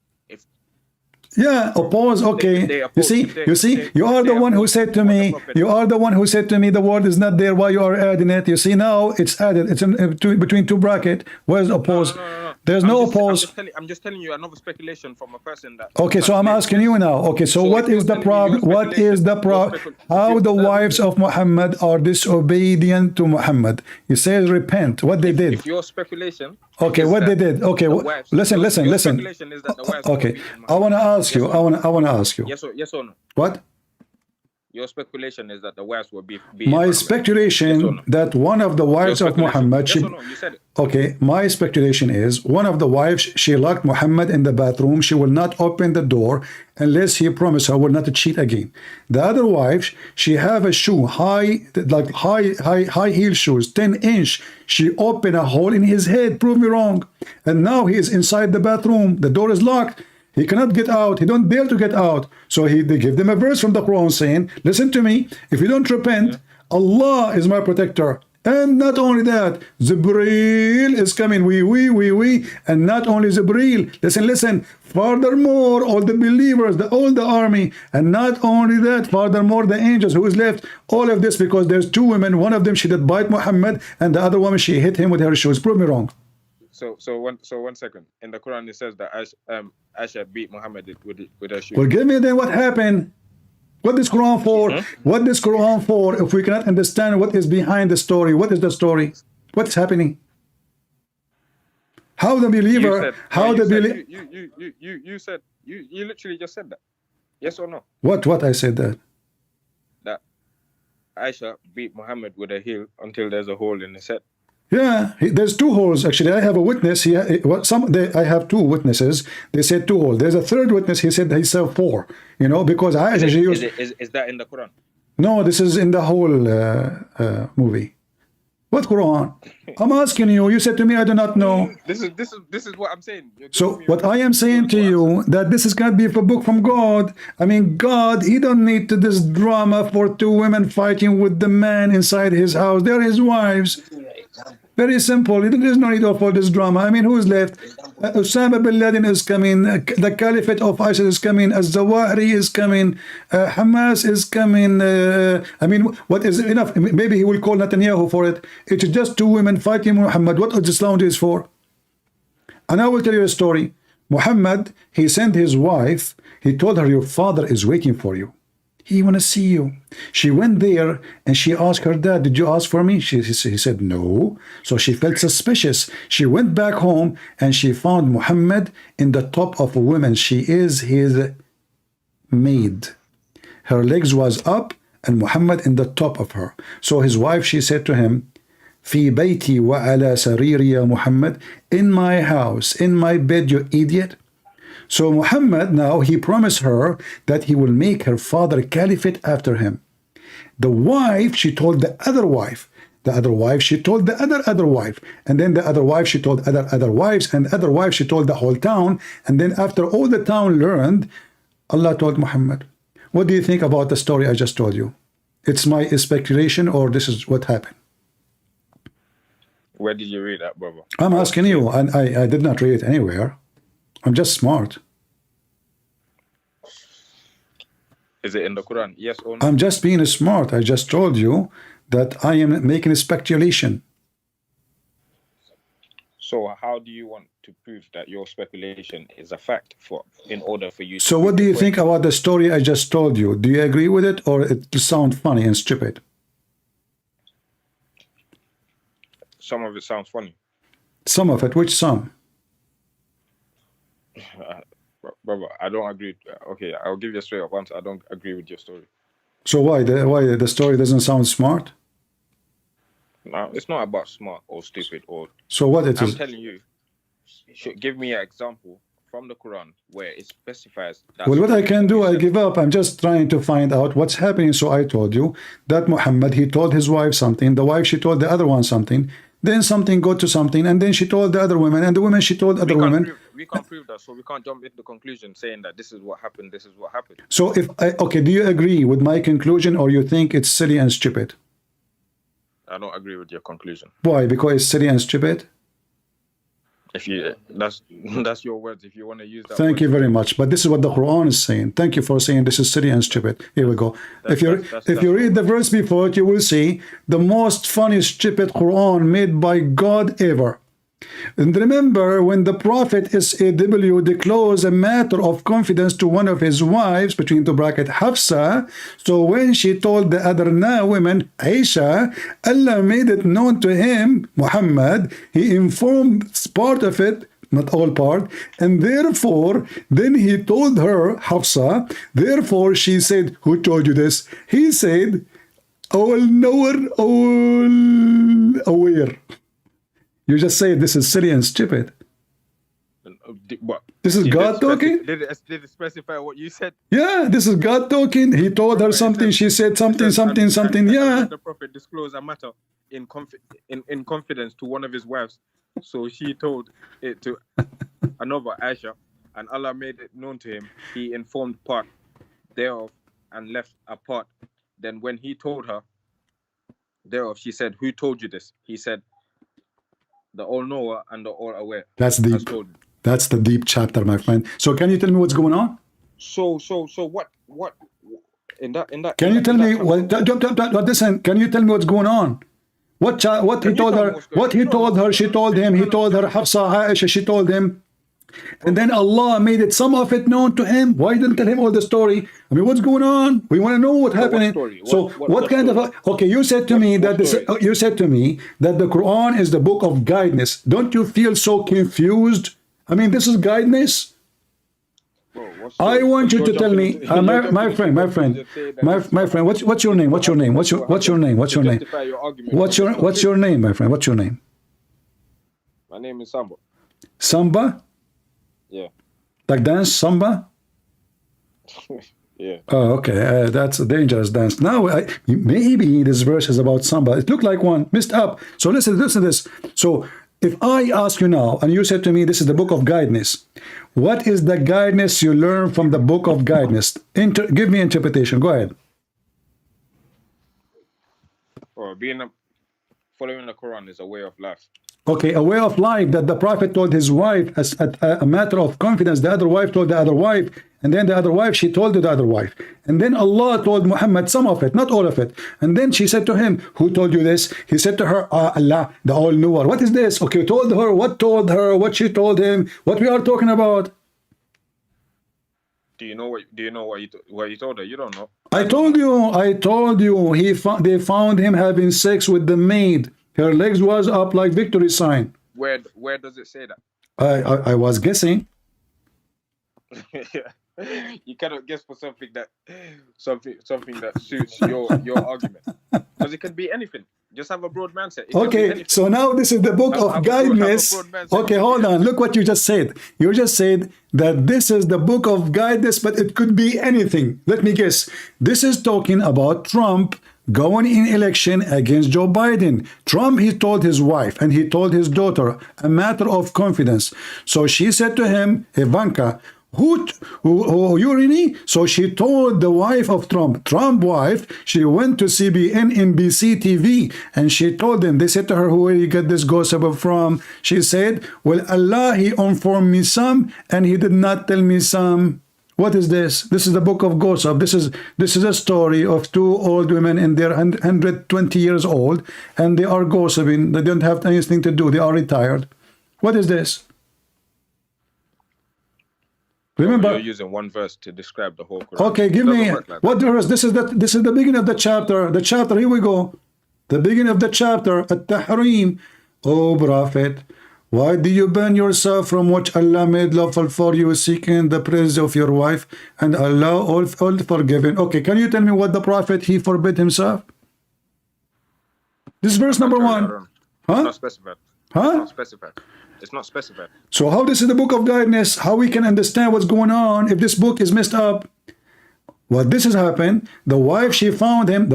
yeah, oppose. Okay. You see, you are the one who said to me, the word is not there. Why you are adding it? You see, now it's added. It's between 2 brackets. Where's oppose? No. There's no oppose. I'm just telling you another speculation from a person that. Okay, so I'm asking you now. Okay, so what is the problem? What is the problem? How the wives of Muhammad are disobedient to Muhammad? He says repent. What they did? If your speculation. Okay, what they did? Okay, listen. Speculation is that the wives okay, I want to ask you. I want to ask you. Yes or no? What? Your speculation is that the wives will be my speculation that one of the wives of Muhammad. Yes or no? You said it. Okay, my speculation is one of the wives, she locked Muhammad in the bathroom. She will not open the door unless he promised her will not cheat again. The other wife, she have a shoe, high heel shoes, 10-inch. She opened a hole in his head. Prove me wrong. And now he is inside the bathroom. The door is locked. He cannot get out. He don't dare to get out. So they give them a verse from the Quran saying, listen to me. If you don't repent, Allah is my protector. And not only that, Jibreel is coming. We. And not only Jibreel. Listen. Furthermore, all the believers, all the army. And not only that, furthermore, the angels who is left. All of this because there's 2 women. One of them, she did bite Muhammad. And the other woman, she hit him with her shoes. Prove me wrong. So one second. In the Quran, it says that Aisha beat Muhammad with her shoe. Well, give me then what happened. What is Quran for? What is Quran for if we cannot understand what is behind the story? What is the story? What's happening? How the believer? You literally just said that. Yes or no? What I said that? That Aisha beat Muhammad with her heel until there's a hole in his head. Yeah, there's 2 holes. Actually, I have a witness. I have 2 witnesses. They said 2 holes. There's a third witness. He said 4. You know, because I actually used. Is that in the Quran? No, this is in the whole movie. What Quran? I'm asking you. You said to me, I do not know. This is what I'm saying. So what I am saying to you that this is going to be a book from God. I mean, God, He don't need to this drama for 2 women fighting with the man inside his house. They're his wives. Very simple. There is no need of all this drama. I mean, who is left? Osama bin Laden is coming. The Caliphate of ISIS is coming. Az-Zawahiri is coming. Hamas is coming. I mean, what is enough? Maybe he will call Netanyahu for it. It's just two women fighting Muhammad. What is Islam is for? And I will tell you a story. Muhammad, he sent his wife. He told her, your father is waiting for you. He want to see you. She went there and she asked her dad, did you ask for me? He said no. So she felt suspicious. She went back home and she found Muhammad in the top of a woman. She is his maid. Her legs was up and Muhammad in the top of her. So his wife, she said to him, في بيتي وعلى سريري يا Muhammad, in my house, in my bed, you idiot. So Muhammad now, he promised her that he will make her father caliphate after him. The wife, she told the other wife. The other wife, she told the other wife. And then the other wife, she told other wives. And the other wife, she told the whole town. And then after all the town learned, Allah told Muhammad. What do you think about the story I just told you? It's my speculation or this is what happened? Where did you read that, brother? I'm asking you, and I did not read it anywhere. I'm just smart. Is it in the Quran? Yes or no? I'm just being smart. I just told you that I am making a speculation. So how do you want to prove that your speculation is a fact in order for you to... So what do you think about the story I just told you? Do you agree with it or it sounds funny and stupid? Some of it sounds funny. Some of it? Which some? Brother, I don't agree. Okay, I'll give you a straight up answer. I don't agree with your story. So why the story doesn't sound smart? No, it's not about smart or stupid or... So what it I'm is? telling you, give me an example from the Quran where it specifies that... Well, what I can do, I give up. I'm just trying to find out what's happening. So I told you that Muhammad, he told his wife something. The wife, she told the other one something. Then something got to something, and then she told the other women, and the women, she told other women. We can't prove that, so we can't jump into the conclusion saying that this is what happened, this is what happened. So okay, do you agree with my conclusion, or you think it's silly and stupid? I don't agree with your conclusion. Why? Because it's silly and stupid? If you that's your words. If you want to use that. Thank you very much. But this is what the Quran is saying. Thank you for saying this is silly and stupid. Here we go. If you read the verse before it, you will see the most funny, stupid Quran made by God ever. And remember, when the Prophet SAW disclosed a matter of confidence to one of his wives, between the bracket Hafsa, so when she told the other women, Aisha, Allah made it known to him, Muhammad, he informed part of it, not all part, and therefore, then he told her, Hafsa, therefore she said, who told you this? He said, all knower, all aware. You just say this is silly and stupid. What? This is God talking? Did it specify what you said? Yeah, this is God talking. He told her something, she said something. Yeah. The Prophet disclosed a matter in confidence to one of his wives. So she told it to another, Aisha, and Allah made it known to him. He informed part thereof and left a part. Then when he told her thereof, she said, who told you this? He said, the all-knower and the all-aware. That's deep. That's the deep chapter, my friend. So can you tell me what's going on? So what in that Can you tell me listen, can you tell me what's going on? What he told her, she told him, he told her, Hafsa, Aisha, she told him. And then Allah made it, some of it known to him. Why didn't tell him all the story? I mean, what's going on? We want to know what's happening. What kind of okay? You said to me that the Quran is the book of guidance. Don't you feel so confused? I mean, this is guidance. I want you to tell me, my friend. What's your name? What's your name, my friend? What's your name? My name is Samba. Samba? Yeah. Like dance, samba? Yeah. Oh, okay. That's a dangerous dance. Now, maybe this verse is about samba. It looked like one messed up. So listen to this. So if I ask you now, and you said to me, this is the book of guidance. What is the guidance you learn from the book of guidance? Give me interpretation. Go ahead. Or following the Quran is a way of life. Okay, a way of life that the Prophet told his wife as a matter of confidence. The other wife told the other wife, and then the other wife, she told the other wife. And then Allah told Muhammad some of it, not all of it. And then she said to him, who told you this? He said to her, Allah, the all-knower. What is this? Okay, told her, what she told him, what we are talking about. Do you know what you told her? You don't know. I told you, they found him having sex with the maid. Her legs was up like victory sign. Where does it say that? I was guessing. You cannot guess for something that suits your argument, because it could be anything. Just have a broad mindset. Okay, so now this is the book of guidance. Okay, hold on. Look what you just said. You just said that this is the book of guidance, but it could be anything. Let me guess. This is talking about Trump going in election against Joe Biden. Trump, he told his wife and he told his daughter a matter of confidence. So she said to him, Ivanka, who you really? So she told the wife of Trump wife, she went to CBN, NBC TV, and she told them, they said to her, where you get this gossip from? She said, well, Allah, he informed me some, and he did not tell me some. What is this? This is the book of gossip. This is a story of two old women, and they're 120 years old, and they are gossiping. They don't have anything to do. They are retired. What is this? Remember, you're using one verse to describe the whole Quran. Okay, give me what verse? This is the beginning of the chapter. The chapter. Here we go. The beginning of the chapter. At-Tahrim. O Prophet, why do you ban yourself from what Allah made lawful for you, seeking the praise of your wife, and Allah all forgiven? Okay, can you tell me what the Prophet he forbid himself? This is verse number 1. Huh? Not specified. Huh? It's not specified. It's not specified. So how this is the book of guidance? How we can understand what's going on if this book is messed up? What this has happened, the wife she found him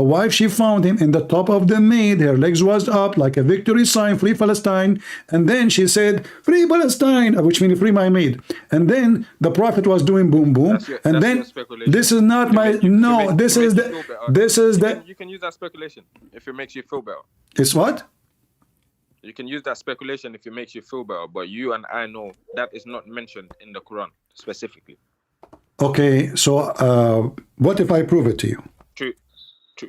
in the top of the maid, her legs was up like a victory sign, free Palestine, and then she said, free Palestine, which means free my maid. And then the Prophet was doing boom boom, and then this is not my, no, this is the, you can use that speculation if it makes you feel better. It's what? You can use that speculation if it makes you feel better, but you and I know that is not mentioned in the Quran specifically. Okay, so what if I prove it to you?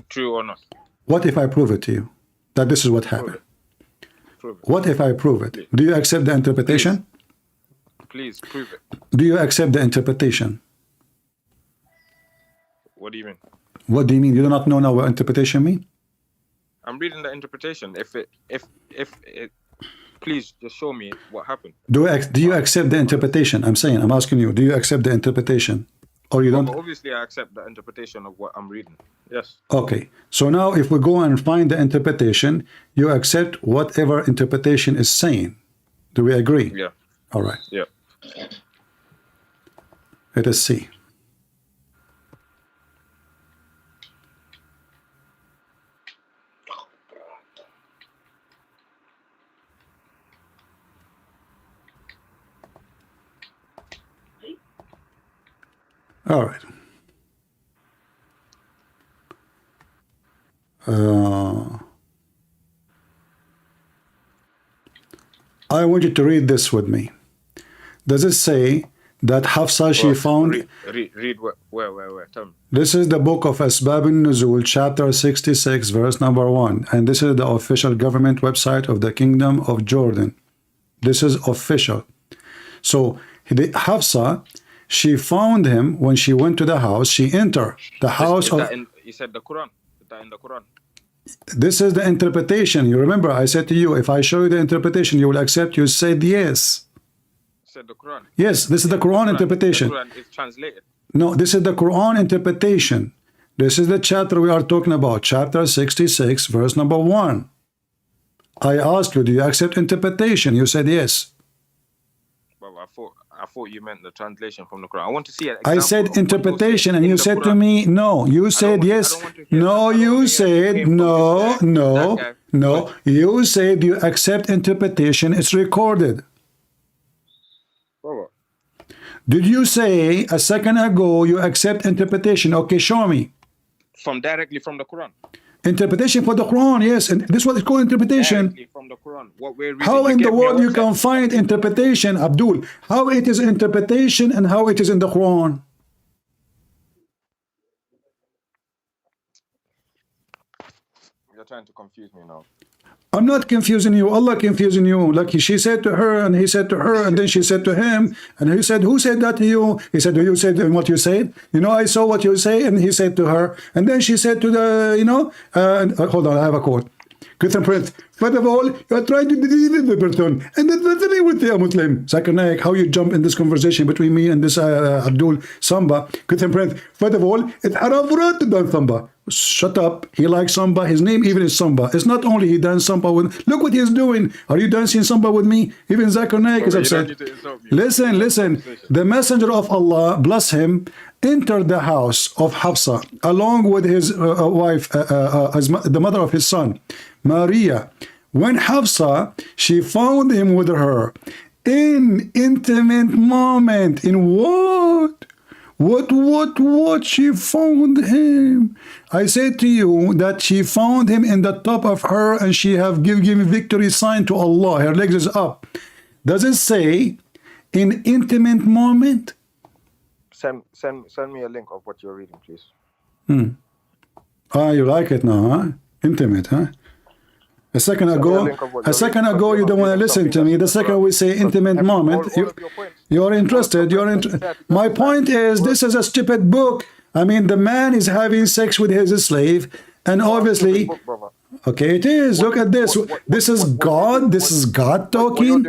True or not? What if I prove it to you that this is what happened? Prove it. What if I prove it? Please. Do you accept the interpretation? Please prove it. Do you accept the interpretation? What do you mean? What do you mean? You do not know now what interpretation means? I'm reading the interpretation. If it, please just show me what happened. Do you accept the interpretation? I'm asking you, do you accept the interpretation? Or you don't? Well, obviously, I accept the interpretation of what I'm reading. Yes. Okay. So now if we go and find the interpretation, you accept whatever interpretation is saying. Do we agree? Yeah. All right. Yeah. Let us see. All right. I want you to read this with me. Does it say that Hafsa she found? Read where? Tell me. This is the book of Asbab al-Nuzul, chapter 66, verse number 1. And this is the official government website of the Kingdom of Jordan. This is official. So Hafsa, she found him when she went to the house. She entered the house of... You said the Quran. Is that in the Quran? This is the interpretation. You remember, I said to you, if I show you the interpretation, you will accept. You said yes. Said the Quran. Yes, this is the Quran interpretation. The Quran is translated. No, this is the Quran interpretation. This is the chapter we are talking about, chapter 66, verse number 1. I asked you, do you accept interpretation? You said yes. Well, I thought you meant the translation from the Quran. I want to see it. I said interpretation, and you said to me, no. You said yes. No, you said no. You said you accept interpretation. It's recorded. Brother. Did you say a second ago you accept interpretation? Okay, show me. Directly from the Quran. Interpretation for the Quran, yes, and this is what is called interpretation. Directly from the Quran. What we're reading. How in the get me world you upset. can find interpretation, Abdul? How it is interpretation and how it is in the Quran? You're trying to confuse me now. I'm not confusing you. Allah confusing you. Like she said to her, and he said to her, and then she said to him, and he said, "Who said that to you?" He said, "You said what you said. You know, I saw what you say." And he said to her, and then she said to the, you know, hold on, I have a quote. Good and Prince. First of all, you are trying to deceive the person, and then what's the name with the Muslim? Second, how you jump in this conversation between me and this Abdul Samba? Good and Prince. First of all, it's haram for us to dance Samba. Shut up. He likes Samba. His name even is Samba. It's not only he dance Samba with. Look what he's doing. Are you dancing Samba with me? Even Zakir Naik is upset. Listen, listen. The Messenger of Allah, bless him, entered the house of Hafsa along with his wife, the mother of his son, Maria. When Hafsa, she found him with her in intimate moment. In what? What? She found him. I said to you that she found him in the top of her and she have given victory sign to Allah. Her legs is up. Does it say in intimate moment? Send me a link of what you're reading, please. Ah, you like it now, huh? Intimate, huh? A second ago, you don't want to listen to me. The second we say intimate moment, you're interested. My point is, this is a stupid book. I mean, the man is having sex with his slave, and obviously, okay, it is. Look at this. This is God. This is God talking.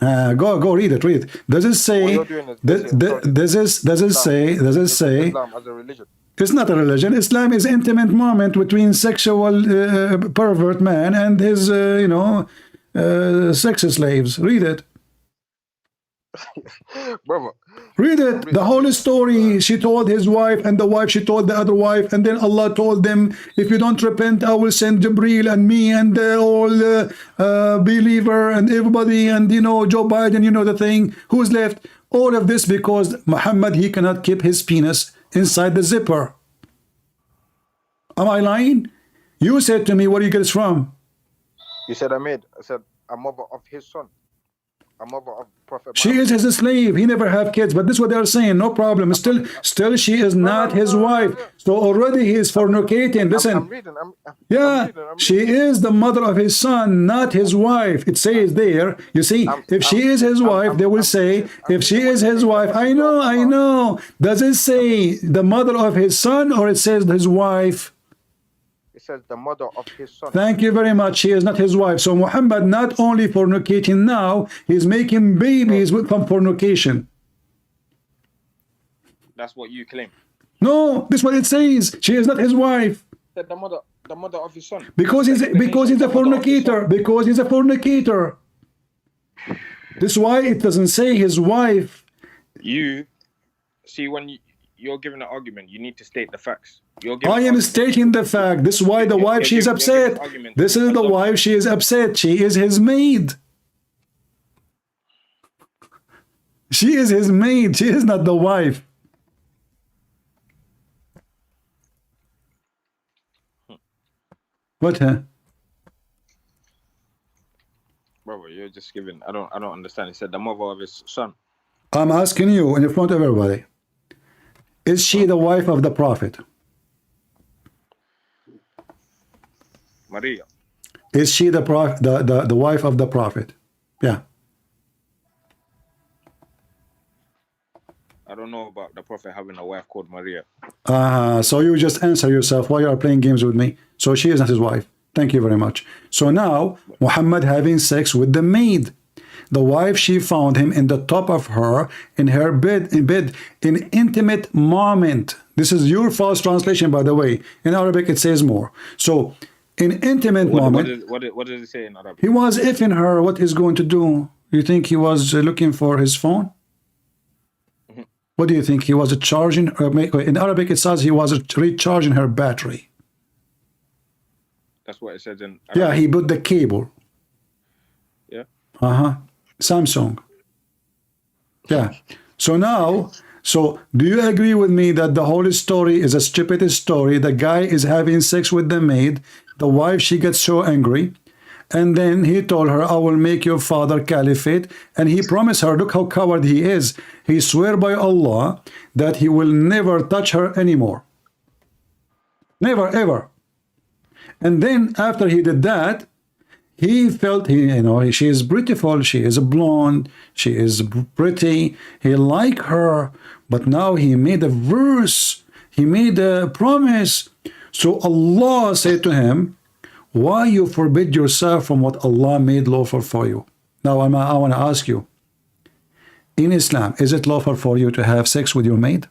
Go read it. Read it. Does it say? Does it say? Islam as a religion. It's not a religion. Islam is intimate moment between sexual pervert man and his, sex slaves. Read it. Brother. Read it. The whole story. She told his wife, and the wife, she told the other wife, and then Allah told them, if you don't repent, I will send Jibreel and me and all believer and everybody, and Joe Biden, the thing. Who's left? All of this because Muhammad, he cannot keep his penis inside the zipper. Am I lying? You said to me, where do you get this from? You said I said a mother of his son. A mother of Prophet Muhammad. She is his slave. He never have kids, but this is what they are saying. No problem. Still, she is not his wife. So already he is fornicating. Listen. I'm reading. She is the mother of his son, not his wife. It says there. You see, if she is his wife, they will say, if she is his wife, I know. Does it say the mother of his son, or it says his wife? It says the mother of his son. Thank you very much. She is not his wife. So Muhammad not only fornicating now, he's making babies from fornication. That's what you claim. No, this is what it says. She is not his wife. The mother of his son. Because he's a fornicator. Because he's a fornicator. This is why it doesn't say his wife. You see, when you're giving an argument, you need to state the facts. I am stating the fact. This is why the wife, she is upset. This is the wife, she is upset. She is his maid. She is his maid. She is not the wife. What, huh? Brother, you're just giving. I don't understand. He said the mother of his son. I'm asking you in front of everybody. Is she the wife of the prophet? Maria. Is she the wife of the prophet? Yeah. I don't know about the prophet having a wife called Maria. So you just answer yourself why you are playing games with me. So she is not his wife. Thank you very much. So now Muhammad having sex with the maid. The wife, she found him in the top of her, in her bed, in intimate moment. This is your false translation, by the way. In Arabic, it says more. So, in intimate moment. What does it say in Arabic? He was ifing her. What he's going to do? You think he was looking for his phone? What do you think? He was charging? In Arabic, it says he was recharging her battery. That's what it says in Arabic. Yeah, he put the cable. Yeah. Samsung. Yeah. So now So do you agree with me that the whole story is a stupid story? The guy is having sex with the maid. The wife, she gets so angry. And then he told her, I will make your father caliphate. And he promised her, look how coward he is. He swear by Allah that he will never touch her anymore. Never, ever. And then after he did that, he felt, she is beautiful, she is blonde, she is pretty, he liked her, but now he made a verse, he made a promise. So Allah said to him, why you forbid yourself from what Allah made lawful for you? Now I want to ask you, in Islam, is it lawful for you to have sex with your maid?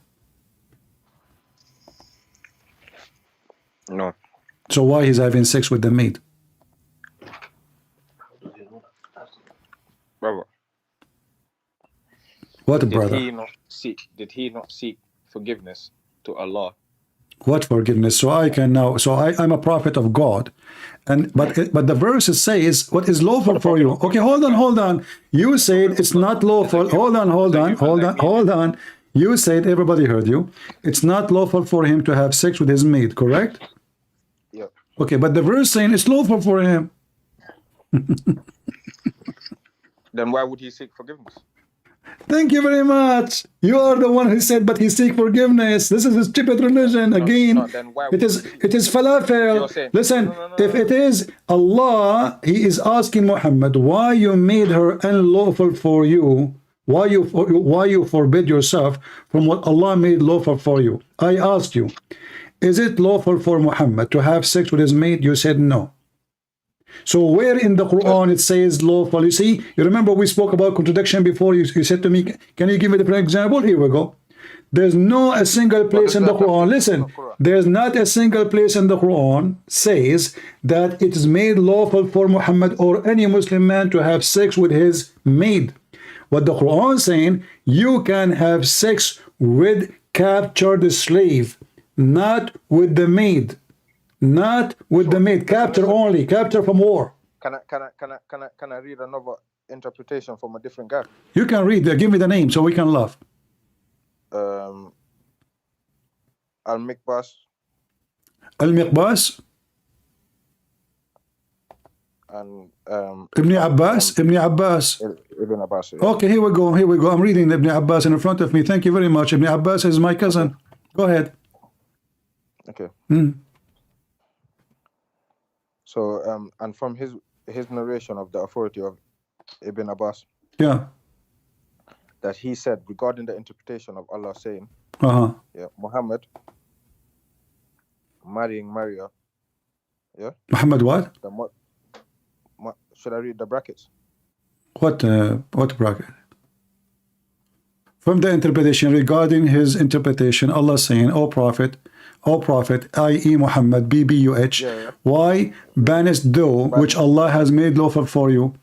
No. So why he's having sex with the maid? Brother. What, brother? Did he not seek forgiveness to Allah? What forgiveness? So I can now. So I'm a prophet of God, but the verse says what is lawful for you. Okay, hold on. You said it's not lawful. Hold on. You said, everybody heard you. It's not lawful for him to have sex with his maid, correct? Yeah. Okay, but the verse saying it's lawful for him. Then why would he seek forgiveness? Thank you very much. You are the one who said, but he seek forgiveness. This is a stupid religion. Again, it is falafel. Listen, if it is Allah, he is asking Muhammad, why you made her unlawful for you? Why you forbid yourself from what Allah made lawful for you? I asked you, is it lawful for Muhammad to have sex with his maid? You said no. So where in the Quran it says lawful? You see, you remember we spoke about contradiction before. You said to me, can you give me a different example? Here we go. There's no a single place in the Quran. Listen, there's not a single place in the Quran says that it is made lawful for Muhammad or any Muslim man to have sex with his maid. What the Quran is saying, you can have sex with captured slave, not with the maid. Not with the maid. Capture only. Capture from war. Can I read another interpretation from a different guy? You can read. Give me the name so we can laugh. Al-Mikbas. Al-Mikbas. And Ibn Abbas. Ibn Abbas. Ibn Abbas. Yeah. Okay, here we go. I'm reading Ibn Abbas in front of me. Thank you very much. Ibn Abbas is my cousin. Go ahead. Okay. So, and from his narration of the authority of Ibn Abbas, yeah, that he said regarding the interpretation of Allah saying, yeah, Muhammad marrying Maria, yeah. Muhammad what? Should I read the brackets? What bracket? From the interpretation, regarding his interpretation, Allah saying, O Prophet, i.e. Muhammad, BBUH, why banest thou, which Allah has made lawful for you,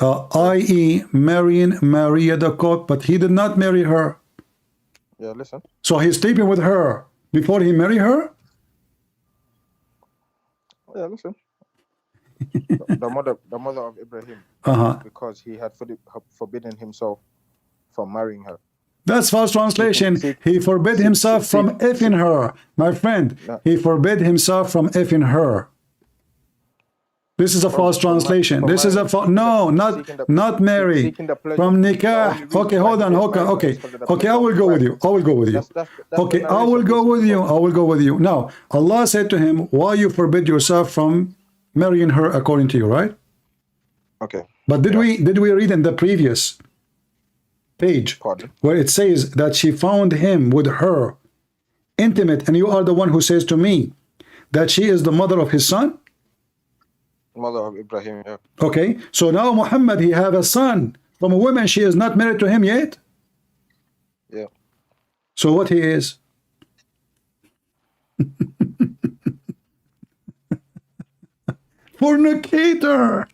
i.e. marrying Maria the court, but he did not marry her. Yeah, listen. So he's sleeping with her before he married her? Yeah, listen. the mother of Ibrahim, because he had forbidden himself from marrying her. That's false translation. He forbid himself from effing her. My friend, he forbid himself from effing her. This is a false translation. This is a no, not Mary. From nikah. Okay, hold on. Okay, I will go with you. Okay, I will go with you. Now, Allah said to him, why you forbid yourself from marrying her according to you, right? Okay. But did we read in the previous page where it says that she found him with her intimate, and you are the one who says to me that she is the mother of his son? Mother of Ibrahim, yeah. Okay, so now Muhammad, he have a son from a woman, she is not married to him yet? Yeah. So what he is? Fornicator.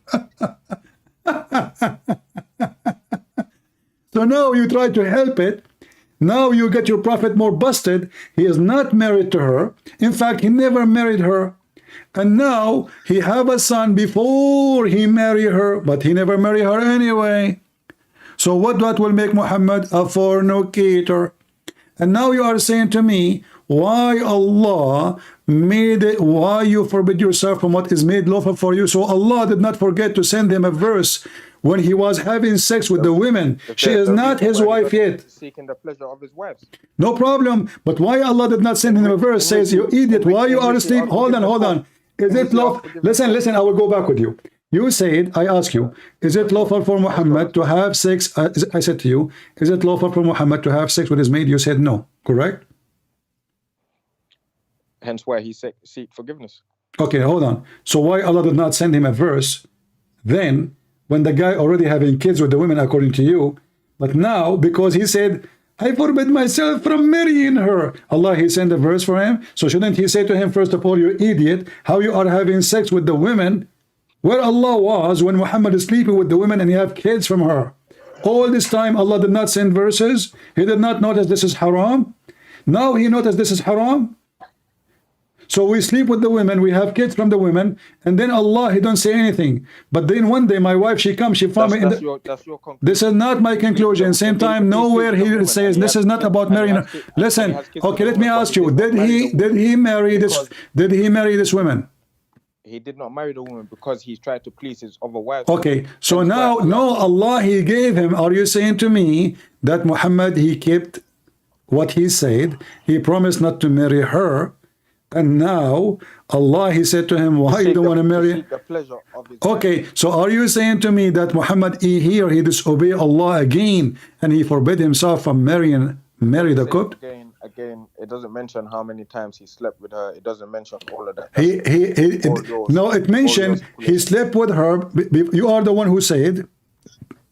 So now you try to help it. Now you get your prophet more busted. He is not married to her. In fact, he never married her. And now he have a son before he marry her, but he never marry her anyway. So what will make Muhammad a fornicator? And now you are saying to me, why Allah made it, why you forbid yourself from what is made lawful for you? So Allah did not forget to send him a verse when he was having sex with the women. She is not his wife yet. Seeking the pleasure of his wives. No problem. But why Allah did not send him a verse says, you idiot, why you are asleep? Hold on. Is it lawful? Listen, I will go back with you. You said, I ask you, is it lawful for Muhammad to have sex? I said to you, is it lawful for Muhammad to have sex with his maid? You said no, correct? Hence why he seek forgiveness. Okay, hold on. So why Allah did not send him a verse then when the guy already having kids with the women according to you, but now because he said, I forbid myself from marrying her, Allah, he sent a verse for him? So shouldn't he say to him, first of all, you idiot, how you are having sex with the women where Allah was when Muhammad is sleeping with the women and he have kids from her? All this time Allah did not send verses. He did not notice this is haram. Now he noticed this is haram. So we sleep with the women, we have kids from the women, and then Allah, he don't say anything. But then one day my wife, she comes, she found me in the... That's your conclusion. This is not my conclusion. Same time, nowhere he says this is not about marrying. Listen, okay, let me ask you, did he marry this woman? He did not marry the woman because he tried to please his other wives. Okay, so now, no, Allah, he gave him, are you saying to me that Muhammad, he kept what he said, he promised not to marry her, and now Allah, he said to him, why you don't want to marry? The pleasure of his okay, so are you saying to me that Muhammad here, he disobeyed Allah again, and he forbid himself from marry the cook? Again, it doesn't mention how many times he slept with her. It doesn't mention all of that. No, it mentioned he slept with her. You are the one who said,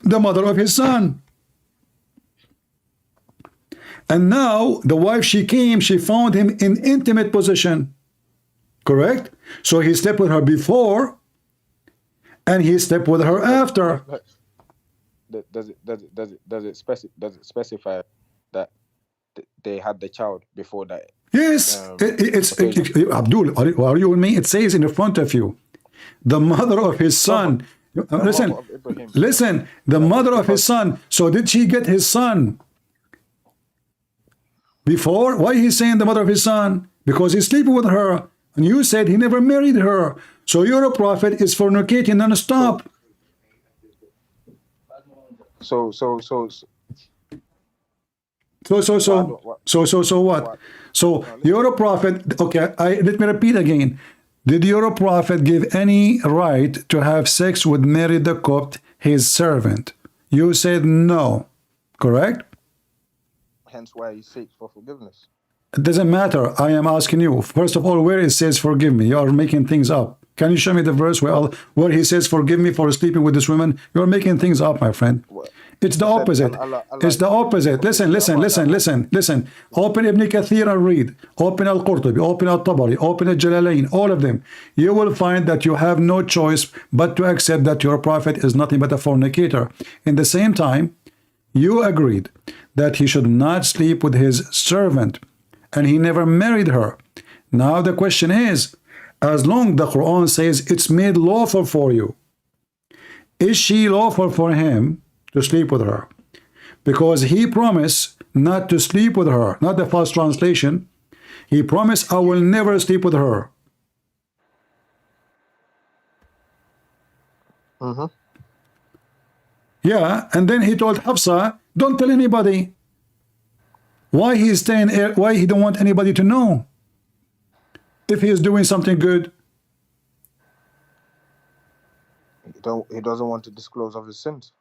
the mother of his son. And now the wife, she came, she found him in intimate position. Correct? So he slept with her before and he slept with her after. Does it specify that they had the child before that? Yes, Abdul, are you with me? It says in the front of you, the mother of his son. Listen, the mother of his son. So did she get his son before? Why he's saying the mother of his son? Because he's sleeping with her, and you said he never married her. So your prophet is fornicating non-stop. So what? So your prophet, okay, let me repeat again. Did your prophet give any right to have sex with Mary the Copt, his servant? You said no, correct? Hence why he seeks for forgiveness. It doesn't matter. I am asking you. First of all, where it says forgive me? You are making things up. Can you show me the verse where he says forgive me for sleeping with this woman? You are making things up, my friend. It's the opposite. It's the opposite. Listen. Open Ibn Kathir and read. Open Al-Qurtubi, open Al-Tabari, open Al-Jalalain, all of them. You will find that you have no choice but to accept that your prophet is nothing but a fornicator. In the same time, you agreed that he should not sleep with his servant, and he never married her. Now the question is, as long the Quran says it's made lawful for you, is she lawful for him to sleep with her? Because he promised not to sleep with her, not the false translation. He promised, I will never sleep with her. Yeah, and then he told Hafsa, don't tell anybody. Why he's staying? Why he don't want anybody to know if he is doing something good? He doesn't want to disclose of his sins.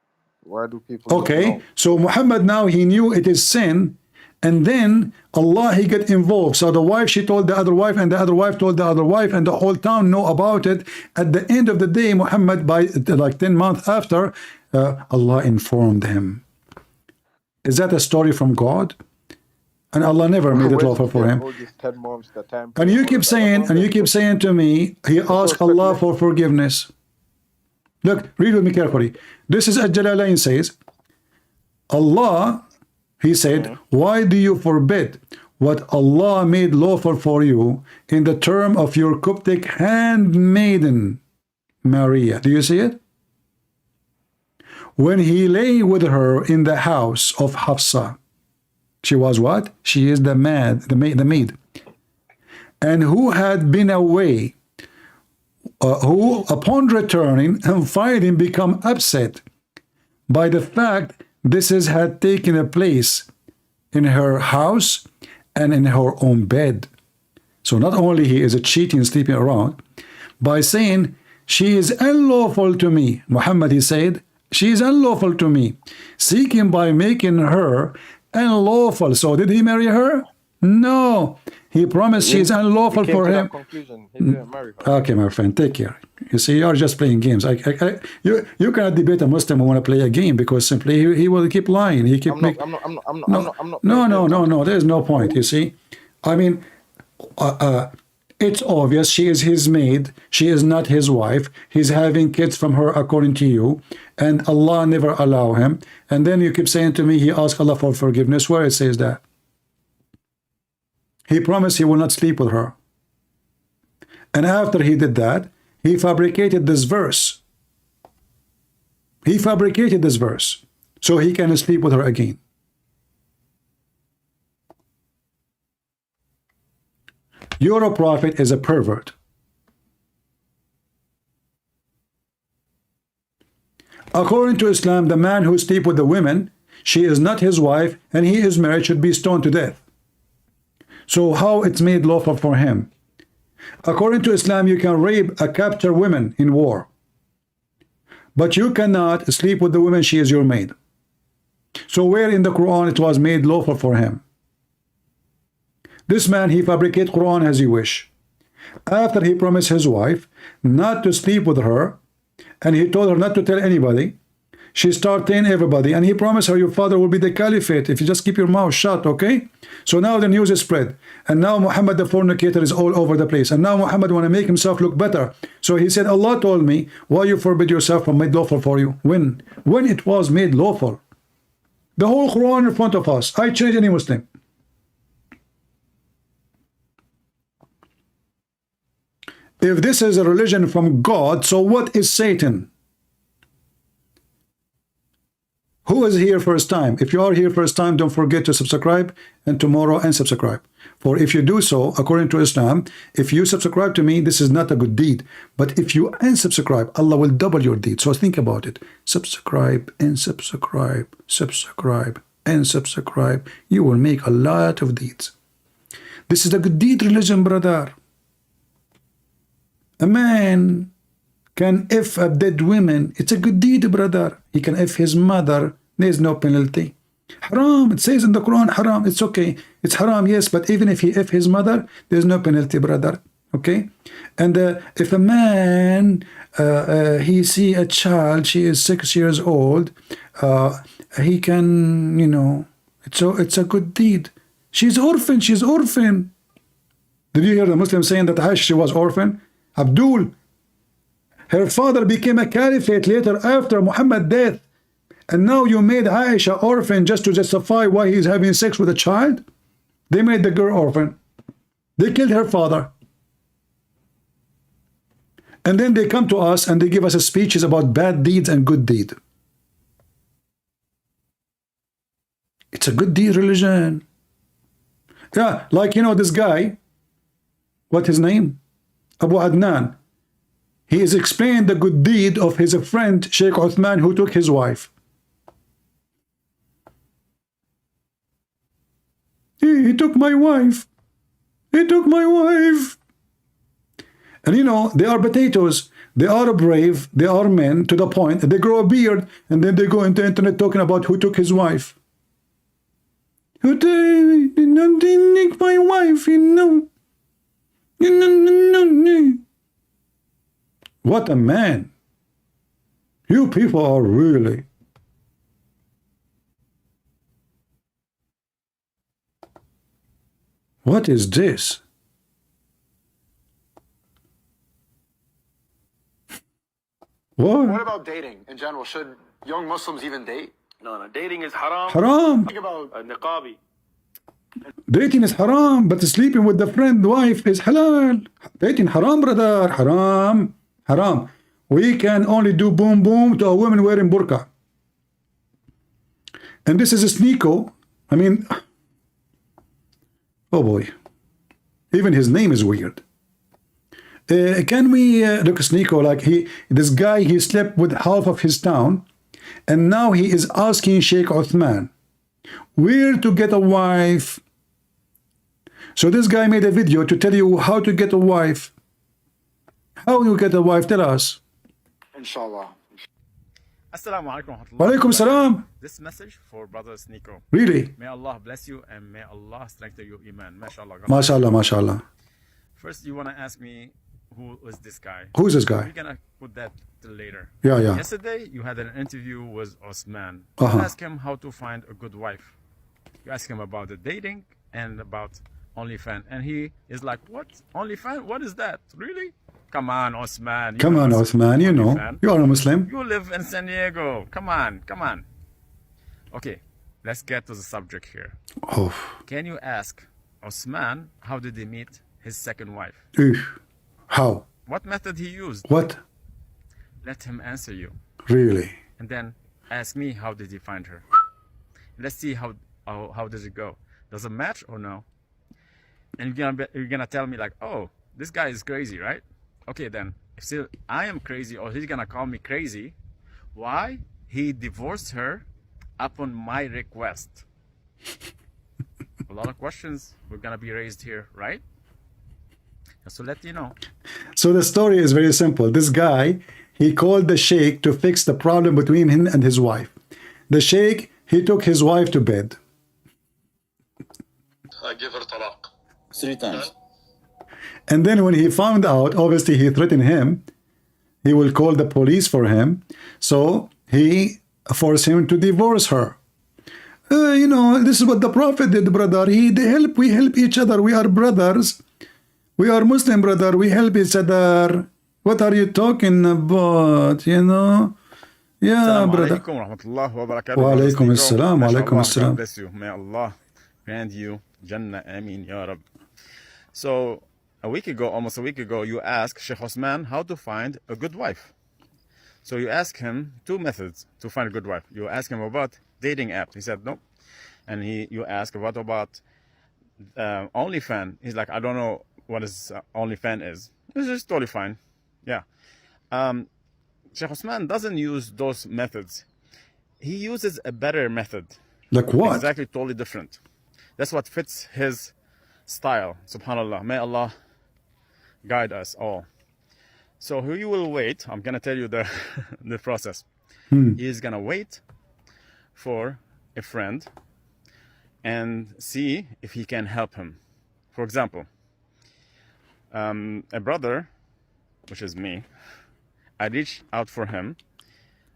Why do people? Okay, so Muhammad now he knew it is sin, and then Allah he get involved. So the wife, she told the other wife, and the other wife told the other wife, and the whole town know about it. At the end of the day, Muhammad, by like 10 months after, Allah informed him. Is that a story from God? And Allah never made it lawful for him. And you keep saying to me, he asked Allah for forgiveness. Look, read with me carefully. This is Al-Jalalain says, Allah, he said, why do you forbid what Allah made lawful for you in the term of your Coptic handmaiden, Maria? Do you see it? When he lay with her in the house of Hafsa, She was what? She is the maid. And who had been away, who upon returning and finding become upset by the fact this had taken a place in her house and in her own bed. So not only he is a cheating, sleeping around, by saying, she is unlawful to me. Muhammad, he said, she is unlawful to me, seeking by making her unlawful. So did he marry her? No. He promised she is unlawful for him. Conclusion. He didn't marry her. Okay, my friend, take care. You see, you are just playing games. You cannot debate a Muslim who want to play a game, because simply he will keep lying. He keep I'm not. No. There is no point. You see, I mean, it's obvious she is his maid. She is not his wife. He's having kids from her, according to you, and Allah never allow him. And then you keep saying to me, he asked Allah for forgiveness. Where it says that? He promised he will not sleep with her. And after he did that, he fabricated this verse. He fabricated this verse so he can sleep with her again. Your prophet is a pervert. According to Islam, the man who sleeps with the women, she is not his wife, and he is married, should be stoned to death. So how it's made lawful for him? According to Islam, you can rape or capture women in war, but you cannot sleep with the woman. She is your maid. So where in the Quran it was made lawful for him? This man, he fabricates Quran as he wish. After he promised his wife not to sleep with her, and he told her not to tell anybody, she started telling everybody, and he promised her, your father will be the caliphate if you just keep your mouth shut, okay? So now the news is spread, and now Muhammad the fornicator is all over the place, and now Muhammad want to make himself look better. So he said, Allah told me, why you forbid yourself from made lawful for you? When it was made lawful. The whole Quran in front of us. I change any Muslim. If this is a religion from God, so what is Satan? Who is here first time? If you are here first time, don't forget to subscribe, and tomorrow unsubscribe. For if you do so, according to Islam, if you subscribe to me, this is not a good deed. But if you unsubscribe, Allah will double your deed. So think about it. Subscribe and subscribe, subscribe and subscribe. You will make a lot of deeds. This is a good deed religion, brother. A man can F a dead woman. It's a good deed, brother. He can F his mother. There's no penalty. Haram. It says in the Quran, haram. It's okay. It's haram, yes. But even if he F his mother, there's no penalty, brother. Okay? And if a man, he see a child, she is 6 years old, he can, you know, it's a good deed. She's orphan. She's orphan. Did you hear the Muslim saying that Aisha was orphan? Abdul, her father became a caliphate later after Muhammad's death, and now you made Aisha orphan just to justify why he's having sex with a child? They made the girl orphan. They killed her father. And then they come to us and they give us speeches about bad deeds and good deed. It's a good deed religion. Yeah, like, you know, this guy, what's his name? Abu Adnan. He is explaining the good deed of his friend Sheikh Uthman, who took his wife. He took my wife. He took my wife. And you know, they are potatoes. They are brave. They are men to the point. They grow a beard and then they go into the internet talking about who took his wife. Who did not take my wife, you know. What a man. You people are really. What is this? What about dating in general? Should young Muslims even date? No, dating is haram. Haram. Think about Niqabi. Dating is haram, but sleeping with the friend wife is halal. Dating haram, brother. Haram. Haram. We can only do boom boom to a woman wearing burqa. And this is a sneako. I mean, Oh boy. Even his name is weird. Can we look at Nico, like this guy, he slept with half of his town, and now he is asking Sheikh Uthman where to get a wife. So this guy made a video to tell you how to get a wife. How you get a wife? Tell us. Inshallah. Assalamu alaikum. Wa alaikum salam. This message for Brother Nico. Really? May Allah bless you and may Allah strengthen your iman. MashaAllah. MashaAllah, MashaAllah. First, you want to ask me who is this guy? Who's this guy? We're going to put that till later. Yeah, yeah. Yesterday, you had an interview with Osman. Uh-huh. You asked him how to find a good wife. You ask him about the dating and about OnlyFans. And he is like, what? OnlyFans? What is that? Really? Come on, Osman. Come on, Uthman, you know. You are a Muslim. You live in San Diego. Come on, come on. Okay, let's get to the subject here. Oh. Can you ask Osman how did he meet his second wife? How? What method he used? What? Let him answer you. Really? And then ask me how did he find her. Let's see how does it go. Does it match or no? And you're gonna tell me like, oh, this guy is crazy, right? Okay, then if still I am crazy or he's gonna call me crazy, why he divorced her upon my request? A lot of questions were gonna be raised here, right? Just to let you know. So the story is very simple. This guy, he called the sheikh to fix the problem between him and his wife. The sheikh, he took his wife to bed. I give her talaq 3 times. And then when he found out, obviously he threatened him. He will call the police for him. So he forced him to divorce her. You know, this is what the Prophet did, brother. We help each other. We are brothers. We are Muslim, brother. We help each other. What are you talking about? You know? Yeah, brother. Wa alaikum assalam. Wa alaikum assalam. Bless you. May Allah grant you Jannah. Ameen, Ya Rab. So, almost a week ago, you asked Sheikh Osman how to find a good wife. So you ask him 2 methods to find a good wife. You ask him about dating app. He said no. And you ask what about OnlyFans. He's like, I don't know what is OnlyFans is. It's just totally fine. Yeah. Sheikh Osman doesn't use those methods. He uses a better method. Like what? Exactly, totally different. That's what fits his style. Subhanallah. May Allah guide us all. So he will wait. I'm gonna tell you the the process. He's gonna wait for a friend and see if he can help him. For example, a brother, which is me, I reached out for him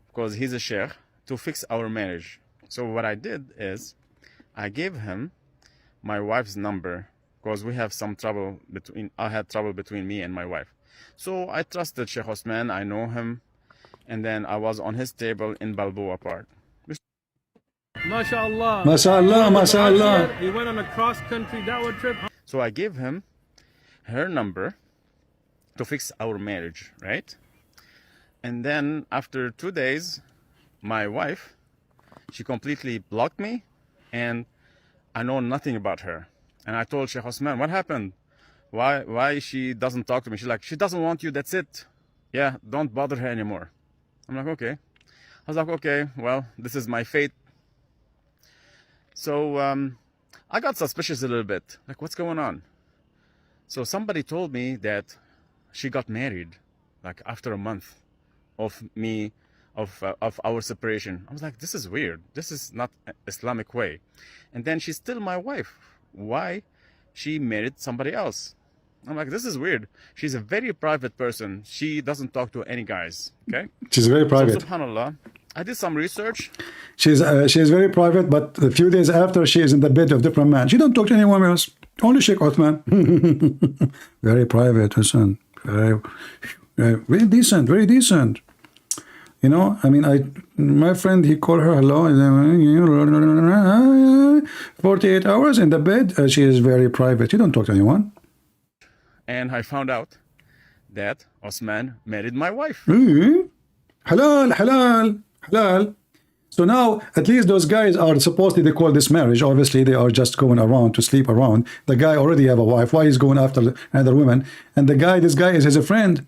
because he's a sheikh to fix our marriage. So what I did is I gave him my wife's number because we have some trouble I had trouble between me and my wife. So I trusted Sheikh Osman, I know him, and then I was on his table in Balboa Park. MashaAllah. MashaAllah, MashaAllah. He went on a cross-country dawah trip. So I gave him her number to fix our marriage, right? And then after 2 days, my wife, she completely blocked me and I know nothing about her. And I told Sheikh Osman, what happened? Why she doesn't talk to me? She's like, she doesn't want you, that's it. Yeah, don't bother her anymore. I'm like, okay. I was like, okay, well, this is my fate. So I got suspicious a little bit. Like, what's going on? So somebody told me that she got married, like after a month of our separation. I was like, this is weird. This is not Islamic way. And then she's still my wife. Why she married somebody else? I'm like, this is weird. She's a very private person. She doesn't talk to any guys. Okay. She's very private. So, subhanallah, I did some research. She's very private, but a few days after, she is in the bed of different man. She don't talk to anyone else. Only Sheikh Uthman. Very private, listen. Very decent, very decent. You know, I mean, my friend, he called her, hello, 48 hours in the bed. She is very private. She don't talk to anyone. And I found out that Osman married my wife. Halal, halal, halal. So now, at least those guys are supposedly, they call this marriage. Obviously, they are just going around to sleep around. The guy already have a wife. Why he's going after another woman? And the guy, this guy is his friend.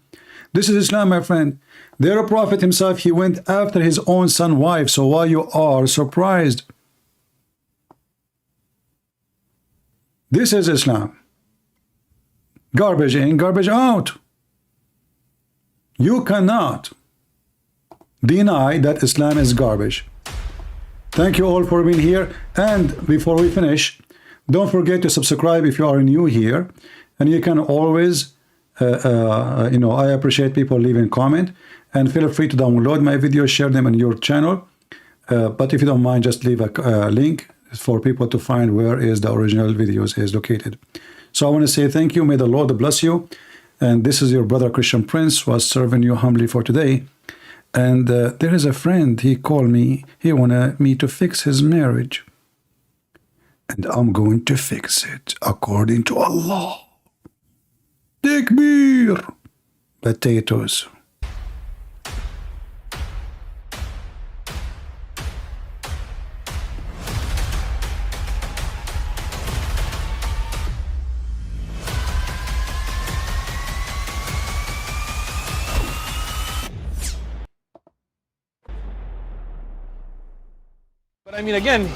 This is Islam, my friend. Their prophet himself, he went after his own son's wife. So why you are surprised? This is Islam. Garbage in, garbage out. You cannot deny that Islam is garbage. Thank you all for being here. And before we finish, don't forget to subscribe if you are new here. And you can always, I appreciate people leaving comment. And feel free to download my videos, share them on your channel. But if you don't mind, just leave a link for people to find where is the original videos is located. So I want to say thank you. May the Lord bless you. And this is your brother Christian Prince, was serving you humbly for today. And there is a friend, he called me, he wanted me to fix his marriage. And I'm going to fix it according to Allah. Takbir! Potatoes. But I mean, again,